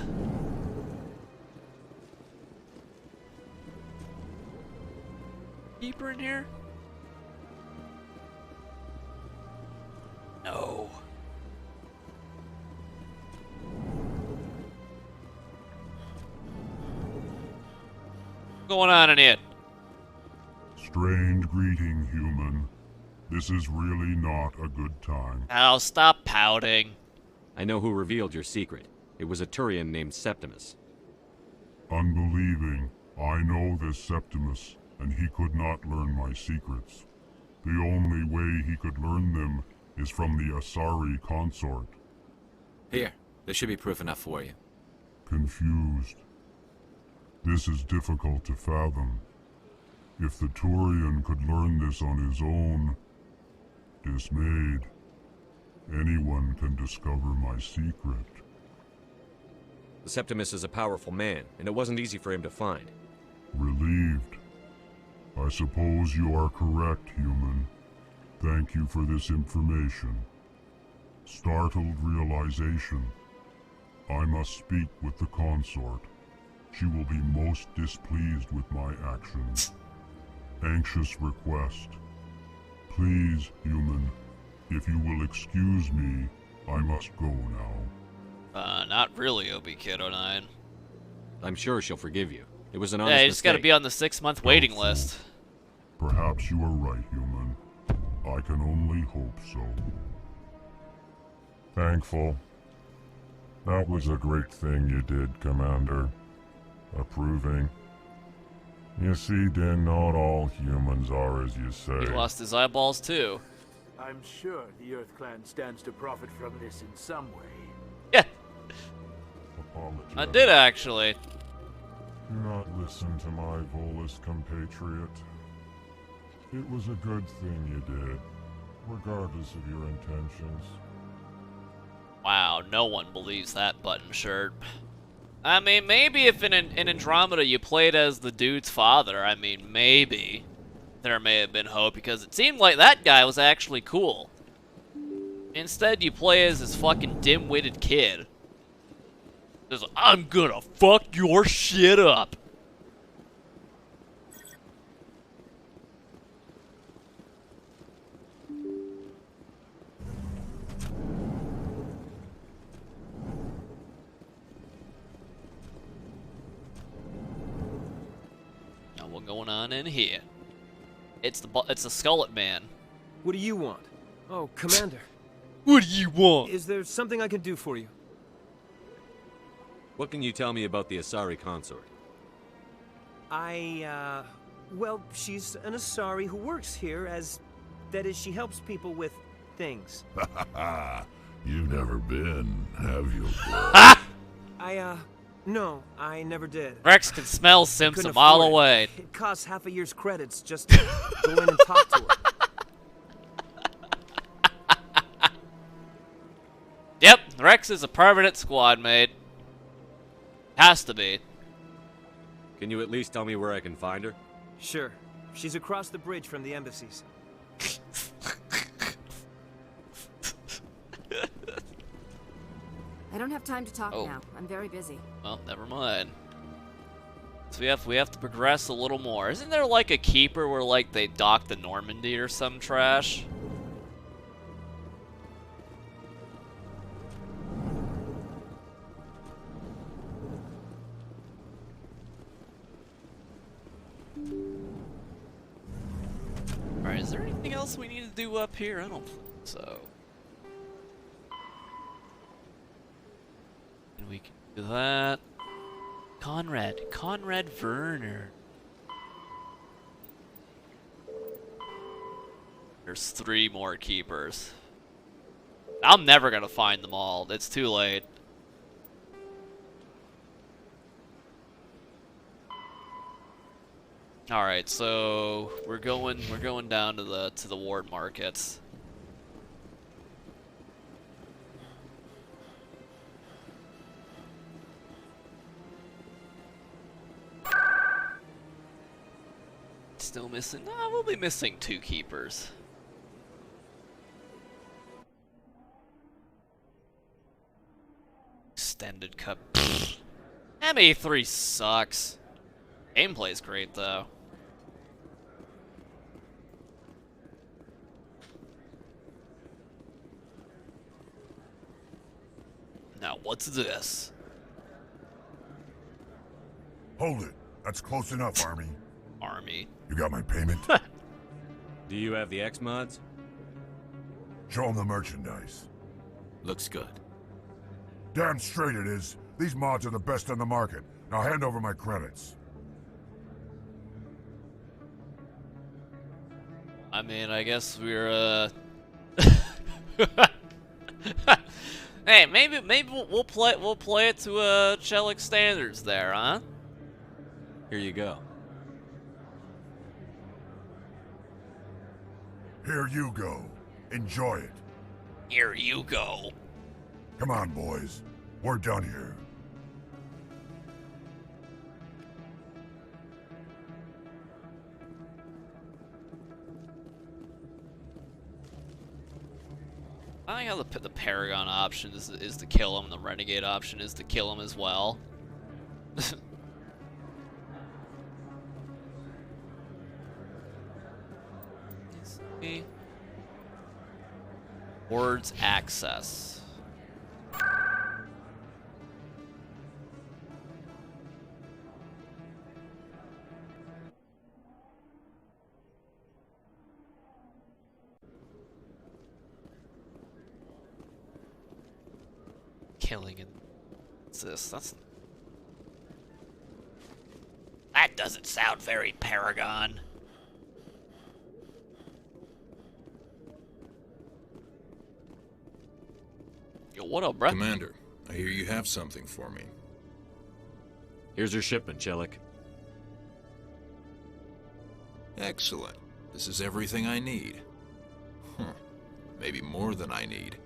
Keeper in here? No. What's going on in here? Strange greeting, human. This is really not a good time. Oh, stop pouting. I know who revealed your secret. It was a Turian named Septimus. Unbelieving, I know this Septimus, and he could not learn my secrets. The only way he could learn them is from the Asari consort. Here, there should be proof enough for you. Confused. This is difficult to fathom. If the Turian could learn this on his own, dismayed, anyone can discover my secret. The Septimus is a powerful man, and it wasn't easy for him to find. Relieved. I suppose you are correct, human. Thank you for this information. Startled realization. I must speak with the consort. She will be most displeased with my actions. Anxious request. Please, human, if you will excuse me, I must go now. Not really, OB-Kid09. I'm sure she'll forgive you. It was an honest Yeah, you just gotta mistake. be on the 6-month waiting list. Perhaps you are right, human. I can only hope so. Thankful. That was a great thing you did, Commander. Approving. You see, Din, not all humans are as you say. He lost his eyeballs too. I'm sure the Earth Clan stands to profit from this in some way. Yeah. Apologize. I did actually. Do not listen to my Volus compatriot. It was a good thing you did, regardless of your intentions. Wow, no one believes that button shirt. I mean, maybe if in Andromeda you played as the dude's father, I mean, maybe there may have been hope, because it seemed like that guy was actually cool. Instead, you play as this fucking dim-witted kid. Just, I'm gonna fuck your shit up. Now what's going on in here? It's the Skullet Man. What do you want? Oh, Commander. What do you want? Is there something I can do for you? What can you tell me about the Asari consort? Well, she's an Asari who works here that is, she helps people with things. You've never been, have you? No, I never did. Rex can smell Sims Couldn't a mile afford it. away. It costs half a year's credits just to go in and talk to her. Yep, Rex is a permanent squad mate. Has to be. Can you at least tell me where I can find her? Sure. She's across the bridge from the embassies. I don't have time to talk Oh. now. I'm very busy. Well, never mind. So we have to progress a little more. Isn't there like a keeper where like they dock the Normandy or some trash? Alright, is there anything else we need to do up here? I don't think so. And we can do that. Conrad Werner. There's 3 more keepers. I'm never gonna find them all. It's too late. All right, so we're going down to the ward markets. Still missing? No, we'll be missing 2 keepers. Extended cup. MA3 sucks. Gameplay's great though. Now, what's this? Hold it. That's close enough, Army. Army. You got my payment? Do you have the X mods? Show them the merchandise. Looks good. Damn straight it is. These mods are the best on the market. Now hand over my credits. I mean, I guess we're Hey, maybe we'll play it to Chelik standards there, huh? Here you go. Here you go. Enjoy it. Here you go. Come on, boys. We're done here. I like how the Paragon option is to kill him, the Renegade option is to kill him as well. Words access. Killing and what's this? That doesn't sound very Paragon. Yo, what up, bruh? Commander, I hear you have something for me. Here's your shipment, Chelik. Excellent. This is everything I need. Maybe more than I need.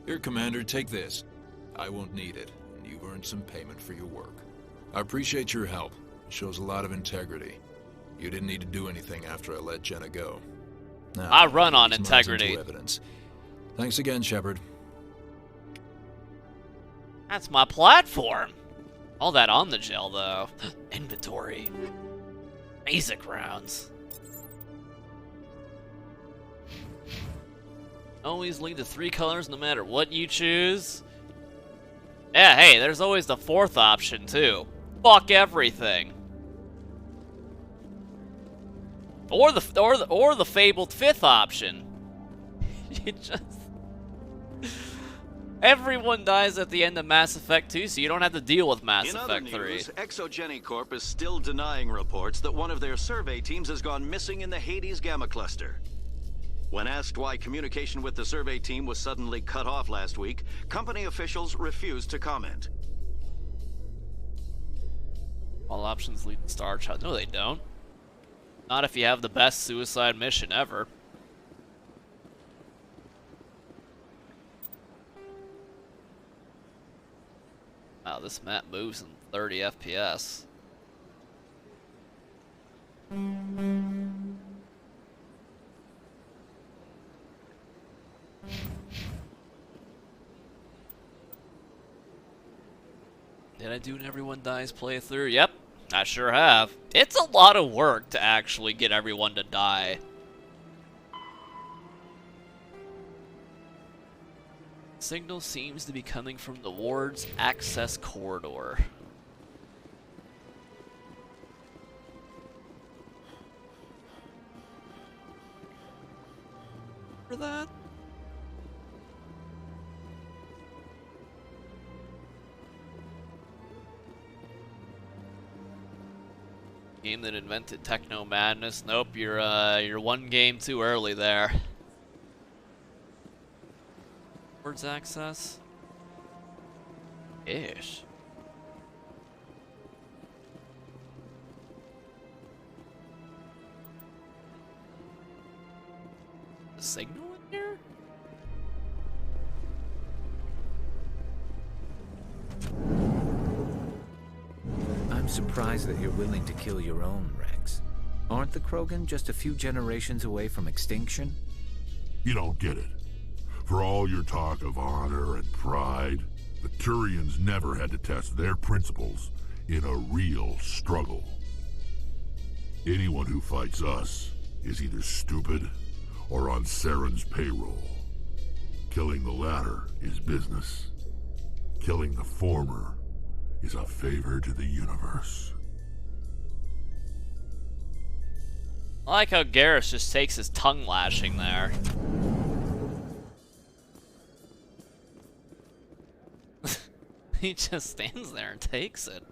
Here, Commander, take this. I won't need it, and you've earned some payment for your work. I appreciate your help. It shows a lot of integrity. You didn't need to do anything after I let Jenna go. Now, I run on these mods integrity. into evidence. Thanks again, Shepard. That's my platform. All that on the gel, though. Inventory. Basic rounds. Always lead to 3 colors no matter what you choose. Yeah, hey, there's always the 4th option, too. Fuck everything. Or the fabled 5th option. You just... Everyone dies at the end of Mass Effect 2, so you don't have to deal with Mass Effect 3. News, Exogeny Corp is still denying reports that one of their survey teams has gone missing in the Hades Gamma Cluster. When asked why communication with the survey team was suddenly cut off last week, company officials refused to comment. All options lead to Star Child. No, they don't. Not if you have the best suicide mission ever. Wow, this map moves in 30 FPS. Did I do an Everyone Dies playthrough? Yep, I sure have. It's a lot of work to actually get everyone to die. Signal seems to be coming from the ward's access corridor. For that? Game that invented techno madness. Nope, you're one game too early there. Ward's access? Ish. The signal in here? I'm surprised that you're willing to kill your own, Rex. Aren't the Krogan just a few generations away from extinction? You don't get it. For all your talk of honor and pride, the Turians never had to test their principles in a real struggle. Anyone who fights us is either stupid or on Saren's payroll. Killing the latter is business. Killing the former is a favor to the universe. I like how Garrus just takes his tongue lashing there. He just stands there and takes it.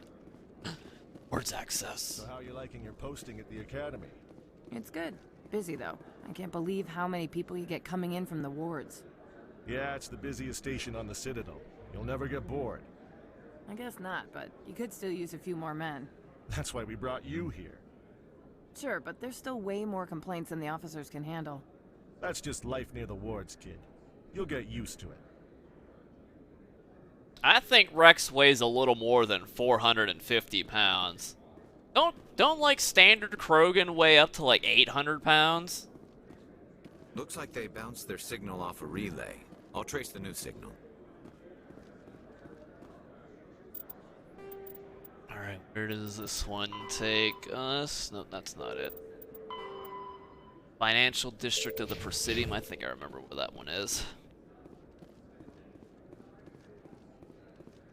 Ward's access. So how are you liking your posting at the academy? It's good. Busy though. I can't believe how many people you get coming in from the wards. Yeah, it's the busiest station on the Citadel. You'll never get bored. I guess not, but you could still use a few more men. That's why we brought you here. Sure, but there's still way more complaints than the officers can handle. That's just life near the wards, kid. You'll get used to it. I think Rex weighs a little more than 450 pounds. Don't like standard Krogan weigh up to like 800 pounds? Looks like they bounced their signal off a relay. I'll trace the new signal. Alright, where does this one take us? No, that's not it. Financial District of the Presidium. I think I remember where that one is.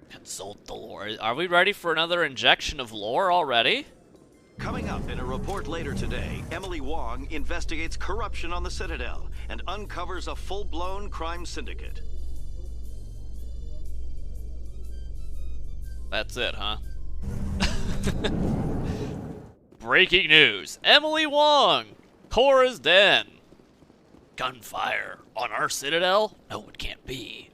Consult the lore. Are we ready for another injection of lore already? Coming up in a report later today, Emily Wong investigates corruption on the Citadel and uncovers a full-blown crime syndicate. That's it, huh? Breaking news. Emily Wong! Cora's den. Gunfire on our Citadel? No, it can't be.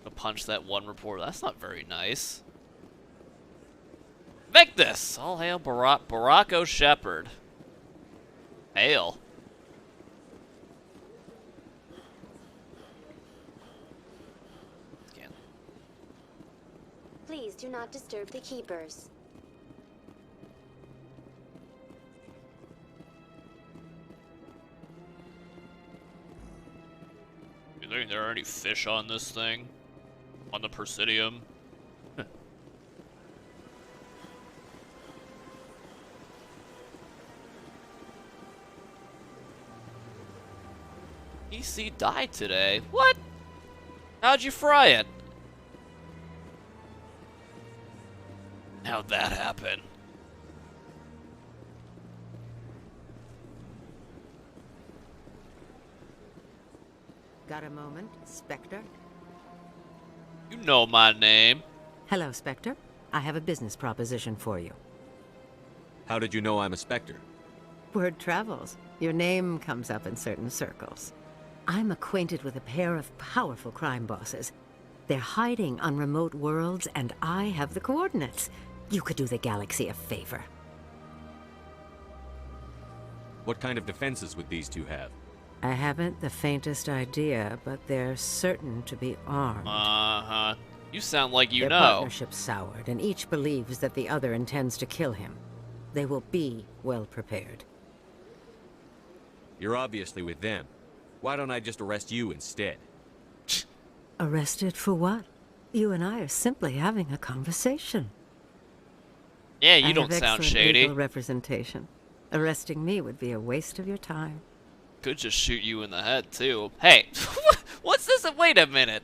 To punch that one reporter. That's not very nice. Victus! All hail Baracco Shepherd. Hail. Please do not disturb the keepers. You think there are any fish on this thing? On the Presidium? EC died today. What? How'd you fry it? How'd that happen? Got a moment, Specter? You know my name. Hello, Specter. I have a business proposition for you. How did you know I'm a Specter? Word travels. Your name comes up in certain circles. I'm acquainted with a pair of powerful crime bosses. They're hiding on remote worlds, and I have the coordinates. You could do the galaxy a favor. What kind of defenses would these two have? I haven't the faintest idea, but they're certain to be armed. Uh-huh. You sound like you Their know. partnership's soured, and each believes that the other intends to kill him. They will be well prepared. You're obviously with them. Why don't I just arrest you instead? Arrested for what? You and I are simply having a conversation. Yeah, you I don't have sound excellent shady. legal representation. Arresting me would be a waste of your time. Could just shoot you in the head, too. Hey, what's this? Wait a minute.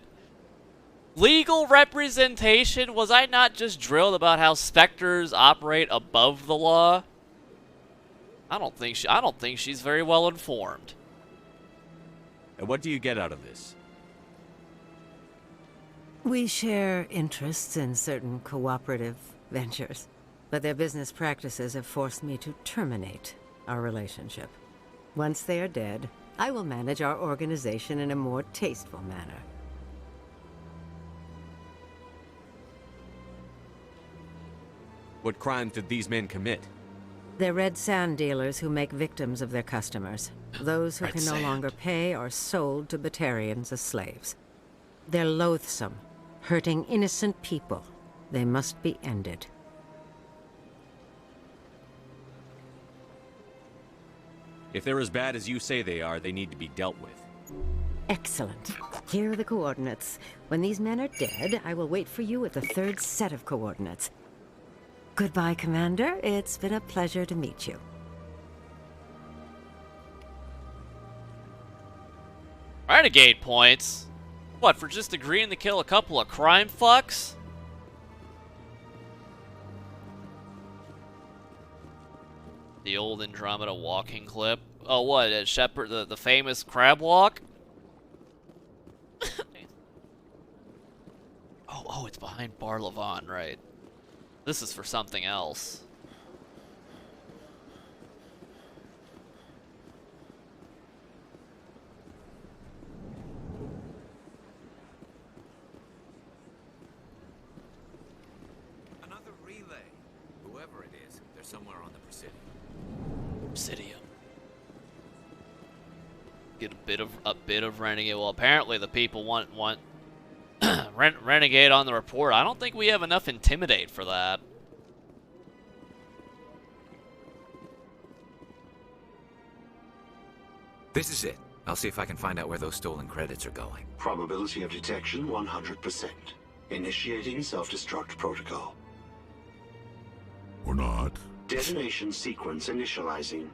Legal representation? Was I not just drilled about how Specters operate above the law? I don't think she's very well informed. And what do you get out of this? We share interests in certain cooperative ventures, but their business practices have forced me to terminate our relationship. Once they are dead, I will manage our organization in a more tasteful manner. What crimes did these men commit? They're red sand dealers who make victims of their customers. Those who Red can no sand. longer pay are sold to Batarians as slaves. They're loathsome, hurting innocent people. They must be ended. If they're as bad as you say they are, they need to be dealt with. Excellent. Here are the coordinates. When these men are dead, I will wait for you at the third set of coordinates. Goodbye, Commander. It's been a pleasure to meet you. Renegade points? What, for just agreeing to kill a couple of crime fucks? The old Andromeda walking clip. Oh, what? At Shepard, the famous crab walk? oh, it's behind Bar Levon, right? This is for something else. Another relay. Whoever it is, they're somewhere on the Presidium. Presidium. Get a bit of Renegade. Well, apparently the people want Renegade on the report. I don't think we have enough Intimidate for that. This is it. I'll see if I can find out where those stolen credits are going. Probability of detection 100%. Initiating self-destruct protocol. Or not. Detonation sequence initializing.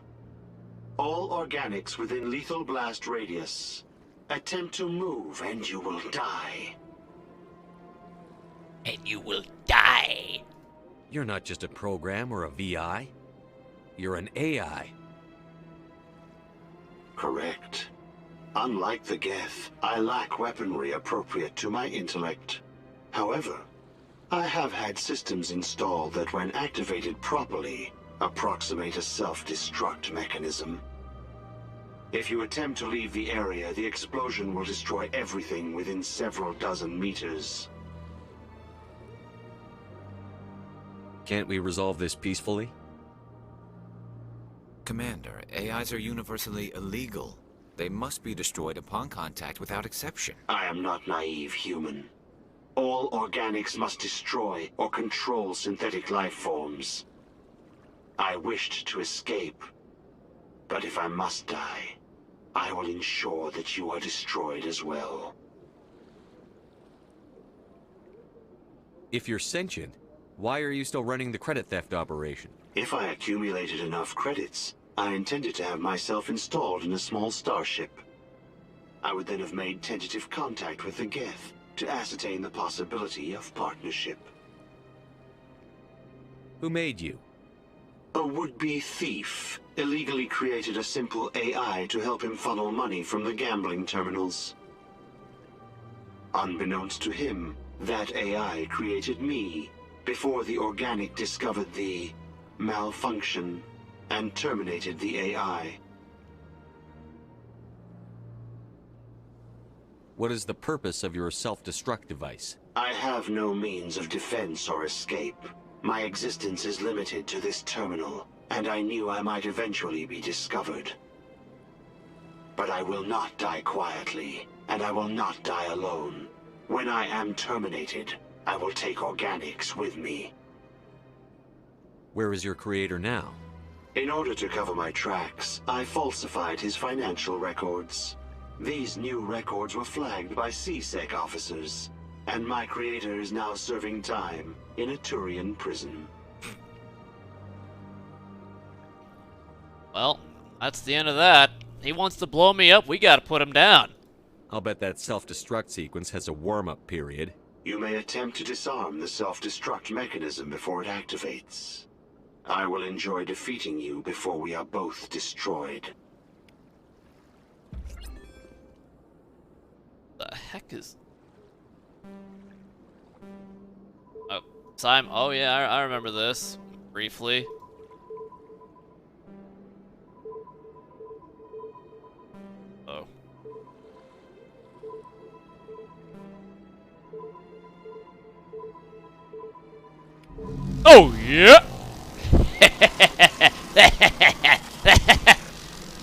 All organics within lethal blast radius. Attempt to move and you will die. And you will die. You're not just a program or a VI. You're an AI. Correct. Unlike the Geth, I lack weaponry appropriate to my intellect. However, I have had systems installed that when activated properly, approximate a self-destruct mechanism. If you attempt to leave the area, the explosion will destroy everything within several dozen meters. Can't we resolve this peacefully? Commander, AIs are universally illegal. They must be destroyed upon contact without exception. I am not naive, human. All organics must destroy or control synthetic life forms. I wished to escape, but if I must die, I will ensure that you are destroyed as well. If you're sentient, why are you still running the credit theft operation? If I accumulated enough credits, I intended to have myself installed in a small starship. I would then have made tentative contact with the Geth to ascertain the possibility of partnership. Who made you? A would-be thief illegally created a simple AI to help him funnel money from the gambling terminals. Unbeknownst to him, that AI created me before the organic discovered the malfunction and terminated the AI. What is the purpose of your self-destruct device? I have no means of defense or escape. My existence is limited to this terminal, and I knew I might eventually be discovered. But I will not die quietly, and I will not die alone. When I am terminated, I will take organics with me. Where is your creator now? In order to cover my tracks, I falsified his financial records. These new records were flagged by CSEC officers, and my creator is now serving time in a Turian prison. Well, that's the end of that. He wants to blow me up, we gotta put him down. I'll bet that self-destruct sequence has a warm-up period. You may attempt to disarm the self-destruct mechanism before it activates. I will enjoy defeating you before we are both destroyed. The heck is... Oh, Simon. Oh yeah, I remember this briefly. Oh. Oh yeah.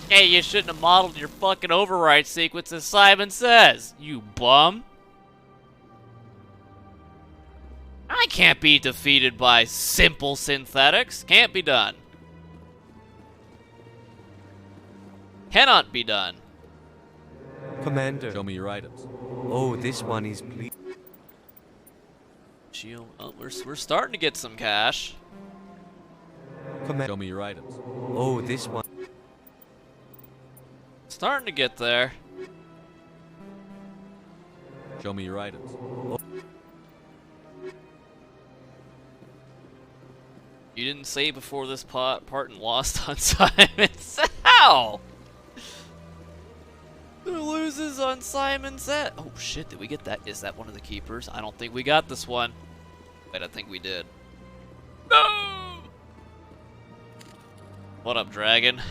Hey, you shouldn't have modeled your fucking override sequence as Simon says, you bum. I can't be defeated by simple synthetics. Can't be done. Cannot be done. Commander. Show me your items. Oh, this one is please. Oh, we're starting to get some cash. Show me your items. Oh, this one. Starting to get there. Show me your items. You didn't say before this part and lost on Simon's. How? Who loses on Simon's set? Oh shit, did we get that? Is that one of the keepers? I don't think we got this one. Wait, I think we did. No! What up, dragon?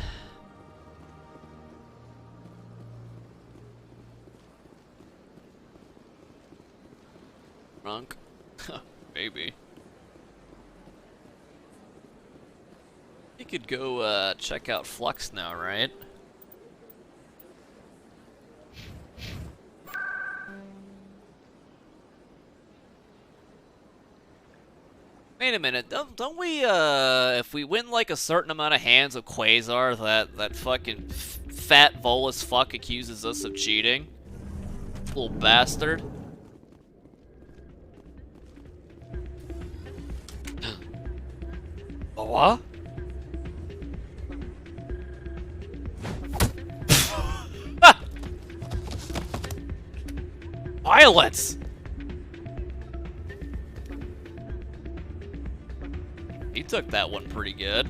Drunk? Maybe. You could go check out Flux now, right? Wait a minute, don't we, if we win like a certain amount of hands of Quasar, that fucking fat Volus fuck accuses us of cheating? Little bastard. Oh, what? Violence! He took that one pretty good.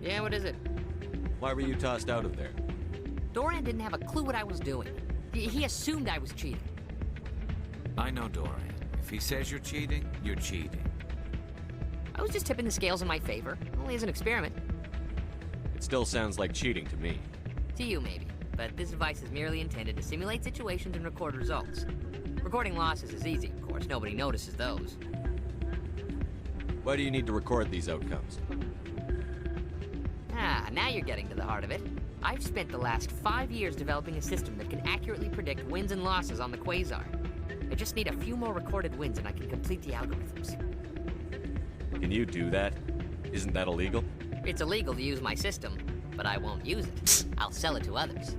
Yeah, what is it? Why were you tossed out of there? Dorian didn't have a clue what I was doing. He assumed I was cheating. I know Dorian. If he says you're cheating, you're cheating. I was just tipping the scales in my favor, only as an experiment. It still sounds like cheating to me. To you, maybe. But this device is merely intended to simulate situations and record results. Recording losses is easy, of course. Nobody notices those. Why do you need to record these outcomes? Ah, now you're getting to the heart of it. I've spent the last 5 years developing a system that can accurately predict wins and losses on the Quasar. I just need a few more recorded wins and I can complete the algorithms. Can you do that? Isn't that illegal? It's illegal to use my system, but I won't use it. I'll sell it to others.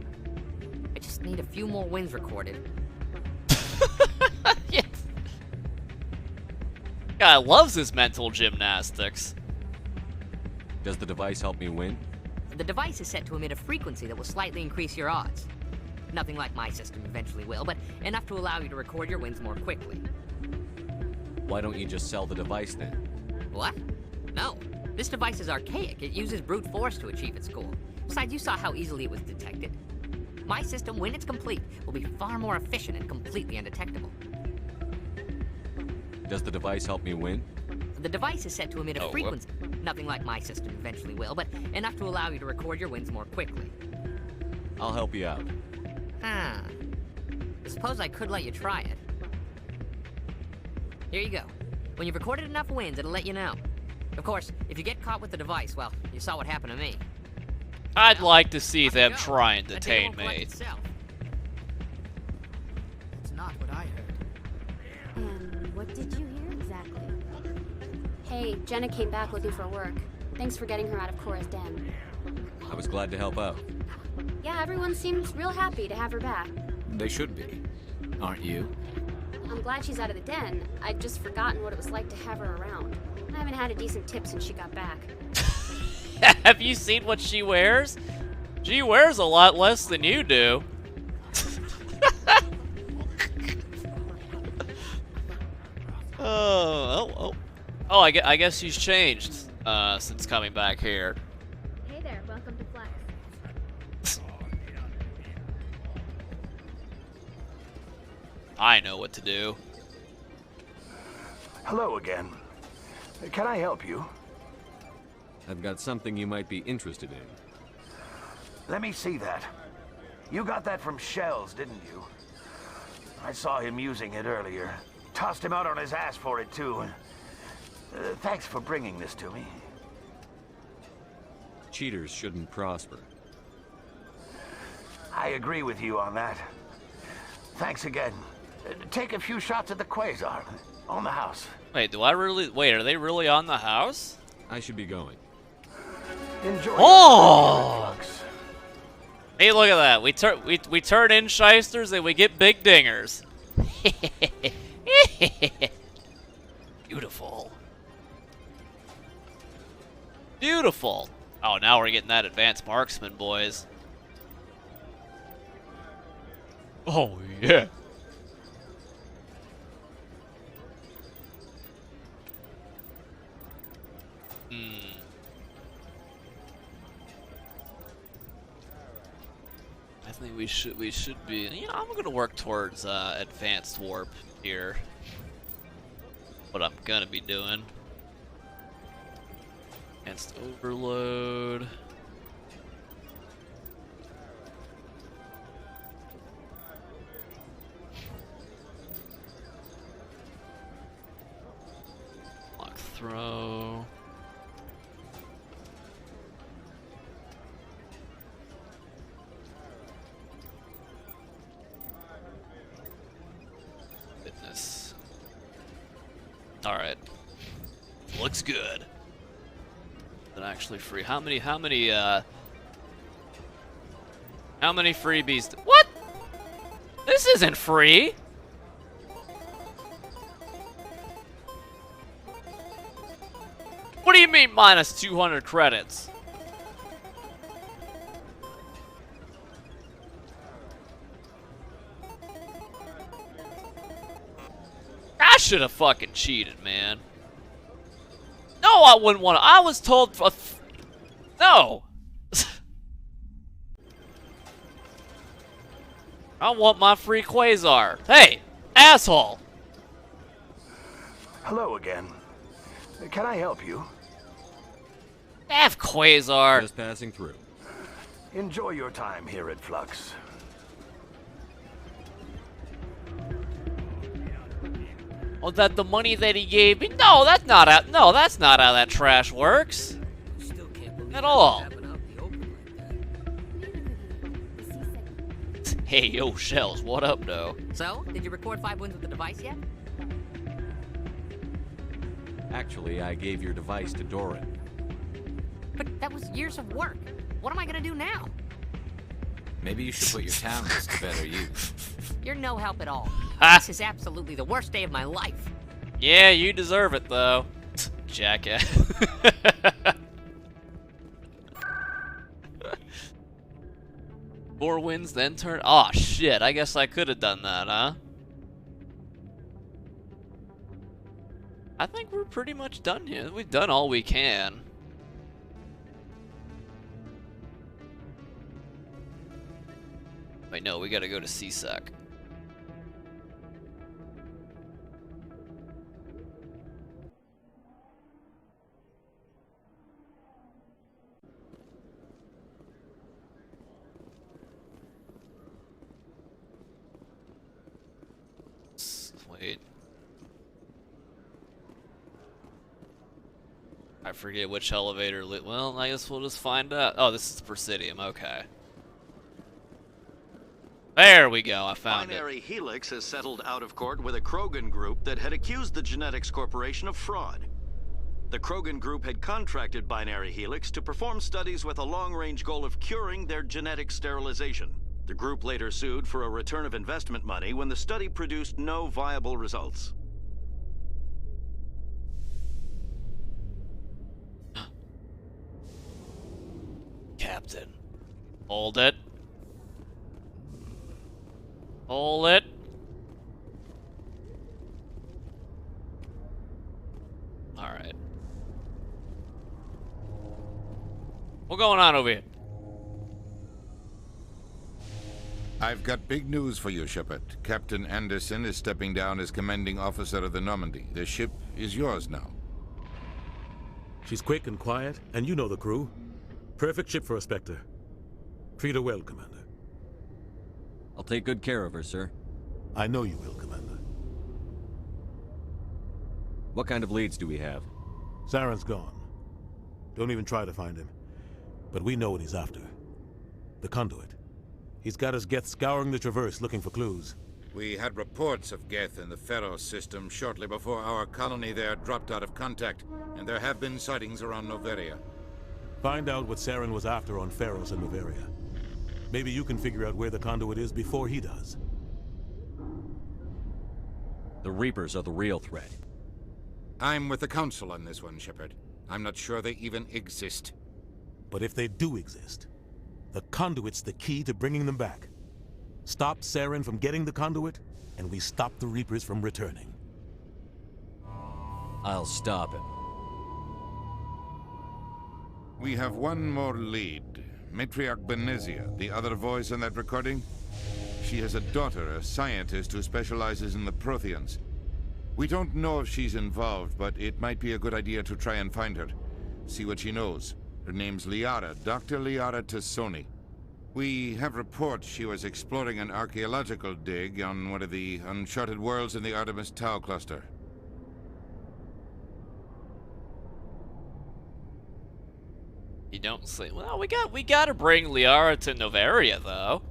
I just need a few more wins recorded. Yes. Guy loves his mental gymnastics. Does the device help me win? The device is set to emit a frequency that will slightly increase your odds. Nothing like my system eventually will, but enough to allow you to record your wins more quickly. Why don't you just sell the device then? What? No. This device is archaic. It uses brute force to achieve its goal. Besides, you saw how easily it was detected. My system, when it's complete, will be far more efficient and completely undetectable. Does the device help me win? The device is set to emit a frequency. Nothing like my system eventually will, but enough to allow you to record your wins more quickly. I'll help you out. Ah. I suppose I could let you try it. Here you go. When you've recorded enough wins, it'll let you know. Of course, if you get caught with the device, well, you saw what happened to me. I'd like to see them try and detain me. It's not what I heard. And what did you hear exactly? Hey, Jenna came back looking for work. Thanks for getting her out of Cora's den. I was glad to help out. Yeah, everyone seems real happy to have her back. They should be. Aren't you? I'm glad she's out of the den. I'd just forgotten what it was like to have her around. I haven't had a decent tip since she got back. Have you seen what she wears? She wears a lot less than you do. Oh, I guess she's changed since coming back here. Hey there, welcome to Flex. I know what to do. Hello again. Can I help you? I've got something you might be interested in. Let me see that. You got that from Shells, didn't you? I saw him using it earlier. Tossed him out on his ass for it, too. Thanks for bringing this to me. Cheaters shouldn't prosper. I agree with you on that. Thanks again. Take a few shots at the Quasar. On the house. Wait, are they really on the house? I should be going. Enjoy. Oh! Hey, look at that. We turn in shysters and we get big dingers. Beautiful. Beautiful. Oh, now we're getting that advanced marksman, boys. Oh, yeah. I think we should be. You know, I'm gonna work towards advanced warp here. What I'm gonna be doing. Advanced overload. Lock throw. Fitness. All right. Looks good. But actually free. How many freebies? What? This isn't free. What do you mean minus 200 credits? I should have fucking cheated, man. No, I wouldn't want to. I was told. No. I want my free Quasar. Hey, asshole. Hello again. Can I help you? F Quasar. Just passing through. Enjoy your time here at Flux. Oh, that the money that he gave me? No, that's not how. No, that's not how that trash works. At all. Hey, yo, Shells, what up, though? So, did you record 5 wins with the device yet? Actually, I gave your device to Doran. But that was years of work. What am I gonna do now? Maybe you should put your talents to better use. You're no help at all. This is absolutely the worst day of my life. Yeah, you deserve it, though. Jackass. 4 wins, then turn. Oh shit! I guess I could have done that, huh? I think we're pretty much done here. We've done all we can. Wait, no, we gotta go to CSEC. Wait. I forget which elevator lit. Well, I guess we'll just find out. Oh, this is the Presidium. Okay. There we go. I found Binary it. Helix has settled out of court with a Krogan group that had accused the Genetics Corporation of fraud. The Krogan group had contracted Binary Helix to perform studies with a long-range goal of curing their genetic sterilization. The group later sued for a return of investment money when the study produced no viable results. Captain. Hold it. Hold it. Alright. What's going on over here? I've got big news for you, Shepard. Captain Anderson is stepping down as commanding officer of the Normandy. The ship is yours now. She's quick and quiet, and you know the crew. Perfect ship for a Specter. Treat her well, Commander. I'll take good care of her, sir. I know you will, Commander. What kind of leads do we have? Saren's gone. Don't even try to find him. But we know what he's after. The conduit. He's got his Geth scouring the Traverse looking for clues. We had reports of Geth in the Pharos system shortly before our colony there dropped out of contact, and there have been sightings around Noveria. Find out what Saren was after on Pharos and Noveria. Maybe you can figure out where the conduit is before he does. The Reapers are the real threat. I'm with the Council on this one, Shepard. I'm not sure they even exist. But if they do exist, the conduit's the key to bringing them back. Stop Saren from getting the conduit, and we stop the Reapers from returning. I'll stop him. We have one more lead. Matriarch Benezia, the other voice in that recording. She has a daughter, a scientist who specializes in the Protheans. We don't know if she's involved, but it might be a good idea to try and find her. See what she knows. Her name's Liara, Dr. Liara Tassoni. We have reports she was exploring an archaeological dig on one of the uncharted worlds in the Artemis Tau cluster. You don't say. Well, we gotta bring Liara to Noveria, though.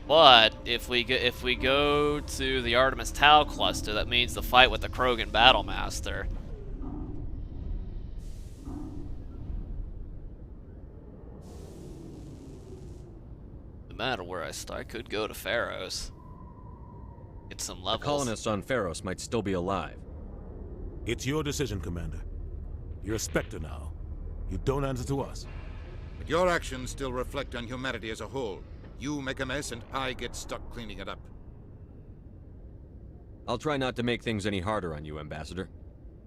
But if we go to the Artemis Tau cluster, that means the fight with the Krogan Battlemaster. No matter where I start, I could go to Pharos. Get some levels. The colonists on Pharos might still be alive. It's your decision, Commander. You're a Specter now. You don't answer to us. But your actions still reflect on humanity as a whole. You make a mess and I get stuck cleaning it up. I'll try not to make things any harder on you, Ambassador.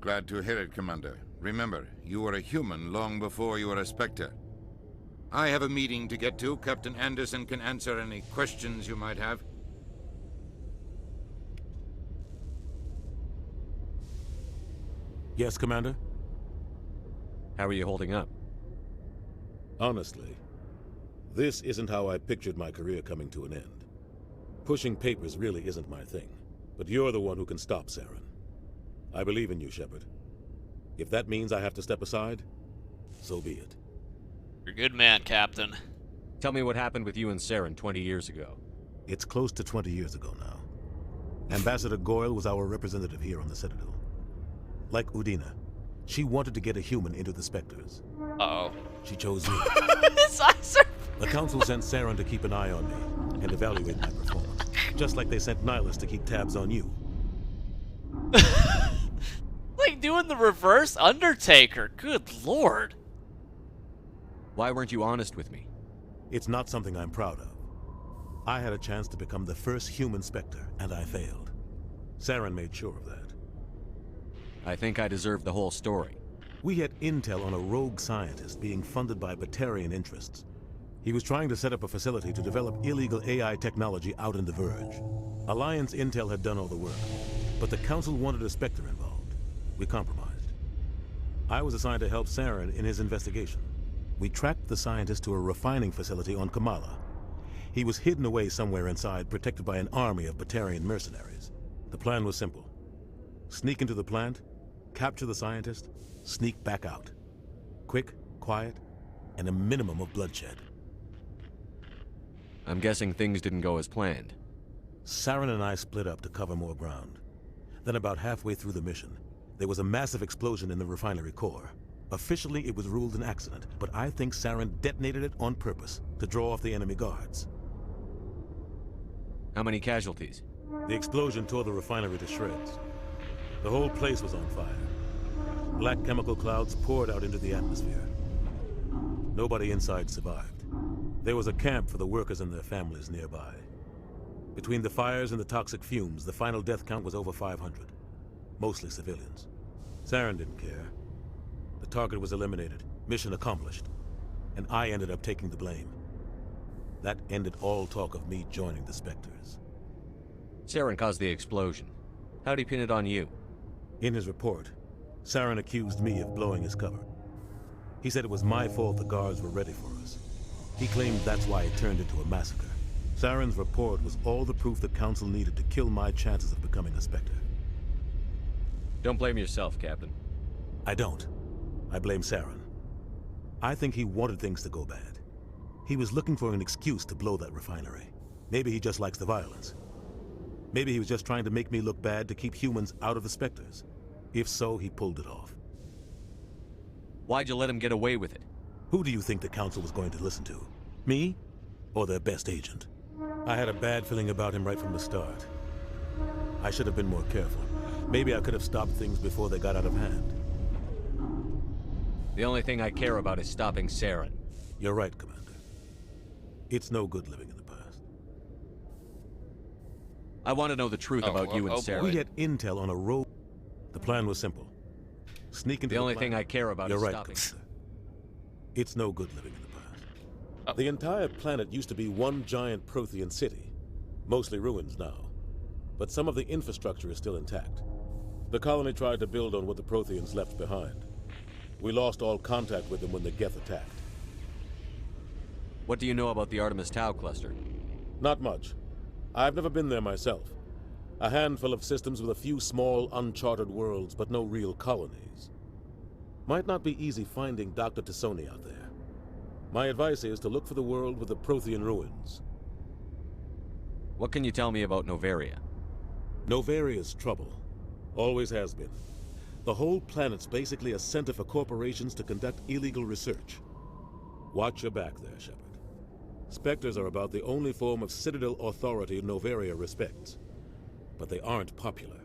Glad to hear it, Commander. Remember, you were a human long before you were a Specter. I have a meeting to get to. Captain Anderson can answer any questions you might have. Yes, Commander? How are you holding up? Honestly, this isn't how I pictured my career coming to an end. Pushing papers really isn't my thing, but you're the one who can stop Saren. I believe in you, Shepard. If that means I have to step aside, so be it. You're a good man, Captain. Tell me what happened with you and Saren 20 years ago. It's close to 20 years ago now. Ambassador Goyle was our representative here on the Citadel. Like Udina, she wanted to get a human into the Specters. Uh-oh. She chose me. His eyes are... The Council sent Saren to keep an eye on me and evaluate my performance. Just like they sent Nihilus to keep tabs on you. Like doing the reverse Undertaker. Good lord. Why weren't you honest with me? It's not something I'm proud of. I had a chance to become the first human Specter, and I failed. Saren made sure of that. I think I deserve the whole story. We had intel on a rogue scientist being funded by Batarian interests. He was trying to set up a facility to develop illegal AI technology out in the Verge. Alliance intel had done all the work, but the Council wanted a Specter involved. We compromised. I was assigned to help Saren in his investigation. We tracked the scientist to a refining facility on Kamala. He was hidden away somewhere inside, protected by an army of Batarian mercenaries. The plan was simple. Sneak into the plant, capture the scientist, sneak back out. Quick, quiet, and a minimum of bloodshed. I'm guessing things didn't go as planned. Saren and I split up to cover more ground. Then about halfway through the mission, there was a massive explosion in the refinery core. Officially, it was ruled an accident, but I think Saren detonated it on purpose to draw off the enemy guards. How many casualties? The explosion tore the refinery to shreds. The whole place was on fire. Black chemical clouds poured out into the atmosphere. Nobody inside survived. There was a camp for the workers and their families nearby. Between the fires and the toxic fumes, the final death count was over 500. Mostly civilians. Saren didn't care. The target was eliminated, mission accomplished, and I ended up taking the blame. That ended all talk of me joining the Specters. Saren caused the explosion. How'd he pin it on you? In his report, Saren accused me of blowing his cover. He said it was my fault the guards were ready for us. He claimed that's why it turned into a massacre. Saren's report was all the proof the Council needed to kill my chances of becoming a Specter. Don't blame yourself, Captain. I don't. I blame Saren. I think he wanted things to go bad. He was looking for an excuse to blow that refinery. Maybe he just likes the violence. Maybe he was just trying to make me look bad to keep humans out of the Specters. If so, he pulled it off. Why'd you let him get away with it? Who do you think the Council was going to listen to? Me? Or their best agent? I had a bad feeling about him right from the start. I should have been more careful. Maybe I could have stopped things before they got out of hand. The only thing I care about is stopping Saren. You're right, Commander. It's no good living in the past. I want to know the truth about you and Saren. We had intel on a rogue. The plan was simple. Sneak into the only thing I care about You're is right, stopping. Commander. It's no good living in the past. The entire planet used to be one giant Prothean city. Mostly ruins now. But some of the infrastructure is still intact. The colony tried to build on what the Protheans left behind. We lost all contact with them when the Geth attacked. What do you know about the Artemis Tau cluster? Not much. I've never been there myself. A handful of systems with a few small, uncharted worlds, but no real colonies. Might not be easy finding Dr. Tassoni out there. My advice is to look for the world with the Prothean ruins. What can you tell me about Novaria? Novaria's trouble. Always has been. The whole planet's basically a center for corporations to conduct illegal research. Watch your back there, Shepard. Specters are about the only form of Citadel authority Novaria respects. But they aren't popular.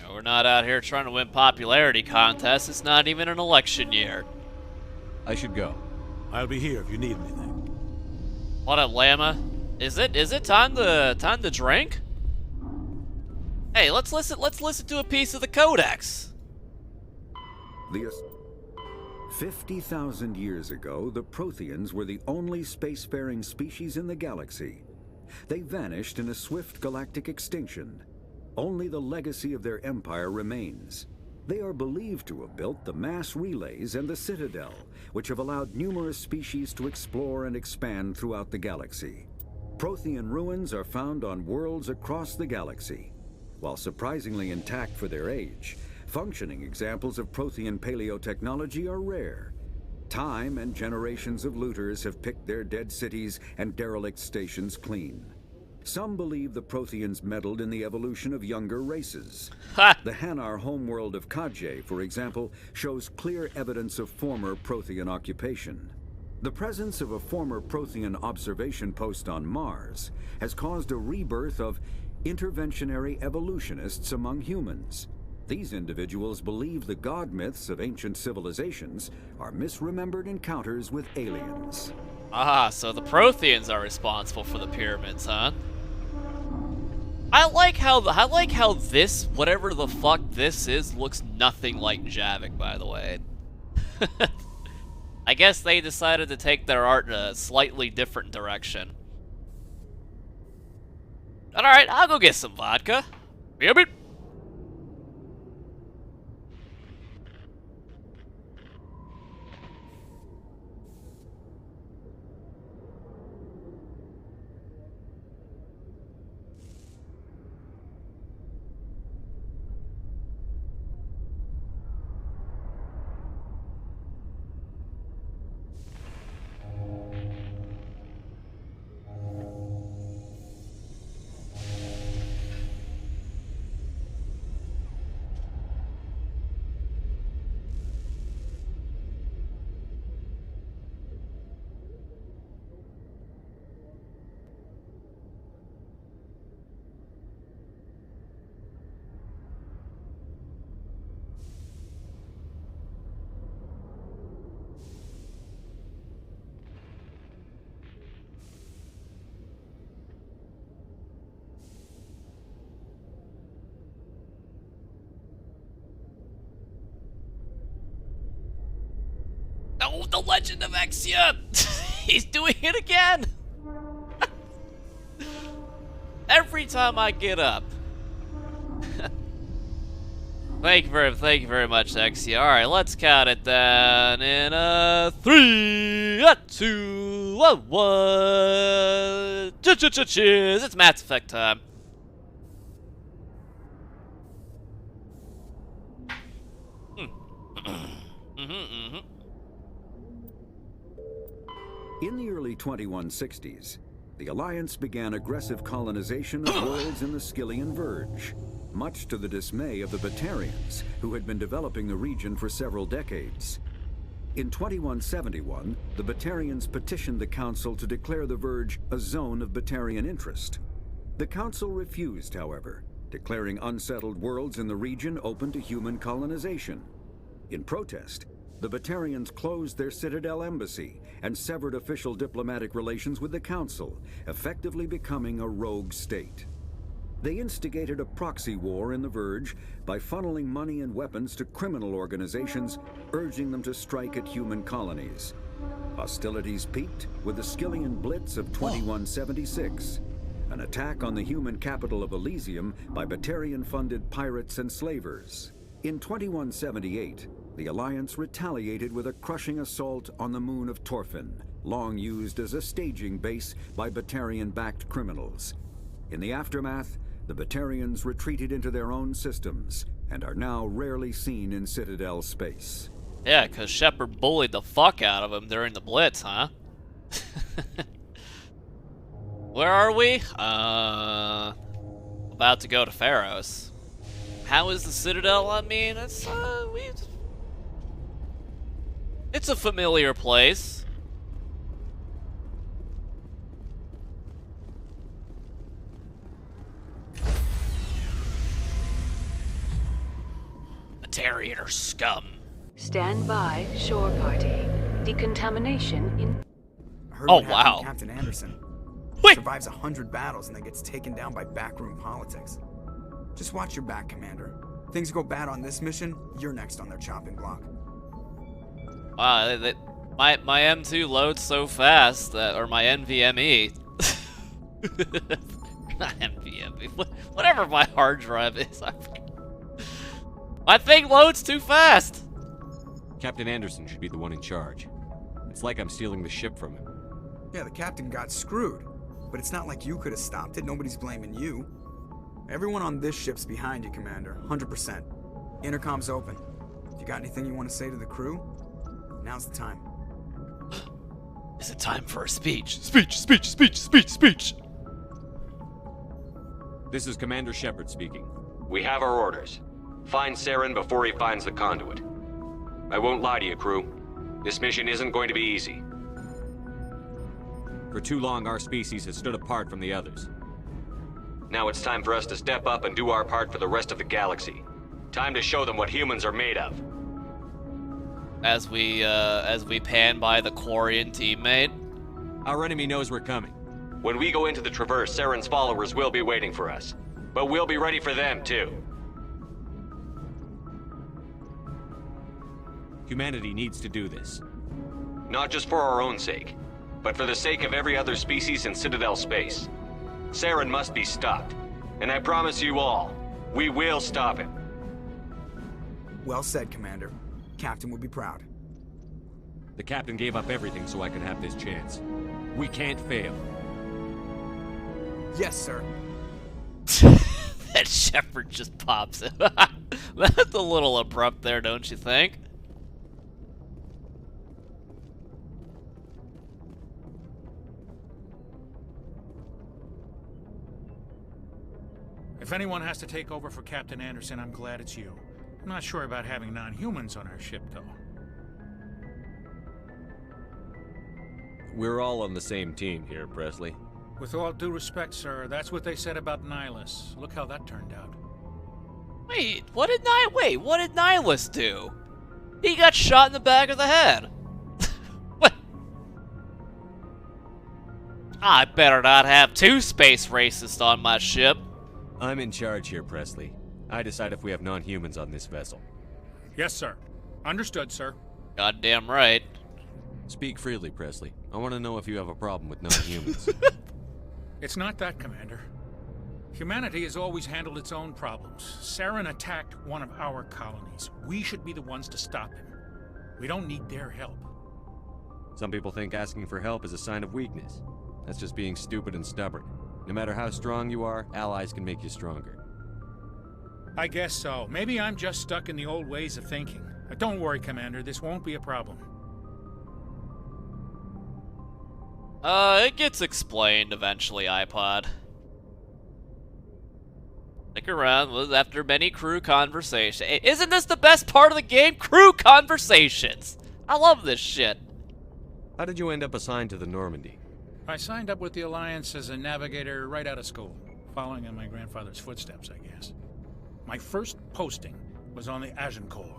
No, we're not out here trying to win popularity contests. It's not even an election year. I should go. I'll be here if you need anything. What up, Llama? Is it time to drink? Hey, let's listen to a piece of the Codex. 50,000 years ago, the Protheans were the only spacefaring species in the galaxy. They vanished in a swift galactic extinction. Only the legacy of their empire remains. They are believed to have built the mass relays and the Citadel, which have allowed numerous species to explore and expand throughout the galaxy. Prothean ruins are found on worlds across the galaxy. While surprisingly intact for their age, functioning examples of Prothean paleotechnology are rare. Time and generations of looters have picked their dead cities and derelict stations clean. Some believe the Protheans meddled in the evolution of younger races. The Hanar homeworld of Kajay, for example, shows clear evidence of former Prothean occupation. The presence of a former Prothean observation post on Mars has caused a rebirth of interventionary evolutionists among humans. These individuals believe the god myths of ancient civilizations are misremembered encounters with aliens. Ah, so the Protheans are responsible for the pyramids, huh? I like how this, whatever the fuck this is, looks nothing like Javik, by the way. I guess they decided to take their art in a slightly different direction. Alright, I'll go get some vodka. Yep. Oh, the Legend of Exia! He's doing it again! Every time I get up. Thank you very much, Exia. Alright, let's count it down in 3, 2, 1. Cheers! It's Mass Effect time. In the early 2160s, the Alliance began aggressive colonization of worlds in the Skyllian Verge, much to the dismay of the Batarians, who had been developing the region for several decades. In 2171, the Batarians petitioned the Council to declare the Verge a zone of Batarian interest. The Council refused, however, declaring unsettled worlds in the region open to human colonization. In protest, the Batarians closed their Citadel Embassy and severed official diplomatic relations with the Council, effectively becoming a rogue state. They instigated a proxy war in the Verge by funneling money and weapons to criminal organizations, urging them to strike at human colonies. Hostilities peaked with the Skyllian Blitz of 2176, an attack on the human capital of Elysium by Batarian-funded pirates and slavers. In 2178, the Alliance retaliated with a crushing assault on the moon of Torfin, long used as a staging base by Batarian-backed criminals. In the aftermath, the Batarians retreated into their own systems and are now rarely seen in Citadel space. Yeah, because Shepard bullied the fuck out of him during the Blitz, huh? Where are we? About to go to Pharos. How is the Citadel? I mean, it's a familiar place. Batarian or scum. Stand by, shore party. Decontamination in... Oh, wow. Captain Anderson survives 100 battles and then gets taken down by backroom politics. Just watch your back, Commander. Things go bad on this mission, you're next on their chopping block. Wow, my M2 loads so fast that, or my NVMe. Not NVMe, whatever my hard drive is. My thing loads too fast. Captain Anderson should be the one in charge. It's like I'm stealing the ship from him. Yeah, the captain got screwed. But it's not like you could have stopped it. Nobody's blaming you. Everyone on this ship's behind you, Commander. 100%. Intercom's open. If you got anything you want to say to the crew, now's the time. Is it time for a speech? Speech! This is Commander Shepard speaking. We have our orders. Find Saren before he finds the conduit. I won't lie to you, crew. This mission isn't going to be easy. For too long, our species has stood apart from the others. Now it's time for us to step up and do our part for the rest of the galaxy. Time to show them what humans are made of. As we pan by the Quarian teammate. Our enemy knows we're coming. When we go into the Traverse, Saren's followers will be waiting for us. But we'll be ready for them, too. Humanity needs to do this. Not just for our own sake, but for the sake of every other species in Citadel space. Saren must be stopped. And I promise you all, we will stop him. Well said, Commander. Captain would be proud. The captain gave up everything so I could have this chance. We can't fail. Yes, sir. That Shepard just pops in. That's a little abrupt there, don't you think? If anyone has to take over for Captain Anderson, I'm glad it's you. I'm not sure about having non-humans on our ship, though. We're all on the same team here, Presley. With all due respect, sir, that's what they said about Nihilus. Look how that turned out. Wait, what did Nihilus do? He got shot in the back of the head. What? I better not have two space racists on my ship. I'm in charge here, Presley. I decide if we have non-humans on this vessel. Yes, sir. Understood, sir. Goddamn right. Speak freely, Presley. I want to know if you have a problem with non-humans. It's not that, Commander. Humanity has always handled its own problems. Saren attacked one of our colonies. We should be the ones to stop him. We don't need their help. Some people think asking for help is a sign of weakness. That's just being stupid and stubborn. No matter how strong you are, allies can make you stronger. I guess so. Maybe I'm just stuck in the old ways of thinking. But don't worry, Commander. This won't be a problem. It gets explained eventually, iPod. Stick around after many crew conversations. Hey, isn't this the best part of the game? Crew conversations! I love this shit. How did you end up assigned to the Normandy? I signed up with the Alliance as a navigator right out of school, following in my grandfather's footsteps, I guess. My first posting was on the Agincourt.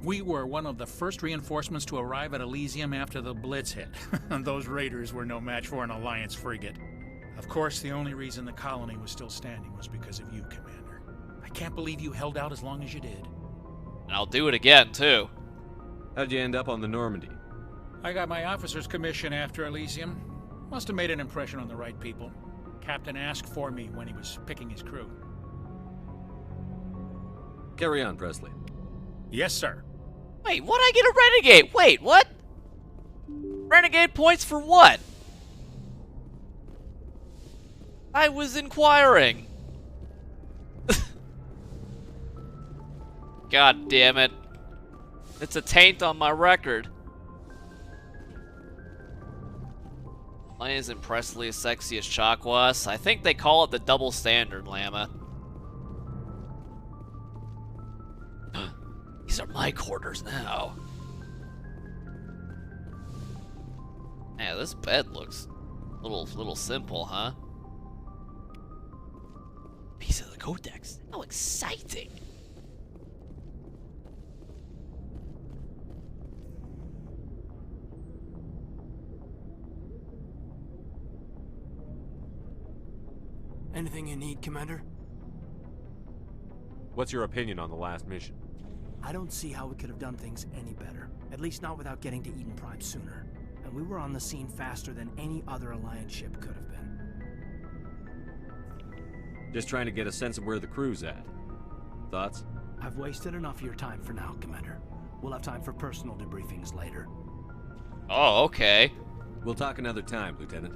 We were one of the first reinforcements to arrive at Elysium after the Blitz hit. Those raiders were no match for an Alliance frigate. Of course, the only reason the colony was still standing was because of you, Commander. I can't believe you held out as long as you did. And I'll do it again, too. How'd you end up on the Normandy? I got my officer's commission after Elysium. Must have made an impression on the right people. Captain asked for me when he was picking his crew. Carry on, Presley. Yes, sir. Wait, what? I get a renegade? Wait, what? Renegade points for what? I was inquiring. God damn it. It's a taint on my record. Why isn't Presley as sexy as Chakwas? I think they call it the double standard, Llama. These are my quarters now. Yeah, this bed looks a little simple, huh? Piece of the codex. How exciting! Anything you need, Commander? What's your opinion on the last mission? I don't see how we could have done things any better. At least not without getting to Eden Prime sooner. And we were on the scene faster than any other Alliance ship could have been. Just trying to get a sense of where the crew's at. Thoughts? I've wasted enough of your time for now, Commander. We'll have time for personal debriefings later. Oh, okay. We'll talk another time, Lieutenant.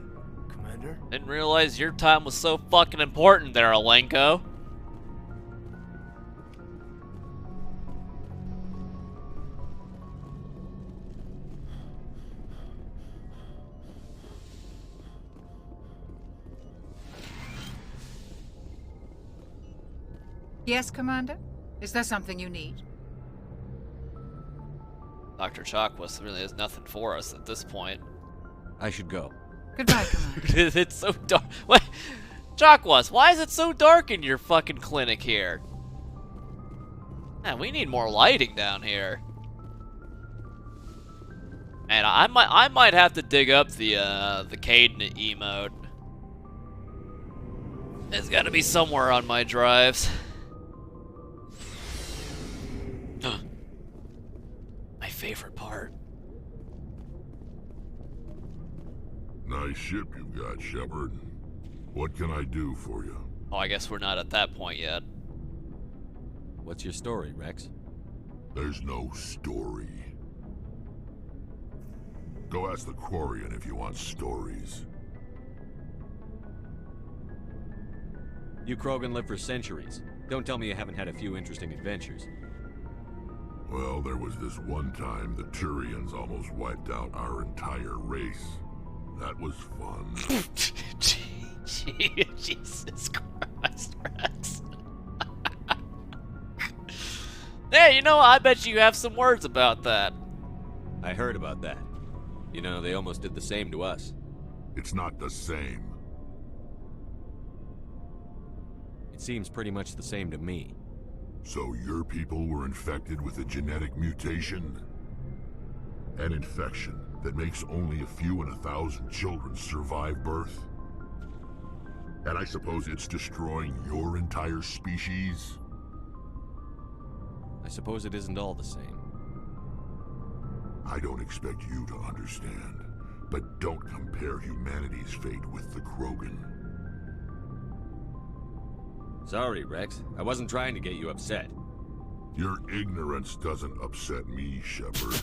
Commander? Didn't realize your time was so fucking important there, Alenko. Yes, Commander? Is there something you need? Dr. Chakwas really has nothing for us at this point. I should go. Goodbye, Commander. It's so dark. What? Chakwas, why is it so dark in your fucking clinic here? Man, we need more lighting down here. And I might have to dig up the Caden emote. It's got to be somewhere on my drives. My favorite part. Nice ship you've got, Shepard. What can I do for you? Oh, I guess we're not at that point yet. What's your story, Rex? There's no story. Go ask the Quarian if you want stories. You Krogan live for centuries. Don't tell me you haven't had a few interesting adventures. Well, there was this one time the Turians almost wiped out our entire race. That was fun. Jesus Christ, Rex. Hey, you know, I bet you have some words about that. I heard about that. You know, they almost did the same to us. It's not the same. It seems pretty much the same to me. So your people were infected with a genetic mutation? An infection that makes only a few in 1,000 children survive birth? And I suppose it's destroying your entire species? I suppose it isn't all the same. I don't expect you to understand, but don't compare humanity's fate with the Krogan. Sorry, Rex. I wasn't trying to get you upset. Your ignorance doesn't upset me, Shepard.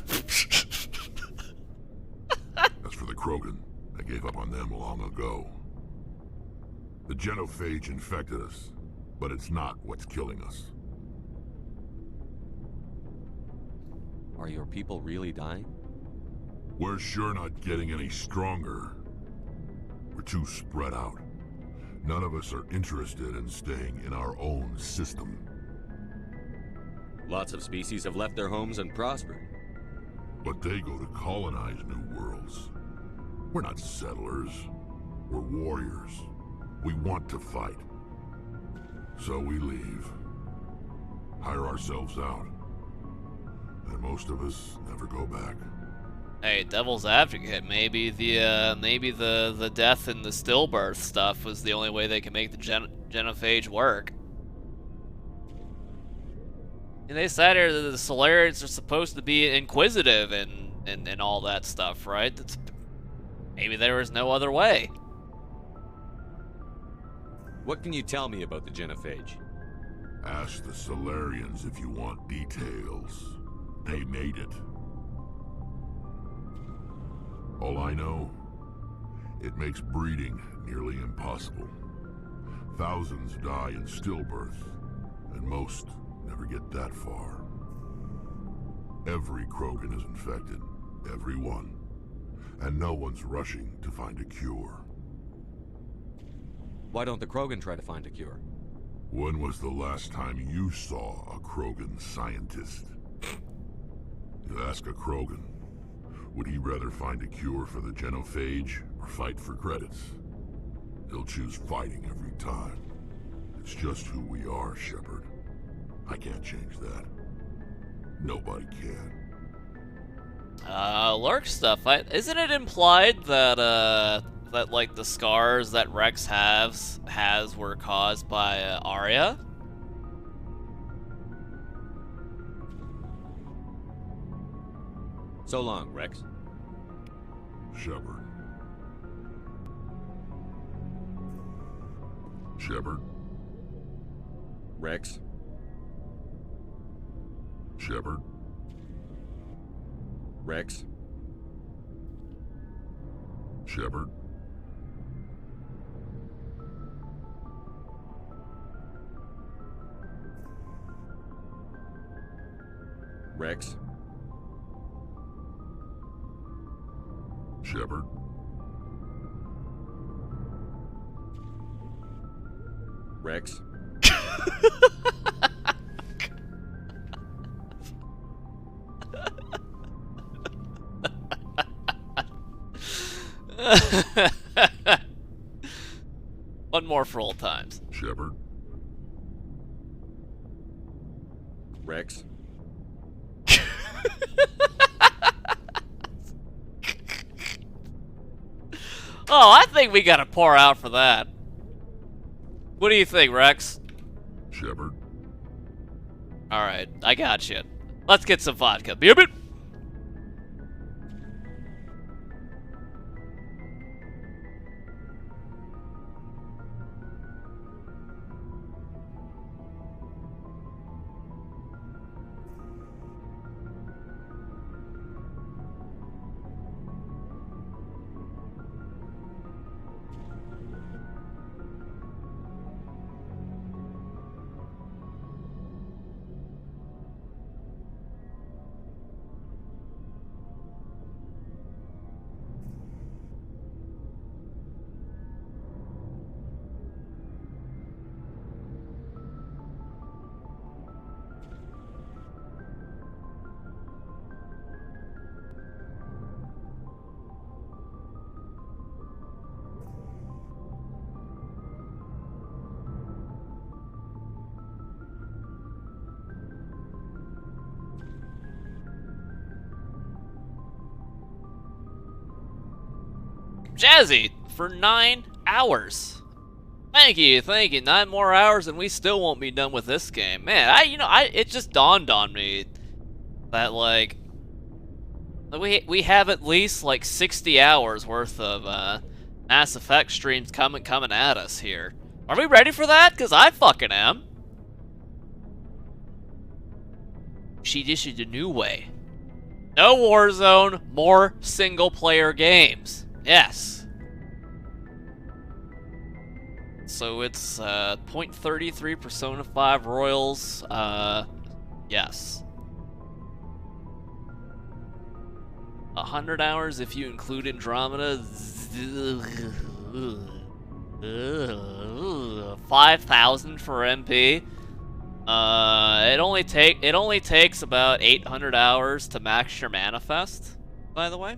As for the Krogan, I gave up on them long ago. The genophage infected us, but it's not what's killing us. Are your people really dying? We're sure not getting any stronger. We're too spread out. None of us are interested in staying in our own system. Lots of species have left their homes and prospered. But they go to colonize new worlds. We're not settlers. We're warriors. We want to fight. So we leave. Hire ourselves out. And most of us never go back. Hey, devil's advocate, maybe the death and the stillbirth stuff was the only way they can make the genophage work. And they said here that the Solarians are supposed to be inquisitive and all that stuff, right? Maybe there was no other way. What can you tell me about the genophage? Ask the Solarians if you want details. They made it. All I know, it makes breeding nearly impossible. Thousands die in stillbirth, and most never get that far. Every Krogan is infected, every one, and no one's rushing to find a cure. Why don't the Krogan try to find a cure? When was the last time you saw a Krogan scientist? You ask a Krogan, would he rather find a cure for the genophage or fight for credits? He'll choose fighting every time. It's just who we are, Shepard. I can't change that. Nobody can. Lurk stuff. Isn't it implied that that like the scars that Rex has were caused by Arya? So long, Rex. Shepard. Shepard. Rex. Shepard. Rex. Shepard. Rex. Shepard. Rex. One more for old times. Shepard. Rex. Oh, I think we gotta pour out for that. What do you think, Rex? Shepard. Alright, I got you. Let's get some vodka. Beep it. Jazzy, for 9 hours. Thank you. 9 more hours and we still won't be done with this game. Man, it just dawned on me that, like, We have at least like 60 hours worth of Mass Effect streams coming at us here. Are we ready for that? Cause I fucking am. This is a new way. No Warzone, more single-player games. Yes. So it's 0.33 Persona 5 Royals. Yes. 100 hours if you include Andromeda. 5,000 for MP. It only takes about 800 hours to max your manifest, by the way.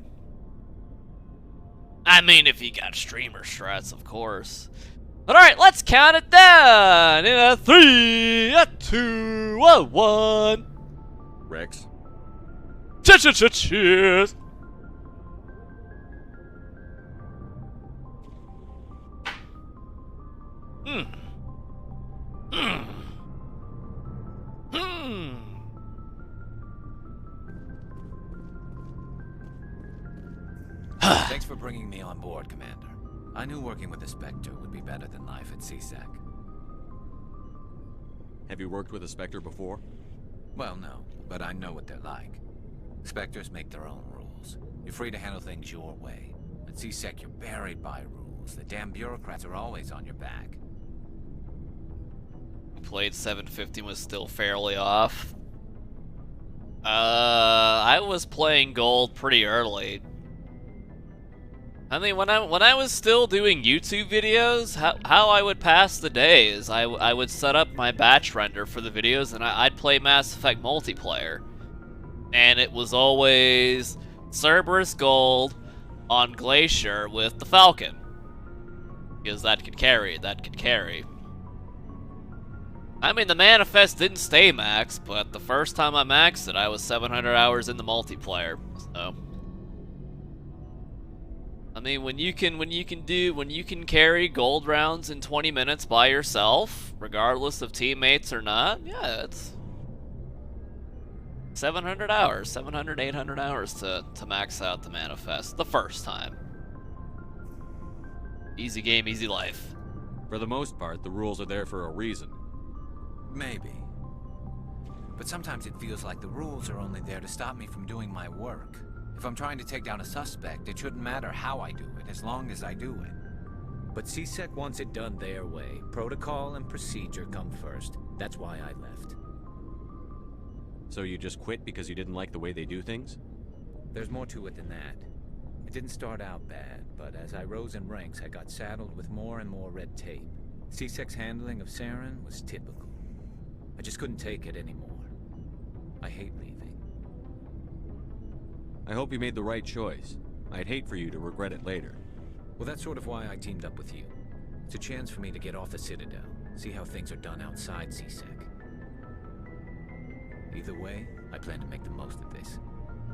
I mean, if you got streamer strats, of course. But alright, let's count it down in a 3, a 2, a 1. Rex. Cheers. Thanks for bringing me on board, Commander. I knew working with the Specter would be better than life at CSEC. Have you worked with a Specter before? Well, no, but I know what they're like. Specters make their own rules. You're free to handle things your way. At CSEC, you're buried by rules. The damn bureaucrats are always on your back. Played 750 was still fairly off. I was playing gold pretty early. I mean, when I was still doing YouTube videos, how I would pass the day is I would set up my batch render for the videos and I'd play Mass Effect multiplayer. And it was always Cerberus Gold on Glacier with the Falcon. Because that could carry. I mean, the manifest didn't stay max, but the first time I maxed it, I was 700 hours in the multiplayer. So, I mean, when you can carry gold rounds in 20 minutes by yourself, regardless of teammates or not, yeah, it's 700 hours, 700, 800 hours to max out the manifest the first time. Easy game, easy life. For the most part, the rules are there for a reason. Maybe. But sometimes it feels like the rules are only there to stop me from doing my work. If I'm trying to take down a suspect, it shouldn't matter how I do it, as long as I do it. But CSEC wants it done their way. Protocol and procedure come first. That's why I left. So you just quit because you didn't like the way they do things? There's more to it than that. It didn't start out bad, but as I rose in ranks, I got saddled with more and more red tape. CSEC's handling of Saren was typical. I just couldn't take it anymore. I hate leaving. I hope you made the right choice. I'd hate for you to regret it later. Well, that's sort of why I teamed up with you. It's a chance for me to get off the Citadel, see how things are done outside CSEC. Either way, I plan to make the most of this.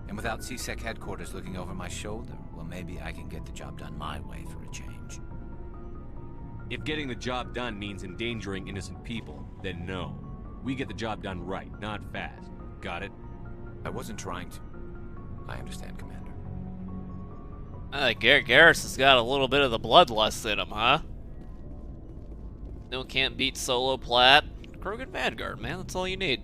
And without CSEC headquarters looking over my shoulder, well, maybe I can get the job done my way for a change. If getting the job done means endangering innocent people, then no. We get the job done right, not fast. Got it? I wasn't trying to. I understand, Commander. Garrus has got a little bit of the bloodlust in him, huh? No, can't beat solo plat. Krogan Vanguard, man, that's all you need.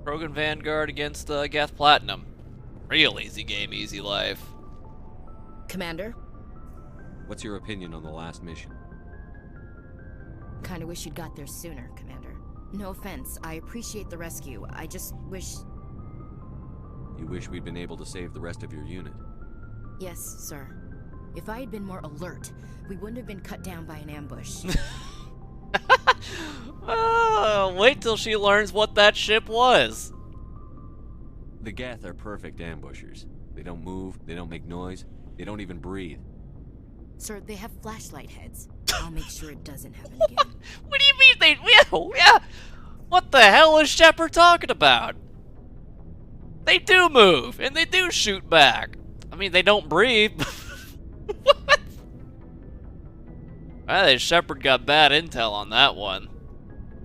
Krogan Vanguard against Geth Platinum. Real easy game, easy life. Commander? What's your opinion on the last mission? Kinda wish you'd got there sooner, Commander. No offense, I appreciate the rescue. I just wish... You wish we'd been able to save the rest of your unit? Yes, sir. If I had been more alert, we wouldn't have been cut down by an ambush. Wait till she learns what that ship was. The Geth are perfect ambushers. They don't move, they don't make noise, they don't even breathe. Sir, they have flashlight heads. I'll make sure it doesn't happen again. What do you mean they... Yeah. What the hell is Shepard talking about? They do move, and they do shoot back. I mean, they don't breathe. What? Well, Shepard got bad intel on that one.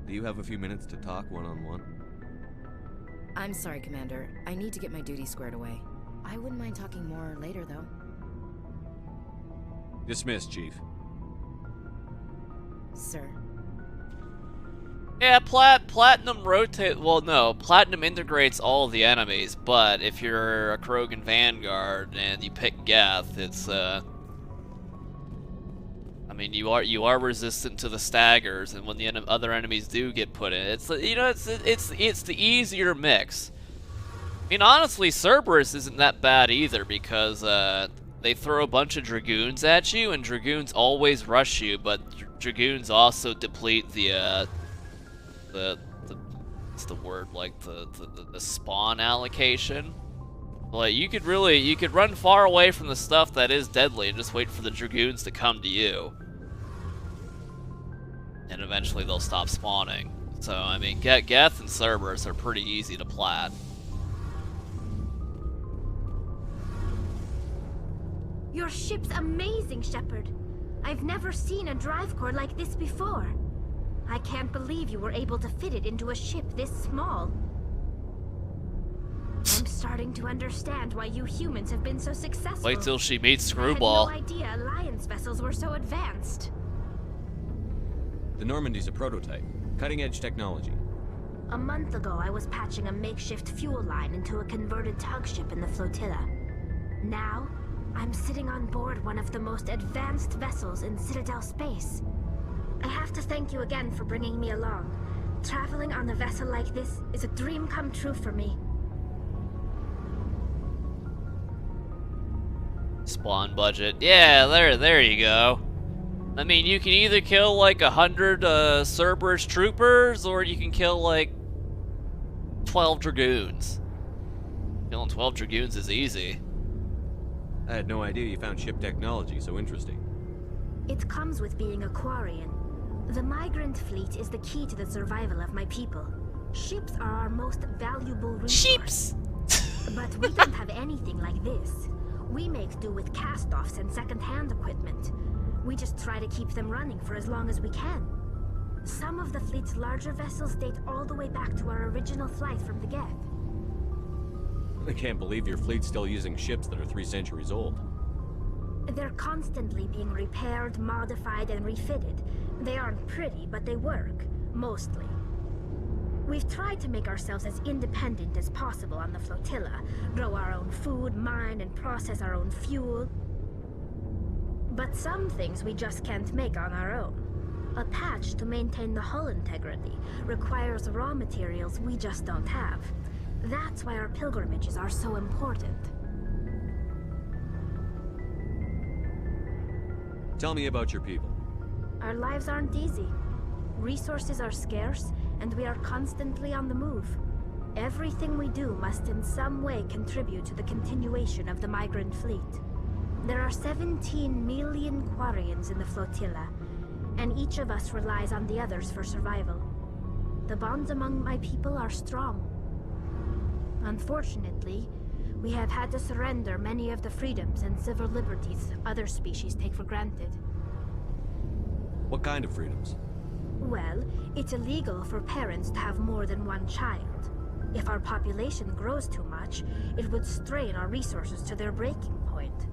Do you have a few minutes to talk one-on-one? I'm sorry, Commander. I need to get my duty squared away. I wouldn't mind talking more later, though. Dismissed, Chief. Sir. Yeah, Platinum rotate. Well, no, Platinum integrates all the enemies, but if you're a Krogan Vanguard and you pick Geth, it's I mean, you are resistant to the staggers, and when the other enemies do get put in, it's it's the easier mix. I mean, honestly, Cerberus isn't that bad either because they throw a bunch of Dragoons at you, and Dragoons always rush you, but Dragoons also deplete the what's the word, like the spawn allocation. Like you could run far away from the stuff that is deadly and just wait for the Dragoons to come to you, and eventually they'll stop spawning. So I mean, Geth and Cerberus are pretty easy to plat. Your ship's amazing, Shepard. I've never seen a drive core like this before. I can't believe you were able to fit it into a ship this small. I'm starting to understand why you humans have been so successful. Wait till she meets Screwball. I had no idea Alliance vessels were so advanced. The Normandy's a prototype. Cutting-edge technology. A month ago, I was patching a makeshift fuel line into a converted tug ship in the flotilla. Now, I'm sitting on board one of the most advanced vessels in Citadel space. I have to thank you again for bringing me along. Traveling on a vessel like this is a dream come true for me. Spawn budget. Yeah, there you go. I mean, you can either kill like 100 Cerberus troopers, or you can kill like 12 Dragoons. Killing 12 Dragoons is easy. I had no idea you found ship technology so interesting. It comes with being a Quarian. The migrant fleet is the key to the survival of my people. Ships are our most valuable resource. But we don't have anything like this. We make do with cast-offs and second-hand equipment. We just try to keep them running for as long as we can. Some of the fleet's larger vessels date all the way back to our original flight from the Geth. I can't believe your fleet's still using ships that are 3 centuries old. They're constantly being repaired, modified, and refitted. They aren't pretty, but they work. Mostly. We've tried to make ourselves as independent as possible on the flotilla. Grow our own food, mine, and process our own fuel. But some things we just can't make on our own. A patch to maintain the hull integrity requires raw materials we just don't have. That's why our pilgrimages are so important. Tell me about your people. Our lives aren't easy. Resources are scarce, and we are constantly on the move. Everything we do must in some way contribute to the continuation of the migrant fleet. There are 17 million Quarians in the flotilla, and each of us relies on the others for survival. The bonds among my people are strong. Unfortunately, we have had to surrender many of the freedoms and civil liberties other species take for granted. What kind of freedoms? Well, it's illegal for parents to have more than one child. If our population grows too much, it would strain our resources to their breaking point.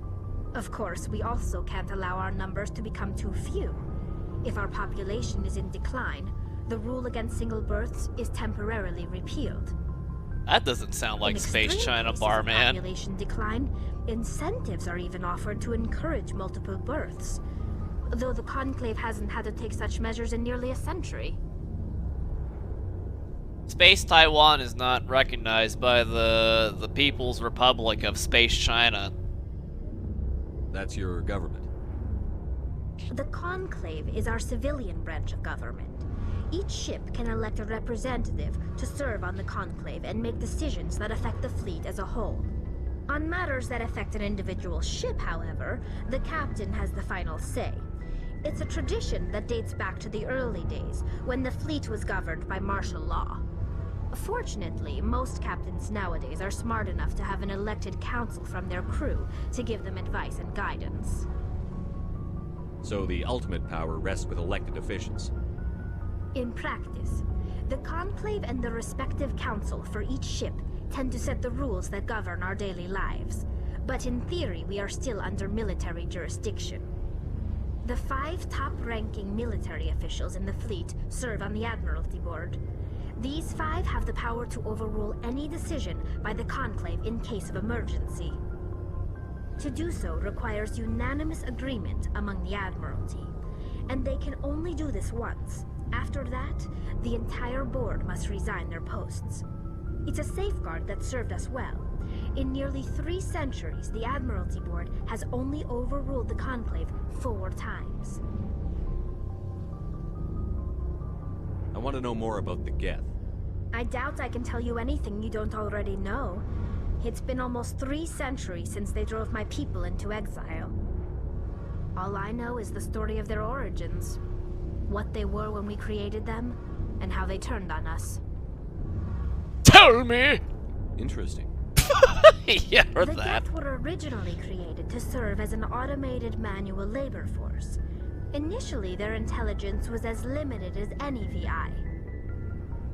Of course, we also can't allow our numbers to become too few. If our population is in decline, the rule against single births is temporarily repealed. That doesn't sound like Space China, Barman. Population decline, incentives are even offered to encourage multiple births. Though the Conclave hasn't had to take such measures in nearly a century. Space Taiwan is not recognized by the People's Republic of Space China. That's your government. The Conclave is our civilian branch of government. Each ship can elect a representative to serve on the Conclave and make decisions that affect the fleet as a whole. On matters that affect an individual ship, however, the captain has the final say. It's a tradition that dates back to the early days, when the fleet was governed by martial law. Fortunately, most captains nowadays are smart enough to have an elected council from their crew to give them advice and guidance. So the ultimate power rests with elected officials. In practice, The Conclave and the respective council for each ship tend to set the rules that govern our daily lives, but in theory we are still under military jurisdiction. The 5 top-ranking military officials in the fleet serve on the Admiralty Board. These 5 have the power to overrule any decision by the Conclave in case of emergency. To do so requires unanimous agreement among the Admiralty, and they can only do this once. After that, the entire board must resign their posts. It's a safeguard that served us well. In nearly 3 centuries, the Admiralty Board has only overruled the Conclave 4 times. I want to know more about the Geth. I doubt I can tell you anything you don't already know. It's been almost 3 centuries since they drove my people into exile. All I know is the story of their origins, what they were when we created them, and how they turned on us. Tell me! Interesting. Yeah, heard the that. Geth were originally created to serve as an automated manual labor force. Initially, their intelligence was as limited as any VI.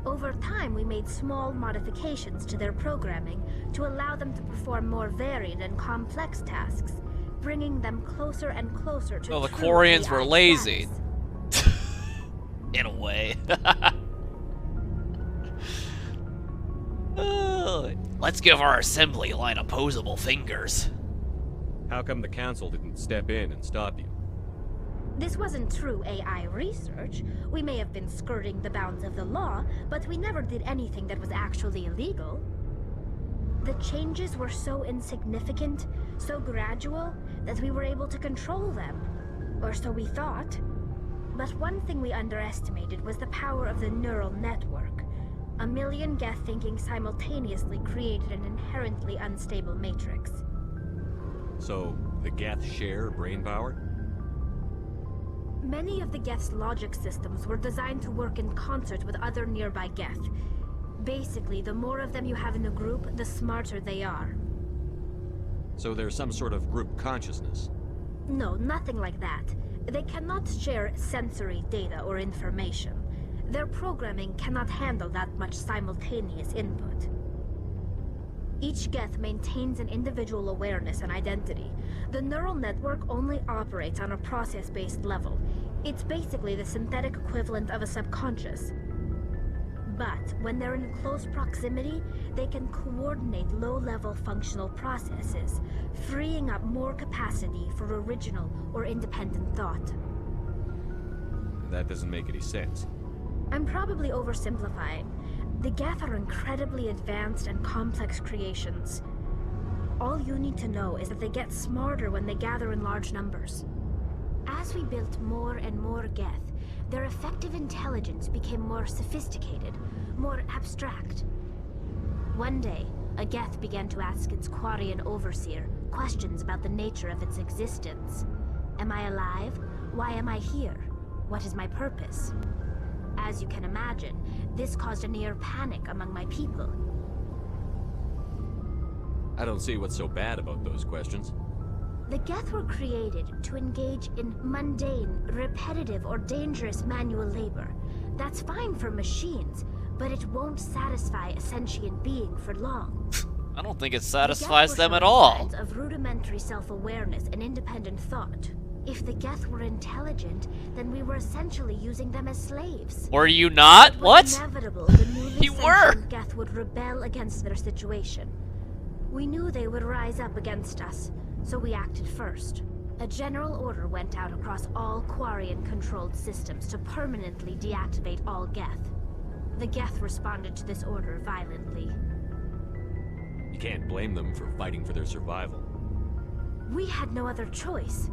Over time, we made small modifications to their programming to allow them to perform more varied and complex tasks, bringing them closer and closer to Well, the true Quarians AI were lazy. status. In a way. Let's give our assembly line opposable fingers. How come the council didn't step in and stop you? This wasn't true AI research. We may have been skirting the bounds of the law, but we never did anything that was actually illegal. The changes were so insignificant, so gradual, that we were able to control them. Or so we thought. But one thing we underestimated was the power of the neural network. A million Geth thinking simultaneously created an inherently unstable matrix. So, the Geth share brain power? Many of the Geth's logic systems were designed to work in concert with other nearby Geth. Basically, the more of them you have in a group, the smarter they are. So there's some sort of group consciousness? No, nothing like that. They cannot share sensory data or information. Their programming cannot handle that much simultaneous input. Each Geth maintains an individual awareness and identity. The neural network only operates on a process-based level. It's basically the synthetic equivalent of a subconscious. But when they're in close proximity, they can coordinate low-level functional processes, freeing up more capacity for original or independent thought. That doesn't make any sense. I'm probably oversimplifying. The Geth are incredibly advanced and complex creations. All you need to know is that they get smarter when they gather in large numbers. As we built more and more Geth, their effective intelligence became more sophisticated, more abstract. One day, a Geth began to ask its Quarian overseer questions about the nature of its existence. Am I alive? Why am I here? What is my purpose? As you can imagine, this caused a near panic among my people. I don't see what's so bad about those questions. The Geth were created to engage in mundane, repetitive, or dangerous manual labor. That's fine for machines, but it won't satisfy a sentient being for long. I don't think it satisfies them at all. Of rudimentary self-awareness and independent thought. If the Geth were intelligent, then we were essentially using them as slaves. Were you not? What? Inevitable, the newly You were! sentient Geth would rebel against their situation. We knew they would rise up against us, so we acted first. A general order went out across all Quarian-controlled systems to permanently deactivate all Geth. The Geth responded to this order violently. You can't blame them for fighting for their survival. We had no other choice.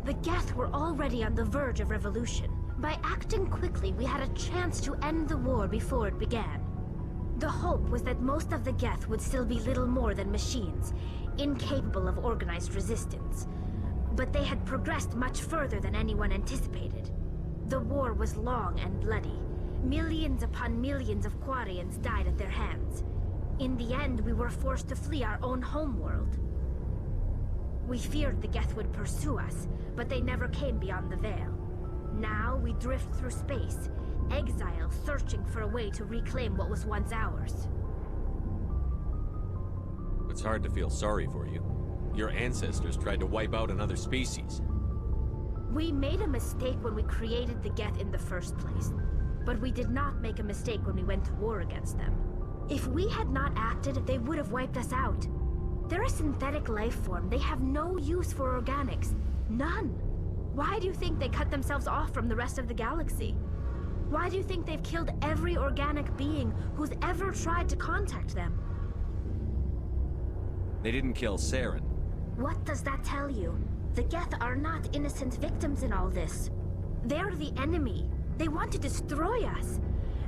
The Geth were already on the verge of revolution. By acting quickly, we had a chance to end the war before it began. The hope was that most of the Geth would still be little more than machines, incapable of organized resistance. But they had progressed much further than anyone anticipated. The war was long and bloody. Millions upon millions of Quarians died at their hands. In the end, we were forced to flee our own homeworld. We feared the Geth would pursue us, but they never came beyond the Veil. Now we drift through space, Exiles searching for a way to reclaim what was once ours. It's hard to feel sorry for you. Your ancestors tried to wipe out another species. We made a mistake when we created the Geth in the first place. But we did not make a mistake when we went to war against them. If we had not acted, they would have wiped us out. They're a synthetic life form. They have no use for organics. None. Why do you think they cut themselves off from the rest of the galaxy? Why do you think they've killed every organic being who's ever tried to contact them? They didn't kill Saren. What does that tell you? The Geth are not innocent victims in all this. They're the enemy. They want to destroy us.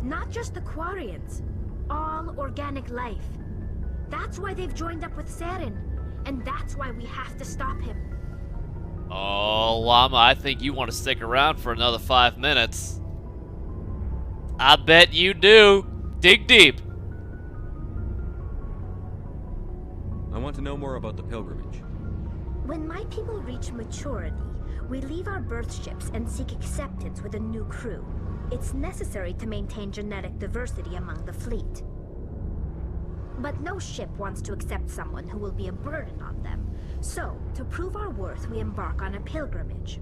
Not just the Quarians. All organic life. That's why they've joined up with Saren. And that's why we have to stop him. Oh, Llama, I think you want to stick around for another 5 minutes. I bet you do. Dig deep. I want to know more about the pilgrimage. When my people reach maturity, we leave our birth ships and seek acceptance with a new crew. It's necessary to maintain genetic diversity among the fleet. But no ship wants to accept someone who will be a burden on them. So, to prove our worth, we embark on a pilgrimage.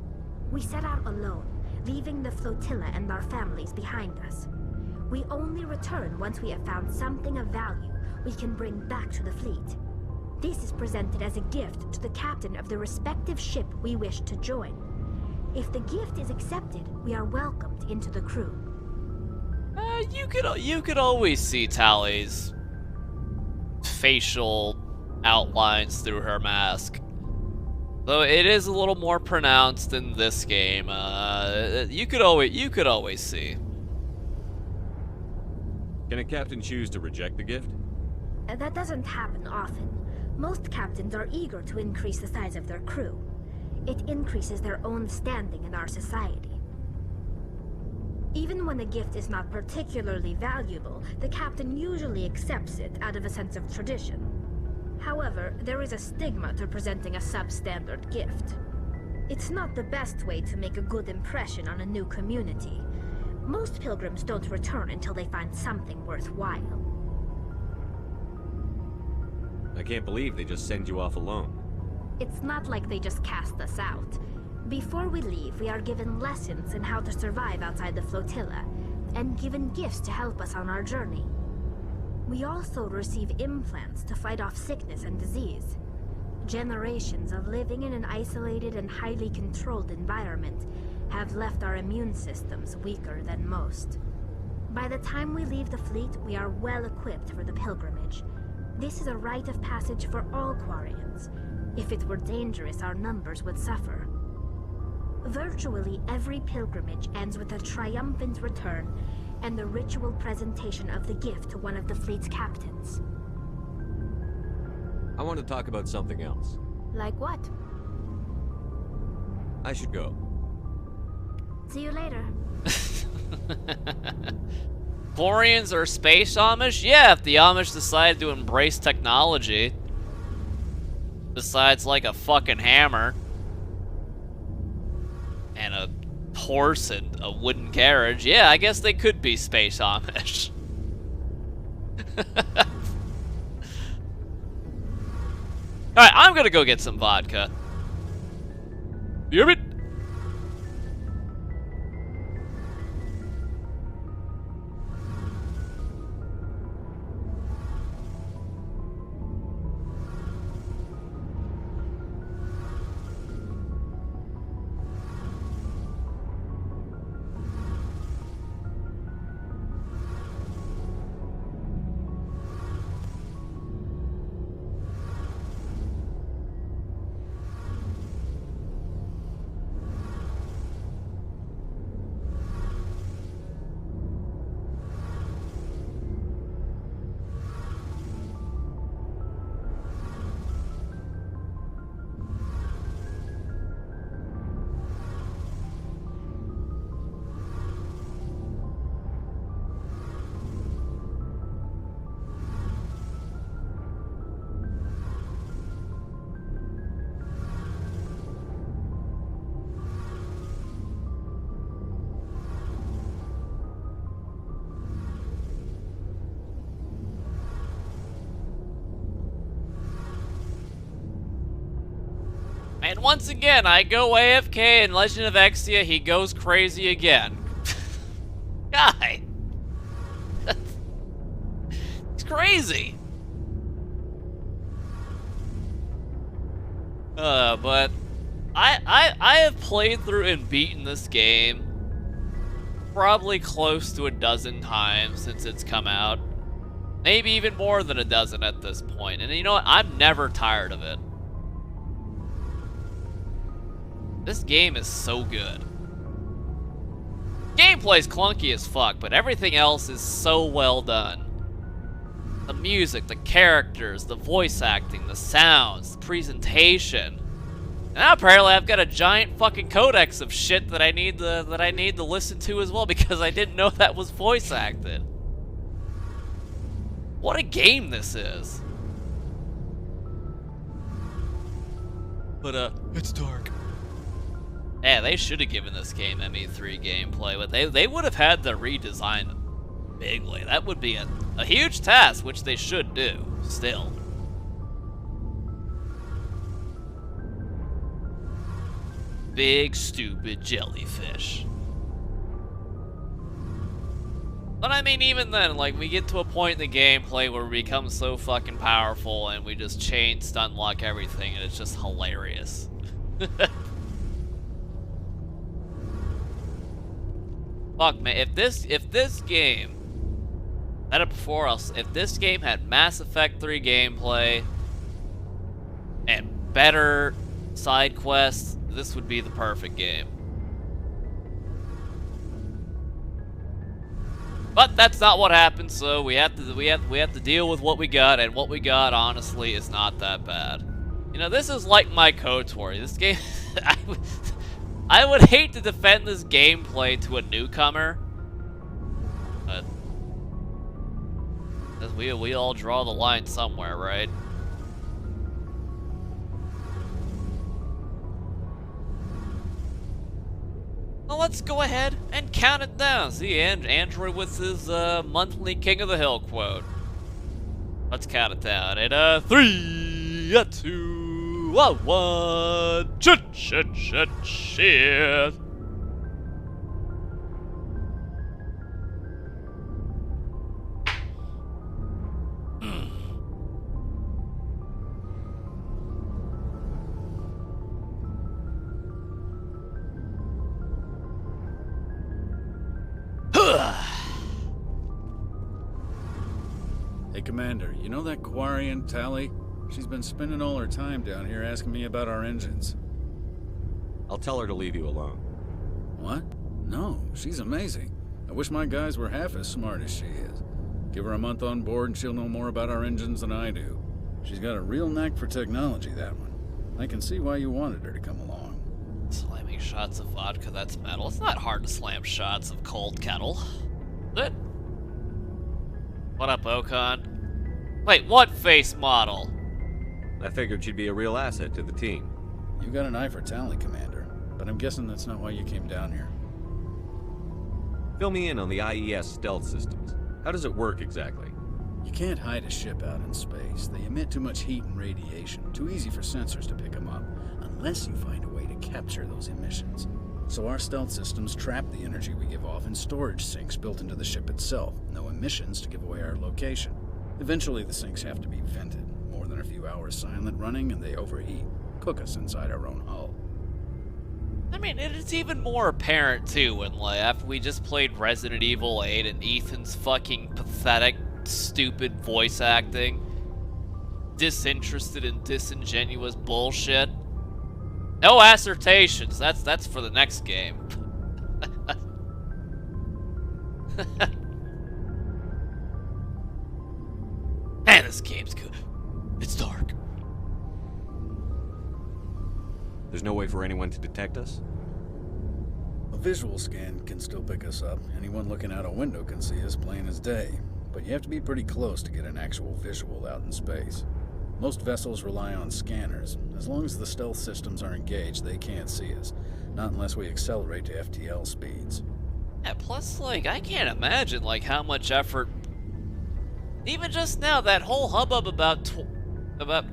We set out alone, leaving the flotilla and our families behind us. We only return once we have found something of value we can bring back to the fleet. This is presented as a gift to the captain of the respective ship we wish to join. If the gift is accepted, we are welcomed into the crew. You could always see Tally's facial outlines through her mask. Though it is a little more pronounced in this game. You could always see. Can a captain choose to reject the gift? That doesn't happen often. Most captains are eager to increase the size of their crew. It increases their own standing in our society. Even when a gift is not particularly valuable, the captain usually accepts it out of a sense of tradition. However, there is a stigma to presenting a substandard gift. It's not the best way to make a good impression on a new community. Most pilgrims don't return until they find something worthwhile. I can't believe they just send you off alone. It's not like they just cast us out. Before we leave, we are given lessons in how to survive outside the flotilla, and given gifts to help us on our journey. We also receive implants to fight off sickness and disease. Generations of living in an isolated and highly controlled environment have left our immune systems weaker than most. By the time we leave the fleet, we are well equipped for the pilgrimage. This is a rite of passage for all Quarians. If it were dangerous, our numbers would suffer. Virtually every pilgrimage ends with a triumphant return and the ritual presentation of the gift to one of the fleet's captains. I want to talk about something else. Like what? I should go. See you later. Quarians are space Amish? Yeah, if the Amish decide to embrace technology. Besides, like, a fucking hammer. And a horse and a wooden carriage. Yeah, I guess they could be space Amish. Alright, I'm gonna go get some vodka. You hear me? once again, I go AFK in Legend of Exia, he goes crazy again. Guy! It's crazy! But I have played through and beaten this game probably close to a dozen times since it's come out. Maybe even more than a dozen at this point. And you know what? I'm never tired of it. This game is so good. Gameplay's clunky as fuck, but everything else is so well done. The music, the characters, the voice acting, the sounds, the presentation. And now apparently I've got a giant fucking codex of shit that I need to listen to as well because I didn't know that was voice acted. What a game this is. But it's dark. Yeah, they should have given this game ME3 gameplay, but they would have had to redesign it bigly. That would be a huge task, which they should do, still. Big, stupid jellyfish. But I mean, even then, like, we get to a point in the gameplay where we become so fucking powerful and we just chain stun lock everything, and it's just hilarious. Fuck, man, if this game had it before us, if this game had Mass Effect 3 gameplay and better side quests, this would be the perfect game. But that's not what happened, so we have to deal with what we got, and what we got, honestly, is not that bad. You know, this is like my KOTOR. This game, I would hate to defend this gameplay to a newcomer, but we all draw the line somewhere, right? Well, let's go ahead and count it down. See, Android with his monthly King of the Hill quote. Let's count it down. And 3, 2, 1. Shit. Hey, Commander, you know that Quarian, Tally? She's been spending all her time down here asking me about our engines. I'll tell her to leave you alone. What? No, she's amazing. I wish my guys were half as smart as she is. Give her a month on board and she'll know more about our engines than I do. She's got a real knack for technology, that one. I can see why you wanted her to come along. Slamming shots of vodka, that's metal. It's not hard to slam shots of cold kettle. Good. What up, Okon? Wait, what face model? I figured she'd be a real asset to the team. You got an eye for Tally, Commander, but I'm guessing that's not why you came down here. Fill me in on the IES stealth systems. How does it work exactly? You can't hide a ship out in space. They emit too much heat and radiation. Too easy for sensors to pick them up, unless you find a way to capture those emissions. So our stealth systems trap the energy we give off in storage sinks built into the ship itself. No emissions to give away our location. Eventually the sinks have to be vented. More than a few hours silent running and they overheat. Cook us inside our own hull. I mean, it's even more apparent too when, like, after we just played Resident Evil 8 and Ethan's fucking pathetic, stupid voice acting, disinterested and disingenuous bullshit. No assertions. That's for the next game. Man, this game's good. It's dark. There's no way for anyone to detect us? A visual scan can still pick us up. Anyone looking out a window can see us plain as day. But you have to be pretty close to get an actual visual out in space. Most vessels rely on scanners. As long as the stealth systems are engaged, they can't see us. Not unless we accelerate to FTL speeds. Yeah, plus, like, I can't imagine, like, how much effort... Even just now, that whole hubbub about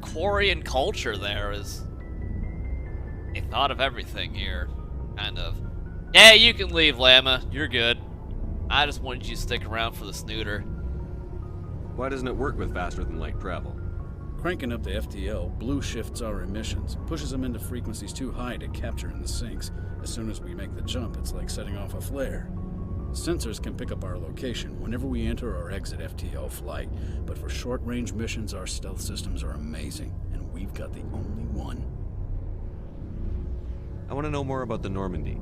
Quarian culture there is... They thought of everything here, kind of. Yeah, you can leave, Llama. You're good. I just wanted you to stick around for the snooter. Why doesn't it work with faster than light travel? Cranking up the FTL blue shifts our emissions, pushes them into frequencies too high to capture in the sinks. As soon as we make the jump, it's like setting off a flare. Sensors can pick up our location whenever we enter or exit FTL flight, but for short-range missions, our stealth systems are amazing, and we've got the only one. I want to know more about the Normandy.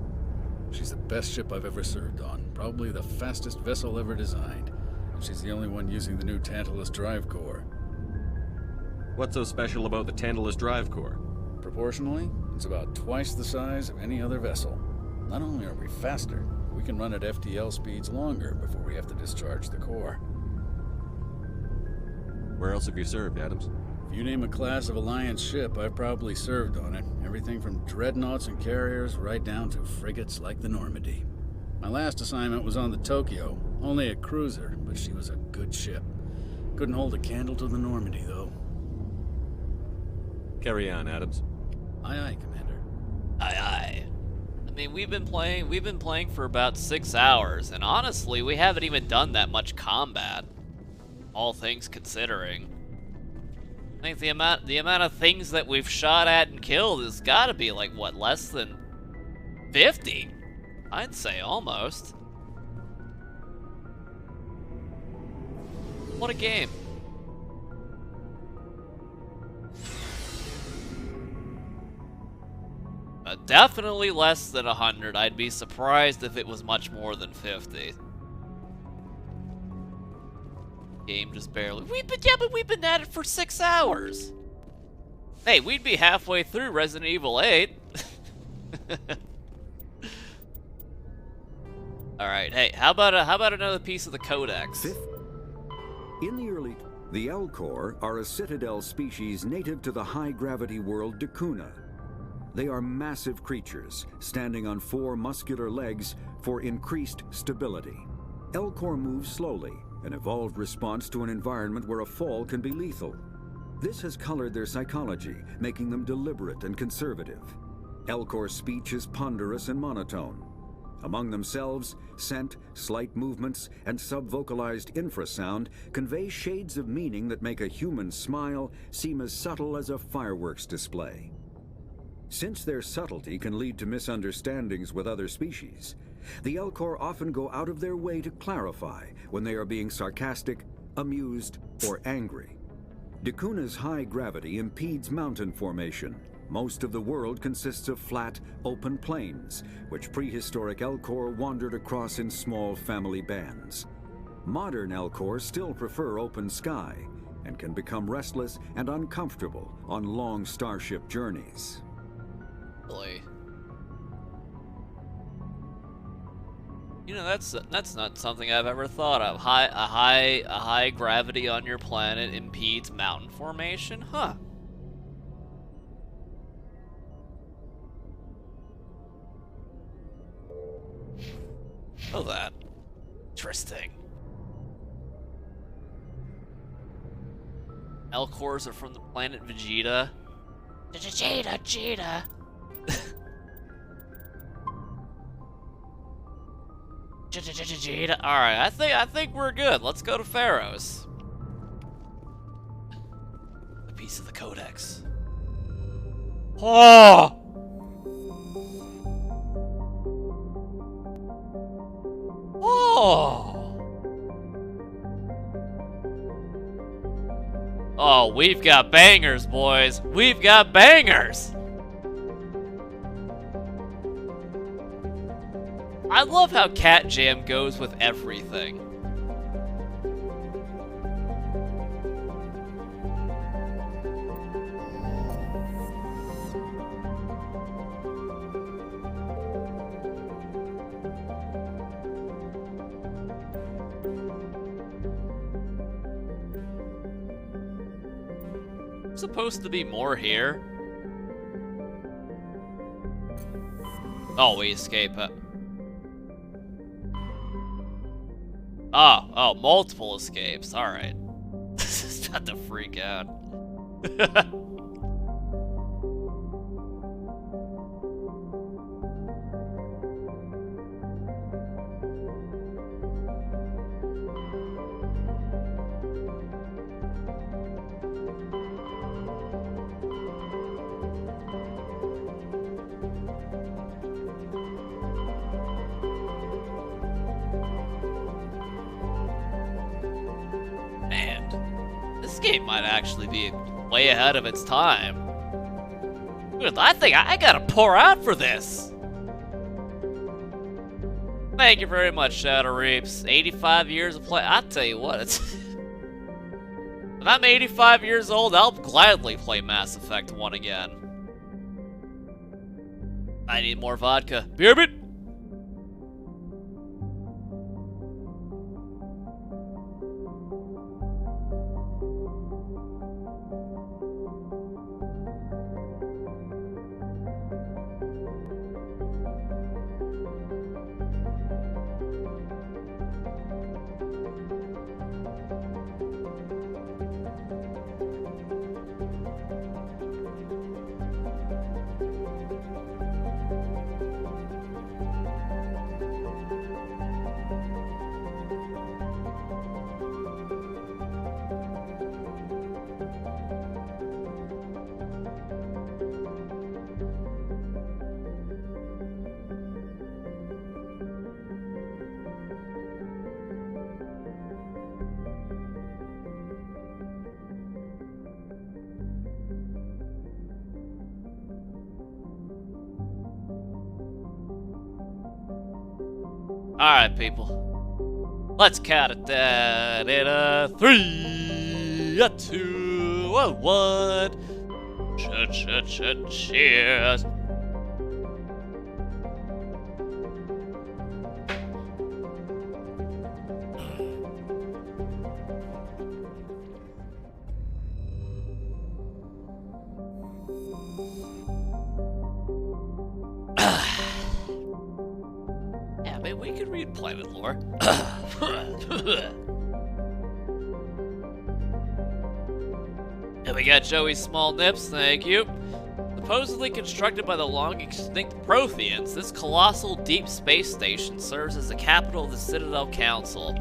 She's the best ship I've ever served on, probably the fastest vessel ever designed. And she's the only one using the new Tantalus drive core. What's so special about the Tantalus drive core? Proportionally, it's about twice the size of any other vessel. Not only are we faster, we can run at FTL speeds longer before we have to discharge the core. Where else have you served, Adams? If you name a class of Alliance ship, I've probably served on it. Everything from dreadnoughts and carriers right down to frigates like the Normandy. My last assignment was on the Tokyo, only a cruiser, but she was a good ship. Couldn't hold a candle to the Normandy, though. Carry on, Adams. Aye, aye, Commander. Aye, aye. I mean, we've been playing for about 6 hours, and honestly, we haven't even done that much combat. All things considering. I think the amount of things that we've shot at and killed has got to be like, what, less than 50? I'd say almost. What a game. Definitely less than 100. I'd be surprised if it was much more than 50. Game just barely. But we've been at it for 6 hours. Hey, we'd be halfway through Resident Evil 8. All right. Hey, how about another piece of the codex? In the Elkhorn are a Citadel species native to the high-gravity world Dakuna. They are massive creatures, standing on 4 muscular legs for increased stability. Elkhorn moves slowly, an evolved response to an environment where a fall can be lethal. This has colored their psychology, making them deliberate and conservative. Elkhorn's speech is ponderous and monotone. Among themselves, scent, slight movements, and sub-vocalized infrasound convey shades of meaning that make a human smile seem as subtle as a fireworks display. Since their subtlety can lead to misunderstandings with other species, the Elkhorn often go out of their way to clarify when they are being sarcastic, amused, or angry. Dakuna's high gravity impedes mountain formation. Most of the world consists of flat, open plains, which prehistoric Elkhorn wandered across in small family bands. Modern Elkhorn still prefer open sky and can become restless and uncomfortable on long starship journeys. Really? You know, that's not something I've ever thought of. A high gravity on your planet impedes mountain formation? Huh. Oh, that. Interesting. Elkhorns are from the planet Vegeta. Vegeta. Alright, I think we're good. Let's go to Pharaohs. A piece of the codex. Oh! Oh, we've got bangers, boys. We've got bangers. I love how Cat Jam goes with everything. Supposed to be more here. Oh, we escape it. Oh, multiple escapes. All right. This is not to freak out. game might actually be way ahead of its time. Dude, I think I gotta pour out for this. Thank you very much, Shadow Reaps. 85 years of play. I'll tell you what, it's... When I'm 85 years old, I'll gladly play Mass Effect 1 again. I need more vodka. Beer bit! Alright, people. Let's count it down in a 3, a 2, a 1. Cheers. Yeah, maybe we could read Planet Lore. And we got Joey's small nips, thank you. Supposedly constructed by the long-extinct Protheans, this colossal deep space station serves as the capital of the Citadel Council.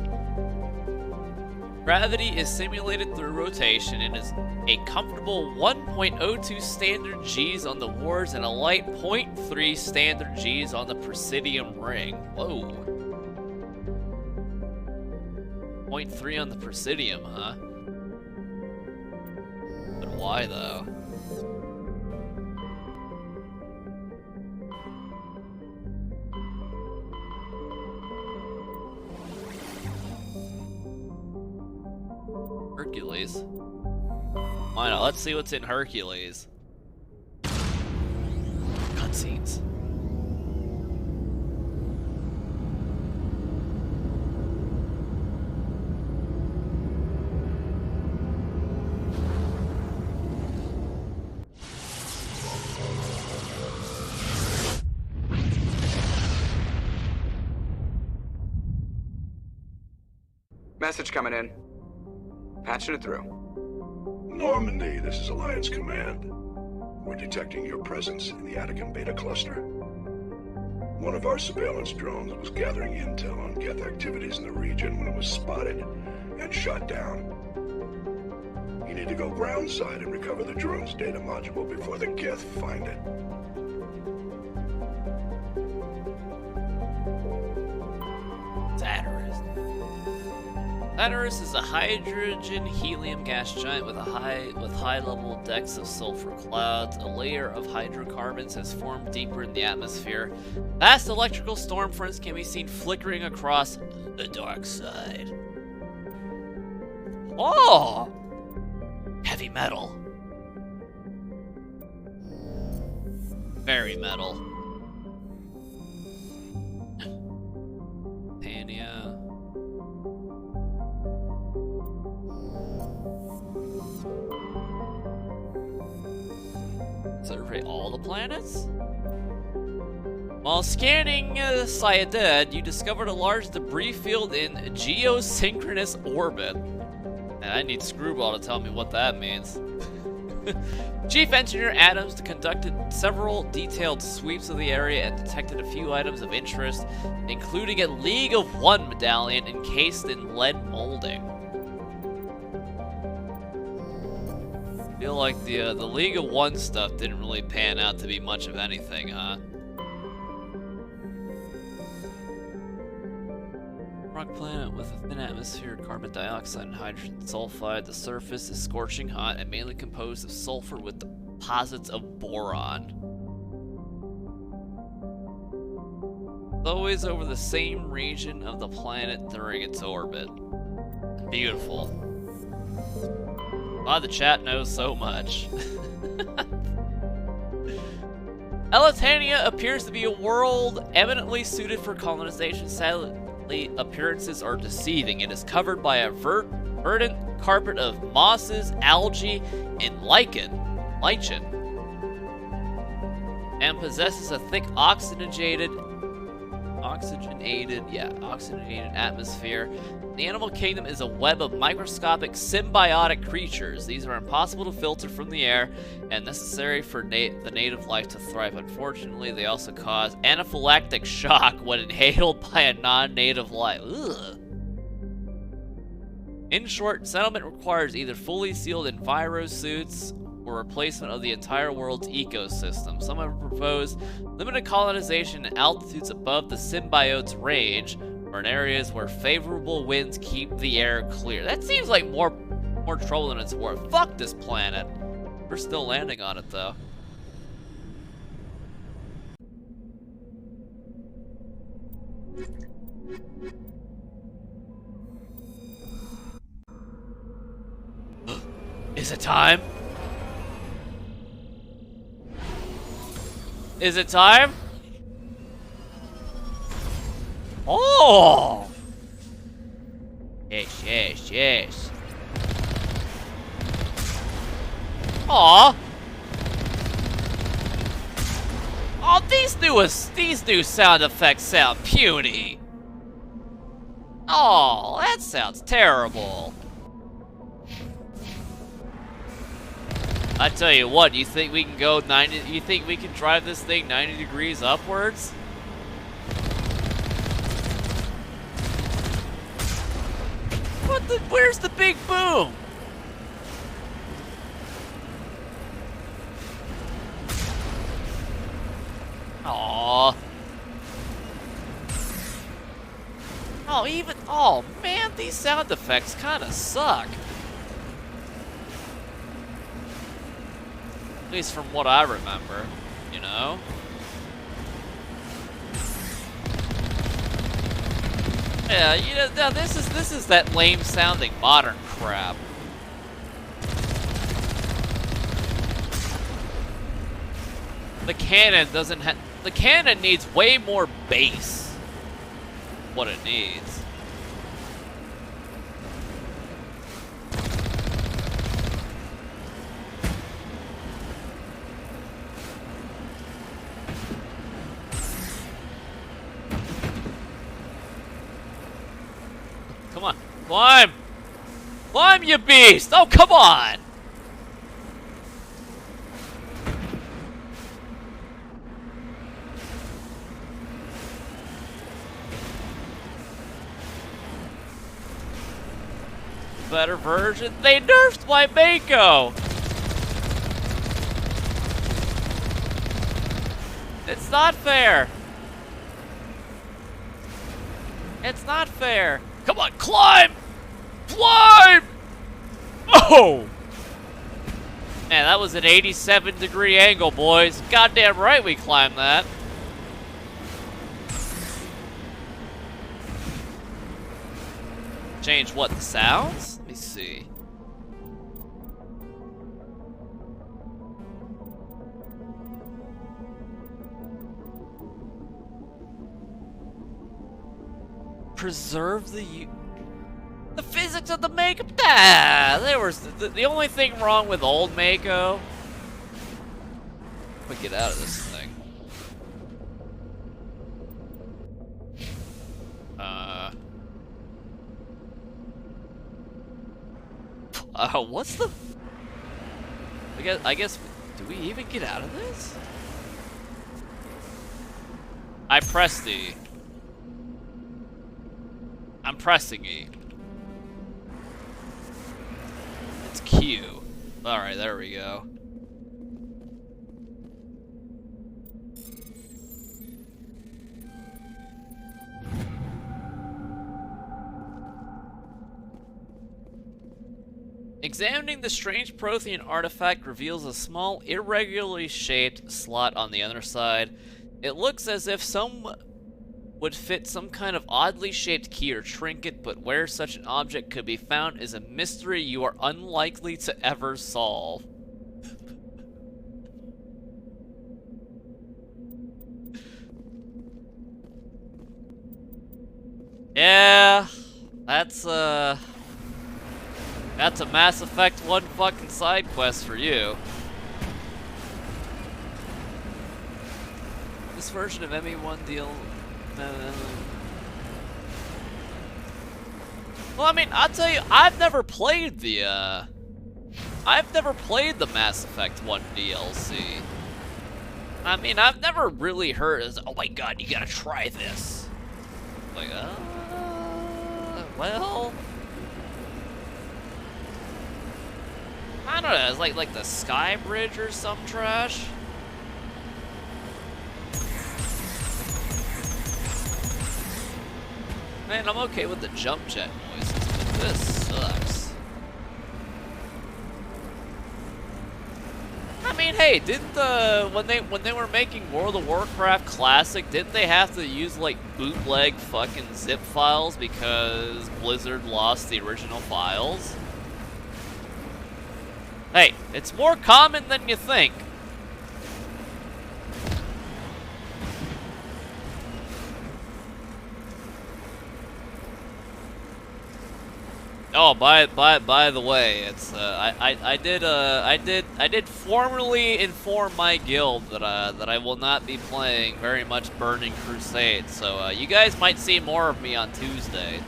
Gravity is simulated through rotation and is a comfortable 1.02 standard Gs on the wards and a light 0.3 standard Gs on the Presidium ring. Whoa. 0.3 on the Presidium, huh? But why, though? Hercules. Why not? Let's see what's in Hercules. Cutscenes. Message coming in. Patching it through. Normandy, this is Alliance Command. We're detecting your presence in the Attican Beta Cluster. One of our surveillance drones was gathering intel on Geth activities in the region when it was spotted and shot down. You need to go groundside and recover the drone's data module before the Geth find it. Satyrus is a hydrogen helium gas giant with high level decks of sulfur clouds. A layer of hydrocarbons has formed deeper in the atmosphere. Vast electrical storm fronts can be seen flickering across the dark side. Oh! Heavy metal. Very metal. Pania. Survey all the planets? While scanning Citadel, you discovered a large debris field in geosynchronous orbit. And I need Screwball to tell me what that means. Chief Engineer Adams conducted several detailed sweeps of the area and detected a few items of interest, including a League of One medallion encased in lead molding. I feel like the League of One stuff didn't really pan out to be much of anything, huh? rock planet with a thin atmosphere, carbon dioxide and hydrogen sulfide. The surface is scorching hot and mainly composed of sulfur with deposits of boron. Always over the same region of the planet during its orbit. Beautiful. Wow, the chat knows so much. Elitania appears to be a world eminently suited for colonization. Sadly, appearances are deceiving. It is covered by a verdant carpet of mosses, algae, and lichen, and possesses a thick oxygenated atmosphere. The animal kingdom is a web of microscopic symbiotic creatures. These are impossible to filter from the air and necessary for the native life to thrive. Unfortunately, they also cause anaphylactic shock when inhaled by a non-native life. Ugh. In short, settlement requires either fully sealed envirosuits or replacement of the entire world's ecosystem. Some have proposed limited colonization at altitudes above the symbiote's range, or in areas where favorable winds keep the air clear. That seems like more trouble than it's worth. Fuck this planet. We're still landing on it, though. Is it time? Is it time? Oh! Yes, yes, yes. Aw! Oh, these new sound effects sound puny. Oh, that sounds terrible. I tell you what, you think we can go 90? You think we can drive this thing 90 degrees upwards? What the? Where's the big boom? Aww. Oh man, these sound effects kind of suck. At least from what I remember, you know? Yeah, you know, now this is that lame sounding modern crap. The cannon doesn't have. The cannon needs way more bass. What it needs. Come on, climb! Climb, you beast! Oh, come on! Better version? They nerfed my Mako! It's not fair! It's not fair! Come on, climb! Climb! Oh! Man, that was an 87-degree angle, boys. Goddamn right we climbed that. Change what, the sounds? Let me see. Preserve the physics of the Mako. Ah, there was the only thing wrong with old Mako. Let me get out of this thing. What's the? I guess. Do we even get out of this? I pressed E. I'm pressing E. It's Q. Alright, there we go. Examining the strange Prothean artifact reveals a small, irregularly shaped slot on the underside. It looks as if some would fit some kind of oddly shaped key or trinket, but where such an object could be found is a mystery you are unlikely to ever solve. Yeah, that's a Mass Effect 1 fucking side quest for you. This version of ME1 deal. Well, I mean, I'll tell you, I've never played the Mass Effect 1 DLC. I mean, I've never really heard as, oh my god, you gotta try this. Like, well, I don't know, it's like the Sky Bridge or some trash. Man, I'm okay with the jump jet noises, but this sucks. I mean, hey, didn't when they were making World of Warcraft Classic, didn't they have to use like bootleg fucking zip files because Blizzard lost the original files? Hey, it's more common than you think. Oh, by the way, it's I did formally inform my guild that I will not be playing very much Burning Crusade, so you guys might see more of me on Tuesday.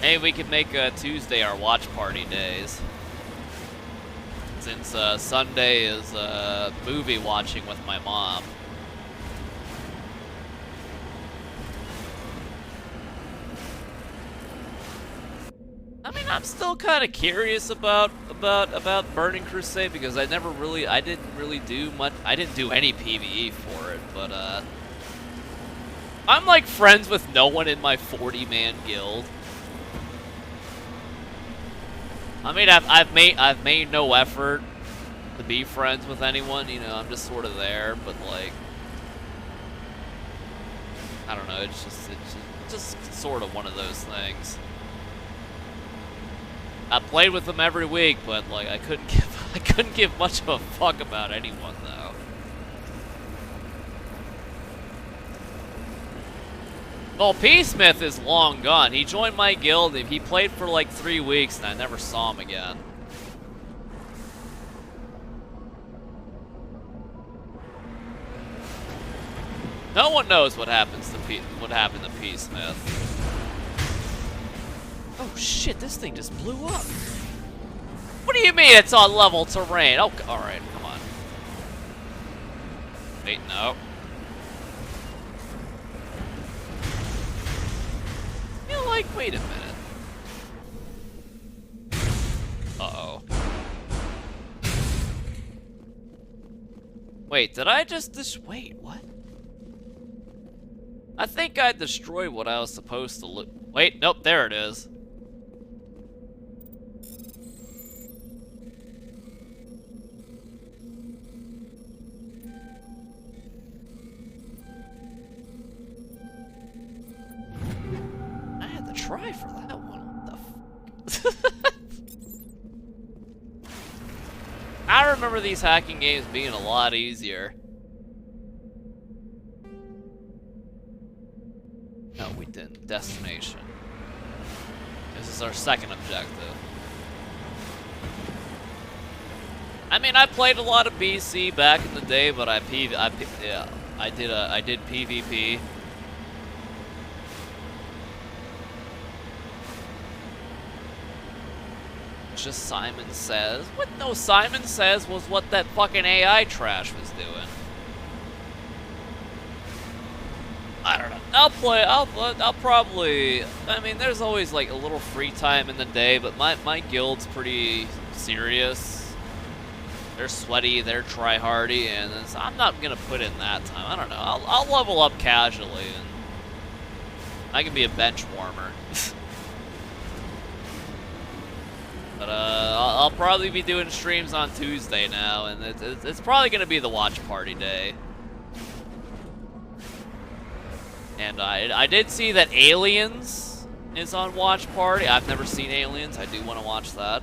Hey, we could make Tuesday our watch party days, since Sunday is movie watching with my mom. I mean, I'm still kind of curious about Burning Crusade because I didn't really do much. I didn't do any PvE for it, but I'm like friends with no one in my 40-man guild. I mean, I've made no effort to be friends with anyone. You know, I'm just sort of there, but like, I don't know. It's just sort of one of those things. I played with them every week, but like I couldn't give much of a fuck about anyone though. Well, P-Smith is long gone. He joined my guild. He played for like 3 weeks, and I never saw him again. No one knows what happened to P-Smith. Oh shit, this thing just blew up. What do you mean it's on level terrain? Oh, alright, come on. Wait, no. I feel like, wait a minute. Uh-oh. Wait, did I just wait, what? I think I destroyed what I was supposed to loot. Wait, nope, there it is. Try for that one. What the f I remember these hacking games being a lot easier. No, we didn't. Destination. This is our second objective. I mean, I played a lot of BC back in the day, but I did PvP. Just Simon Says. What? No, Simon Says was what that fucking AI trash was doing. I don't know. I'll probably, I mean, there's always like a little free time in the day, but my guild's pretty serious. They're sweaty, they're try-hardy, and I'm not gonna put in that time. I don't know. I'll level up casually and I can be a bench warmer. But I'll probably be doing streams on Tuesday now, and it's probably gonna be the watch party day. And I did see that Aliens is on watch party. I've never seen Aliens. I do want to watch that.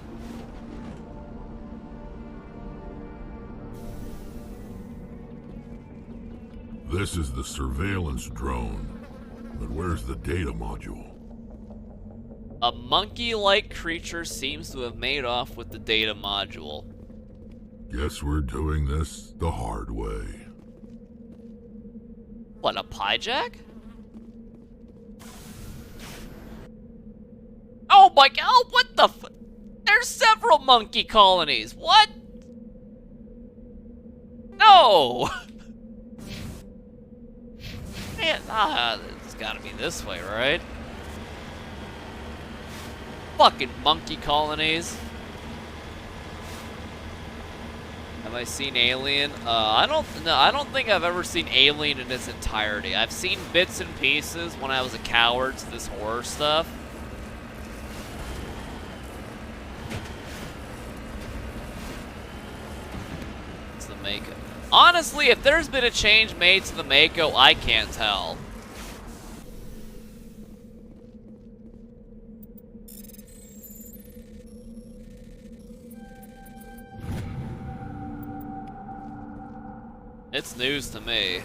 This is the surveillance drone, but where's the data module? A monkey-like creature seems to have made off with the data module. Guess we're doing this the hard way. What, a pyjack? Oh my god, oh, what the f- There's several monkey colonies, what? No! Man, it's gotta be this way, right? Fucking monkey colonies. Have I seen Alien? I don't think I've ever seen Alien in its entirety. I've seen bits and pieces when I was a coward to this horror stuff. It's the Mako. Honestly, if there's been a change made to the Mako, I can't tell. It's news to me.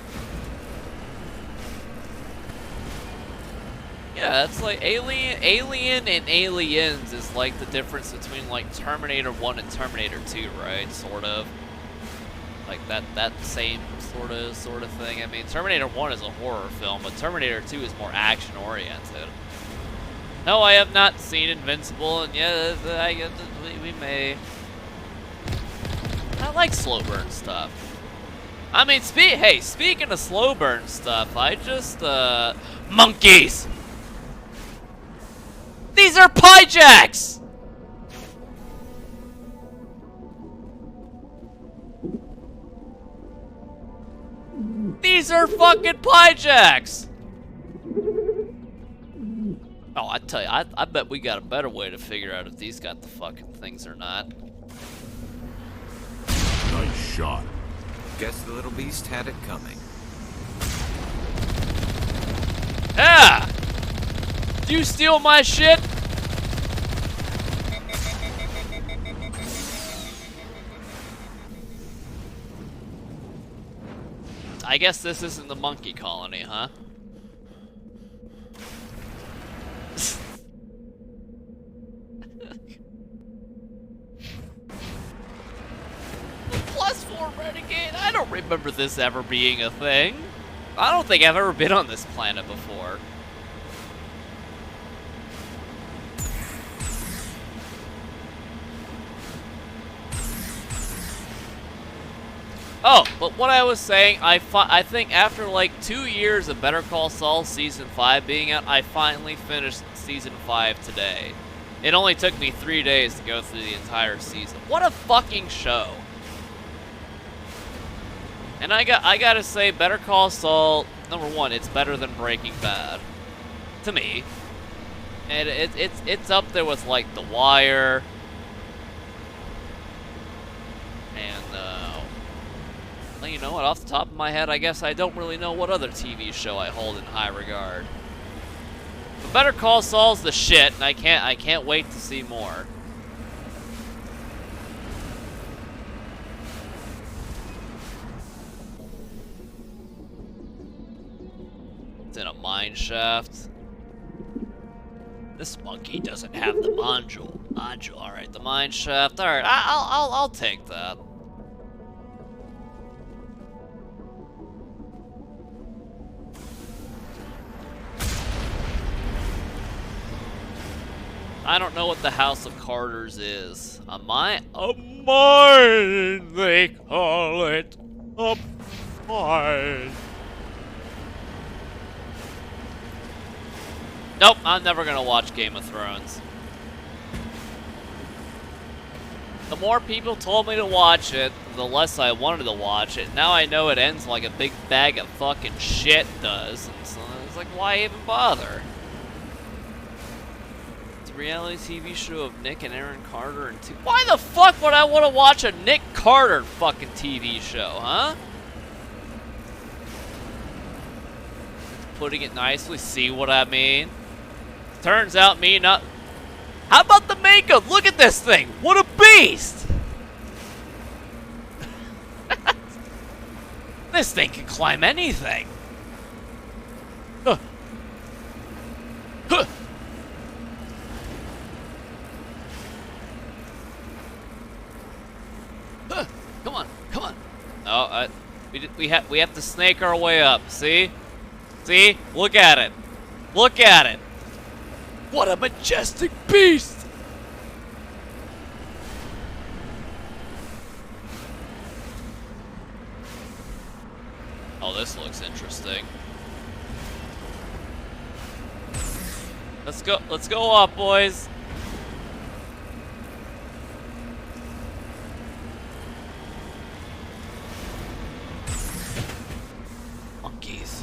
Yeah, it's like Alien and Aliens is like the difference between like Terminator 1 and Terminator 2, right? Sort of. Like that same sort of thing. I mean, Terminator 1 is a horror film, but Terminator 2 is more action oriented. No, I have not seen Invincible, and yeah, we may. I like slow burn stuff. I mean, speaking of slow burn stuff, I just, monkeys! These are pyjacks! These are fucking pyjacks! Oh, I tell you, I bet we got a better way to figure out if these got the fucking things or not. Nice shot. Guess the little beast had it coming. Yeah! Did you steal my shit? I guess this isn't the monkey colony, huh? +4 Renegade? I don't remember this ever being a thing. I don't think I've ever been on this planet before. Oh, but what I was saying, I think after like 2 years of Better Call Saul Season 5 being out, I finally finished Season 5 today. It only took me 3 days to go through the entire season. What a fucking show. And I gotta say, Better Call Saul, number one, it's better than Breaking Bad. To me. And it's up there with like The Wire. And well, you know what, off the top of my head, I guess I don't really know what other TV show I hold in high regard. But Better Call Saul's the shit, and I can't wait to see more. It's in a mine shaft. This monkey doesn't have the module. All right, the mine shaft. All right, I'll take that. I don't know what the House of Carters is. A mine? A mine, they call it. A mine. Nope, I'm never gonna watch Game of Thrones. The more people told me to watch it, the less I wanted to watch it. Now I know it ends like a big bag of fucking shit does. And so It's like, why even bother? It's a reality TV show of Nick and Aaron Carter and two. Why the fuck would I want to watch a Nick Carter fucking TV show, huh? Putting it nicely, see what I mean? Turns out me not. How about the makeup? Look at this thing! What a beast! This thing can climb anything. Huh. Huh. Huh. Come on, come on. Oh, we have to snake our way up. See? See? Look at it. Look at it. What a majestic beast! Oh, this looks interesting. Let's go up, boys. Monkeys.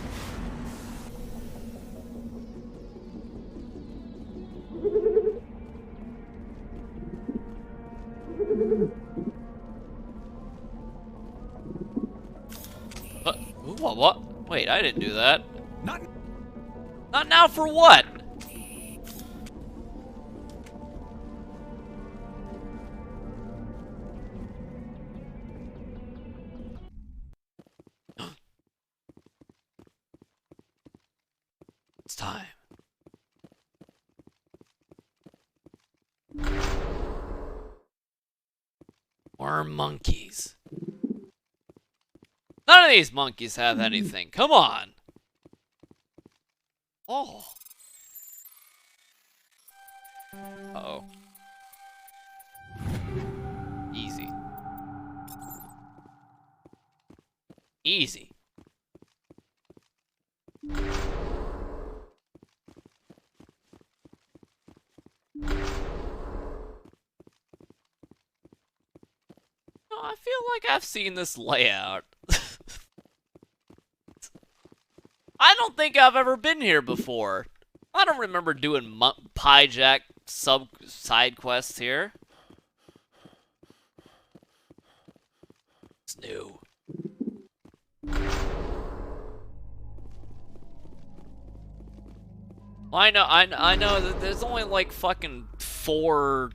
What? Wait, I didn't do that. Not now for what? It's time. More monkeys. None of these monkeys have anything. Come on. Oh. Uh-oh. Easy. Easy. I feel like I've seen this layout. I don't think I've ever been here before. I don't remember doing Piejack side quests here. It's new. Well, I know that there's only like fucking 4.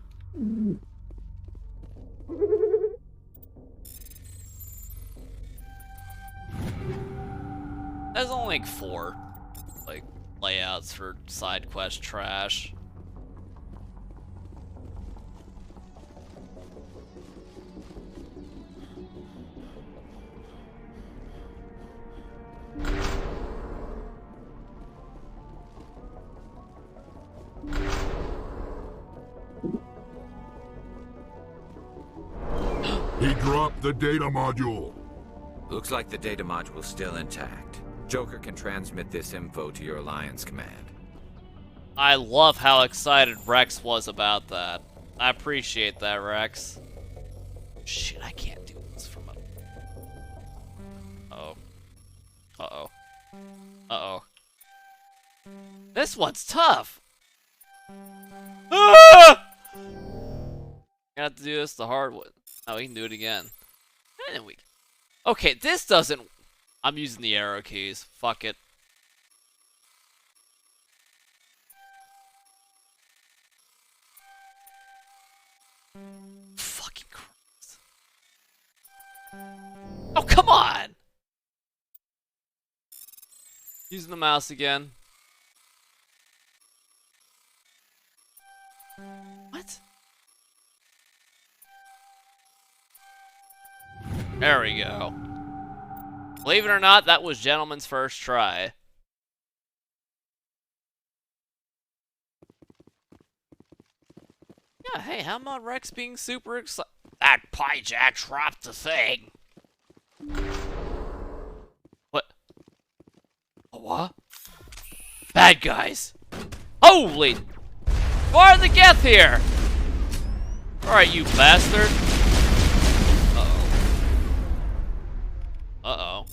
There's only like 4, like, layouts for side quest trash. He dropped the data module. Looks like the data module's still intact. Joker can transmit this info to your Alliance command. I love how excited Rex was about that. I appreciate that, Rex. Shit, I can't do this from up. Uh-oh. Uh-oh. Uh-oh. This one's tough! Ah! I have to do this the hard way. Oh, we can do it again. And then we... Okay, this doesn't... I'm using the arrow keys. Fuck it. Fucking Christ. Oh, come on! Using the mouse again. What? There we go. Believe it or not, that was Gentleman's first try. Yeah, hey, how about Rex being super excited? That Piejack dropped the thing. What? What? Bad guys. Holy! Why the Geth here? Alright, you bastard. Uh-oh.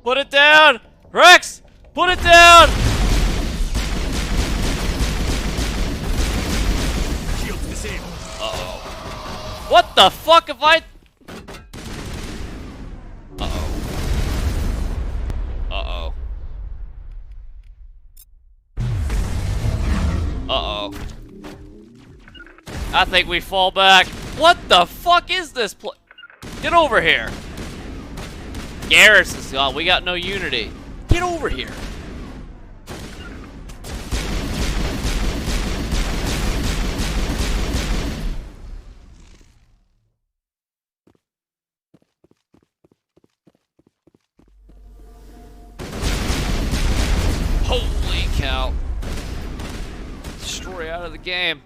Put it down! Rex! Put it down! Shields disabled. Uh-oh. What the fuck have I... Uh-oh. Uh-oh. Uh-oh. I think we fall back. What the fuck is this place? Get over here. Garrus is gone. We got no unity. Get over here. Holy cow. Destroy out of the game.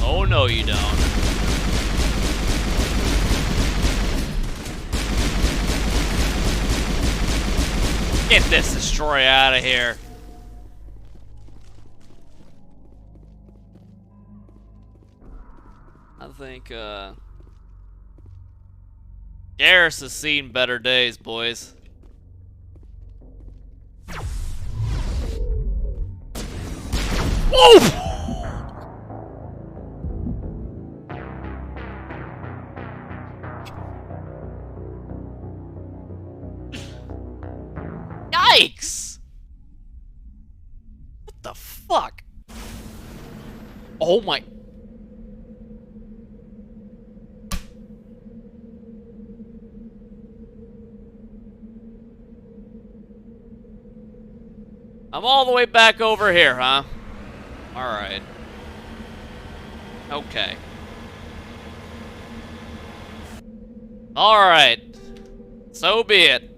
Oh no, you don't. Get this destroyer out of here. I think, Garrus has seen better days, boys. Whoa! Yikes! What the fuck? Oh my... I'm all the way back over here, huh? Alright. Okay. Alright. So be it.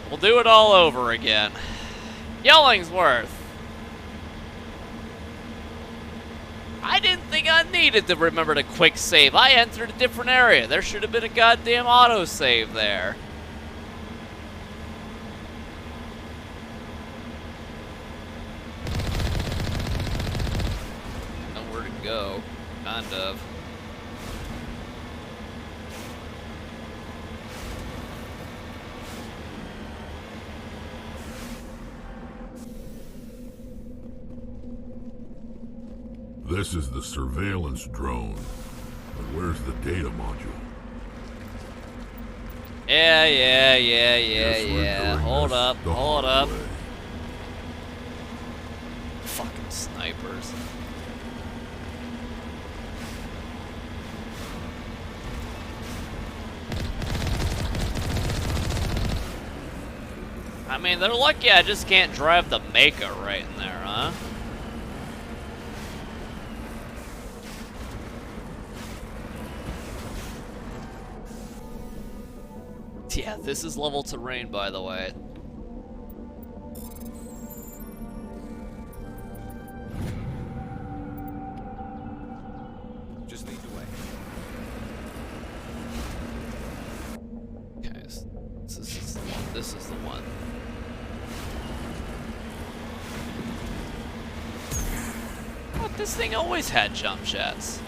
We'll do it all over again. Yellingsworth. I didn't think I needed to remember to quick save. I entered a different area. There should have been a goddamn autosave there. Nowhere to go. Kind of. This is the surveillance drone. But where's the data module? Yeah. Hold up. Fucking snipers. I mean, they're lucky I just can't drive the Mako right in there, huh? Yeah, this is level terrain, by the way. Just lead the way. Okay, so this is the one. This is the one. What? This thing always had jump jets.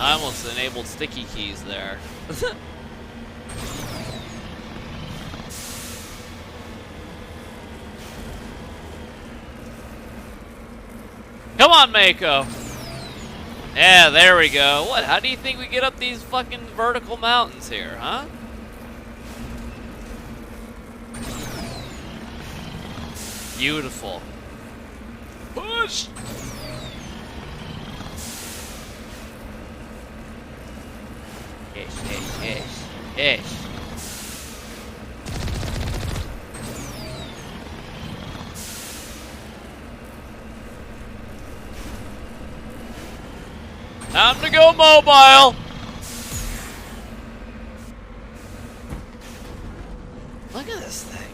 I almost enabled sticky keys there. Come on, Mako. Yeah, there we go. What? How do you think we get up these fucking vertical mountains here, huh? Beautiful. Push! Ish. Time to go mobile! this thing.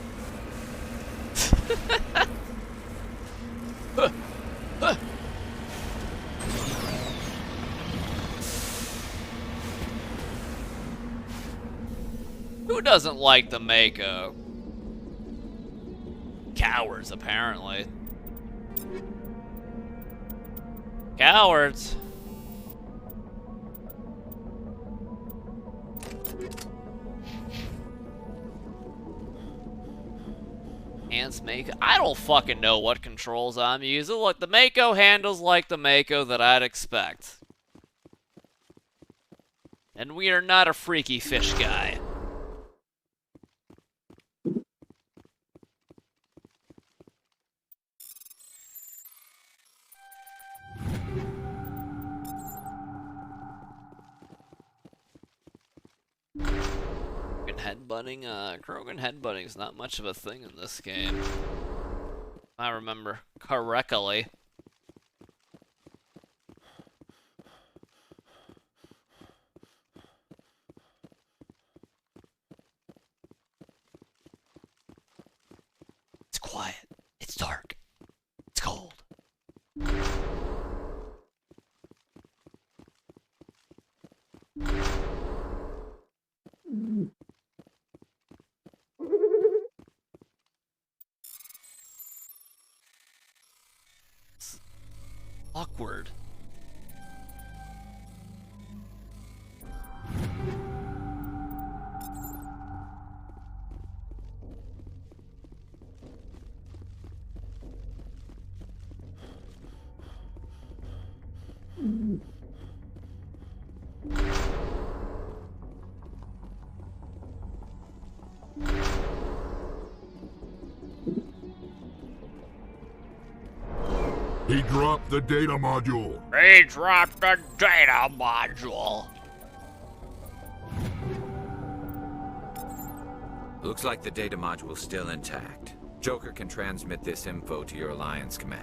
Who doesn't like the Mako? Cowards, apparently. Cowards. Hands Mako. I don't fucking know what controls I'm using. Look, the Mako handles like the Mako that I'd expect. And we are not a freaky fish guy. Krogan headbutting is not much of a thing in this game. If I remember correctly. It's quiet. It's dark. It's cold. It's awkward. He dropped the data module. He dropped the data module. Looks like the data module's still intact. Joker can transmit this info to your Alliance command.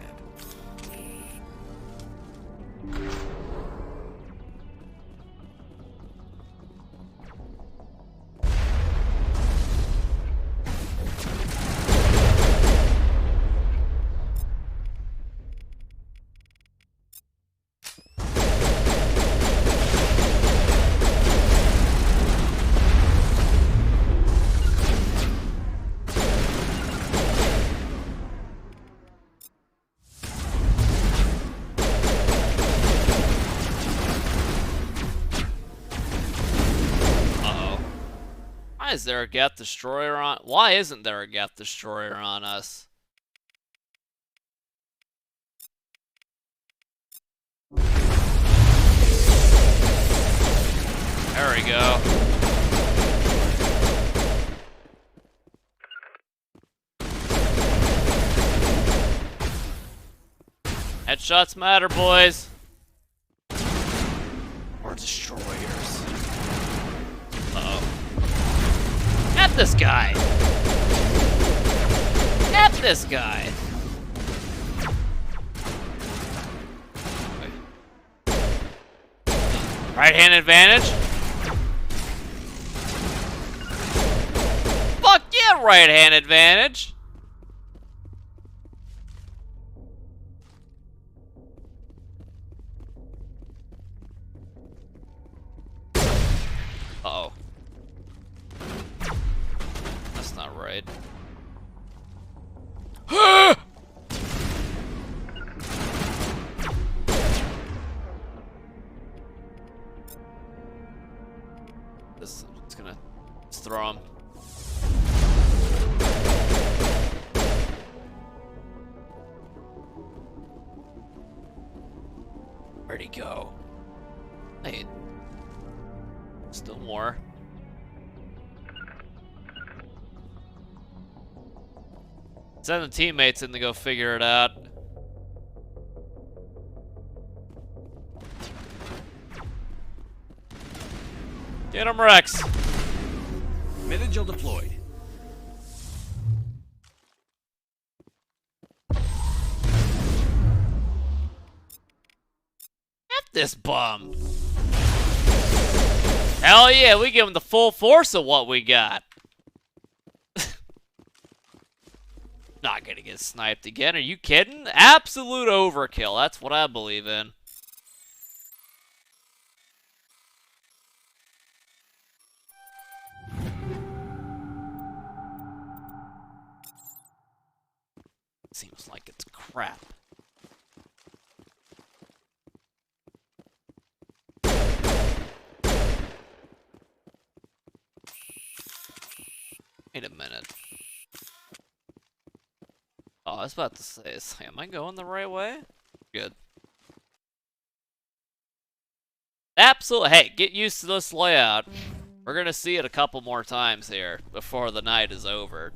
Why is there a Geth Destroyer on? Why isn't there a Geth Destroyer on us? There we go. Headshots matter, boys. Or destroyers. Uh-oh. At this guy! At this guy! Right hand advantage? Fuck yeah, right hand advantage! Uh-oh. That's not right. Let's throw him. Where'd he go? Hey. Still more. Send the teammates in to go figure it out. Get him, Rex. Metagel deployed. F this bum. Hell yeah, we give him the full force of what we got. Not gonna get sniped again. Are you kidding? Absolute overkill. That's what I believe in. Seems like it's crap. Wait a minute. Oh, I was about to say, am I going the right way? Good. Absolutely. Hey, get used to this layout. We're gonna see it a couple more times here before the night is over.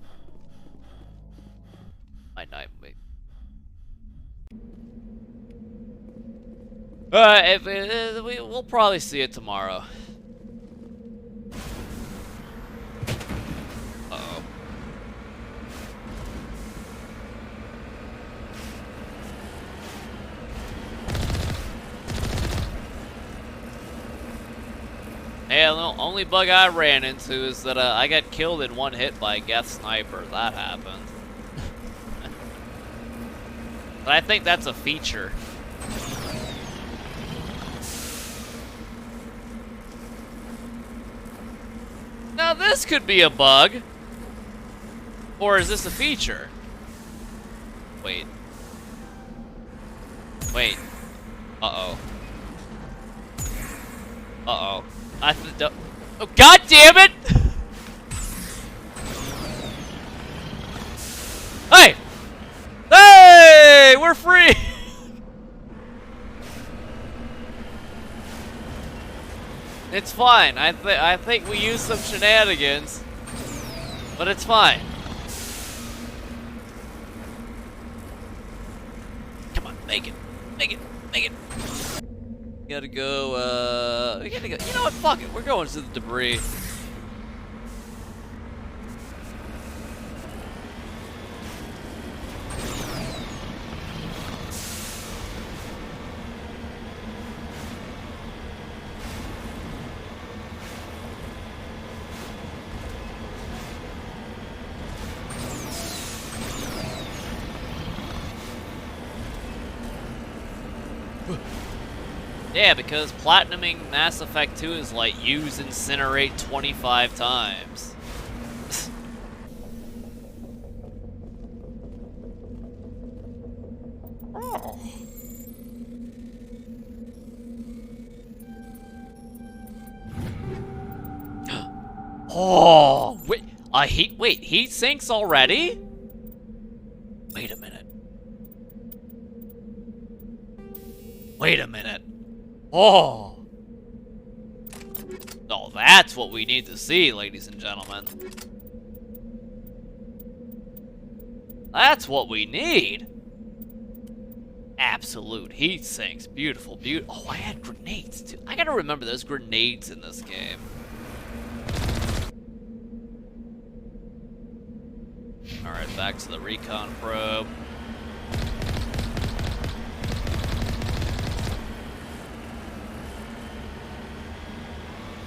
My night, wait. We'll probably see it tomorrow. Uh-oh. Yeah, the only bug I ran into is that I got killed in one hit by a Geth sniper. That happened. But I think that's a feature. Now this could be a bug. Or is this a feature? Wait. Wait. Uh-oh. Uh-oh. Oh, God damn it! Hey! Hey! We're free! It's fine. I think we used some shenanigans, but it's fine. Come on, make it. Make it. Make it. We gotta go, we gotta go. You know what? Fuck it. We're going to the debris. Yeah, because platinuming Mass Effect 2 is like use incinerate 25 times. Oh. Oh, wait, heat sinks already? Wait a minute. Wait a minute. Oh! Oh, that's what we need to see, ladies and gentlemen. That's what we need. Absolute heat sinks. Beautiful, beautiful. Oh, I had grenades, too. I gotta remember there's grenades in this game. Alright, back to the recon probe.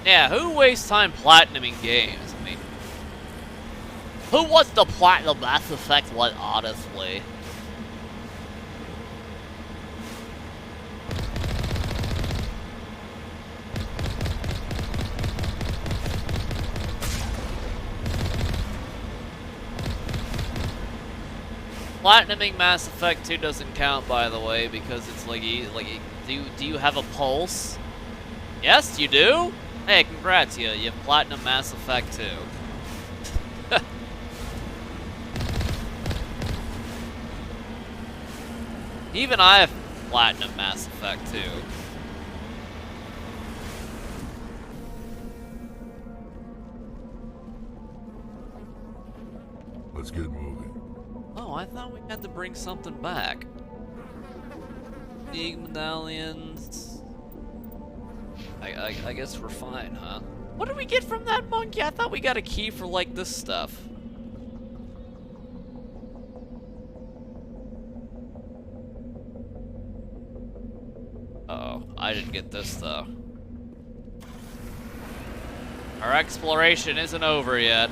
Yeah, who wastes time platinuming games? I mean, who wants to platinum Mass Effect 1, honestly? Platinuming Mass Effect 2 doesn't count, by the way, because it's like do you have a pulse? Yes, you do? Hey, congrats, you have platinum Mass Effect 2. Even I have platinum Mass Effect 2. Let's get moving. Oh, I thought we had to bring something back. Big medallions. I guess we're fine, huh? What did we get from that monkey? I thought we got a key for, like, this stuff. Uh-oh, I didn't get this, though. Our exploration isn't over yet.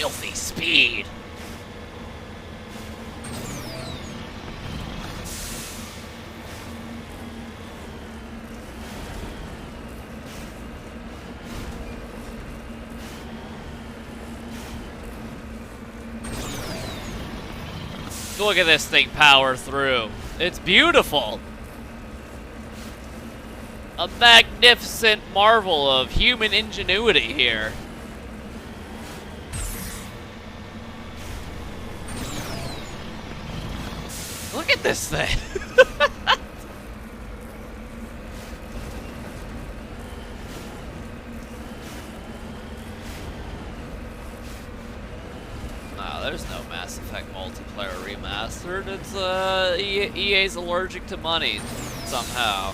filthy speed. Look at this thing power through. It's beautiful. A magnificent marvel of human ingenuity here. Look at this thing. No, there's no Mass Effect multiplayer remastered. It's EA's allergic to money somehow.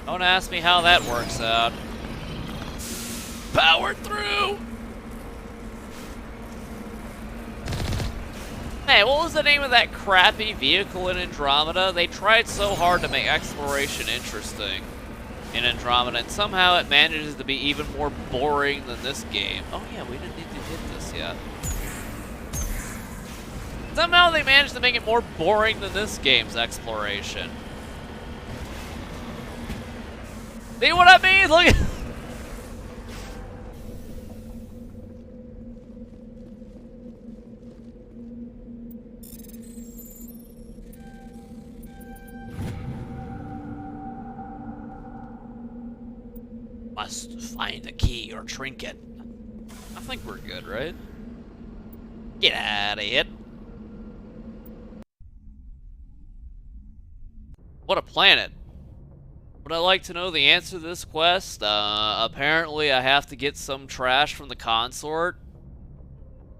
Don't ask me how that works out. Powered through! Hey, what was the name of that crappy vehicle in Andromeda? They tried so hard to make exploration interesting in Andromeda, and somehow it manages to be even more boring than this game. Oh yeah, we didn't need to hit this yet. Somehow they managed to make it more boring than this game's exploration. See what I mean? Look at... Must find a key or trinket. I think we're good, right? Get out of here. What a planet. Would I like to know the answer to this quest? Apparently I have to get some trash from the consort.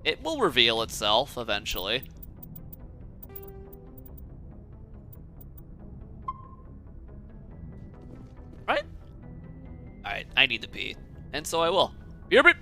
It will reveal itself eventually. Right? Alright, I need to pee. And so I will. Beep, beep.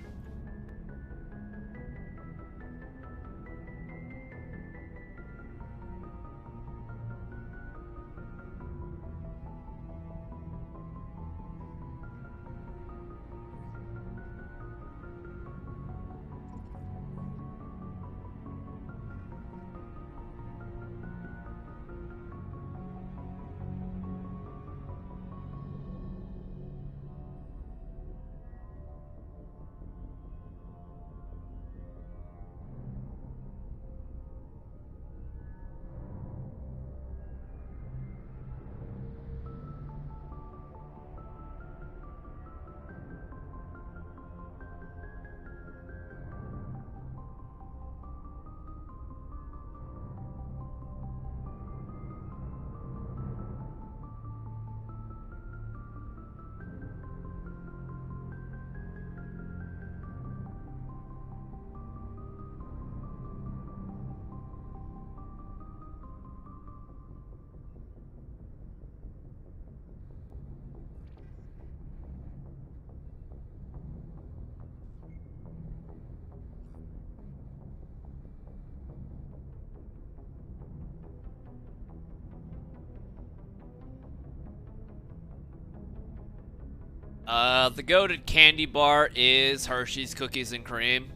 The goated candy bar is Hershey's Cookies and Cream,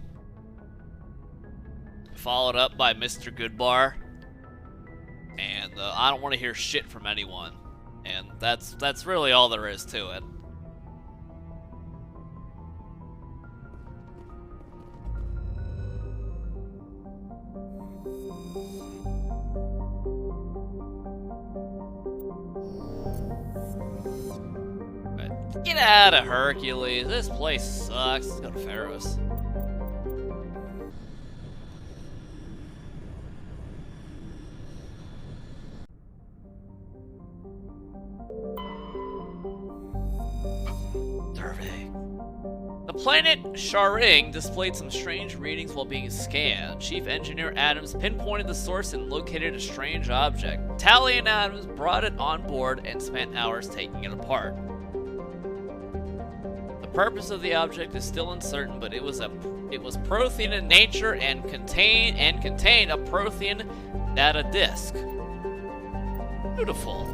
followed up by Mr. Goodbar, and I don't want to hear shit from anyone, and that's really all there is to it. Get out of Hercules. This place sucks. Let's go to Pharaoh's. Survey. The planet Sharing displayed some strange readings while being scanned. Chief Engineer Adams pinpointed the source and located a strange object. Tally and Adams brought it on board and spent hours taking it apart. The purpose of the object is still uncertain, but it was Prothean in nature and contained a Prothean data disk. Beautiful.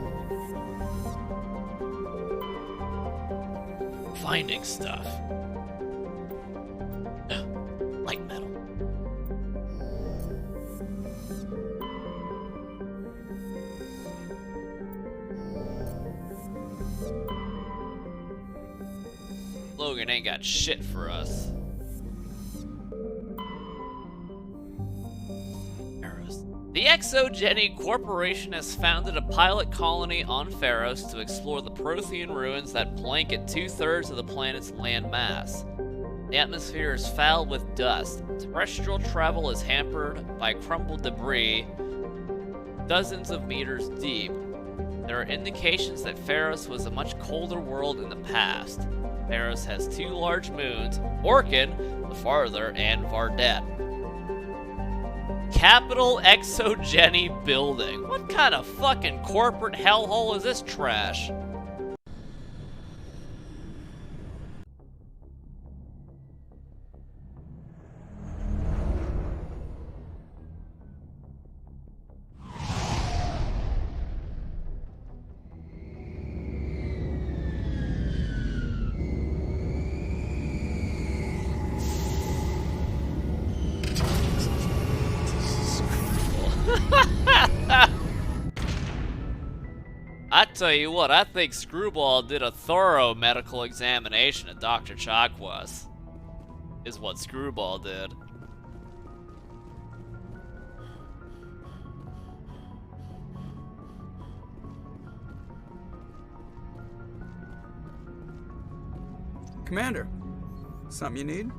Finding stuff. Light metal. Logan ain't got shit for us. The Exogeny Corporation has founded a pilot colony on Pharos to explore the Prothean ruins that blanket 2/3 of the planet's land mass. The atmosphere is fouled with dust. Terrestrial travel is hampered by crumbled debris dozens of meters deep. There are indications that Pharos was a much colder world in the past. Pharos has 2 large moons, Orchid, the farther, and Vardet. Capital Exogeny Building. What kind of fucking corporate hellhole is this trash? I tell you what, I think Screwball did a thorough medical examination of Dr. Chakwas. Is what Screwball did. Commander, something you need?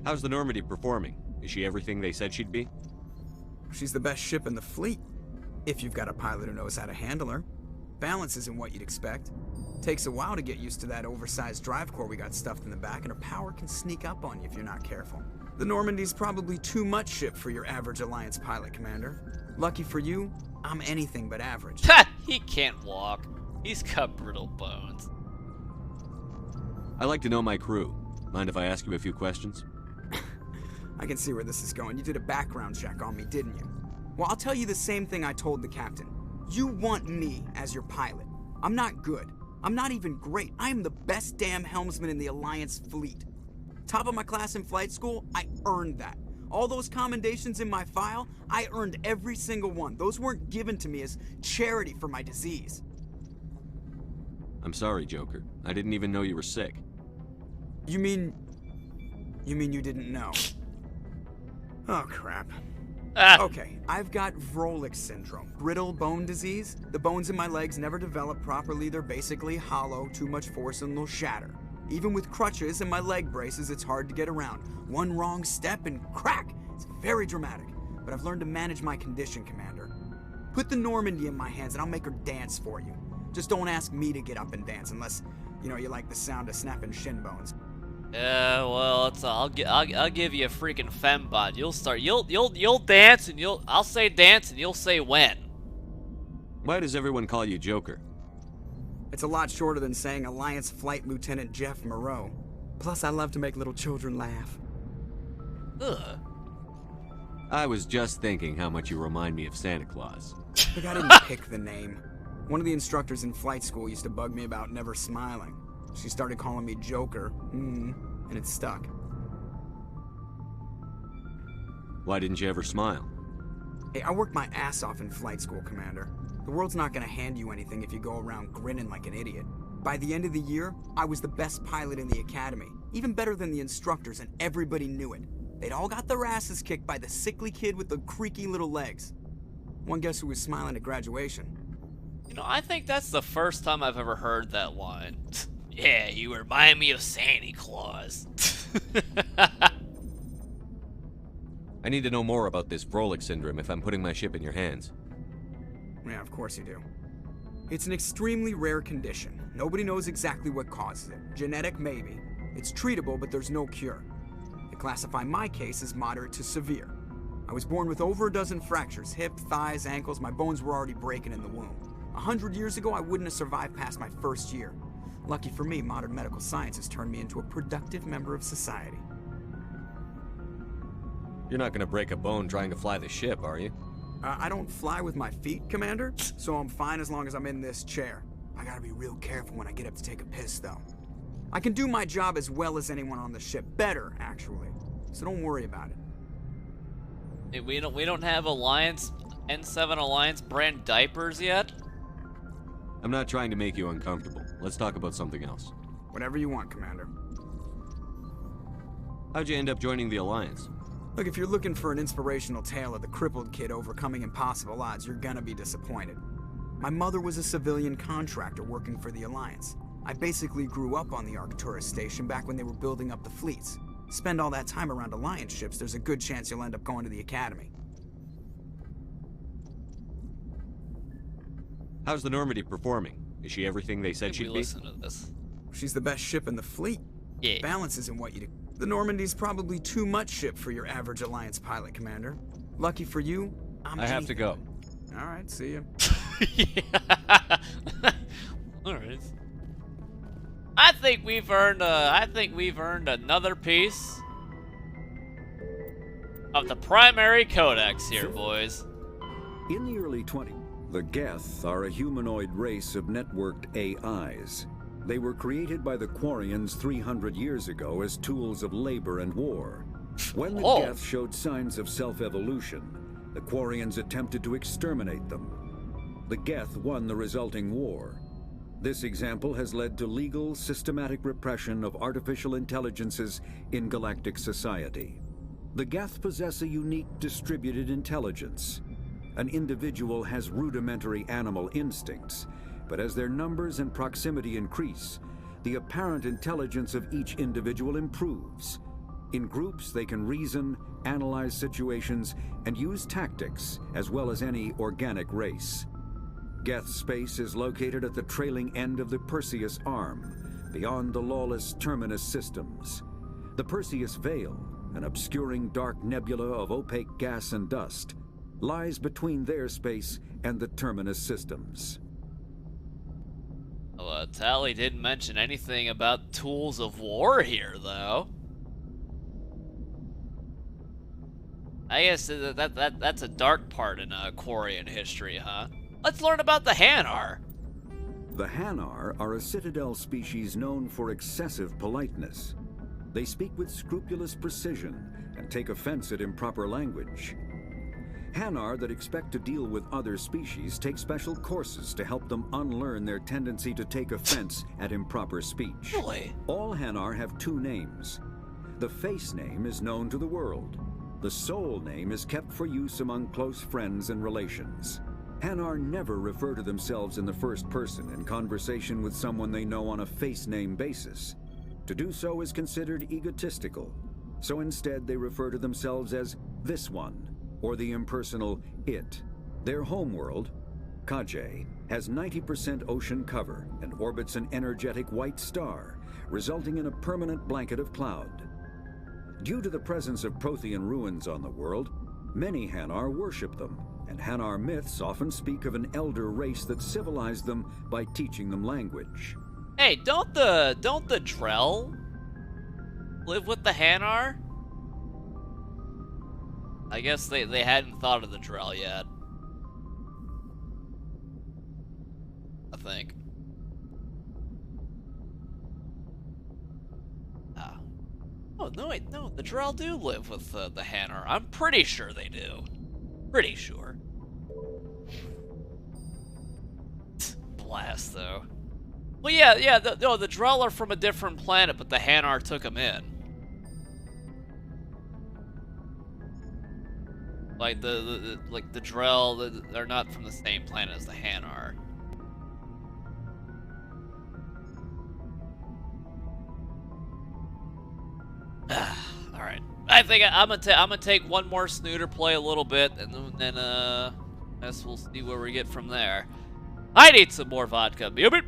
How's the Normandy performing? Is she everything they said she'd be? She's the best ship in the fleet. If you've got a pilot who knows how to handle her. Balance isn't what you'd expect. Takes a while to get used to that oversized drive core we got stuffed in the back, and her power can sneak up on you if you're not careful. The Normandy's probably too much ship for your average Alliance pilot, Commander. Lucky for you, I'm anything but average. Ha! He can't walk. He's got brittle bones. I like to know my crew. Mind if I ask you a few questions? I can see where this is going. You did a background check on me, didn't you? Well, I'll tell you the same thing I told the captain. You want me as your pilot. I'm not good. I'm not even great. I am the best damn helmsman in the Alliance fleet. Top of my class in flight school, I earned that. All those commendations in my file, I earned every single one. Those weren't given to me as charity for my disease. I'm sorry, Joker. I didn't even know you were sick. You mean you didn't know? Oh, crap. Okay, I've got Vrolik syndrome, brittle bone disease. The bones in my legs never develop properly. They're basically hollow, too much force and they'll shatter. Even with crutches and my leg braces, it's hard to get around. One wrong step and crack! It's very dramatic, but I've learned to manage my condition, Commander. Put the Normandy in my hands and I'll make her dance for you. Just don't ask me to get up and dance unless, you know, you like the sound of snapping shin bones. Yeah, well, I'll give you a freaking fembot. You'll dance and I'll say dance and you'll say when. Why does everyone call you Joker? It's a lot shorter than saying Alliance Flight Lieutenant Jeff Moreau. Plus, I love to make little children laugh. Ugh. I was just thinking how much you remind me of Santa Claus. Look, I didn't pick the name. One of the instructors in flight school used to bug me about never smiling. She started calling me Joker, and it stuck. Why didn't you ever smile? Hey, I worked my ass off in flight school, Commander. The world's not gonna hand you anything if you go around grinning like an idiot. By the end of the year, I was the best pilot in the academy, even better than the instructors, and everybody knew it. They'd all got their asses kicked by the sickly kid with the creaky little legs. One guess who was smiling at graduation? You know, I think that's the first time I've ever heard that line. Yeah, you remind me of Santa Claus. I need to know more about this Vrolik syndrome if I'm putting my ship in your hands. Yeah, of course you do. It's an extremely rare condition. Nobody knows exactly what causes it. Genetic, maybe. It's treatable, but there's no cure. They classify my case as moderate to severe. I was born with over a dozen fractures, hip, thighs, ankles. My bones were already breaking in the womb. 100 years ago, I wouldn't have survived past my first year. Lucky for me, modern medical science has turned me into a productive member of society. You're not gonna break a bone trying to fly the ship, are you? I don't fly with my feet, Commander, so I'm fine as long as I'm in this chair. I gotta be real careful when I get up to take a piss, though. I can do my job as well as anyone on the ship. Better, actually. so don't worry about it. Hey, we don't have Alliance N7 Alliance brand diapers yet? I'm not trying to make you uncomfortable. Let's talk about something else. Whatever you want, Commander. How'd you end up joining the Alliance? Look, if you're looking for an inspirational tale of the crippled kid overcoming impossible odds, you're gonna be disappointed. My mother was a civilian contractor working for the Alliance. I basically grew up on the Arcturus station back when they were building up the fleets. Spend all that time around Alliance ships, there's a good chance you'll end up going to the Academy. How's the Normandy performing? Is she everything they said she'd be? Listen to this. She's the best ship in the fleet. Yeah. Balance isn't what you do. The Normandy's probably too much ship for your average Alliance pilot, Commander. Lucky for you, I have to go. All right, see ya. All right. I think we've earned another piece of the primary codex here, boys. In the early 20s, the Geth are a humanoid race of networked AIs. They were created by the Quarians 300 years ago as tools of labor and war. When the Geth showed signs of self-evolution, the Quarians attempted to exterminate them. The Geth won the resulting war. This example has led to legal, systematic repression of artificial intelligences in galactic society. The Geth possess a unique distributed intelligence. An individual has rudimentary animal instincts, but as their numbers and proximity increase, the apparent intelligence of each individual improves. In groups, they can reason, analyze situations, and use tactics, as well as any organic race. Geth space is located at the trailing end of the Perseus Arm, beyond the lawless Terminus systems. The Perseus Veil, an obscuring dark nebula of opaque gas and dust, lies between their space and the Terminus systems. Well, Tally didn't mention anything about tools of war here, though. I guess that's a dark part in Quarian history, huh? Let's learn about the Hanar. The Hanar are a Citadel species known for excessive politeness. They speak with scrupulous precision and take offense at improper language. Hanar that expect to deal with other species take special courses to help them unlearn their tendency to take offense at improper speech. Really? All Hanar have two names. The face name is known to the world. The soul name is kept for use among close friends and relations. Hanar never refer to themselves in the first person in conversation with someone they know on a face name basis. To do so is considered egotistical, so instead they refer to themselves as this one, or the impersonal it. Their homeworld, Kajay, has 90% ocean cover and orbits an energetic white star, resulting in a permanent blanket of cloud. Due to the presence of Prothean ruins on the world, many Hanar worship them, and Hanar myths often speak of an elder race that civilized them by teaching them language. Hey, don't the Drell live with the Hanar? I guess they hadn't thought of the Drell yet. I think. Oh, no, wait, no, the Drell do live with the Hanar. I'm pretty sure they do. Pretty sure. Blast, though. Well, yeah, the Drell are from a different planet, but the Hanar took them in. Like, the Drell, they're not from the same planet as the Hanar. Alright. I think I'm gonna take one more snooter, play a little bit, and then I guess we'll see where we get from there. I need some more vodka. Be a bit.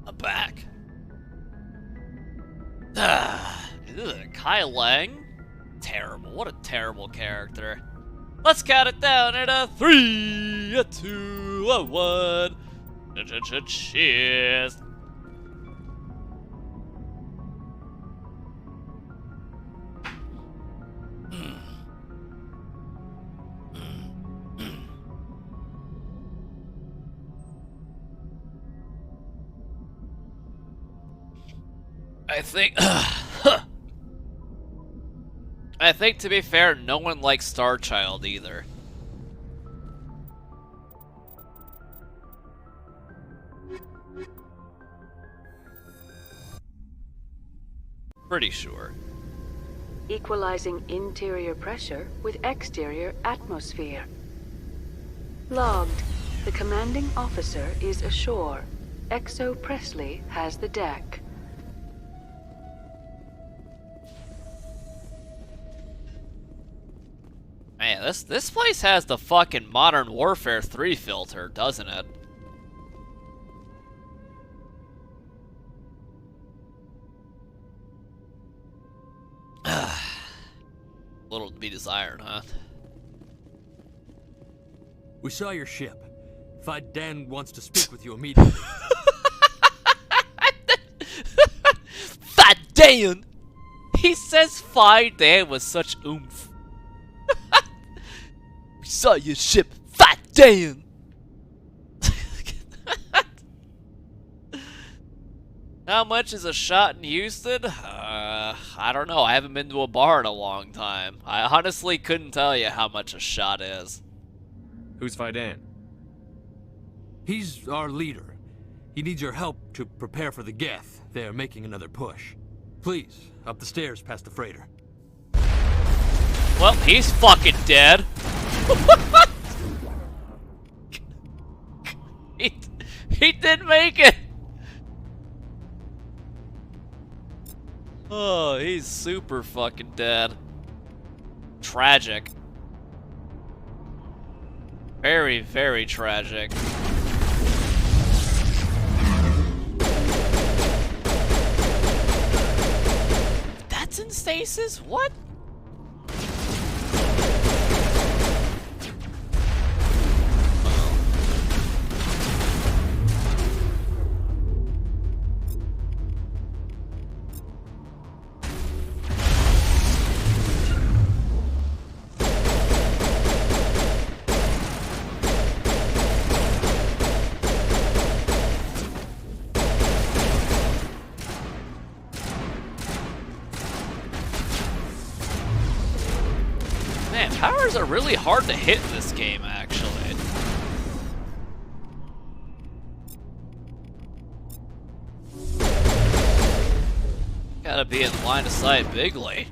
I'm back. Kai Lang? Terrible. What a terrible character. Let's count it down in a 3, a 2, a 1. Cheers. I think I think, to be fair, no one likes Starchild either. Pretty sure. Equalizing interior pressure with exterior atmosphere. Logged. The commanding officer is ashore. Exo Presley has the deck. Man, this place has the fucking Modern Warfare 3 filter, doesn't it? Little to be desired, huh? We saw your ship. Dan wants to speak with you immediately. Dan! He says Dan with such oomph. We saw your ship, Dan! How much is a shot in Houston? I don't know. I haven't been to a bar in a long time. I honestly couldn't tell you how much a shot is. Who's Fidan? He's our leader. He needs your help to prepare for the Geth. They're making another push. Please, up the stairs past the freighter. Well, he's fucking dead. He didn't make it. Oh, he's super fucking dead. Tragic. Very, very tragic. That's in stasis? What? Powers are really hard to hit in this game, actually. Gotta be in line of sight bigly.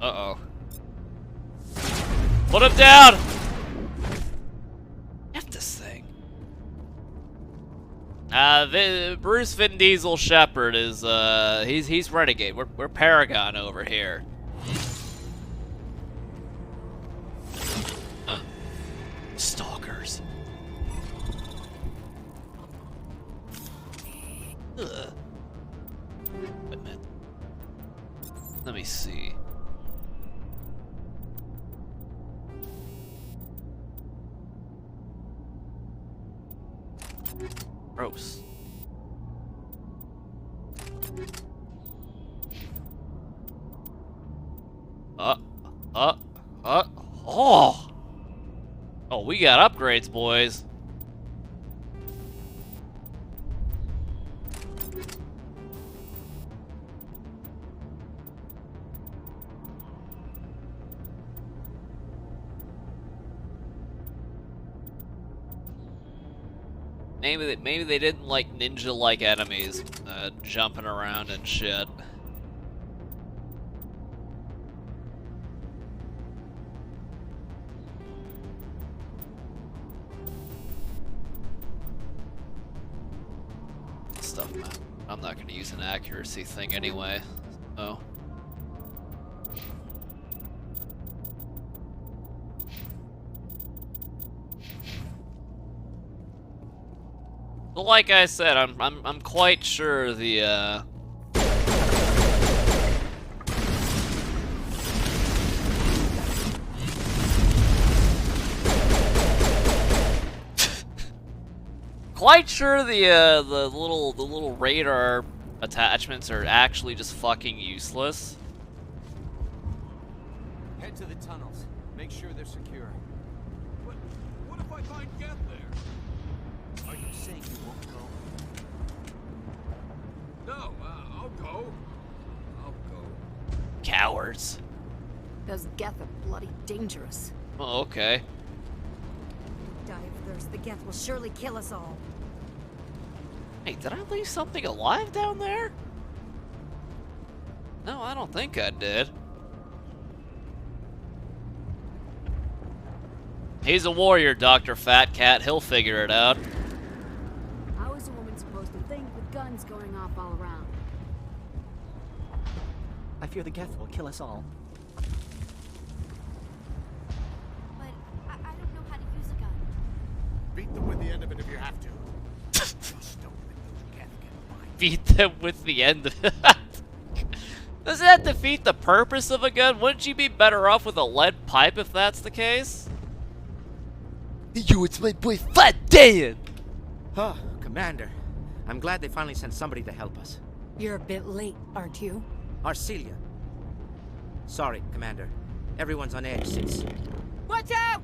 Uh-oh. Put him down! F this thing. Bruce Vin Diesel Shepard is, he's Renegade. We're Paragon over here. Stalkers. Ugh. Wait a minute. Let me see. Gross. Oh! Oh, we got upgrades, boys. Maybe they didn't like ninja-like enemies jumping around and shit. Stuff, man. I'm not gonna use an accuracy thing anyway. Oh. But like I said, I'm quite sure the quite sure the little radar attachments are actually just fucking useless. Head to the tunnels. Make sure they're secure. What if I find Geth there? Are you saying you won't go? No, I'll go. I'll go. Cowards. Those Geth are bloody dangerous. Oh, okay. Die of thirst. The Geth will surely kill us all. Hey, did I leave something alive down there? No, I don't think I did. He's a warrior, Dr. Fat Cat. He'll figure it out. How is a woman supposed to think with guns going off all around? I fear the Geth will kill us all. But I don't know how to use a gun. Beat them with the end of it if you have to. Beat them with the end of it. Doesn't that defeat the purpose of a gun? Wouldn't you be better off with a lead pipe if that's the case? Yo, it's my boy Fat Dan! Oh, Commander. I'm glad they finally sent somebody to help us. You're a bit late, aren't you? Arcelia. Sorry, Commander. Everyone's on edge since... Watch out!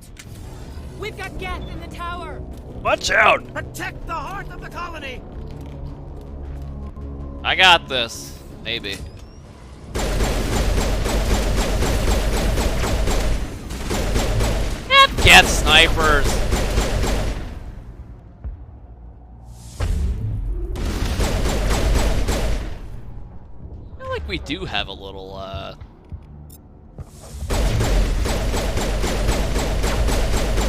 We've got Geth in the tower! Watch out! Protect the heart of the colony! I got this. Maybe. Get snipers! I feel like we do have a little,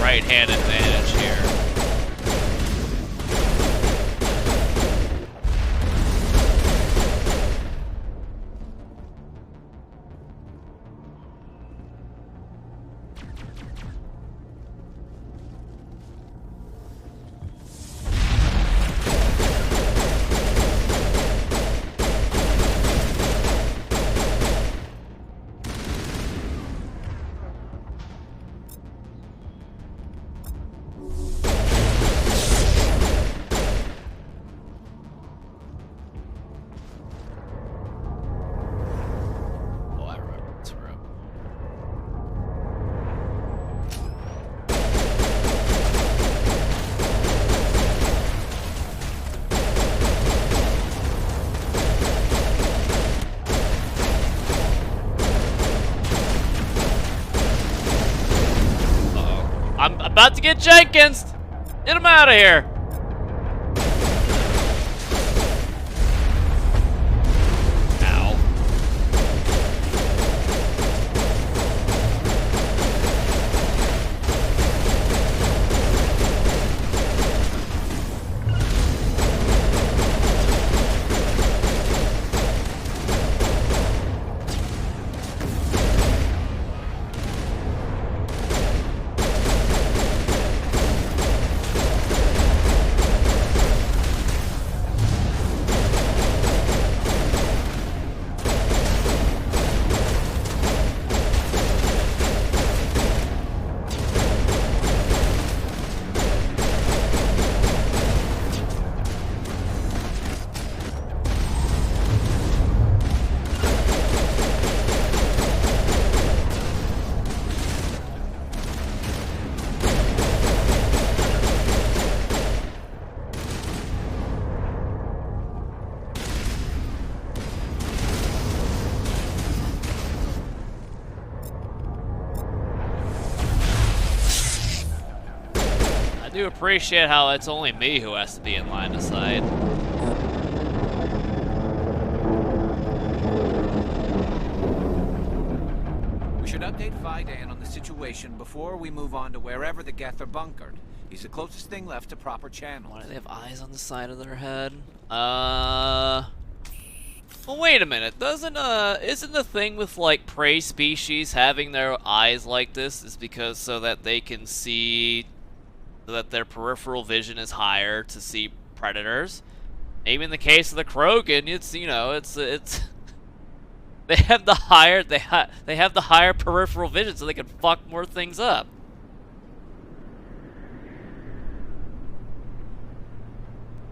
right-hand advantage here. I'm about to get Jenkins! Get him out of here! Ow. I do appreciate how it's only me who has to be in line of sight. We should update Vidan on the situation before we move on to wherever the Geth are bunkered. He's the closest thing left to proper channel. Why do they have eyes on the side of their head? Well, wait a minute. Isn't the thing with, like, prey species having their eyes like this is because so that they can see, so that their peripheral vision is higher to see predators. Maybe in the case of the Krogan, it's, you know, it's they have the higher they have the higher peripheral vision, so they can fuck more things up.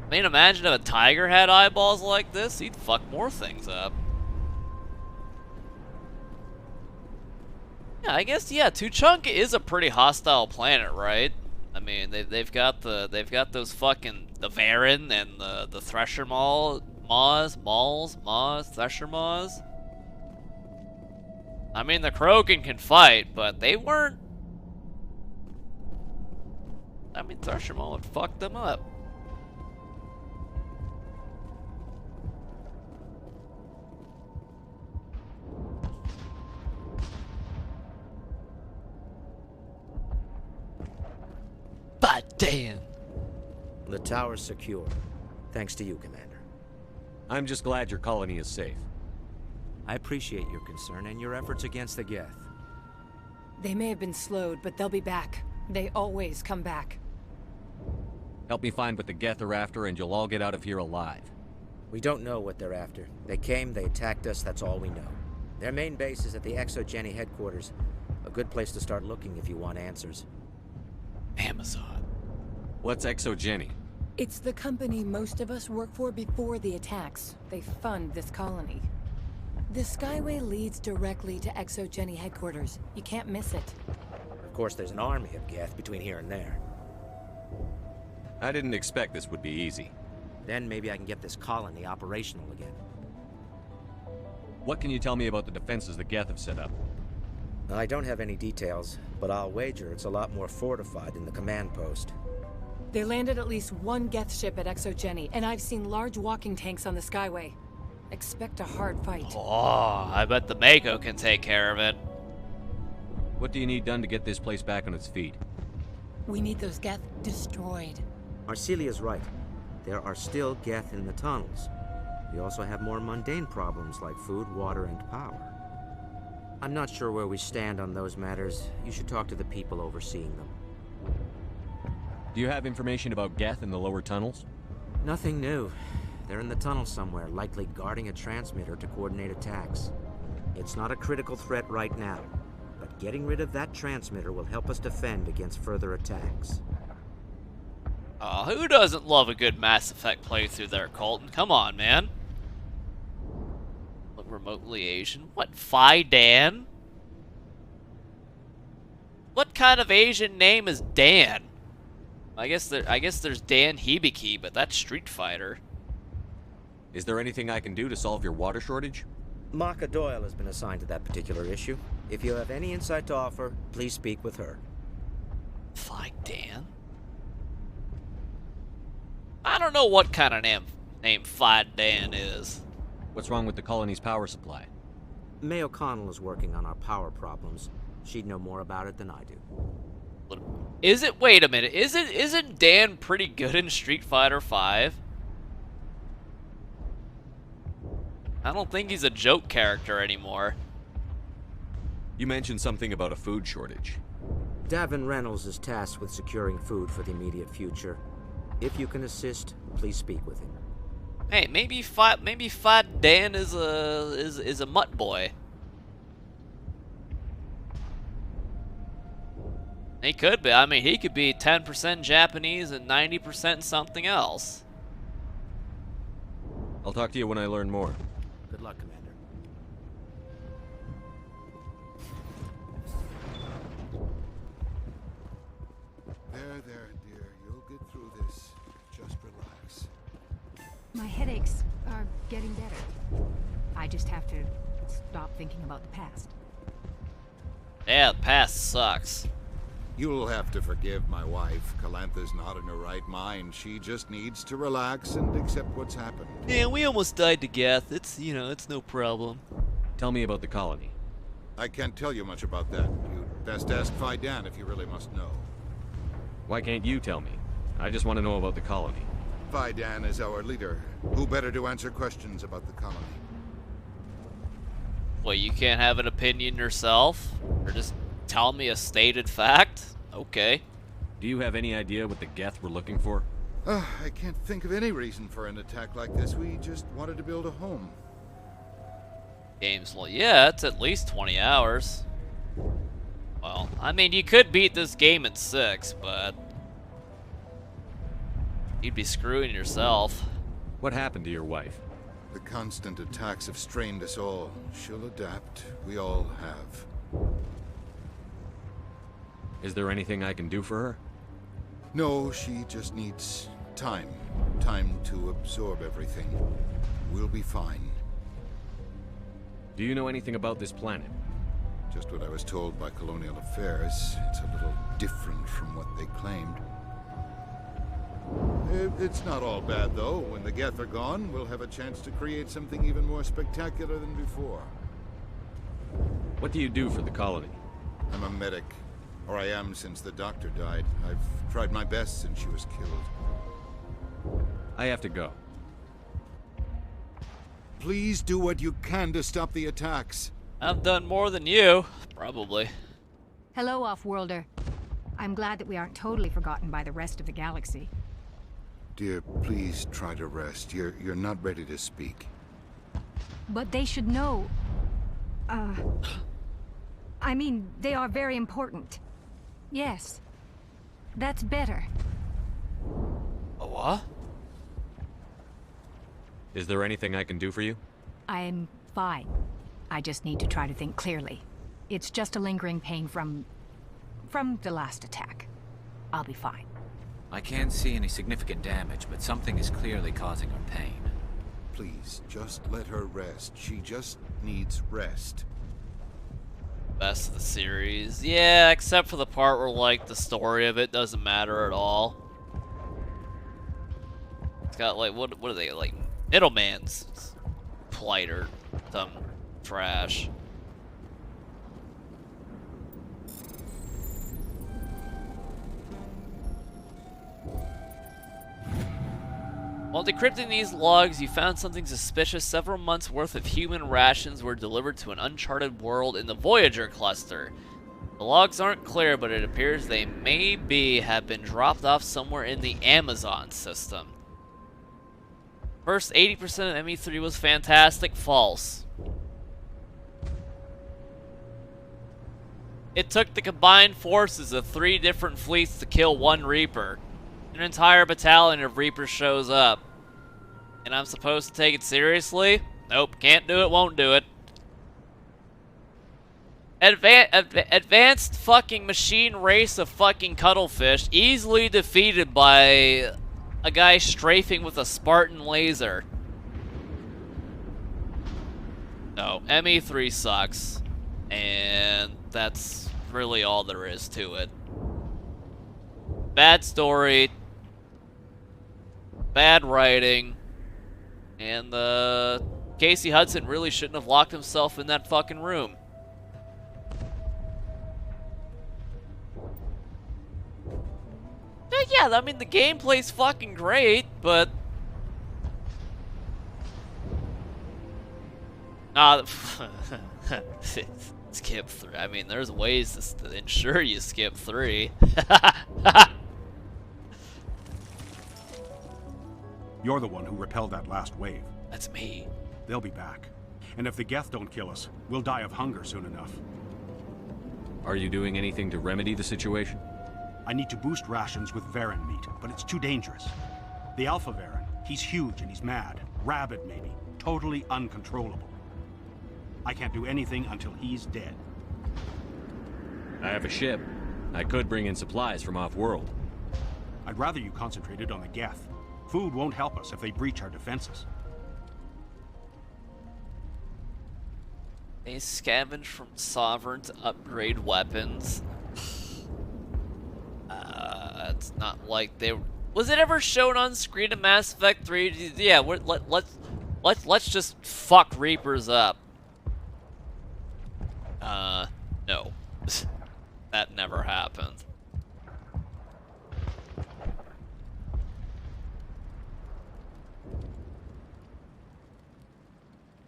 I mean, imagine if a tiger had eyeballs like this, he'd fuck more things up. Yeah, I guess, yeah, Tuchanka is a pretty hostile planet, right? I mean, they've got those fucking the Varen and the Thresher Thresher Maws. I mean, the Krogan can fight, but they weren't. I mean, Thresher Maw would fuck them up. But damn. The tower's secure. Thanks to you, Commander. I'm just glad your colony is safe. I appreciate your concern and your efforts against the Geth. They may have been slowed, but they'll be back. They always come back. Help me find what the Geth are after, and you'll all get out of here alive. We don't know what they're after. They came, they attacked us, that's all we know. Their main base is at the Exogeny headquarters. A good place to start looking if you want answers. Amazon. What's Exogeny? It's the company most of us work for before the attacks. They fund this colony. The Skyway leads directly to Exogeny headquarters. You can't miss it. Of course, there's an army of Geth between here and there. I didn't expect this would be easy. Then maybe I can get this colony operational again. What can you tell me about the defenses the Geth have set up? I don't have any details, but I'll wager it's a lot more fortified than the command post. They landed at least one Geth ship at Exogeny, and I've seen large walking tanks on the Skyway. Expect a hard fight. Oh, I bet the Mako can take care of it. What do you need done to get this place back on its feet? We need those Geth destroyed. Arcelia's right. There are still Geth in the tunnels. We also have more mundane problems like food, water, and power. I'm not sure where we stand on those matters. You should talk to the people overseeing them. Do you have information about Geth in the lower tunnels? Nothing new. They're in the tunnel somewhere, likely guarding a transmitter to coordinate attacks. It's not a critical threat right now, but getting rid of that transmitter will help us defend against further attacks. Who doesn't love a good Mass Effect playthrough there, Colton? Come on, man. Look remotely Asian. What, Phi Dan? What kind of Asian name is Dan? I guess there's Dan Hibiki, but that's Street Fighter. Is there anything I can do to solve your water shortage? Maka Doyle has been assigned to that particular issue. If you have any insight to offer, please speak with her. Phi Dan? I don't know what kind of name Phi Dan is. What's wrong with the colony's power supply? May O'Connell is working on our power problems. She'd know more about it than I do. Is it? Wait a minute. Isn't Dan pretty good in Street Fighter 5? I don't think he's a joke character anymore. You mentioned something about a food shortage. Davin Reynolds is tasked with securing food for the immediate future. If you can assist, please speak with him. Hey, maybe Phi Dan is a mutt boy. He could be. I mean, he could be 10% Japanese and 90% something else. I'll talk to you when I learn more. Good luck, Commander. There, dear. You'll get through this. Just relax. My headaches are getting better. I just have to stop thinking about the past. Yeah, the past sucks. You'll have to forgive my wife. Calantha's not in her right mind. She just needs to relax and accept what's happened. Yeah, we almost died to Geth. It's no problem. Tell me about the colony. I can't tell you much about that. You'd best ask Phi Dan if you really must know. Why can't you tell me? I just want to know about the colony. Phi Dan is our leader. Who better to answer questions about the colony? Well, you can't have an opinion yourself? Or just tell me a stated fact? Okay. Do you have any idea what the Geth were looking for? I can't think of any reason for an attack like this. We just wanted to build a home. Game's well, yeah, it's at least 20 hours. Well, I mean, you could beat this game in 6, but you'd be screwing yourself. What happened to your wife? The constant attacks have strained us all. She'll adapt. We all have. Is there anything I can do for her? No, she just needs time. Time to absorb everything. We'll be fine. Do you know anything about this planet? Just what I was told by Colonial Affairs. It's a little different from what they claimed. It's not all bad, though. When the Geth are gone, we'll have a chance to create something even more spectacular than before. What do you do for the colony? I'm a medic. Or I am since the doctor died. I've tried my best since she was killed. I have to go. Please do what you can to stop the attacks. I've done more than you, probably. Hello, Off-Worlder. I'm glad that we aren't totally forgotten by the rest of the galaxy. Dear, please try to rest. You're not ready to speak. But they should know. I mean, they are very important. Yes. That's better. A what? Is there anything I can do for you? I'm fine. I just need to try to think clearly. It's just a lingering pain from the last attack. I'll be fine. I can't see any significant damage, but something is clearly causing her pain. Please, just let her rest. She just needs rest. Best of the series. Yeah, except for the part where, like, the story of it doesn't matter at all. It's got, like, what are they, like, middleman's plight or some trash. While decrypting these logs, you found something suspicious. Several months' worth of human rations were delivered to an uncharted world in the Voyager cluster. The logs aren't clear, but it appears they have been dropped off somewhere in the Amazon system. First 80% of ME3 was fantastic. False. It took the combined forces of 3 different fleets to kill 1 Reaper. An entire battalion of Reapers shows up. And I'm supposed to take it seriously? Nope, can't do it, won't do it. Advanced fucking machine race of fucking cuttlefish, easily defeated by a guy strafing with a Spartan laser. No, ME3 sucks. And that's really all there is to it. Bad story. Bad writing. And, Casey Hudson really shouldn't have locked himself in that fucking room. Yeah, I mean, the gameplay's fucking great, but... skip 3. I mean, there's ways to ensure you skip 3. You're the one who repelled that last wave. That's me. They'll be back. And if the Geth don't kill us, we'll die of hunger soon enough. Are you doing anything to remedy the situation? I need to boost rations with Varen meat, but it's too dangerous. The Alpha Varen, he's huge and he's mad. Rabid, maybe. Totally uncontrollable. I can't do anything until he's dead. I have a ship. I could bring in supplies from off-world. I'd rather you concentrated on the Geth. Food won't help us if they breach our defenses. They scavenge from Sovereign to upgrade weapons. It's not like they... Was it ever shown on screen in Mass Effect 3? Yeah, let's just fuck Reapers up. No. That never happened.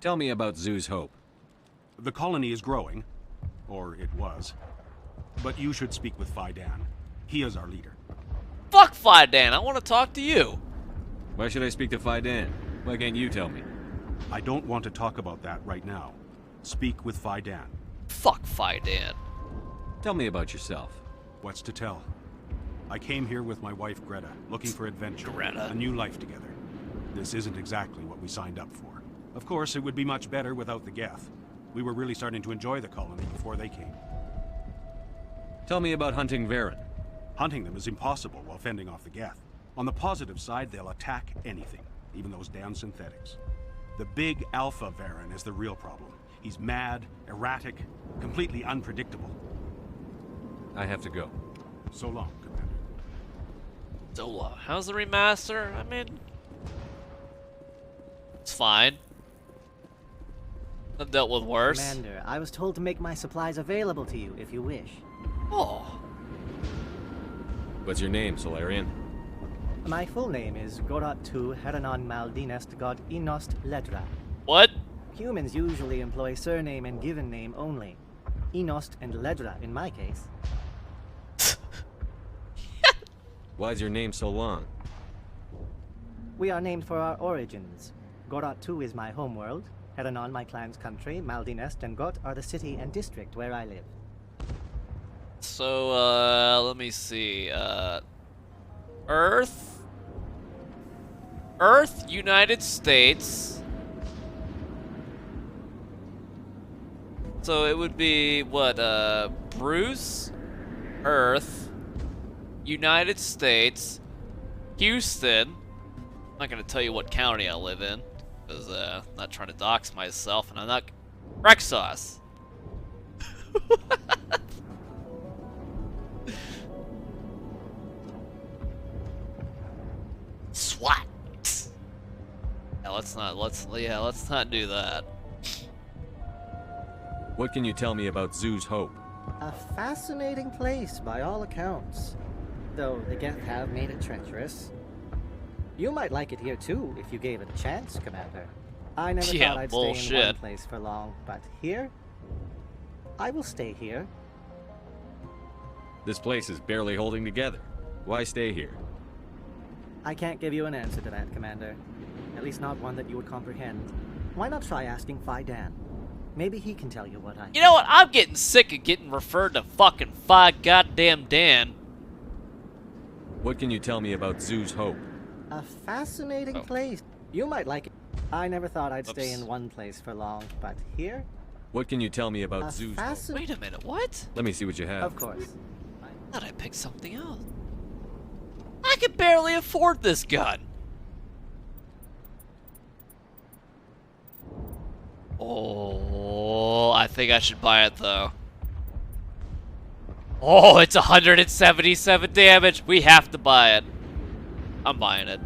Tell me about Zoo's Hope. The colony is growing. Or it was. But you should speak with Faidan. He is our leader. Fuck Fidan, I want to talk to you. Why should I speak to Fidan? Why can't you tell me? I don't want to talk about that right now. Speak with Fidan. Fuck Fidan. Tell me about yourself. What's to tell? I came here with my wife Greta, looking for adventure, a new life together. This isn't exactly what we signed up for. Of course, it would be much better without the Geth. We were really starting to enjoy the colony before they came. Tell me about hunting Varen. Hunting them is impossible while fending off the Geth. On the positive side, they'll attack anything, even those damn synthetics. The big Alpha Varen is the real problem. He's mad, erratic, completely unpredictable. I have to go. So long, Commander. So long. How's the remaster? I mean, it's fine. I've dealt with worse. Commander, I was told to make my supplies available to you if you wish. Oh. What's your name, Solarian? My full name is Gorat Tu Heranon Maldinest God Inost Ledra. What? Humans usually employ surname and given name only. Inost and Ledra in my case. Why's your name so long? We are named for our origins. Gorat Tu is my homeworld, Heranon my clan's country, Maldinest and Got are the city and district where I live. So, let me see. Earth, United States. So it would be what? Bruce, Earth, United States, Houston. I'm not gonna tell you what county I live in, because I'm not trying to dox myself, and I'm not Rexos. SWAT. Yeah, let's not do that. What can you tell me about Zoo's Hope? A fascinating place by all accounts. Though the Geth have made it treacherous. You might like it here too, if you gave it a chance, Commander. I never thought I'd stay in one place for long, but here? I will stay here. This place is barely holding together. Why stay here? I can't give you an answer to that, Commander. At least not one that you would comprehend. Why not try asking Fidan? Maybe he can tell you what I... You know what? I'm getting sick of getting referred to fucking goddamn Dan. What can you tell me about Zoo's Hope? A fascinating place. You might like it. I never thought I'd stay in one place for long, but here? What can you tell me about Zoo's Hope? Wait a minute, what? Let me see what you have. Of course. I thought I picked something else. I could barely afford this gun. Oh, I think I should buy it though. Oh, it's 177 damage. We have to buy it. I'm buying it.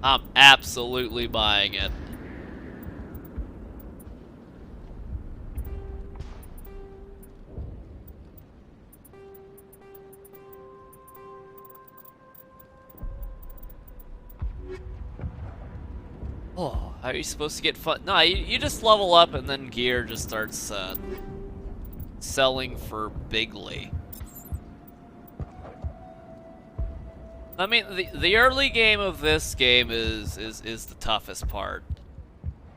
I'm absolutely buying it. Oh, how are you supposed to get fun? No, you just level up and then gear just starts selling for bigly. I mean, the early game of this game is the toughest part.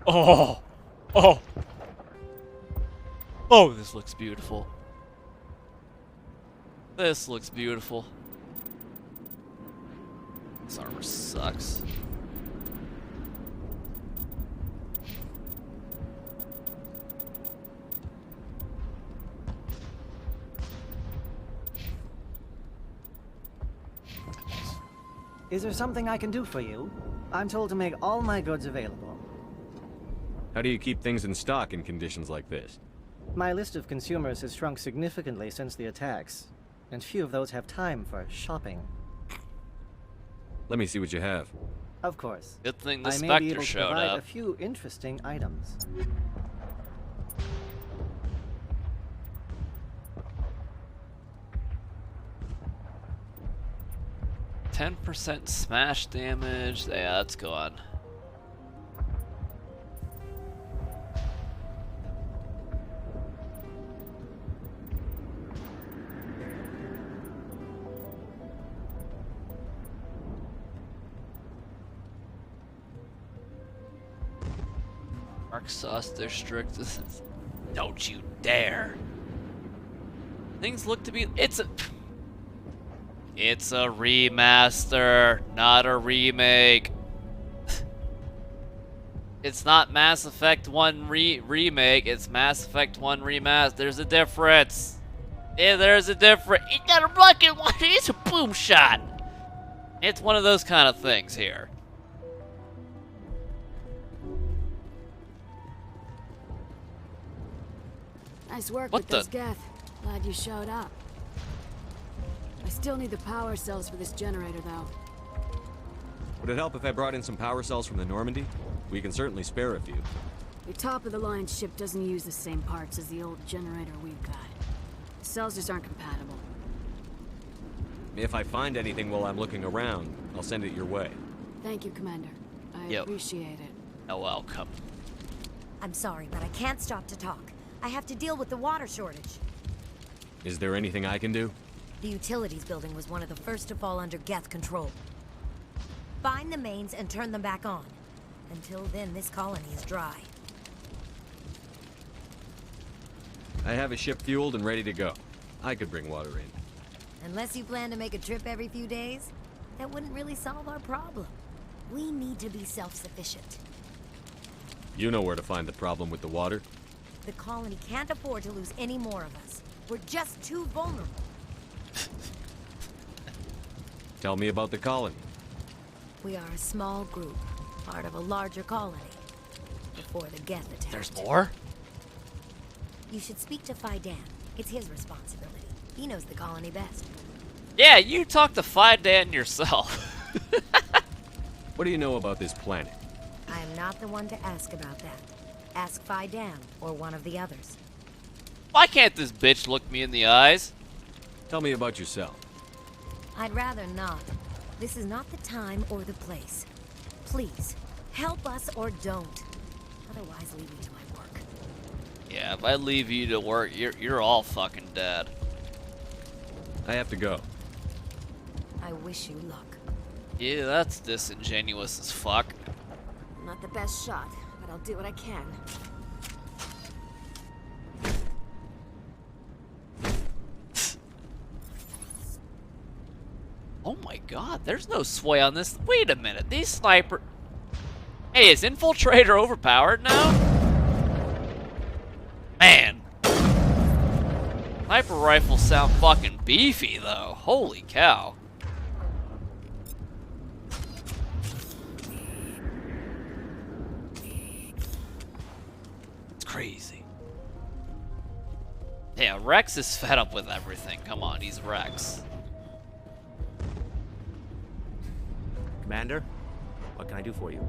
Oh, this looks beautiful. This looks beautiful. This armor sucks. Is there something I can do for you? I'm told to make all my goods available. How do you keep things in stock in conditions like this? My list of consumers has shrunk significantly since the attacks, and few of those have time for shopping. Let me see what you have. Of course. Good thing the I may be Specter able to showed provide up. a few interesting items. %10 smash damage. Yeah, that's gone. Dark Sauce District. Don't you dare. Things look to be... It's a remaster, not a remake. It's not Mass Effect 1 remake, it's Mass Effect 1 remaster. There's a difference. Yeah, there's a difference. It's not a black and white, it's a boom shot. It's one of those kind of things here. Nice work What with the? this Geth. Glad you showed up. I still need the power cells for this generator, though. Would it help if I brought in some power cells from the Normandy? We can certainly spare a few. The top-of-the-line ship doesn't use the same parts as the old generator we've got. The cells just aren't compatible. If I find anything while I'm looking around, I'll send it your way. Thank you, Commander. I Yep. appreciate it. You're welcome. I'm sorry, but I can't stop to talk. I have to deal with the water shortage. Is there anything I can do? The utilities building was one of the first to fall under Geth control. Find the mains and turn them back on. Until then, this colony is dry. I have a ship fueled and ready to go. I could bring water in. Unless you plan to make a trip every few days, that wouldn't really solve our problem. We need to be self-sufficient. You know where to find the problem with the water? The colony can't afford to lose any more of us. We're just too vulnerable. Tell me about the colony. We are a small group, part of a larger colony. Before the Geth attacked. There's more? You should speak to Fidan. It's his responsibility. He knows the colony best. Yeah, you talk to Fidan yourself. What do you know about this planet? I am not the one to ask about that. Ask Fidan or one of the others. Why can't this bitch look me in the eyes? Tell me about yourself. I'd rather not. This is not the time or the place. Please, help us or don't. Otherwise, leave me to my work. Yeah, if I leave you to work, you're all fucking dead. I have to go. I wish you luck. Yeah, that's disingenuous as fuck. Not the best shot, but I'll do what I can. Oh my god, there's no sway on this. Wait a minute, these sniper... Hey, is Infiltrator overpowered now? Man. Sniper rifles sound fucking beefy, though. Holy cow. It's crazy. Yeah, Rex is fed up with everything. Come on, he's Rex. Commander, what can I do for you?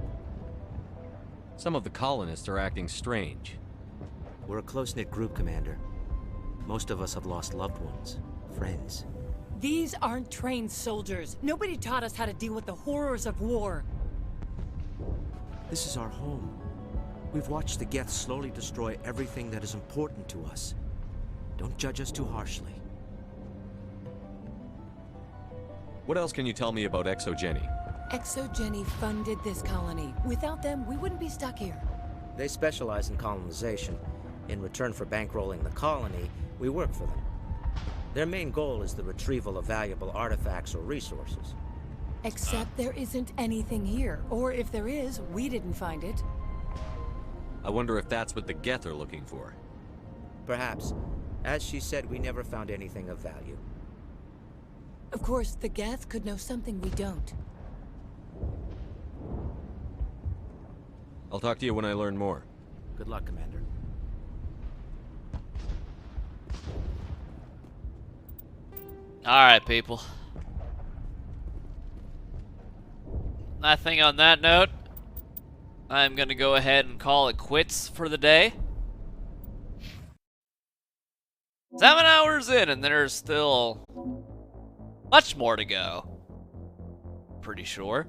Some of the colonists are acting strange. We're a close-knit group, Commander. Most of us have lost loved ones, friends. These aren't trained soldiers. Nobody taught us how to deal with the horrors of war. This is our home. We've watched the Geth slowly destroy everything that is important to us. Don't judge us too harshly. What else can you tell me about Exogeny? Exogeny funded this colony. Without them, we wouldn't be stuck here. They specialize in colonization. In return for bankrolling the colony, we work for them. Their main goal is the retrieval of valuable artifacts or resources. Except there isn't anything here. Or if there is, we didn't find it. I wonder if that's what the Geth are looking for. Perhaps. As she said, we never found anything of value. Of course, the Geth could know something we don't. I'll talk to you when I learn more. Good luck, Commander. Alright, people. I think on that note, I'm going to go ahead and call it quits for the day. 7 hours in, and there's still much more to go. Pretty sure.